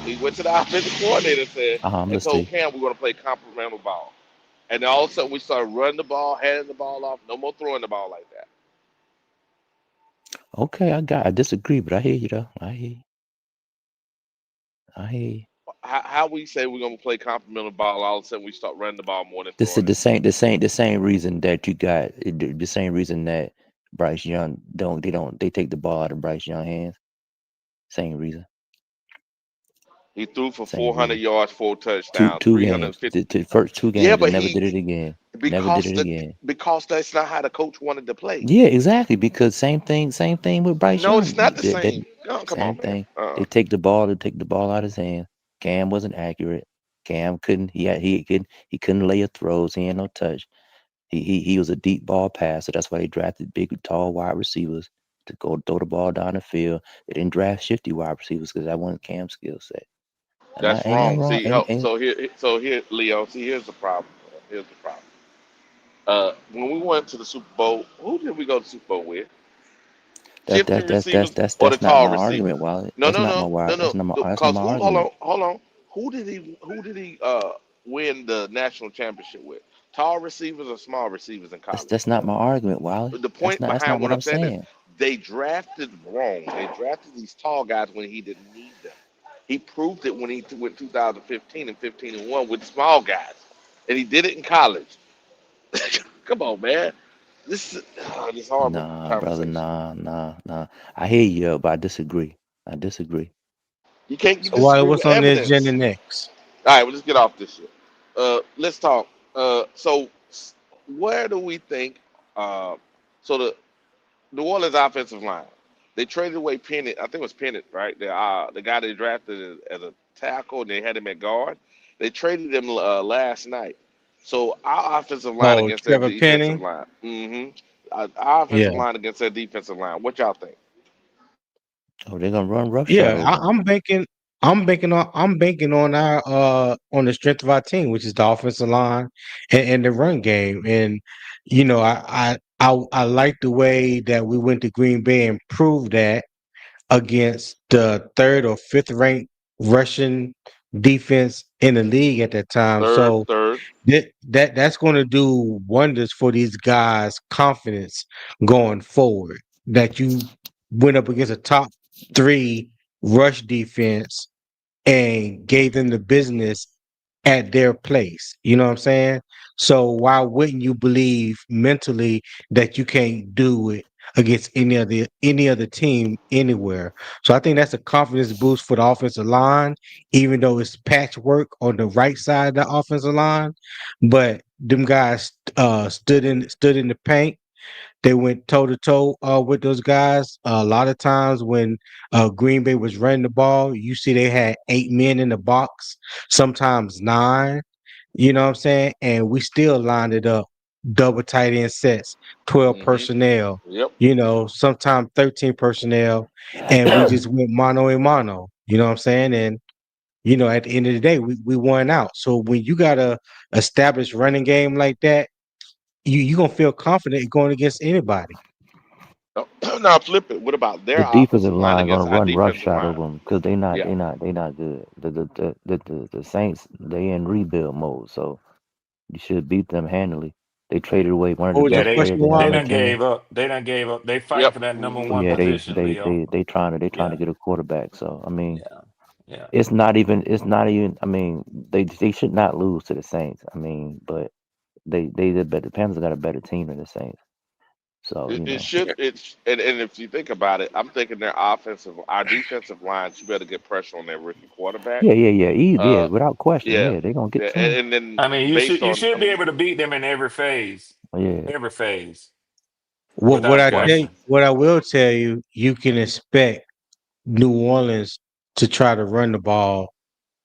offensive coordinator I'm and told listening. Cam we're going to play complementary ball. And then all of a sudden we started running the ball, handing the ball off, no more throwing the ball like that. Okay, I disagree, but I hear you though. I hear you. How we say we're going to play complementary ball, all of a sudden we start running the ball more than This is throwing it. the same reason that you got the same reason that Bryce Young they take the ball out of Bryce Young hands. Same reason. He threw for Same 400 reason. yards, 4 touchdowns, Two games. 350. The first 2 games, Yeah, and but never did it again. Never did it again. because that's not how the coach wanted to play. Yeah, exactly. Because same thing with Bryce No, Young. it's not the That same. Oh, come same on, man. thing. They take the ball out of his hand. Cam wasn't accurate. Cam couldn't. He couldn't lay a throws. He had no touch. He was a deep ball passer. That's why they drafted big, tall wide receivers to go throw the ball down the field. They didn't draft shifty wide receivers because that wasn't Cam's skill set. That's Ain't nothing wrong. wrong. See, so here, Leo. See, here's the problem. Here's the problem. When we went to the Super Bowl, who did we go to the Super Bowl with? Shifty receivers or the That's not tall my receivers? argument, Wallet. No, That's no, not no, my no, no. that's not Because my hold argument. on. Who did he win the national championship with? Tall receivers or small receivers in college? That's not my argument, Wallet. The point That's not behind what what I'm I'm saying is saying. they drafted wrong. They drafted these tall guys when he didn't need them. He proved it when he went 2015 and 15-1 with small guys, and he did it in college. Come on, man. This is horrible Nah, brother. conversation. Nah. I hear you, but I disagree. You can't So why disagree with what's on the agenda evidence. next? All right, well, let's get off this shit. Let's talk. So where do we think? So the New Orleans offensive line, they traded away Pennant. I think it was Pennant, right? The guy they drafted as a tackle, and they had him at guard. They traded him last night. So our offensive line Oh, against their Trevor defensive Penning. line. Our offensive Yeah. line against their defensive line. What y'all think? Oh, they're gonna run roughshod Yeah, over 'em. I'm banking on our on the strength of our team, which is the offensive line and the run game. And I like the way that we went to Green Bay and proved that against the third or fifth ranked Russian defense in the league at that time. So Third. that's going to do wonders for these guys' confidence going forward. That you went up against a top 3 rush defense and gave them the business at their place. You know what I'm saying? So why wouldn't you believe mentally that you can't do it against any other team anywhere? So I think that's a confidence boost for the offensive line, even though it's patchwork on the right side of the offensive line. But them guys stood in the paint. They went toe to toe with those guys. A lot of times when Green Bay was running the ball, you see they had 8 men in the box, sometimes 9. You know what I'm saying? And we still lined it up, double tight end sets, 12 personnel. Yep. Sometimes 13 personnel, and we just went mano a mano. You know what I'm saying? And at the end of the day, we won out. So when you got a established running game like that, you gonna feel confident going against anybody. Now flip it. What about their The defensive offensive line line gonna against our run defensive roughshod line? over them because they not Yeah. good. The Saints, they in rebuild mode, so you should beat them handily. They traded away one of the What was your best Yeah, players question, they have they on their Wally? done team. gave up. They done gave up. They fighting Yep. for that number one Yeah, position, Leo. they trying to Yeah, get a quarterback. So I mean, yeah. it's not even. I mean, they should not lose to the Saints. I mean, but the Panthers got a better team than the Saints. So It should. And if you think about it, I'm thinking our defensive lines. You better get pressure on that rookie quarterback. yeah, without question, Yeah. yeah, they gonna get Yeah. to him. And then I mean, based you on should be able to beat them in every phase. Yeah. Every phase, What without I question. will tell you, you can expect New Orleans to try to run the ball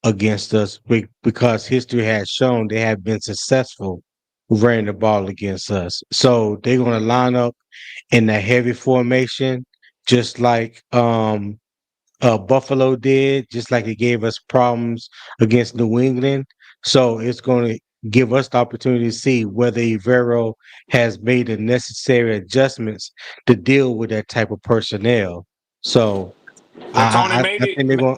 against us because history has shown they have been successful running the ball against us. So they're going to line up in that heavy formation, just like Buffalo did, just like it gave us problems against New England. So it's going to give us the opportunity to see whether Ivero has made the necessary adjustments to deal with that type of personnel. So Well, Tony, I think they're going.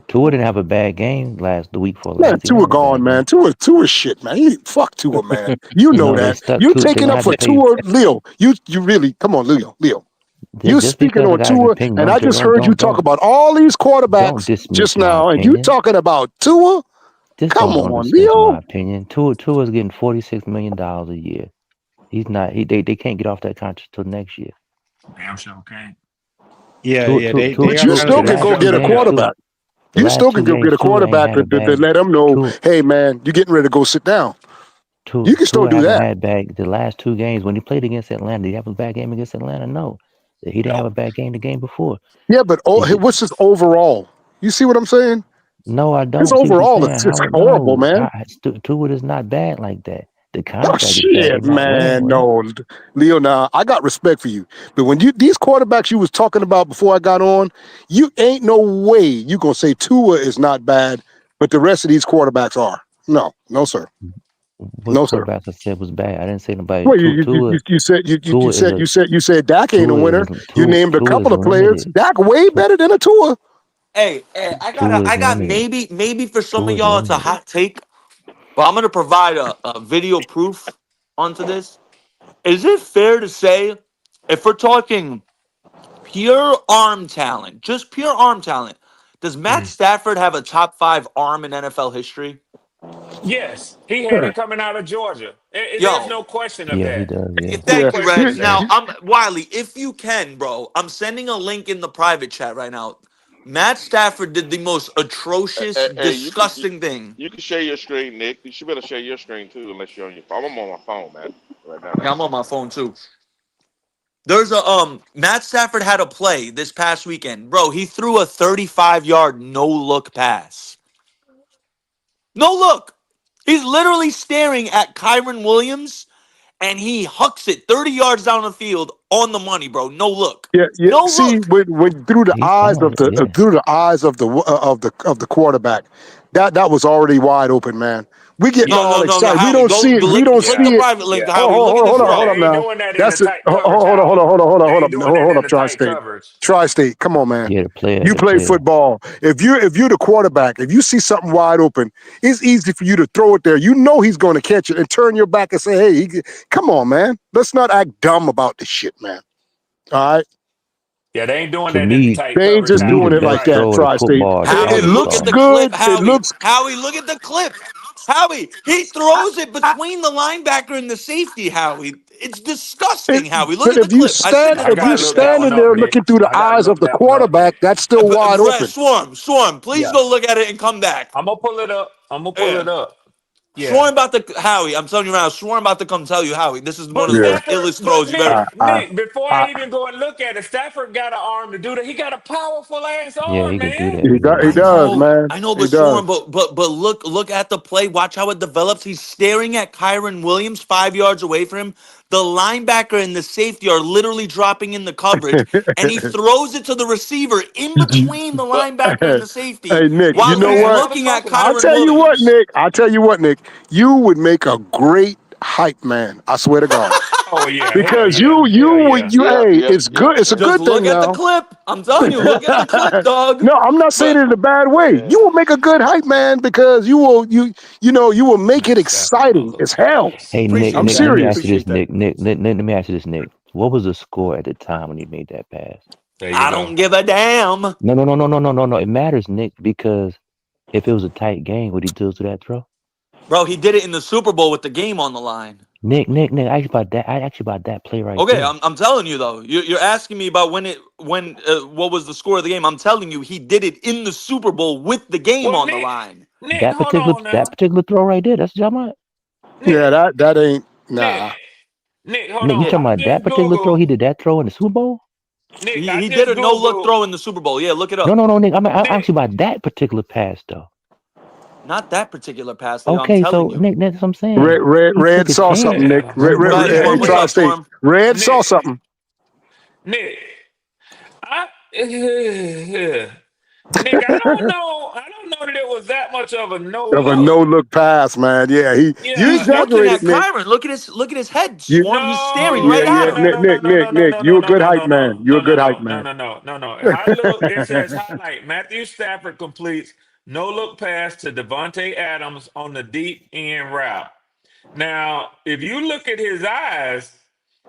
Tua didn't have a bad game the week before Man, last. He didn't Tua have a gone, bad man. game. Tua shit, man. Fuck Tua, man. You know They that. stuck You to. They're taking gonna up have for to pay. Tua, Leo. You really come on, Leo. You Just speaking because I on got an Tua, opinion, and I just don't heard you don't talk don't about all these don't quarterbacks dismiss just my now, and you opinion. talking about Tua. Just Come don't on, understand my Leo. opinion. Tua's getting $46 million a year. He's not. They can't get off that contract till next year. Damn sure can't. Yeah, Tua, yeah, Tua, they Tua, But are you Tua, trying the still to can get last go something two get a like games, that. quarterback. the You last still two can go games, get a Tua ain't quarterback had a to bag. let them know, Tua, hey man, you're getting ready to go sit down. You can still Tua do haven't that. had bag the last two games. When he played against Atlanta, did he have a bad game against Atlanta? No, he didn't have a bad game the game before. Yeah, but He did. what's his overall? You see what I'm saying? No, I His don't see what you're overall, saying. it's Howard, horrible, no, man. Tua is not bad like that. The Oh contract is bad. They're shit, not winning man. with him. No, Leo. Now I got respect for you, but when these quarterbacks you was talking about before I got on, you ain't no way you gonna say Tua is not bad, but the rest of these quarterbacks are. No, no, sir. What No, sir. quarterback I said was bad? I didn't say nobody. Well, Tua, you said you Tua is a said Dak ain't a Tua is winner. a You named a Tua is couple of players. limited. Dak way better than a Tua. Hey, Tua I is got limited. maybe for some Tua of is y'all it's a limited. hot take, but I'm gonna provide a video proof onto this. Is it fair to say, if we're talking pure arm talent, just pure arm talent, does Matt Stafford have a top 5 arm in NFL history? Yes, he had it coming out of Georgia. There's Yo, no question of Yeah, he that. does. Yeah. No thank you, question Reg. of Now, that. I'm Wiley. If you can, bro, I'm sending a link in the private chat right now. Matt Stafford did the most atrocious, Hey, disgusting thing. you can share your screen, Nick. You should better share your screen too, unless you're on your phone. I'm on my phone, man, right now. Yeah, I'm on my phone too. There's a Matt Stafford had a play this past weekend, bro. He threw a 35-yard no look pass. No look. He's literally staring at Kyron Williams, and he hucks it 30 yards down the field on the money, bro. No look. Yeah, yeah. No See, look. when through the He eyes found of it. the Yeah. through the eyes of the quarterback, that was already wide open, man. We getting No, all no, no, no, excited. We Howie. don't Go see it. We look. don't Click see the it. private link, Yeah. Howie. Look at Hold this on, They hold raw. on ain't now. doing that in the That's it. tight coverage, Hold on, hold Howard. on, hold on, hold on, They hold ain't on, doing that hold in up, the tight Tri-State. coverage. Tri-State, come on, man. Yeah, the player. You The play player. football. If you're the quarterback, if you see something wide open, it's easy for you to throw it there. You know he's going to catch it and turn your back and say, "Hey, come on, man. Let's not act dumb about this shit, man." All right. Yeah, they ain't doing To that in the me, tight They ain't coverage, to just me, the doing Howard. it You're like best right. that, throw of the Tri-State. football is Howie, It Dalvin look looks at the Cook. clip. good. It looks Howie, look at the clip. Howie, he throws it between the linebacker and the safety, Howie. It's it, disgusting, Howie. Look but at the clip. I sent it in I the if you're gotta private look that chat. one standing up, there Nick. looking through the I gotta eyes of look the that one up, quarterback, Nick. that's still wide open. Swarm, please Yeah. go look at it and come back. I'm gonna pull it up. I'm gonna pull Yeah. it up. Yeah. Swarm about to Howie. I'm telling you right now. Swarm about to come tell you, Howie. This is one But of the Yeah. most Stafford, illest but throws you've ever. Nick, before I I, even go and look at it, Stafford got an arm to do that. He got a powerful ass Yeah, arm, he can do man. that. He can he do that. does, man. I know, He but does. Swarm, but look at the play. Watch how it develops. He's staring at Kyron Williams 5 yards away from him. The linebacker and the safety are literally dropping in the coverage, and he throws it to the receiver in between the linebacker and the safety Hey Nick, you while know he's Man, what? looking at motherfucker. I'll Kyron tell you what, Williams. Nick. You would make a great hype man. I swear to God. Oh yeah, hell Because yeah, hell yeah. hey, it's good. It's a Just good thing look at the now. clip. I'm telling you, look at the clip, dog. No, I'm not saying it in a bad way. You will make a good hype man because you will make it Man, Stafford exciting as motherfucking hell. ass. Hey Nick, I'm Appreciate Nick, that. let me serious. ask you this, Appreciate that. Nick. Let me ask you this, Nick. What was the score at the time when you made that pass? There you I go. don't give a damn. No. It matters, Nick, because if it was a tight game, would he still do that throw? Bro, he did it in the Super Bowl with the game on the line. Nick. I asked you about that play right Okay, there. I'm telling you though. You're asking me about what was the score of the game. I'm telling you, he did it in the Super Bowl with the game Well, on the line. Nick, hold on now. That particular throw right there. That's what you're talking about. Yeah, Nick, that ain't Nick, nah. Nick, hold Nick, you on. talking I about that just particular throw? Googled. He did that throw in the Super Bowl? Nick, I He did just a no look Googled. throw in the Super Bowl. Yeah, look it up. No, Nick. I'm Nick, asking about that particular pass though. Not that particular pass, Leo. I'm Okay, telling so you. Nick, that's what I'm saying. He Red took a saw chance. something, Nick. Go ahead, Nick, Swarm. Hey, What's up, Tri-State. Swarm? Red saw Nick, something. Nick, I, Nick, I don't know. I don't know that it was that much of a no Of a look. no-look pass, man. Yeah, you He's Yeah, looking exaggerated, at Nick. Kyron. Look at his head, You Swarm. He's staring no, right no, at no, him. no, no, no, no, no, no, Nick. no, You no, a no, good no, hype man. no, You a no, no, good hype no, no, man. no, no, no, no. I look. It says highlight. Matthew Stafford completes no look pass to Devontae Adams on the deep end route. Now, if you look at his eyes,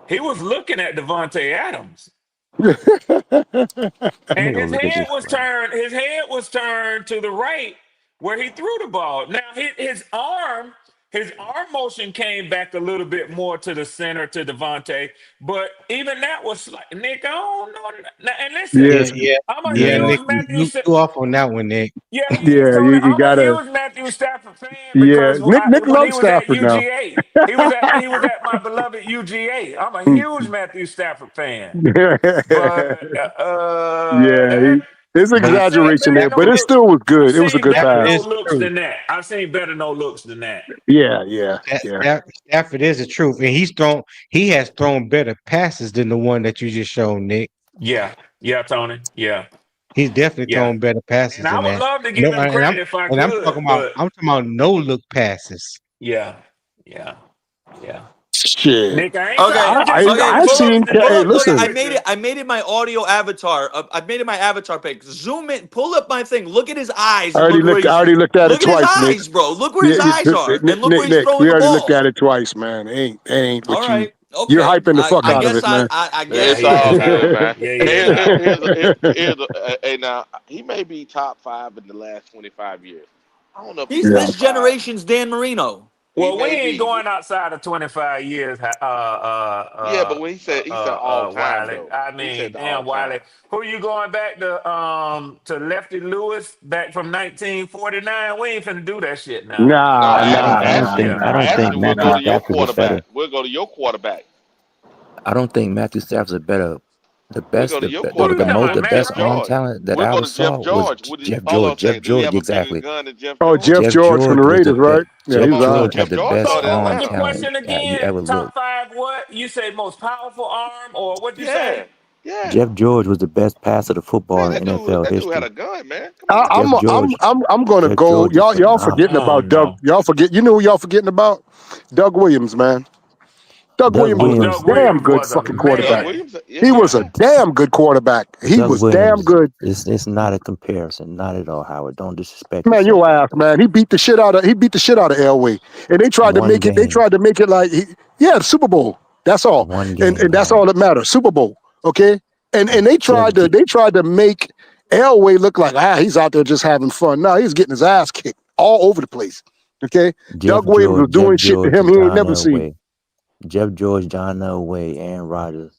he was looking at Devontae Adams. Let me And go his look at head this was play. turned. His head was turned to the right where he threw the ball. Now his arm motion came back a little bit more to the center to Devontae, but even that was like Nick. I don't know. Now, and listen, I'm a Nick, huge Matthew. you off on that one, Nick. Yeah, he is. you I'm a gotta. huge Matthew Stafford fan Yeah, because Nick when he loves was at Stafford now. UGA, he was at my beloved UGA. I'm a huge Matthew Stafford fan, but There's I've seen exaggeration there, better but no it look. still was good. I've It was a seen good better pass. no looks than that. I've seen better no looks than that. Yeah. Stafford is the truth, and he has thrown better passes than the one that you just showed, Nick. Yeah, Tony. Yeah. He's definitely thrown better passes And I than would that. love to give him credit if I could, I'm talking about no look passes. Yeah. Shit. Nick, I ain't I seen. Hey, listen. I made it my audio avatar. I made it my avatar pic. Zoom in, pull up my thing. Look at his eyes. I already looked at it twice, Look at his Nick. eyes, bro. Look where his eyes are, and look where he's Nick, throwing we the already ball. looked at it twice, man. Ain't what All right. you. You're hyping the fuck out of it, man. I guess It's all good, man. Yeah. Hey, now he may be top 5 in the last 25 years. I don't know if he's this generation's Dan Marino. Well, we ain't going outside of 25 years. Yeah, but when he said all time, Wiley. though. I He mean, said damn, all Wiley. time. Who you going back to Lefty Lewis back from 1949? We ain't finna do that shit now. I don't think We'll Matthew go to your Stafford is better. quarterback. We'll go to your quarterback. I don't think Matthew Stafford's better. The best, go to the, your the, the quarterback. most, the Jeff best arm George. talent that We'll I go ever to Jeff saw was George. Jeff Hold on, George. do we have a Exactly. bigger gun than Jeff Oh, George? Jeff George from the Raiders, right? Yeah, Jeff he was George out. had the best So what arm was the talent question you again? ever Top looked. 5 what? You say most powerful arm or what'd you say? Yeah. Jeff George was the best passer of football in NFL That dude history. had a gun, man. I'm gonna Jeff go. George is Y'all phenomenal. forgetting about Doug. Y'all forget. You know who y'all forgetting about? Doug Williams, man. Doug Williams was a damn good fucking quarterback. He was a damn good quarterback. He Doug was Williams, damn good. It's not a comparison, not at all, Howard. Don't disrespect Man, yourself. your ass, man. He beat the shit out of Elway, and they tried to make it. They tried to make it like, the Super Bowl. That's all, and that's all that matters. Super Bowl, okay. And they tried to make Elway look like he's out there just having fun. No, he's getting his ass kicked all over the place. Okay, Doug Williams was doing shit to him he ain't never seen. Jeff George, John Elway, Aaron Rodgers,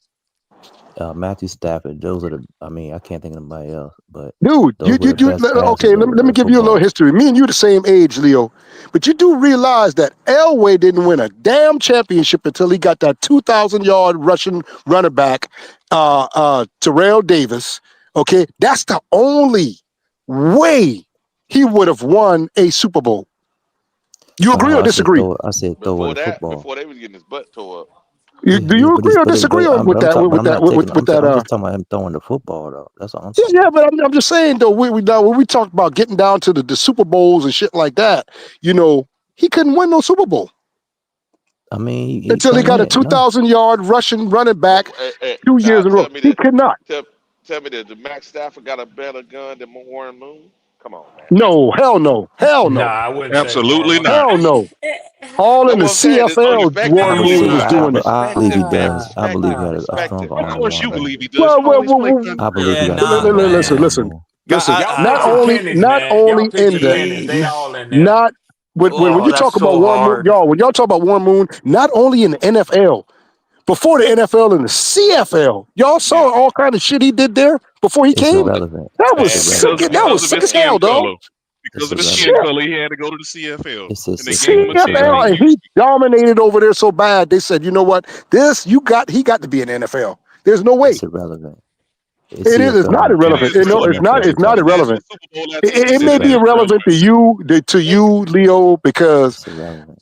Matthew Stafford. Those are I can't think of anybody else. But dude, okay. Let me give you a little history. Me and you the same age, Leo. But you do realize that Elway didn't win a damn championship until he got that 2,000-yard rushing running back, Terrell Davis. Okay, that's the only way he would have won a Super Bowl. You agree or disagree? I said throw Before a football. Before they was getting his butt tore up. Do you agree or disagree with that? I'm just talking about him throwing the football, though. That's all I'm saying. Yeah, but I'm just saying though. When we talk about getting down to the Super Bowls and shit like that, he couldn't win no Super Bowl. Until he got a 2,000-yard rushing running back 2 years in a row. He could not. Tell me that Max Stafford got a better gun than Warren Moon? Come on, man. No, hell no. Nah, I wouldn't. Absolutely not. Hell no. All in the CFL, Warren Moon was doing it. I believe he does. I believe he had a strong arm. Of course you believe he does. I believe he got listen. Not only in the when you talk about Warren Moon, y'all, when y'all talk about Warren Moon, not only in the NFL, before the NFL and the CFL, y'all saw all kind of shit he did there before he came. Irrelevant. That was sick. That was sick as hell, dog. Because of his skin color, he had to go to the CFL. And they gave him a CFL, and he dominated over there so bad. They said, you know what? He got to be in NFL. There's no way. It's irrelevant. It's not irrelevant. It's not irrelevant. It may be irrelevant to you, Leo, because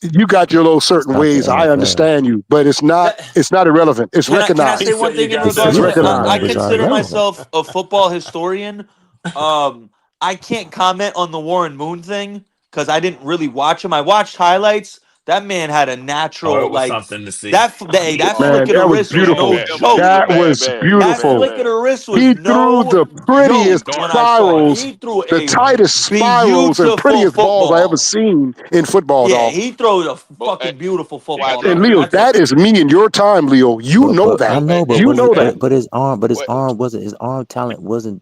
you got your little certain ways. I understand you, but it's not irrelevant. It's recognized. Can I say one thing in regards to that? I consider myself a football historian. I can't comment on the Warren Moon thing because I didn't really watch him. I watched highlights. That man had a natural something to see. That flick of the wrist beautiful. was no joke. That was beautiful. That flick of the wrist was He threw the prettiest spirals, the tightest spirals and prettiest balls I ever seen in football. Yeah, dog. he threw a fucking beautiful football. And Leo, that is me in your time, Leo. You know that. I know, but you know that. But his arm talent wasn't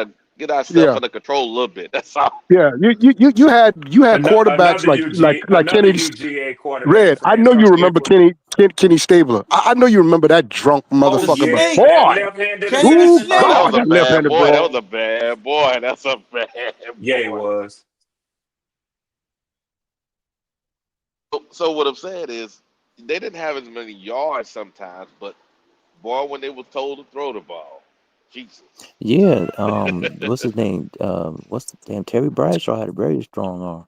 gotta get ourselves Yeah, under control a little bit. That's all. yeah. You had quarterbacks like Another Kenny UGA quarterback Red. I friend know from you remember Skipper. Kenny Stabler. I know you remember that drunk Oh motherfucker. But yeah, Snake. that boy, left-handed Kenny the ooh assassin. Snake. Oh, that God, was a that bad left-handed boy. That boy. was a bad boy. That's a bad Yeah, he boy. was. So what I'm saying is, they didn't have as many yards sometimes, but boy, when they were told to throw the ball, Jesus. Yeah, what's his name? What's the damn Terry Bradshaw had a very strong arm.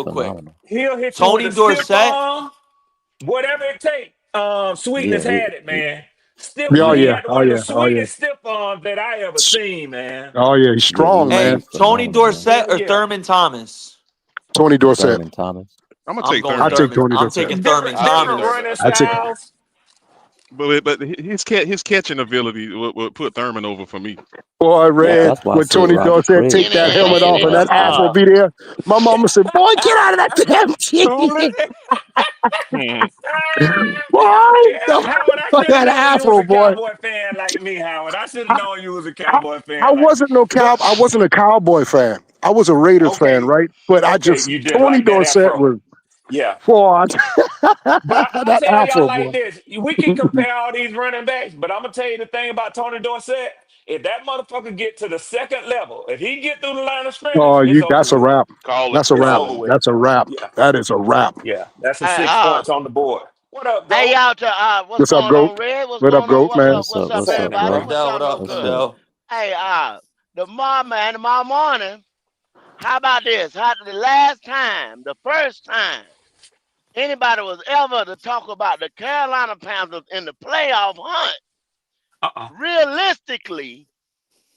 real quick. phenomenal. He'll hit you Tony with a stiff Dorsett. arm, whatever it takes. Sweetness Yeah, had it, man. Stiff. Oh He yeah, had oh one of the yeah, oh yeah, sweetest stiff arms that I ever seen, man. oh yeah. He's strong, Hey, man. Tony Dorsett Hell or yeah. Thurman Thomas? Tony Dorsett. Thurman Thomas. I'm gonna I'm take going I Thurman. take Thurman. Tony I'm Dorsett. taking Thurman Different Thomas. running I take. styles. But his catching ability would put Thurman over for me. Boy, That's Red, why I when say Tony Roger Dorsett Craig. take that helmet off and that afro be there, my mama said, "Boy, get out of that damn team." Why? Yeah, Howard, I I should have got an known you was afro, a boy. Cowboy fan like me, Howard. I should have I, known you was a I, Cowboy I fan like me. wasn't no cow. But I wasn't a Cowboy fan. I was a Raiders fan, okay, right? But I okay, just you just Tony like that Dorsett afro. was Yeah. for But I'm gonna that tell y'all afro, like boy. this: we can compare all these running backs, but I'm gonna tell you the thing about Tony Dorsett. If that motherfucker get to the second level, if he get through the line of scrimmage, Oh, it's you. over That's a with. wrap. Call it, That's a It's wrap. call over it. with. That's a wrap. Yeah, That is a wrap. yeah. That's a Hey, 6 points on the board. What up, hey, Gold? y'all. What's What's up, going goat? on, Red? What's What up, going on? goat, What's man? up? What's What's up, up, Happening, everybody? bro? bro? What's Dell, up? what up, What's What's good? up? Dell? Hey, tomorrow morning. How about this? How the last time, the first time anybody was ever to talk about the Carolina Panthers in the playoff hunt? Realistically,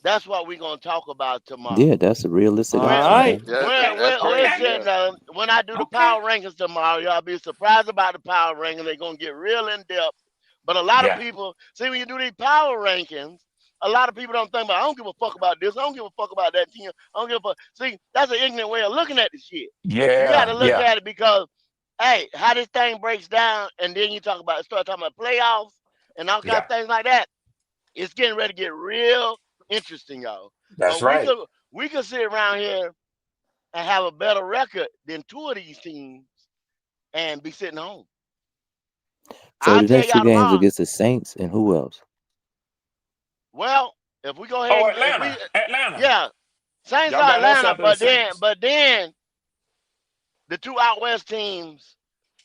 that's what we're gonna talk about tomorrow. Yeah, that's a realistic All option, right. man. Yeah, that's We're crazy. sitting when I do the power rankings tomorrow, y'all be surprised about the power rankings. They're gonna get real in depth. But a lot of people see when you do these power rankings, a lot of people don't think about I don't give a fuck about this, I don't give a fuck about that team, I don't give a fuck. See, that's an ignorant way of looking at the shit. You gotta look at it because hey, how this thing breaks down, and then you start talking about playoffs and all kinds of things like that. It's getting ready to get real interesting, y'all. That's But right. we could sit around here and have a better record than two of these teams and be sitting home. So I'll the tell next two y'all games tomorrow. against the Saints and who else? Well, if we go ahead and Atlanta. Yeah, Saints Y'all are got us Atlanta, up in the but then the two out west teams,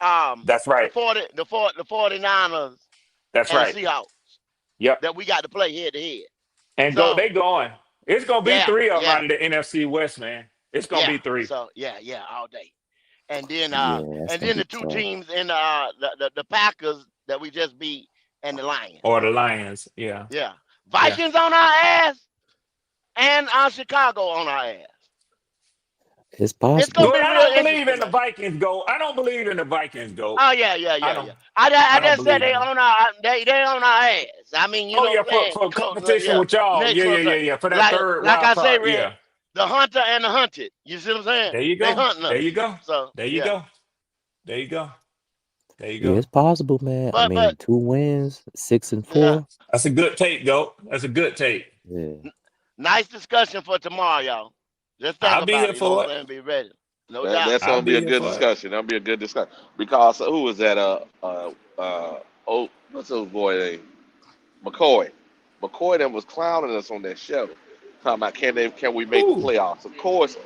That's right. the 49ers That's and right. the Seahawks. Yep. That we got to play head to head. And they going. It's gonna be three of them out in the NFC West, man. It's gonna be three. So all day. And then Yeah, that's and gonna then be the two tough. teams in the Packers that we just beat and the Lions. Or the Lions, yeah. Yeah. Vikings on our ass and Chicago on our ass. It's possible. It's gonna be I real don't believe interesting. in the Vikings go. I don't believe in the Vikings go. Oh yeah. I just said they on our ass. I mean, you know what I'm saying? for competition with y'all. Yeah. For that third like wild I say, card. Yeah. the hunter and the hunted. You see what I'm saying? There you go. They hunting us. There you go. So there you go. There you go. There you Yeah, go. it's possible, man. I mean, 2 wins, 6-4. That's a good take, Go. That's a good take. Yeah. Nice discussion for tomorrow, y'all. Just think I'll be about here it. You know for what it. I'm saying? Be ready. No That, doubt. that's I'll gonna be be a here good for it. discussion. That'll be a good discussion because who was that? What's his boy name? McCoy. McCoy that was clowning us on that show, talking about can we make the playoffs? Of course,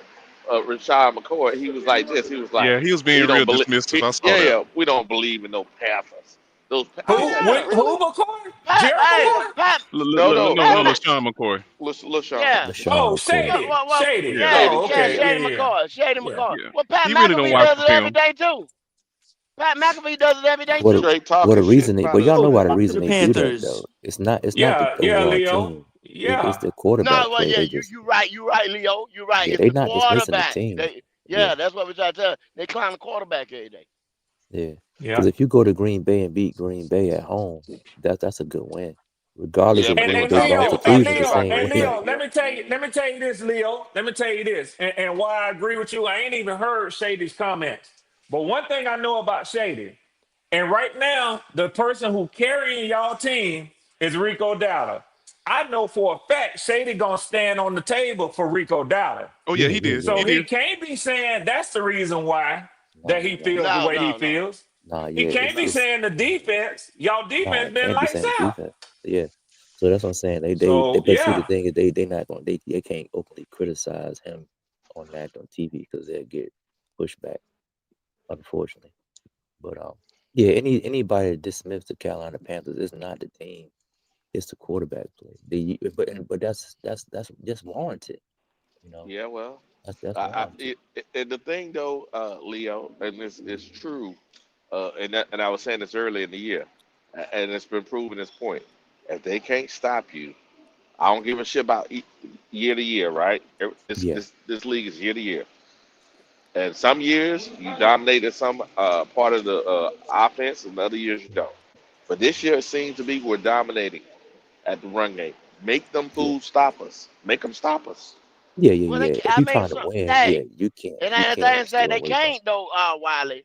Rashad McCoy. He was like this. He was like, Yeah, he was being we don't real believe. dismissive. I saw that. We don't believe in no Panthers. Those Who? really? Who McCoy? Jerry McCoy? No, LaShawn McCoy. LaShawn. Yeah. Oh, McCoy. Shady. Yeah. Oh, okay. Shady Yeah. McCoy. Shady Yeah. McCoy. Yeah. Well, Pat He really don't McAfee watch does the it every film. day too. Pat McAfee does it every day What too. the reason they, but y'all know why the To reason the they do that Panthers. though. It's not the Yeah, overall Leo. team. Yeah. It's the quarterback No, well, play. yeah, They you just right, Leo. You're right. yeah, It's they the not dismissing the quarterback. team. That's what we try to tell. They clown the quarterback every day. Yeah. Yeah. Because if you go to Green Bay and beat Green Bay at home, that's a good win. Regardless Yeah, of but they if were they talking. lost They to were talking Cleveland, the shit about same Green win. Bay. Let me tell you this, Leo. Let me tell you this. And why I agree with you, I ain't even heard Shady's comments. But one thing I know about Shady, and right now, the person who carrying y'all team is Rico Dowdle. I know for a fact Shady gonna stand on the table for Rico Dowdle. Oh yeah, he did. So He he did. can't be saying that's the reason why that he feels the way he feels. He can't be saying the defense. Y'all defense it been can't be lights saying the out. defense. Yeah. So that's what I'm saying. They So basically the yeah. thing is they not gonna they can't openly criticize him on TV because they'll get pushed back, unfortunately. But yeah, anybody that dismisses the Carolina Panthers is not the team. It's the quarterback play. But that's just warranted. You know. Yeah, well, That's warranted. and the thing though, Leo, and it's true, and I was saying this earlier in the year, and it's been proven this point. If they can't stop you, I don't give a shit about year to year, right? This league is year to year, and some years you dominated some part of the offense, and other years you don't. But this year it seems to be we're dominating at the run game. Make them fools stop us. Make them stop us. Yeah. If you're trying to win, Hey, you can't. and You I can't say stay they away from. can't though, Wiley.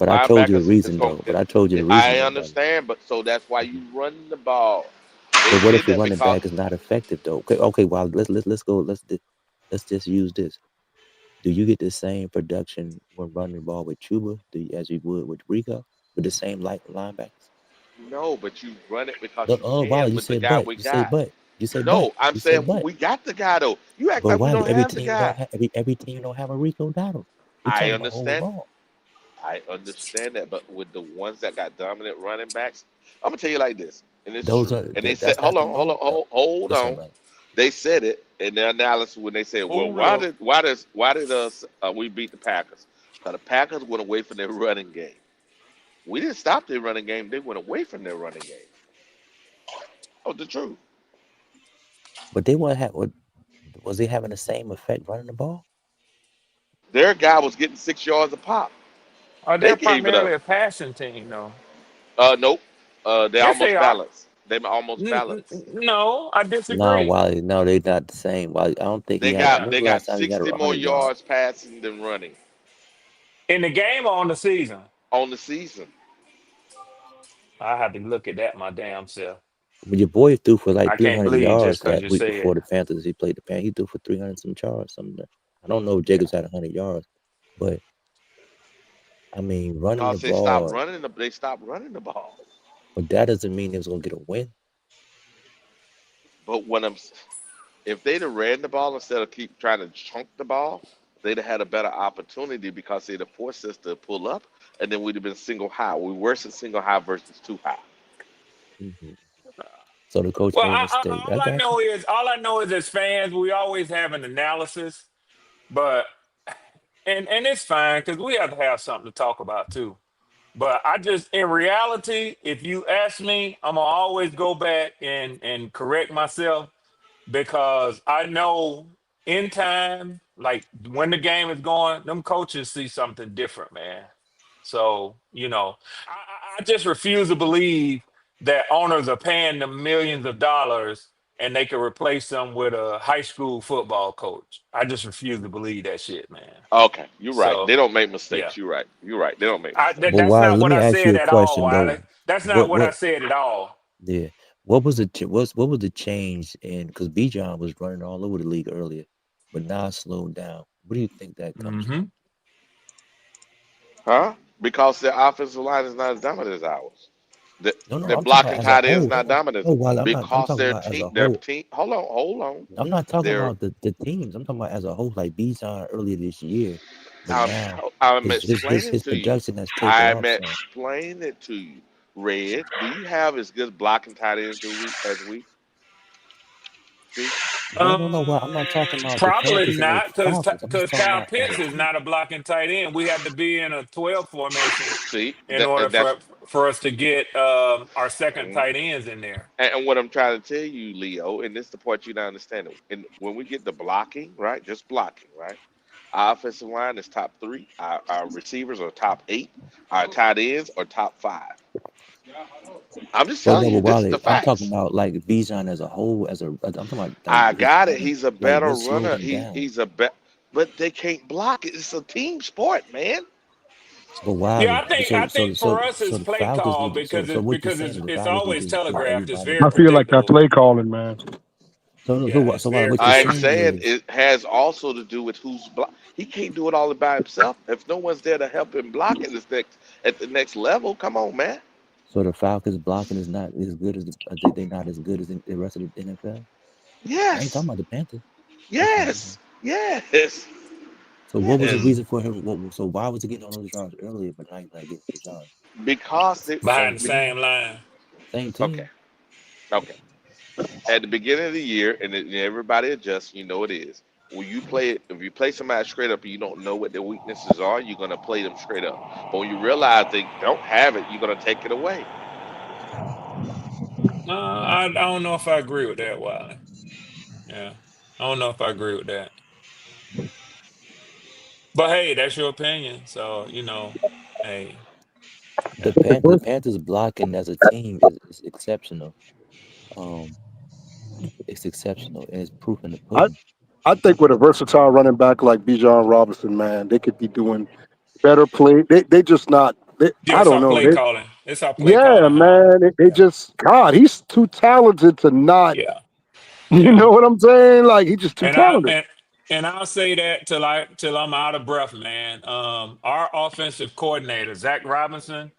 but I told you the Linebackers is reason going. though. But I told you the reason I though, brother. understand, but so that's why you run the ball. But They what did if your that running because back is not effective though? Okay. Well, let's go. Let's just use this. Do you get the same production when running the ball with Chuba as you would with Rico? with the same linebackers? No, but you run it because Look, you oh, wow, can you with the said guy but. we You say got. but. You say but. No, I'm You say saying but. we got the guy though. You act But like we Wiley, don't every have the team don't guy. have every team don't have a Rico Dowdle. We I talking about understand. overall. I understand that, but with the ones that got dominant running backs, I'm gonna tell you like this, and it's Those true. are And they said, that's not the hold on, norm. hold What's up, on. brother? They said it in their analysis when they said, well, Hold up. why did us we beat the Packers? Because the Packers went away from their running game. We didn't stop their running game; they went away from their running game. Oh, the truth. But they weren't have. Was they having the same effect running the ball? Their guy was getting 6 yards a pop. They're They gave it primarily up. a passing team, though. Nope. They Yes, they almost are. balanced. They almost balanced. No, I No, disagree. Wiley. No, they not the same. Wiley, I don't think he They had. Yeah. When's they the got last time he had 60 more 100 yards? yards passing than running In the game or on the season? on the season. I have to look at that my damn self. But your boy threw for like I can't 300 believe just yards because last you week say before it. the Panthers. He played the Panthers. He threw for 300 some yards. Something. I don't know if Jacobs had 100 yards, but I mean, running the Because they stopped ball. running the ball. But that doesn't mean they was gonna get a win. But if they'd have ran the ball instead of keep trying to chunk the ball, they'd have had a better opportunity because they'd have forced us to pull up, and then we'd have been single high. We worse at single high versus too high. Hmm. So the coach Well, made a mistake. I all got you. I know is as fans, we always have an analysis, but and it's fine because we have to have something to talk about too. But I just, in reality, if you ask me, I'm gonna always go back and correct myself because I know in time, like when the game is going, them coaches see something different, man. So, I just refuse to believe that owners are paying them millions of dollars and they can replace them with a high school football coach. I just refuse to believe that shit, man. Okay, you're right. So, They don't make yeah. mistakes. You're right. You're right. They don't make mistakes. But That's Wiley, not let what me I ask you said a at all, question Wiley. though. That's not What what I what? said at all. Yeah. What was what was the change in? Because Bijan was running all over the league earlier, but now it's slowed down. What do you think that comes Mm-hmm. from? Huh? Because their offensive line is not as dominant as ours. No, Their I'm talking about blocking as a tight ends whole. not dominant No, Wiley, I'm not. I'm because talking about as a their whole. team. Hold on. I'm not talking Their about the teams. I'm talking about as a whole, like Bijan earlier this year, but I'm now I'm explaining his to you. production has tapered I'm off some. explaining it to you. Red, do you have as good blocking tight ends as we? See? No. Well, I'm not talking about the Probably Panthers and the not, because Falcons. I'm just talking Kyle about as Pitts a is team. not a blocking tight end. We have to be in a 12 formation See? in order That's for us to get our second mhm. tight ends in there. And what I'm trying to tell you, Leo, and this is the part you're not understanding. And when we get the blocking, right? Just blocking, right? Our offensive line is top three. Our receivers are top eight. Our tight ends are top five. I'm just But telling no, but you, this is Wally, the I'm talking facts. about like Bijan as a whole. I'm talking about like I his got it. running. He's a Like better what slowed runner. him down? He's a bet, but they can't block it. It's a team sport, man. But Yeah, Wally, I think for us so it's the play Falcons call need to. because So what you saying is the it's Falcons need always to just get telegraphed. It's everybody very I better. feel like that predictable. play calling, man. Yeah, it's So Wally, very what you're I'm saying predictable. saying is, it has also to do with who's block. He can't do it all by himself. If no one's there to help him block it at the next level, come on, man. so the Falcons blocking is not as good as they not as good as the rest of the NFL. I ain't Yes, talking about the Panthers. Okay. yes. So what was the Yes, reason for him? So why was he getting all those yards earlier, but now he's not getting those yards? because It's they, the Behind same the be- same team. line. Same okay, team. okay. At the beginning of the year, and everybody adjusts, you know it is. When you play it, if you play somebody straight up and you don't know what their weaknesses are, you're gonna play them straight up. But when you realize they don't have it, you're gonna take it away. I don't know if I agree with that, Wiley. Yeah, I don't know if I agree with that. But hey, that's your opinion. So hey, The yeah. Panthers blocking as a team is exceptional. Um, it's exceptional, and it's proof in the I pudding. I think with a versatile running back like Bijan Robinson, man, they could be doing better play. They just not. Yeah, I it's don't our know. play calling. It's our play Yeah, calling, huh? man. They Yeah, just God. He's too talented to not. yeah, You yeah. know what I'm saying? Like he's just too And I talented. and I'll say that till I'm out of breath, man. Our offensive coordinator, Zach Robinson,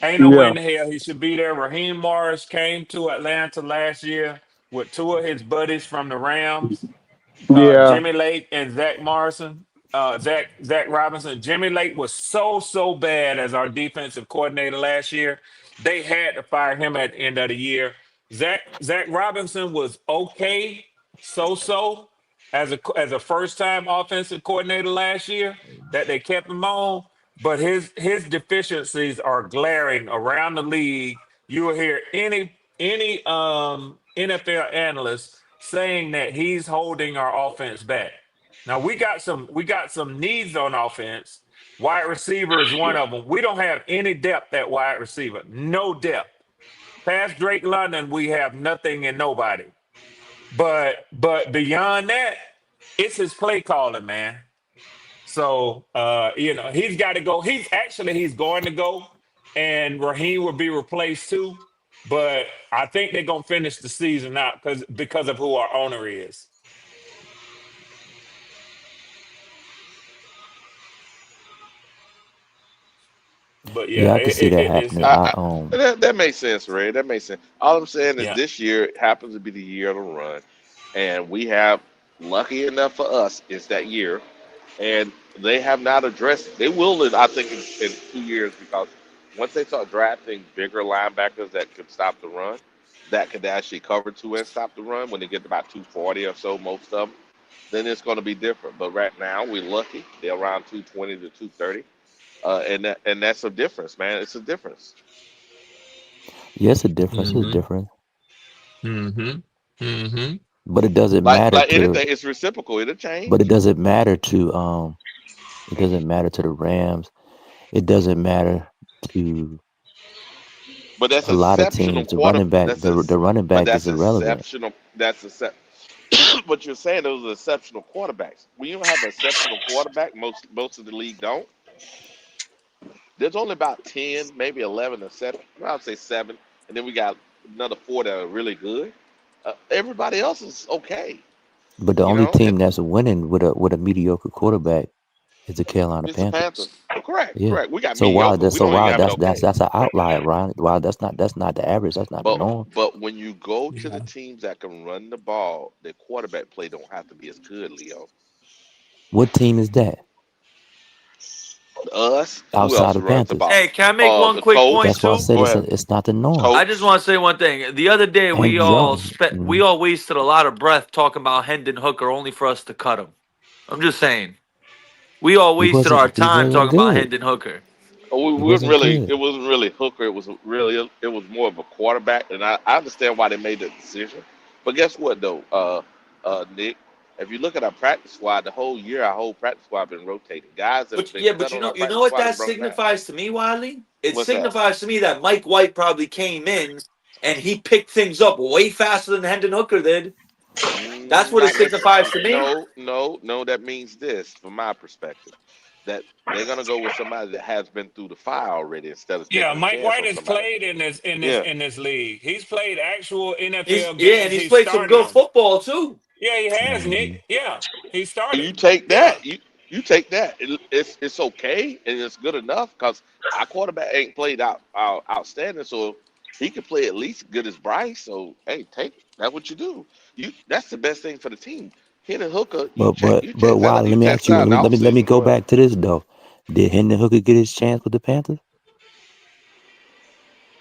Ain't no way Yeah. in the hell he should be there. Raheem Morris came to Atlanta last year with two of his buddies from the Rams, Yeah. Jimmy Lake and Zach Morrison. Zach Robinson. Jimmy Lake was so bad as our defensive coordinator last year. They had to fire him at the end of the year. Zach Robinson was okay, so as a first time offensive coordinator last year that they kept him on. But his deficiencies are glaring around the league. You will hear any NFL analyst saying that he's holding our offense back. Now we got some needs on offense. Wide receiver is one of them. We don't have any depth at wide receiver. No depth. Past Drake London, we have nothing and nobody. But beyond that, it's his play calling, man. So he's got to go. He's going to go, and Raheem will be replaced too. But I think they're gonna finish the season out because of who our owner is. But Yeah, I could see that happening. That makes sense, Ray. That makes sense. All I'm saying is Yeah. this year happens to be the year of the run, and we have, lucky enough for us, it's that year, and they have not addressed. They will, I think, in 2 years, because once they start drafting bigger linebackers that could stop the run, that could actually cover two and stop the run when they get to about 240 or so, most of them, then it's going to be different. But right now, we're lucky. They're around 220 to 230. And that's a difference, man. It's a difference. Yes, a difference. It's Mm-hmm. different. Mm-hmm. Mm-hmm. But it doesn't Like matter to anything, it's reciprocal. It'll change. but it doesn't matter to it doesn't matter to the Rams. It doesn't matter to But that's a lot of exceptional teams. The quarter. running back That's the running but back that's is irrelevant. exceptional. But you're saying those are exceptional quarterbacks. When you don't have an exceptional quarterback, most of the league don't. There's only about 10, maybe 11 or 7. Well, I'd say 7, and then we got another 4 that are really good. Everybody else is okay. But the You only know, team that's winning with a mediocre quarterback is the Carolina it's the Panthers. Panthers. Correct. Yeah. We got So wow, mediocre. We don't even have an okay. that's an outlier, Ryan. Wow, that's not the average. That's not the norm. But when you go to the Yeah. teams that can run the ball, their quarterback play don't have to be as good, Leo. What team is that Us, who outside else of runs the Panthers? ball? Hey, can I make one The quick point Colts. That's why I too? said Go ahead. it's not the norm. I just want to say one thing. The other day And we all Joe, we all wasted a lot of breath talking about Hendon Hooker only for us to cut him. I'm just saying. We all wasted our he time wasn't talking about good. Hendon Hooker. We He wasn't wasn't really. good. It wasn't really Hooker. It was more of a quarterback, and I understand why they made that decision. But guess what though, Nick? If you look at our practice squad, the whole year our whole practice squad been rotating. Guys that have But been yeah, but cut you on our know practice what squad that and brought back. signifies to me, Wiley? It What's that? signifies to me that Mike White probably came in and he picked things up way faster than Hendon Hooker did. That's what it Not signifies to me. No. That means this, from my perspective, that they're gonna go with somebody that has been through the fire already instead of Yeah, taking a Mike chance White on has somebody. played in this league. He's played actual NFL And games. he's He played some started good them. football too. Yeah, he has, Nick. Yeah, he started. You take Yeah. that. You take that. It's okay and it's good enough because our quarterback ain't played outstanding, so he could play at least good as Bryce. So hey, take it. That's what you do. That's the best thing for the team. Hendon Hooker, you But test Wiley, let me ask you. out in the Let me offseason. go Go ahead. back to this though. Did Hendon Hooker get his chance with the Panthers?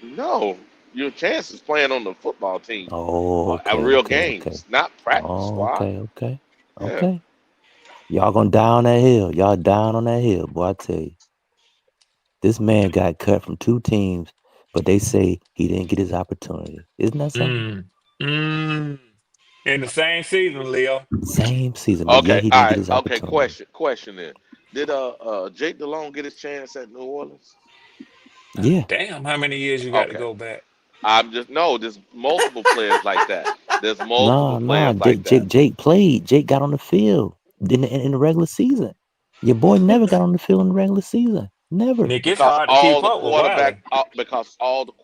No, your chance is playing on the football team. Oh, At okay, real okay. games, not practice Oh, squad. okay. Yeah. Y'all gonna die on that hill. Y'all down on that hill, boy. I tell you, this man got cut from 2 teams, but they say he didn't get his opportunity. Isn't that something? In the same season, Leo. Same season, but yet Okay. he All didn't get right. his Okay. opportunity. Question then. Did Jake DeLone get his chance at New Orleans? Yeah. Damn, how many years you got to Okay. go back? There's multiple players like that. There's multiple Nah. players like that. Jake played. Jake got on the field in the regular season. Your boy never got on the field in the regular season. Never. Nick, it's Because hard to all keep the up with Wiley.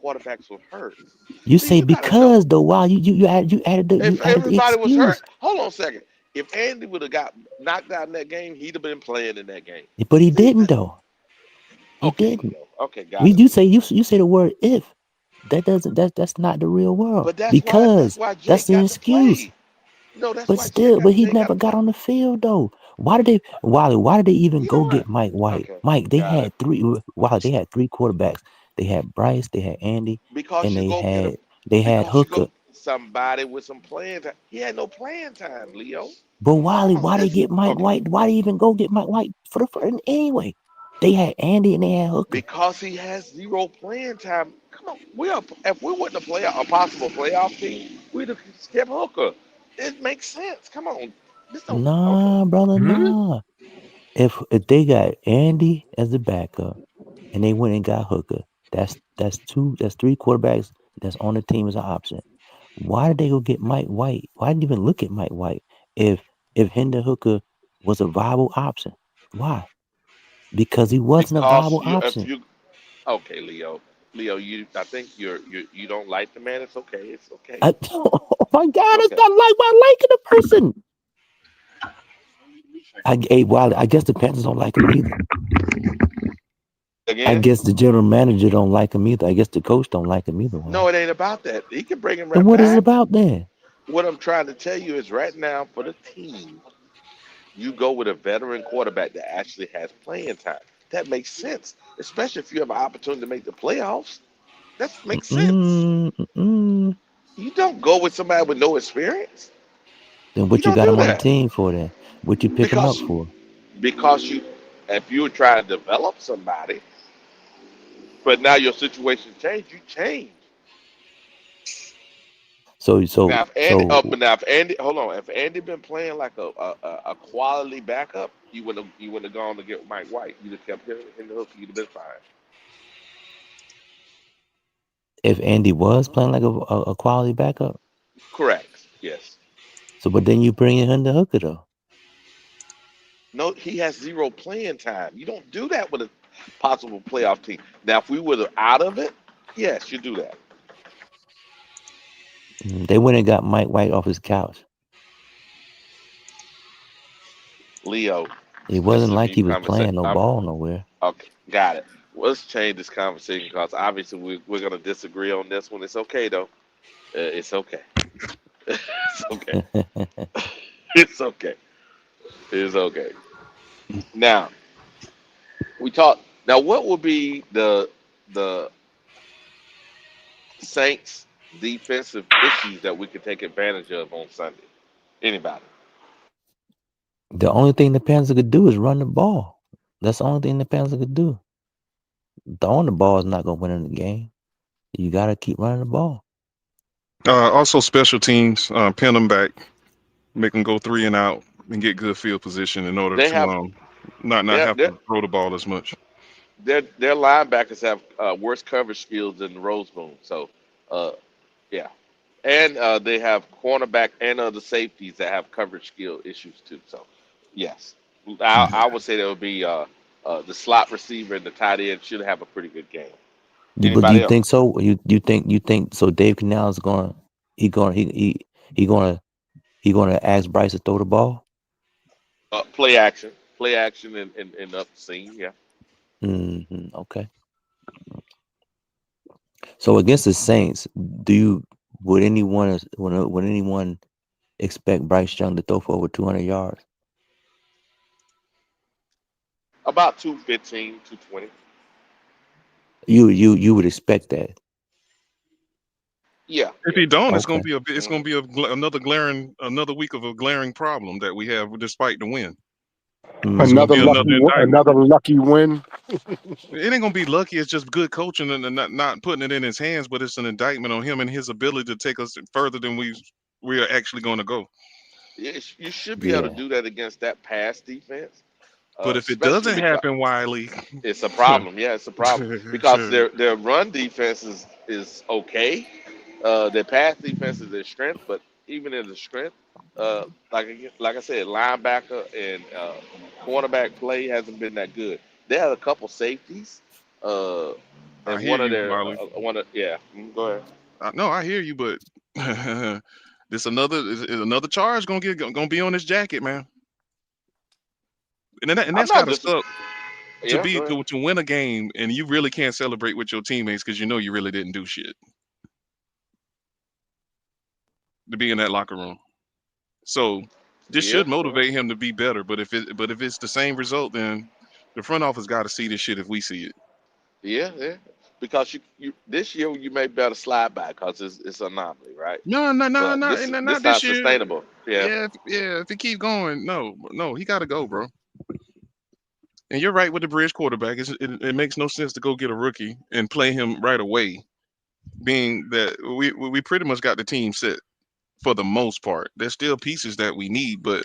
quarterbacks were hurt. You See, say you gotta know. because though, wow, you added the If everybody was excuse. hurt, hold on a second. If Andy would have got knocked out in that game, he'd have been playing in that game. But he See, didn't though. He okay, didn't. Leo. Okay, got We it. you say you say the word if. That's not the real world But that's because why that's Jake the got to excuse. play. No, that's But why still, but he Jake got never to got play. on the field though. Why did they, Wiley? Why did they even You go know get what? Mike White? Okay, Mike, they got had it. Wiley, they had 3 quarterbacks. They had Bryce, they had Andy, Because and you go get they had because you Hooker. go somebody with some playing time. He had no playing time, Leo. But Come Wiley, on, why they get Mike okay. White? Why they even go get Mike White for the first anyway? They had Andy and they had Hooker. Because he has 0 playing time. Come on, if we wasn't a possible playoff team, we'd have kept Hooker. It makes sense. Come on, this don't. Okay, Nah, brother, nah. If they got Andy as the backup and they went and got Hooker, that's 3 quarterbacks that's on the team as an option. Why did they go get Mike White? Why didn't even look at Mike White if Hendon Hooker was a viable option? Why? Because he wasn't a because viable if option. you okay, Leo, I think you don't like the man. It's okay. It's okay. Oh my God, It's it's okay. not like my liking the person. I guess the Panthers don't like him either. I Again? guess the general manager don't like him either. I guess the coach don't like him either. No, it ain't about that. He can bring him Then right what is it back. about then? What I'm trying to tell you is right now for the team, you go with a veteran quarterback that actually has playing time. That makes sense, especially if you have an opportunity to make the playoffs. That makes sense. Mm-mm. You don't go with somebody with no experience. Then You what you don't got do him on the that team for then? What you pick him up because for? if you were trying to develop somebody, but now your situation changed, you change. So Now if Andy, hold on, if Andy been playing like a quality backup, you wouldn't have gone to get Mike White. You'd have kept him in the hook. You'd have been fine. if Andy was playing like a quality backup, Correct. Yes. so but then you bring in Hendon Hooker though. No, he has 0 playing time. You don't do that with a possible playoff team. Now, if we were out of it, yes, you do that. They went and got Mike White off his couch. Leo, It this wasn't is like me he was conversation. playing no ball nowhere. Okay, got it. Let's change this conversation because obviously we're going to disagree on this one. It's okay, though. It's okay. It's okay. It's okay. It's okay. Now, we talk. Now, what would be the Saints' defensive issues that we could take advantage of on Sunday? Anybody? The only thing the Panthers could do is run the ball. That's the only thing the Panthers could do. Throwing the ball is not going to win in the game. You got to keep running the ball. Also, special teams, pin them back, make them go 3 and out, and get good field position in order They to have not their have their to throw the ball as much. their linebackers have worse coverage skills than the Rose Bowl. So, yeah, and they have cornerback and other safeties that have coverage skill issues too. So, yes, I would say that would be the slot receiver and the tight end should have a pretty good game. But do you Anybody think else? so? You think so? Dave Canal is going. He going to ask Bryce to throw the ball. Play action, and up the scene. Yeah. Okay. So against the Saints, would anyone expect Bryce Young to throw for over 200 yards? About 215, 220. You would expect that. Yeah. If he don't, it's Okay. gonna be another week of a glaring problem that we have despite the win. It's gonna Another be another indictment. lucky win. It ain't gonna be lucky. It's just good coaching and not putting it in his hands. But it's an indictment on him and his ability to take us further than we are actually going to go. Yeah, you should be able to do that against that pass defense. But if it Especially doesn't because happen, Wiley, it's a problem. Yeah, it's a problem because their run defense is okay. Their pass defense is their strength, but even in the strength, like I said, linebacker and cornerback play hasn't been that good. They had a couple safeties, I and hear you, Wiley. Go ahead. No, I hear you, but this another charge gonna be on his jacket, man. And I'm that's not gotta stop. to be to win a game, and you really can't celebrate with your teammates because you know you really didn't do shit. To be in that locker room, so this should motivate him to be better. But if it's the same result, then the front office got to see this shit if we see it. Yeah. Because you this year you may better slide back because it's an anomaly, right? No, But not this this not year. sustainable. Yeah. If it keep going, no, he got to go, bro. And you're right with the bridge quarterback. It makes no sense to go get a rookie and play him right away, being that we pretty much got the team set for the most part. There's still pieces that we need, but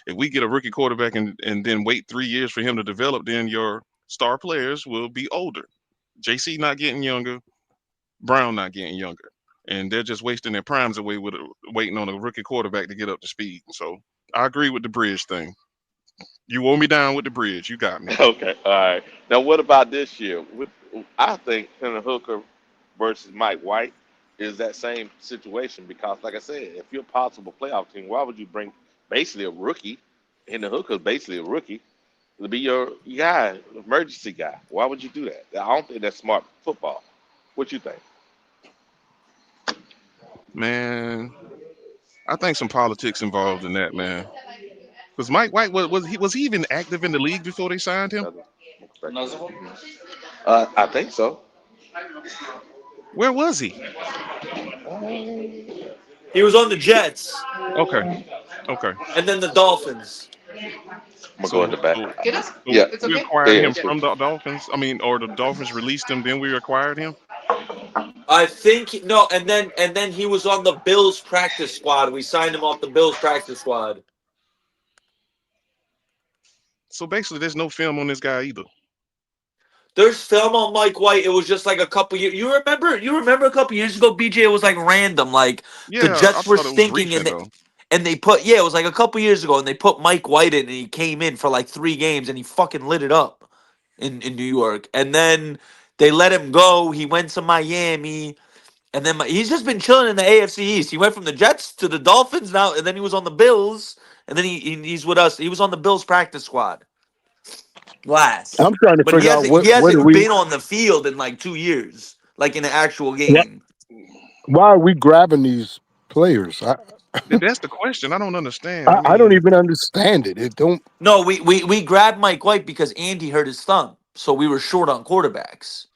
if we get a rookie quarterback and then wait 3 years for him to develop, then your star players will be older. JC not getting younger, Brown not getting younger, and they're just wasting their primes away with waiting on a rookie quarterback to get up to speed. So I agree with the bridge thing. You wore me down with the bridge. You got me. Okay. All right. Now what about this year? I think Hendon Hooker versus Mike White is that same situation because, like I said, if you're a possible playoff team, why would you bring basically a rookie? Hendon Hooker is basically a rookie to be your guy, emergency guy. Why would you do that? I don't think that's smart football. What you think? Man, I think some politics involved in that, man. Because Mike White was he even active in the league before they signed him? I think so. Where was he? He was on the Jets. Okay. And then the Dolphins. I'm gonna go in the back. Yeah, we acquired him from the Dolphins. I mean, or the Dolphins released him, then we acquired him. I think no, and then he was on the Bills practice squad. We signed him off the Bills practice squad. So basically, there's no film on this guy either. There's film on Mike White. It was just like a couple years. You remember a couple years ago, BJ? It was like random. Like the Jets were stinking, and they put it was like a couple years ago, and they put Mike White in, and he came in for like 3 games, and he fucking lit it up in New York. And then they let him go. He went to Miami, and then he's just been chilling in the AFC East. He went from the Jets to the Dolphins now, and then he was on the Bills, and then he's with us. He was on the Bills practice squad last. I'm trying to figure out he hasn't been on the field in like 2 years, like in an actual game. Why are we grabbing these players? That's the question. I don't understand. I don't even understand it. It don't. No, we grabbed Mike White because Andy hurt his thumb, so we were short on quarterbacks.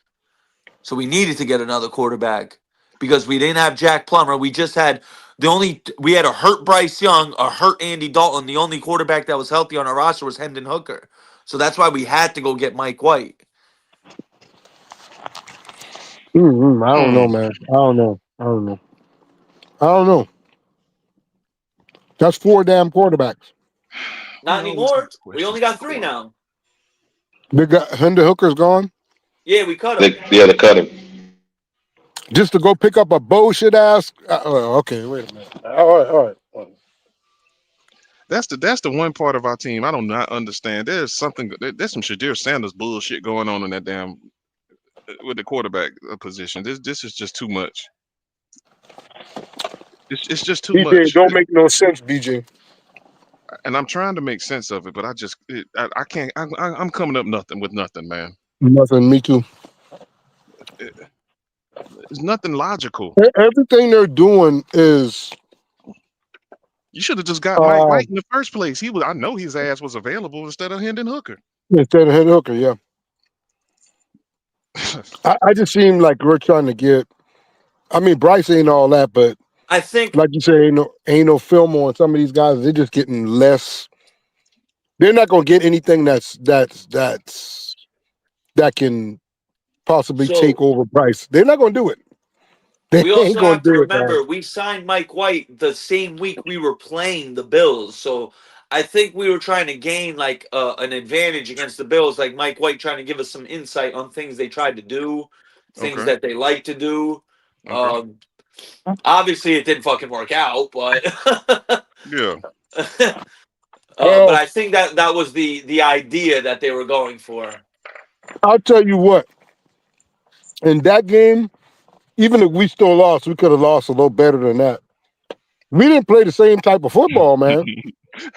So we needed to get another quarterback because we didn't have Jack Plummer. We just had we had a hurt Bryce Young, a hurt Andy Dalton. The only quarterback that was healthy on our roster was Hendon Hooker. So that's why we had to go get Mike White. I don't know, man. I don't know. That's 4 damn quarterbacks. Not anymore. We only got 3 now. They got Hendon Hooker's gone. Yeah, we cut him. They cut him. Just to go pick up a bullshit ass. Okay, wait a minute. All right. That's the one part of our team I do not understand. There's some Shadir Sanders bullshit going on in that damn with the quarterback position. This is just too much. It's just too much. It don't make no sense, BJ. And I'm trying to make sense of it, but I can't. I'm coming up with nothing, man. Nothing. Me too. It's nothing logical. Everything they're doing is. You should have just got Mike White in the first place. I know his ass was available instead of Hendon Hooker. Instead of Hendon Hooker, yeah. I just seem like we're trying to get. I mean, Bryce ain't all that, but I think, like you say, ain't no film on some of these guys. They're just getting less. They're not gonna get anything that can possibly take over Bryce. They're not gonna do it. We also have to remember we signed Mike White the same week we were playing the Bills, so I think we were trying to gain like an advantage against the Bills, like Mike White trying to give us some insight on things they tried to do, things that they like to do. Okay. Obviously, it didn't fucking work out, but yeah. But I think that was the idea that they were going for. I'll tell you what. In that game, even if we still lost, we could have lost a little better than that. We didn't play the same type of football, man.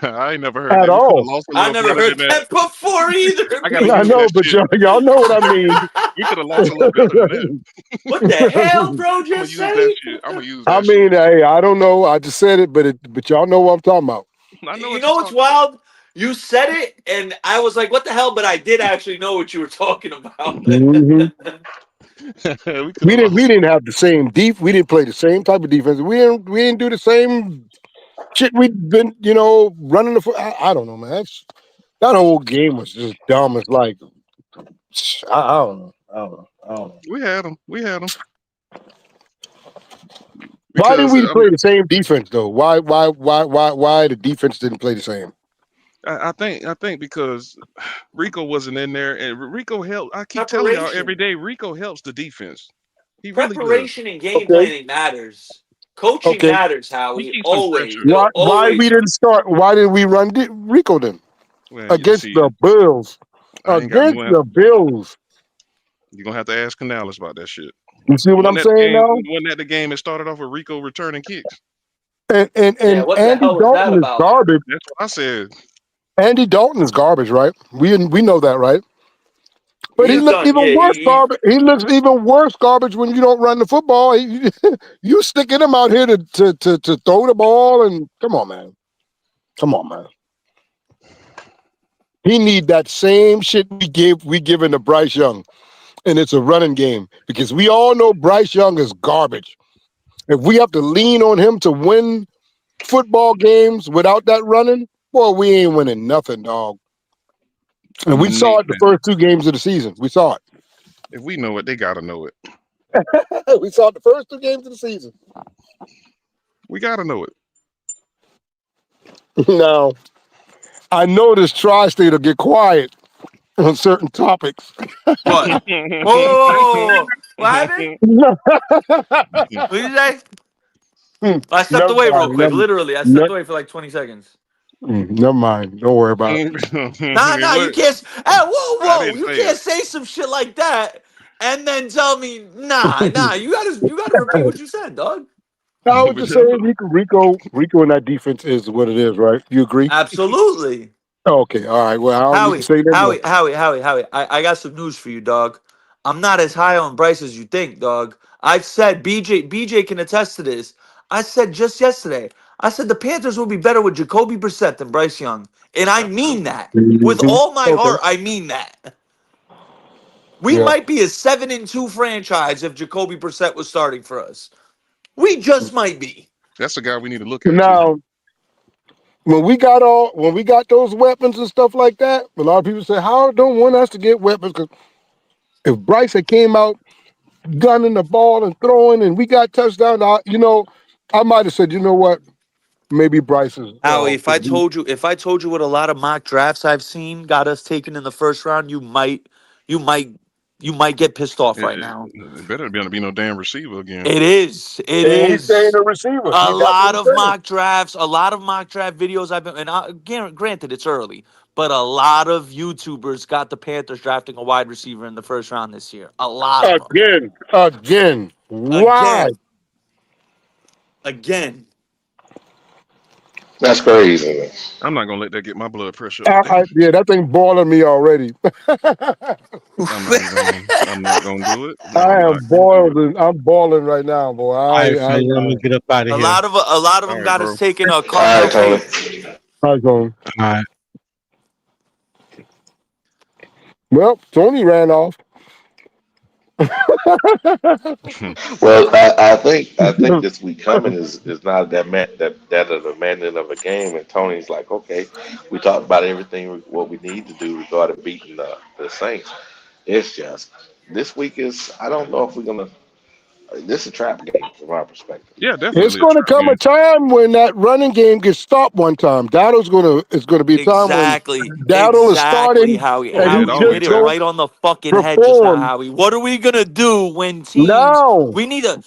I ain't never heard at that. We could have all. lost a I little never better heard than that. that before either. I gotta I use know, that but shit. y'all know what I mean. We could have lost a little better than that. What the hell, bro? I'm gonna Just use that say. shit. I'm gonna use I that mean, shit. hey, I don't know. I just said it, but y'all know what I'm talking about. I know You what know you're what's talking about. wild? You said it, and I was like, "What the hell?" But I did actually know what you were talking about. hmm We could have lost. We didn't have the same we didn't play the same type of defense. We didn't do the same shit we've been, running the foot. I don't know, man. That whole game was just dumb. It's like I don't know. I don't know. We had them. We had them. Why didn't Because we play the same defense though? Why the defense didn't play the same? I think because Rico wasn't in there, and Rico helped. I keep telling y'all every day, Rico helps the defense. He really does. Preparation and game Okay. planning matters. Coaching Okay. matters, He Howie. keeps them Always. pressure. It'll Why we always. didn't start? Why didn't we run Rico then Well, against see, the Bills? I ain't got Against no. the Bills. You're gonna have to ask Canales about that shit. You see what I'm saying now? Wasn't that the game that started off with Rico returning kicks? And Yeah, what the Andy hell was that Dalton is about? garbage. That's what I said. Andy Dalton is garbage, right? We know that, right? But he He's looks done. even Yeah, worse garbage. He looks even worse garbage when you don't run the football. You sticking him out here to throw the ball, and come on, man. He need that same shit we giving to Bryce Young, and it's a running game because we all know Bryce Young is garbage. If we have to lean on him to win football games without that running, boy, we ain't winning nothing, dog. And we saw it the first 2 games of the season. We saw it. If we know it, they gotta know it. We saw it the first 2 games of the season. We gotta know it. Now, I know this tri-state will get quiet on certain topics. What? Whoa! What happened? What did you say? I stepped Never away real mind, quick. Literally, I stepped away for like 20 seconds. Never mind. Don't worry about it. Nah, you can't. Hey, I whoa! didn't You say can't it. say some shit like that and then tell me, nah. You gotta repeat what you said, dog. I was just saying, Rico, and that defense is what it is, right? You agree? Absolutely. Okay, all right. Well, I don't need to say that. Howie, I got some news for you, dog. I'm not as high on Bryce as you think, dog. I said BJ can attest to this. I said just yesterday, I said the Panthers will be better with Jacoby Brissett than Bryce Young. And I mean that. With all my heart, I mean that. We might be a 7-2 franchise if Jacoby Brissett was starting for us. We just might be. That's the guy we need to look at. Now, when we got those weapons and stuff like that, a lot of people say, "How don't want us to get weapons?" Because if Bryce had came out gunning the ball and throwing, and we got touchdown, I might have said, "You know what? Maybe Bryce is." Howie, if I told you what a lot of mock drafts I've seen got us taken in the first round, you might get pissed off right now. It better be no damn receiver again. It is. He's saying a receiver. A lot of mock drafts videos I've been, and granted it's early, but a lot of YouTubers got the Panthers drafting a wide receiver in the first round this year. A lot of them. Again. Why? Again. That's crazy. I'm not gonna let that get my blood pressure up. Yeah, that thing boiling me already. I'm not gonna do it. I am boiling. I'm boiling right now, boy. All right, fellas, let me get up out of A here. lot of them got us taking a All Carmelo right, Tony. Hayes. All right, Tony. All right. Well, Tony ran off. Well, I think this week coming is not that of a demanding of a game, and Tony's like, okay, we talked about everything what we need to do regarding beating the Saints. It's just this week is I don't know if we're gonna. This is a trap game from our perspective. Yeah, definitely. It's going to come a time when that running game gets stopped one time. It's going to be a time when Dowdle is starting. Howie and you hit it right on the fucking head just now, Howie. What are we gonna do when teams? No. We need to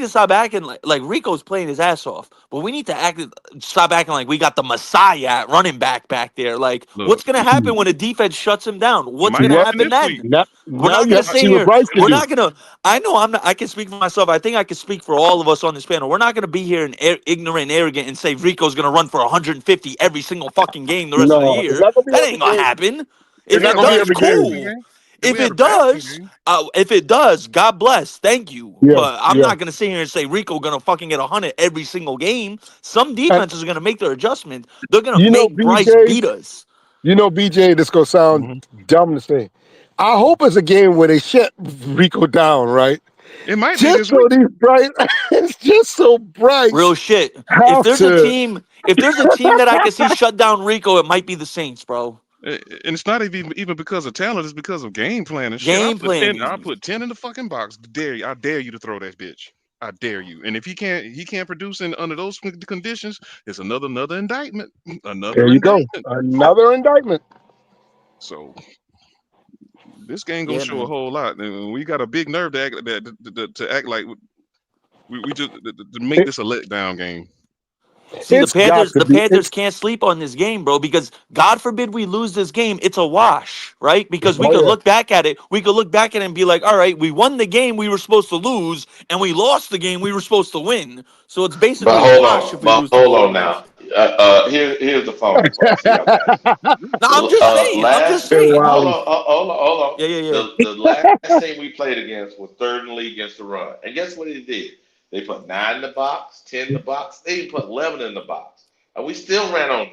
stop acting like Rico's playing his ass off, but we need to stop acting like we got the Messiah at running back there. Like, what's gonna happen when a defense shuts him down? What's gonna happen then? We're not gonna sit here. We're not gonna. I can speak speak for myself. I think I can speak for all of us on this panel. We're not going to be here and ignorant and arrogant and say Rico's going to run for 150 every single fucking game the rest of the No, it's year. not gonna be That every ain't going to game. happen. It's If not it gonna be does, every game. cool. If it does, God bless. Thank you. Yeah, But I'm yeah. not going to sit here and say Rico going to fucking get 100 every single game. Some And defenses are going to make their adjustment. They're going to you know, make Bryce BJ, beat us. this gonna sound dumb to say. I hope it's a game where they shut Rico down, right? It might be Just this so week. these Bryce, it's just so Bryce Real shit. If have there's a to. team that I can see shut down Rico, it might be the Saints, bro. And it's not even because of talent. It's because of game plan and shit. Game planning. I put 10 in the fucking box. I dare you to throw that bitch. I dare you. And if he can't produce under those conditions, it's another indictment. There you go. Another indictment. So this game gonna Yeah, show a man. whole lot. And we got a big nerve to act like we just to make this a letdown game. See, It's got to the be. Panthers can't sleep on this game, bro, because God forbid we lose this game, it's a wash, right? Because we Oh could yeah. look back at it, and be like, all right, we won the game we were supposed to lose, and we lost the game we were supposed to win. So it's basically a wash if we lose to New Hold on Orleans. now. Here's the phone call. See, y'all got it. No, I'm just saying. Hold on. Yeah. The last team we played against was third in the league against the run. And guess what he did? They put 9 in the box, 10 in the box. They even put 11 in the box. And we still ran on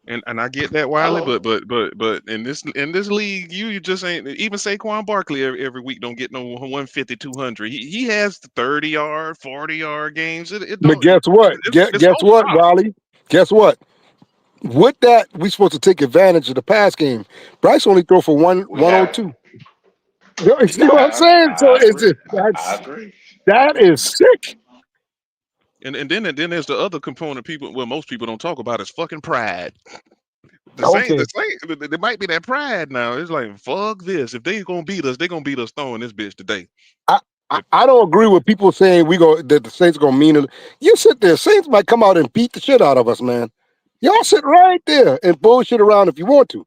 them. And I get that, Wiley, but in this league, you just ain't even Saquon Barkley every week don't get no 150, 200. He has the 30-yard, 40-yard games. But guess what? Guess what, Riley? Guess what? With that, we supposed to take advantage of the pass game. Bryce only throw for 102. You see what I'm saying? So I agree. That is sick. And then there's the other component most people don't talk about is fucking pride. The Saints, there might be that pride now. It's like, fuck this. If they gonna beat us, they gonna beat us throwing this bitch today. I don't agree with people saying that the Saints gonna mean it. You sit there, Saints might come out and beat the shit out of us, man. Y'all sit right there and bullshit around if you want to.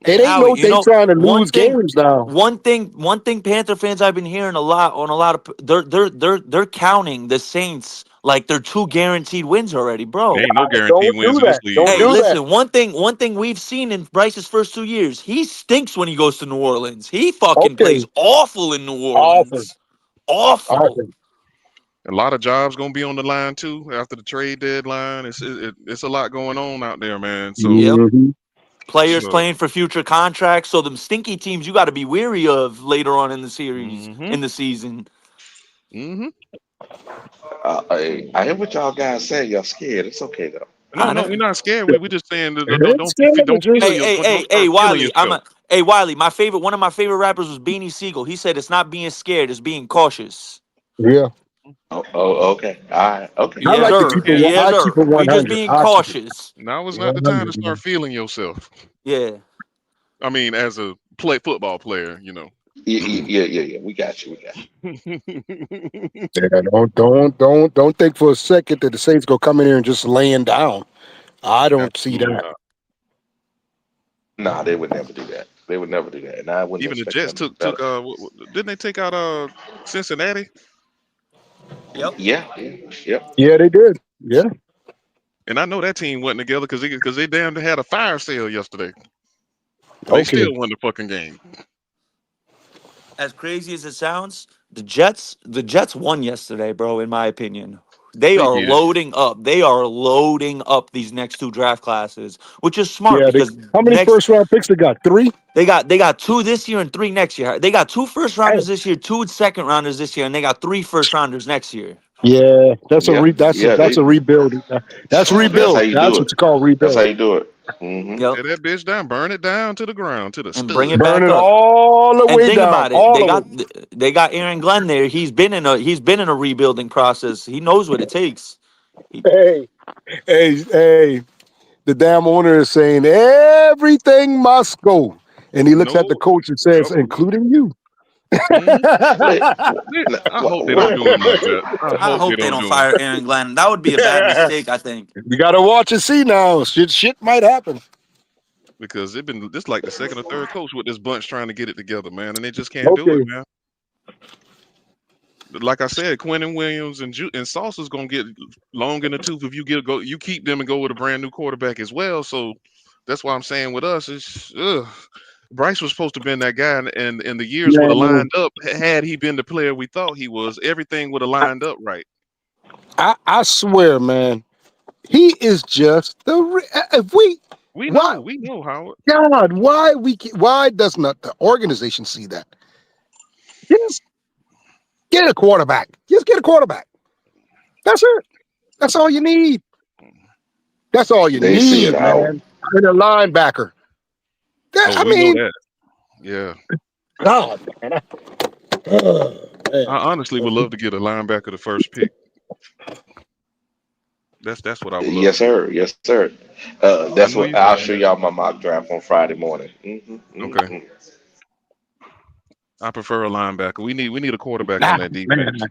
It ain't they trying to lose games now. One thing Panther fans I've been hearing a lot of they're counting the Saints like they're 2 guaranteed wins already, bro. There ain't no guaranteed wins in this league. Listen, one thing we've seen in Bryce's first 2 years, he stinks when he goes to New Orleans. He fucking plays awful in New Orleans. Awful. A lot of jobs gonna be on the line too after the trade deadline. It's a lot going on out there, man. So players playing for future contracts. So them stinky teams you got to be weary of later on in the series, in the season. I hear what y'all guys say. Y'all scared. It's okay though. No, we're not scared. We're just saying don't Hey, Wiley. Wiley. One of my favorite rappers was Beanie Siegel. He said it's not being scared, it's being cautious. Yeah. Oh, okay. All right. Okay. I like to keep it 100. We're just being cautious. Now is not the time to start feeling yourself. Yeah. I mean, as a football player, you know. Yeah. We got you. Yeah, don't think for a second that the Saints go come in here and just laying down. I don't see that. Nah, they would never do that. And I wouldn't. Even the Jets took didn't they take out Cincinnati? Yep. Yeah, they did. Yeah. And I know that team wasn't together because they damn had a fire sale yesterday. They still won the fucking game. As crazy as it sounds, the Jets won yesterday, bro, in my opinion. They are loading up. They are loading up these next 2 draft classes, which is smart because how many first round picks they got? 3? They got 2 this year and 3 next year. They got 2 first rounders this year, 2 second rounders this year, and they got 3 first rounders next year. Yeah, that's a rebuild. That's rebuild. That's what you call rebuild. That's how you do it. Tear that bitch down, burn it down to the ground, to the and bring it back up. All the way down. They got Aaron Glenn there. He's been in a rebuilding process. He knows what it takes. Hey, the damn owner is saying everything must go, and he looks at the coach and says, including you. I hope they don't do him like that. I hope they don't fire Aaron Glenn. That would be a bad mistake, I think. We gotta watch and see now. Shit might happen. Because this like the second or third coach with this bunch trying to get it together, man, and they just can't do it, man. like I said, Quentin Williams and Sauce is gonna get long in the tooth if you keep them and go with a brand new quarterback as well. So that's why I'm saying with us, it's Bryce was supposed to have been that guy, and the years would have Man, lined up. Had he been the player we thought he was, everything would have lined up right. I swear, man, he is just if we know Howard. God, why does not the organization see that? Just get a quarterback. Just get a quarterback. That's it. That's all you need. That's all you They see need, it out. man. And a linebacker. I mean, know that. Yeah. God, man. I honestly would love to get a linebacker the first pick. That's what I would love. Yes, sir. Yes, sir. That's what I'll show y'all my mock draft on Friday morning. Okay. I prefer a linebacker. We need a quarterback on that defense. Man.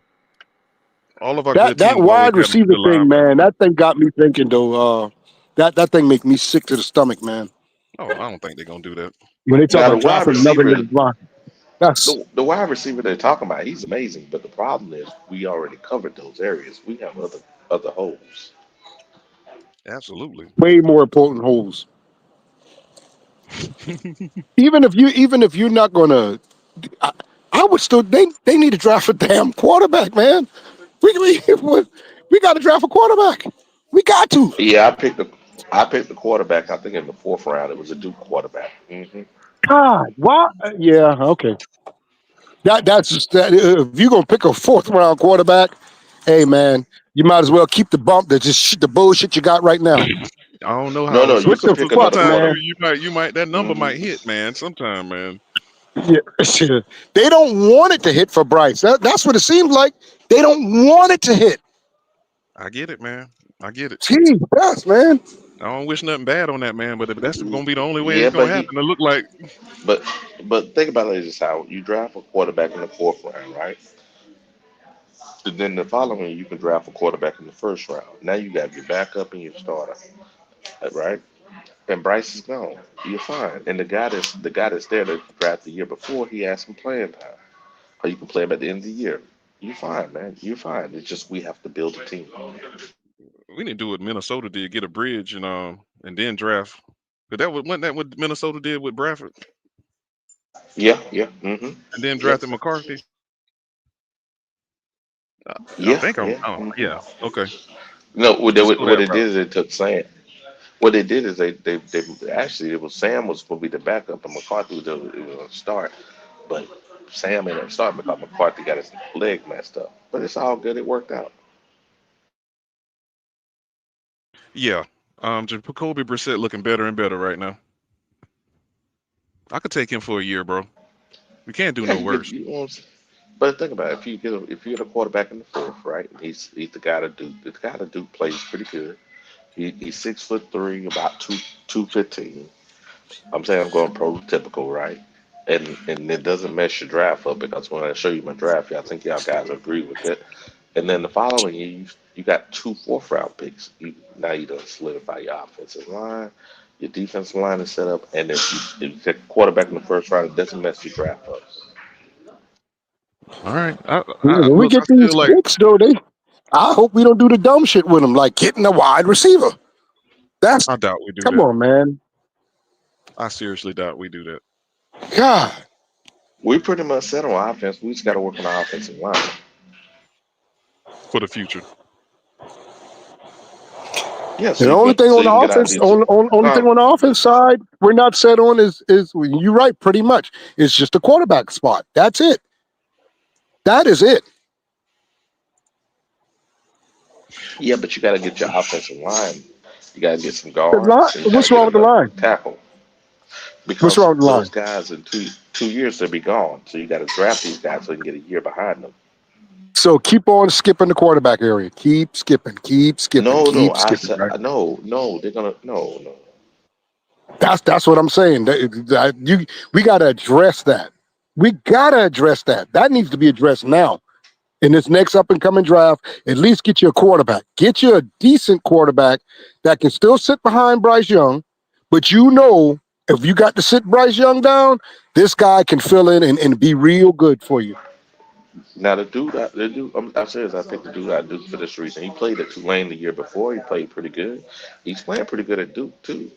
All of our That wide receiver thing, man, that thing got me thinking though. That thing make me sick to the stomach, man. Oh, I don't think they're gonna do that. When they talk Now, about dropping another nigga block. the wide receiver they're talking about, he's amazing. But the problem is we already covered those areas. We have other holes. Absolutely. Way more important holes. even if you're not gonna, I would still. They need to draft a damn quarterback, man. We got to draft a quarterback. We got to. Yeah, I picked the quarterback. I think in the 4th round, it was a Duke quarterback. God, why? Yeah, okay. That's just that. If you're gonna pick a 4th round quarterback, hey man, you might as well keep the bump that just the bullshit you got right now. I don't know how. No, you can pick another Sometime quarterback. you might that number might hit, man. Sometime, man. Yeah, they don't want it to hit for Bryce. That's what it seems like. They don't want it to hit. I get it, man. I get it. Yes, man. I don't wish nothing bad on that man, but if that's gonna be the only way it's gonna happen, it look like. But think about it just how you draft a quarterback in the 4th round, right? And then the following year, you can draft a quarterback in the 1st round. Now you got your backup and your starter, right? And Bryce is gone. You're fine. And the guy that's there to draft the year before, he has some playing time, or you can play him at the end of the year. You're fine, man. You're fine. It's just we have to build a team. We need to do what Minnesota did, get a bridge and then draft. But wasn't that what Minnesota did with Bradford? Yeah. And then drafted McCarthy. Yeah. Okay. No, what they did is they took Sam. What they did is they actually it was Sam was supposed to be the backup and McCarthy was going to start, but Sam ended up starting because McCarthy got his leg messed up. But it's all good. It worked out. Yeah. Jacoby Brissett looking better and better right now. I could take him for a year, bro. We can't do no worse. But think about it. If you get a quarterback in the 4th, right? He's the guy to do. The guy to do plays pretty good. He's 6'3", about 215. I'm saying I'm going prototypical, right? And it doesn't mess your draft up because when I show you my draft, I think y'all guys agree with it. And then the following year, you got 2 4th round picks. Now you done solidify your offensive line, your defensive line is set up, and if you take a quarterback in the 1st round, it doesn't mess your draft up. All right. When we get these picks, though, I hope we don't do the dumb shit with them, like getting a wide receiver. I doubt we do. Come on, man. I seriously doubt we do that. God, we pretty much set on offense. We just got to work on our offensive line for the future. Yeah. The only thing on the offense, only thing on the offense side, we're not set on is you're right, pretty much. It's just a quarterback spot. That's it. That is it. Yeah, but you got to get your offensive line. You got to get some guards. What's wrong with the line? Tackle. Because what's wrong with the line? Those guys in two years they'll be gone. So you got to draft these guys so you can get a year behind them. So keep on skipping the quarterback area. Keep skipping. No, right? They're gonna no. That's what I'm saying. We got to address that. We got to address that. That needs to be addressed now. In this next up and coming draft, at least get you a quarterback. Get you a decent quarterback that can still sit behind Bryce Young, but if you got to sit Bryce Young down, this guy can fill in and be real good for you. Now I'm serious. I picked the dude out of Duke for this reason. He played at Tulane the year before. He played pretty good. He's playing pretty good at Duke too.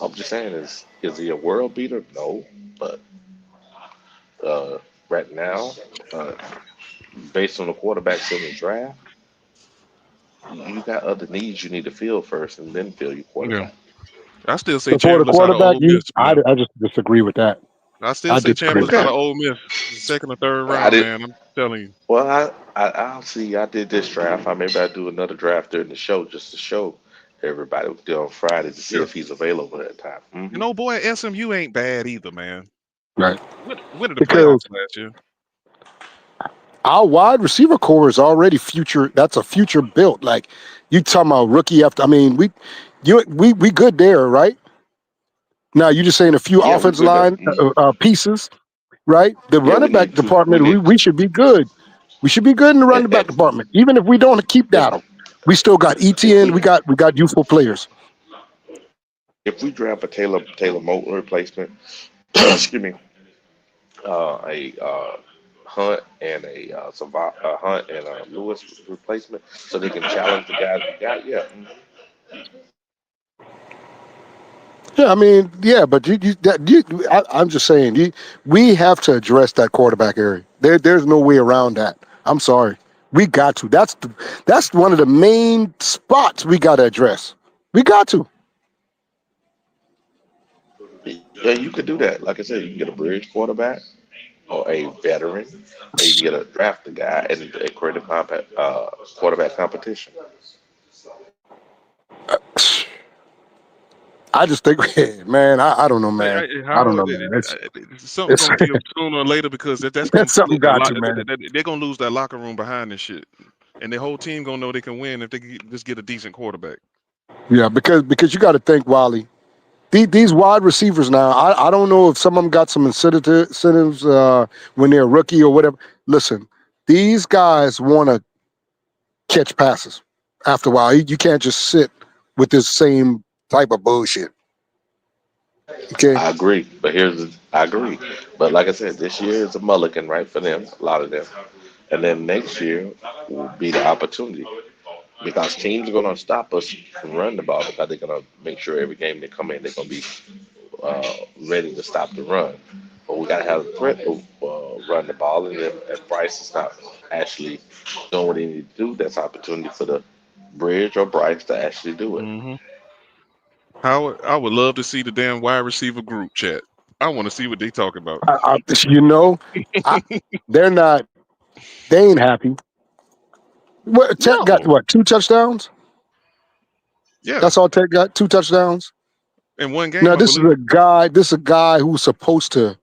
I'm just saying, is he a world beater? No, but uh, right now, uh, based on the quarterbacks in the draft, you got other needs you need to fill first, and then fill your Yeah. quarterback. I still say Before the Chambliss out of quarterback, Ole Miss, man. I just disagree with that. I still I say disagree with Chambliss out Okay. of that. Ole Miss, second or third I round, did. man. I'm telling you. Well, I'll see. I did this draft. Maybe I do another draft during the show just to show everybody what we do on Friday to see Yeah. if he's available at that time. And old boy at SMU ain't bad either, man. Right. Went to the Because playoffs last year. our wide receiver core is already future. That's a future built. Like you talking about rookie after. I mean, we good there, right? Now you just saying a few Yeah, we offense good there. line pieces, right? The Yeah, we running back need to. We department, need we should be good. We should be good in the and, running back department. Even if we don't keep if Dowdle, we still got if ETN. we We got youthful players. if we draft a Taylor Moton replacement, excuse me, a Hunt and a Hunt and a Lewis replacement, so they can challenge the guys we got. Yeah. Yeah, I mean, yeah, but I'm just saying, we have to address that quarterback area. There's no way around that. I'm sorry, we got to. That's one of the main spots we got to address. We got to. Yeah, you could do that. Like I said, you can get a bridge quarterback or a veteran, or you can get a drafted guy and create a quarterback competition. I just think, man, I don't know, man. I don't know, man. Something's It's gonna give sooner or later because that's gonna that's something split the got lot. to, man. They're gonna lose that locker room behind this shit, and the whole team gonna know they can win if they can just get a decent quarterback. Yeah, because you got to think, Wally. These wide receivers now, I don't know if some of them got some incentives when they're a rookie or whatever. Listen, these guys want to catch passes after a while. You can't just sit with this same type of bullshit. Okay. I agree, but I agree. But like I said, this year is a mulligan, right, for them, a lot of them. And then next year will be the opportunity because teams are going to stop us from running the ball because they're going to make sure every game they come in, they're going to be ready to stop the run. But we got to have a threat to run the ball. And if Bryce is not actually doing what he needs to do, that's opportunity for the Bridge or Bryce to actually do it. Mm-hmm. I would love to see the damn wide receiver group chat. I want to see what they talk about. They're not. They ain't happy. Tech got No. 2 touchdowns? Yeah. That's all Tech got, 2 touchdowns. In one game. Now this is a guy who's supposed to.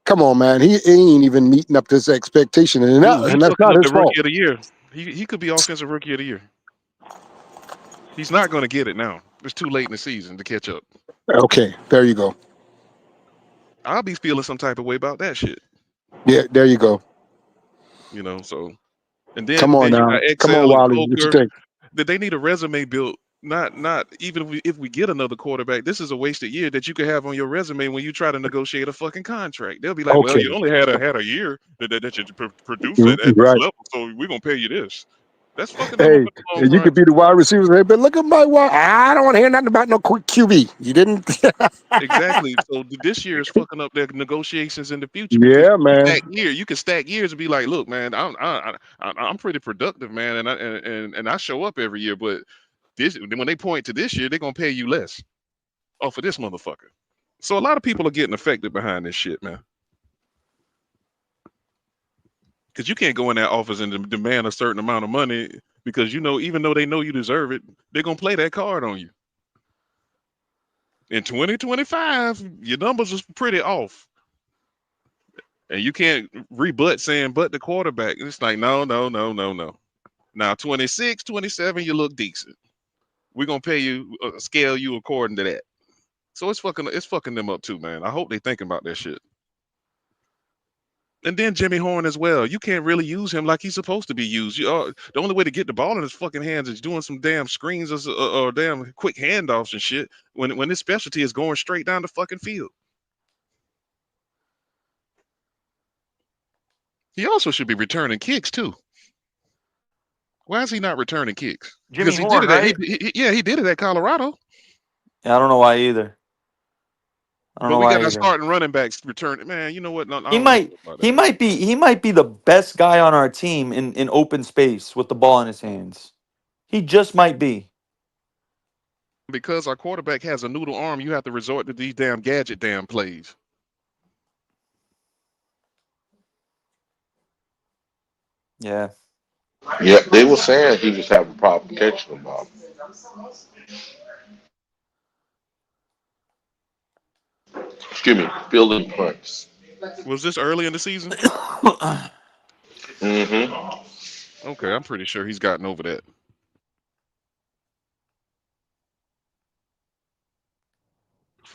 Come on, man. He ain't even meeting up to his expectation, and that's not his fault. Rookie of the year. He could be offensive rookie of the year. He's not going to get it now. It's too late in the season to catch up. Okay, there you go. I'll be feeling some type of way about that shit. Yeah, there you go. You know, so and then come on now, come on, Wally. What you think? That they need a resume built. Not even if we get another quarterback, this is a wasted year that you could have on your resume when you try to negotiate a fucking contract. They'll be like, well, you only had a year that you produce it at this level, so we're gonna pay you this. That's fucking. Hey, you could be the wide receivers. Hey, but look at my wide. I don't want to hear nothing about no QB. You didn't. Exactly. So this year is fucking up their negotiations in the future. Yeah, man. You can stack years and be like, look, man, I'm pretty productive, man, and I show up every year, but when they point to this year, they're gonna pay you less off of this motherfucker. So a lot of people are getting affected behind this shit, man. Because you can't go in that office and demand a certain amount of money because even though they know you deserve it, they're gonna play that card on you. In 2025, your numbers are pretty off. And you can't rebut saying but the quarterback. It's like, no. Now 26, 27, you look decent. We're gonna pay you, scale you according to that. So it's fucking them up too, man. I hope they thinking about that shit. And then Jimmy Horn as well. You can't really use him like he's supposed to be used. The only way to get the ball in his fucking hands is doing some damn screens or damn quick handoffs and shit. When his specialty is going straight down the fucking field. He also should be returning kicks too. Why is he not returning kicks? Jimmy Because he Horn, did it. At, right? he did it at Colorado. Yeah, I don't know why either. I don't But know we got why that either. starting running backs return. Man, you know what? No, I He don't know might about he that. might be he might be the best guy on our team in open space with the ball in his hands. He just might be. Because our quarterback has a noodle arm, you have to resort to these damn gadget plays. Yeah. Yeah, they were saying he was having problem catching the ball. Excuse me, fielding punts. Was this early in the season? Mm-hmm. Okay, I'm pretty sure he's gotten over that.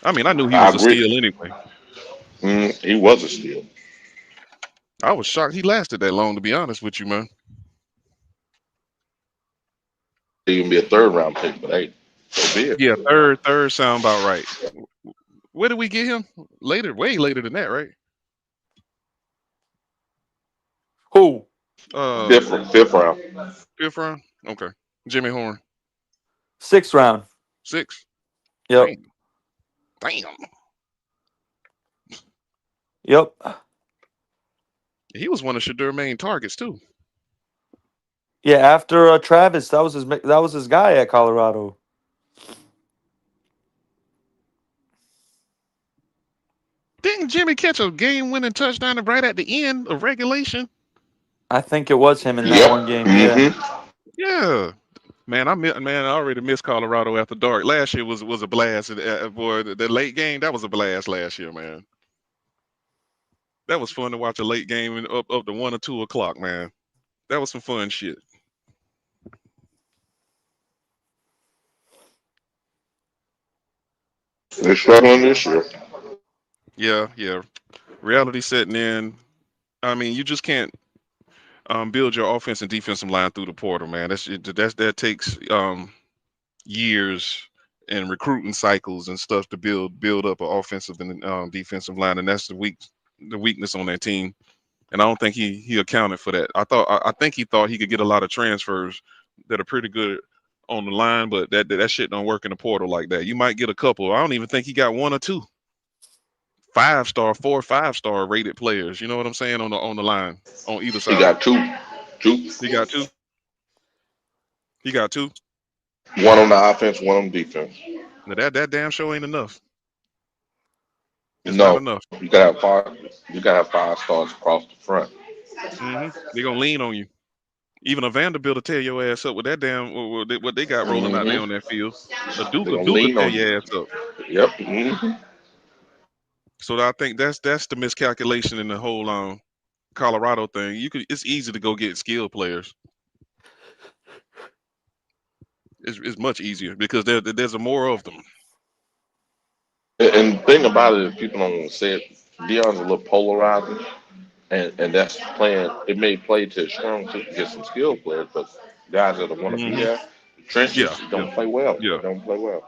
I mean, I knew he I was a agree. steal anyway. He was a steal. I was shocked he lasted that long, to be honest with you, man. He can be a third round pick, but hey, so be it. Yeah, third sound about right. Where did we get him? Later, way later than that, right? Who? Fifth round. Fifth round? Okay. Jimmy Horn. 6th round. 6? Yep. Damn. Yep. He was one of Shadur main targets too. Yeah, after Travis, that was his guy at Colorado. Didn't Jimmy catch a game-winning touchdown right at the end of regulation? I think it was him in that one game. Mm-hmm. Yeah. Man, I already missed Colorado after dark. Last year was a blast. Boy, the late game, that was a blast last year, man. That was fun to watch a late game up to 1 or 2 o'clock, man. That was some fun shit. They're struggling this year. Yeah. Reality setting in. I mean, you just can't build your offense and defensive line through the portal, man. That takes years and recruiting cycles and stuff to build up an offensive and defensive line, and that's the weakness on that team. And I don't think he accounted for that. I think he thought he could get a lot of transfers that are pretty good on the line, but that shit don't work in the portal like that. You might get a couple. I don't even think he got 1 or 2 5-star, 4 or 5-star rated players. You know what I'm saying on the line on either side. He got two. He got 2. He got 2. One on the offense, one on defense. Now that damn show ain't enough. It's No, not enough. you gotta have 5 stars across the front. They're gonna lean on you. Even a Vanderbilt will tear your ass up with that damn what they got rolling out there on that field. A Duke will tear your ass up. Yep. So I think that's the miscalculation in the whole Colorado thing. It's easy to go get skilled players. It's much easier because there's more of them. And the thing about it is people don't want to say it. Deion's a little polarizing, and that's playing. It may play to his strong suit to get some skilled players, but guys that want to be there, the trenches don't play well. Yeah. They don't play well.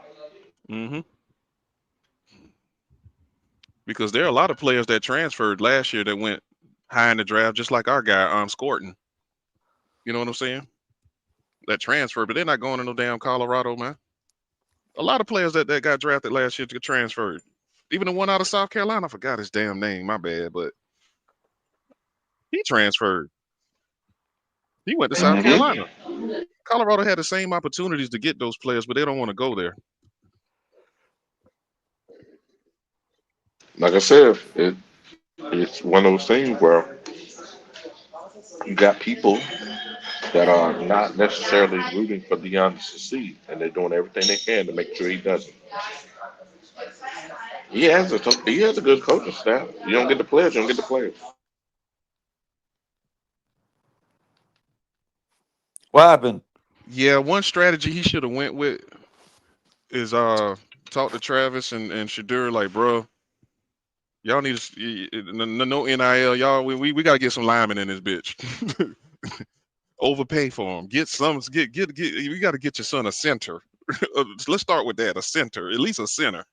Because there are a lot of players that transferred last year that went high in the draft, just like our guy, Scorton. You know what I'm saying? That transfer, but they're not going to no damn Colorado, man. A lot of players that got drafted last year to get transferred. Even the one out of South Carolina, I forgot his damn name, my bad, but he transferred. He went to South Carolina. Colorado had the same opportunities to get those players, but they don't want to go there. Like I said, it's one of those things where you got people that are not necessarily rooting for Deion to succeed, and they're doing everything they can to make sure he doesn't. He has a good coaching staff. You don't get the players, you don't get the players. What happened? Yeah, one strategy he should have went with is talk to Travis and Shadur, like, bro, y'all need no NIL. Y'all, we got to get some linemen in this bitch. Overpay for him. Get you got to get your son a center. Let's start with that, a center, at least a center.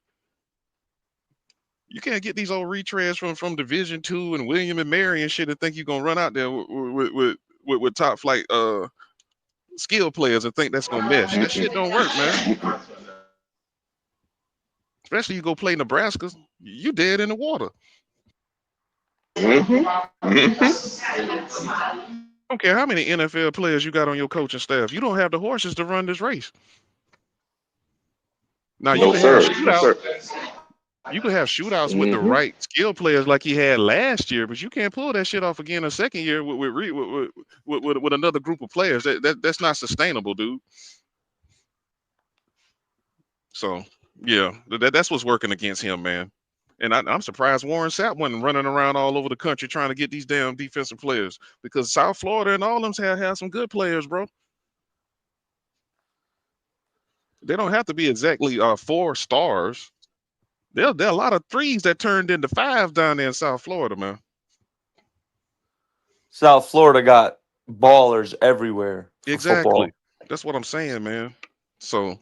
You can't get these old retreads from Division II and William and Mary and shit and think you're gonna run out there with top flight skill players and think that's gonna mesh. That shit don't work, man. Especially you go play Nebraska, you dead in the water. I don't care how many NFL players you got on your coaching staff. You don't have the horses to run this race. Now you can have shootouts. You could have shootouts with the right skill players like he had last year, but you can't pull that shit off again a second year with another group of players. That's not sustainable, dude. So yeah, that's what's working against him, man. And I'm surprised Warren Sapp wasn't running around all over the country trying to get these damn defensive players, because South Florida and all of them have some good players, bro. They don't have to be exactly 4 stars. There are a lot of 3s that turned into 5s down there in South Florida, man. South Florida got ballers everywhere. Exactly. Football. That's what I'm saying, man. So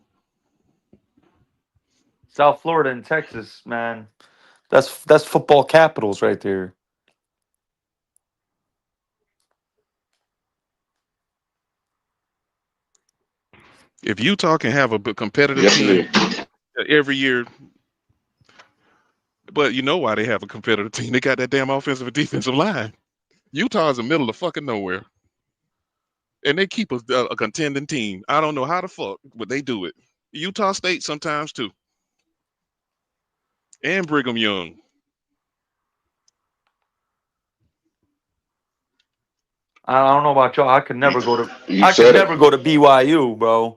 South Florida and Texas, man. That's football capitals right there. if Utah can have a competitive team every year, but you know why they have a competitive team? They got that damn offensive and defensive line. Utah's in the middle of fucking nowhere, and they keep a contending team. I don't know how the fuck, but they do it. Utah State sometimes too, and Brigham Young. I don't know about y'all. I could never go to. I could never go to BYU, bro.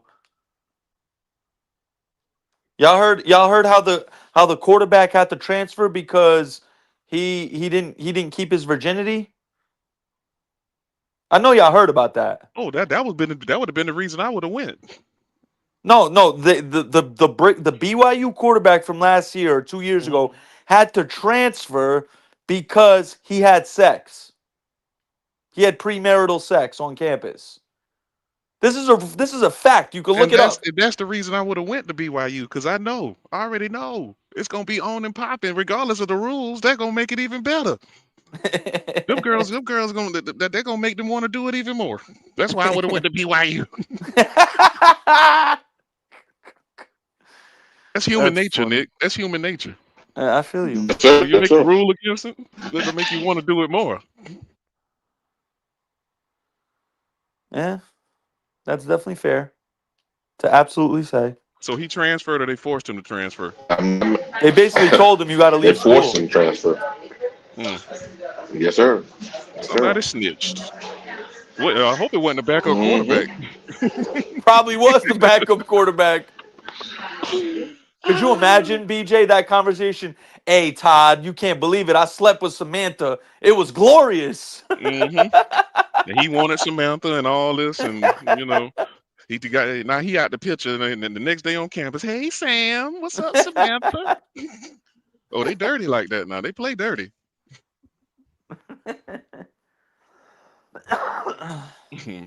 Y'all heard how the quarterback had to transfer because he didn't keep his virginity. I know y'all heard about that. Oh, that would have been the reason I would have went. No, the BYU quarterback from last year or 2 years ago had to transfer because he had sex. He had premarital sex on campus. This is a fact. You can look it up. That's the reason I would have went to BYU, because I already know it's gonna be on and popping regardless of the rules. They're gonna make it even better. them girls gonna they're gonna make them want to do it even more. That's why I would have went to BYU. That's human nature, funny. Nick. That's human nature. I feel you. So you make a rule against it, that'll make you want to do it more. Yeah, that's definitely fair to absolutely say. So he transferred, or they forced him to transfer? They basically told him you got to leave school. They forced him to transfer. Yes, sir. Somebody snitched. Well, I hope it wasn't a backup quarterback. Probably was the backup quarterback. Could you imagine, BJ, that conversation? Hey, Todd, you can't believe it. I slept with Samantha. It was glorious. And he wanted Samantha and all this, and now he out the picture, and the next day on campus, hey Sam, what's up, Samantha? Oh, they dirty like that now. They play dirty.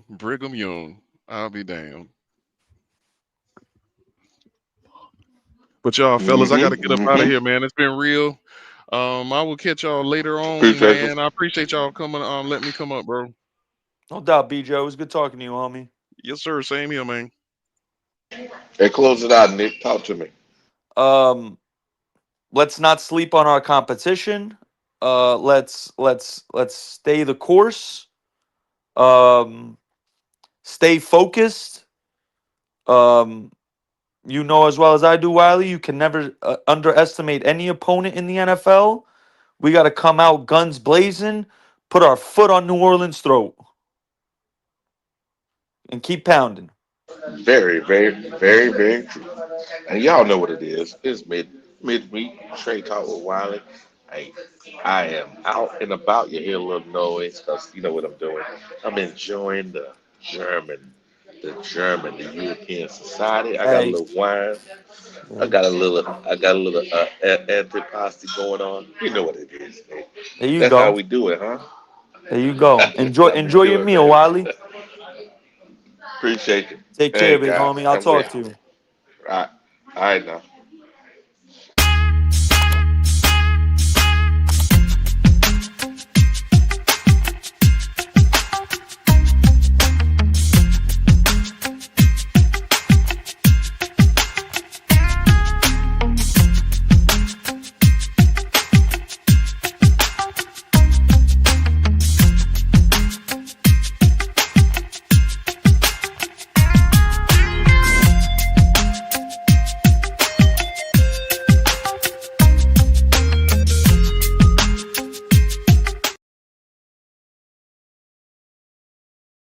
Brigham Young, I'll be damned. But y'all, fellas, I gotta get up out of here, man. It's been real. I will catch y'all later on, man. I appreciate y'all coming. Let me come up, bro. No doubt, BJ. It was good talking to you, homie. Yes, sir. Same here, man. Hey, close it out, Nick. Talk to me. Let's not sleep on our competition. Let's stay the course. Stay focused. You know as well as I do, Wiley, you can never underestimate any opponent in the NFL. We got to come out guns blazing, put our foot on New Orleans' throat, and keep pounding. Very, very, very, very true. And y'all know what it is. It's midweek. Trade Talk with Wiley. Hey, I am out and about. You hear a little noise because you know what I'm doing. I'm enjoying the European society. I got a little wine. I got a little antipasti going on. You know what it is. Man. There you That's go. how we do it, huh? There you go. Enjoy your meal, man. Wiley. Appreciate you. Take care, big homie. I'll talk to you. All right now.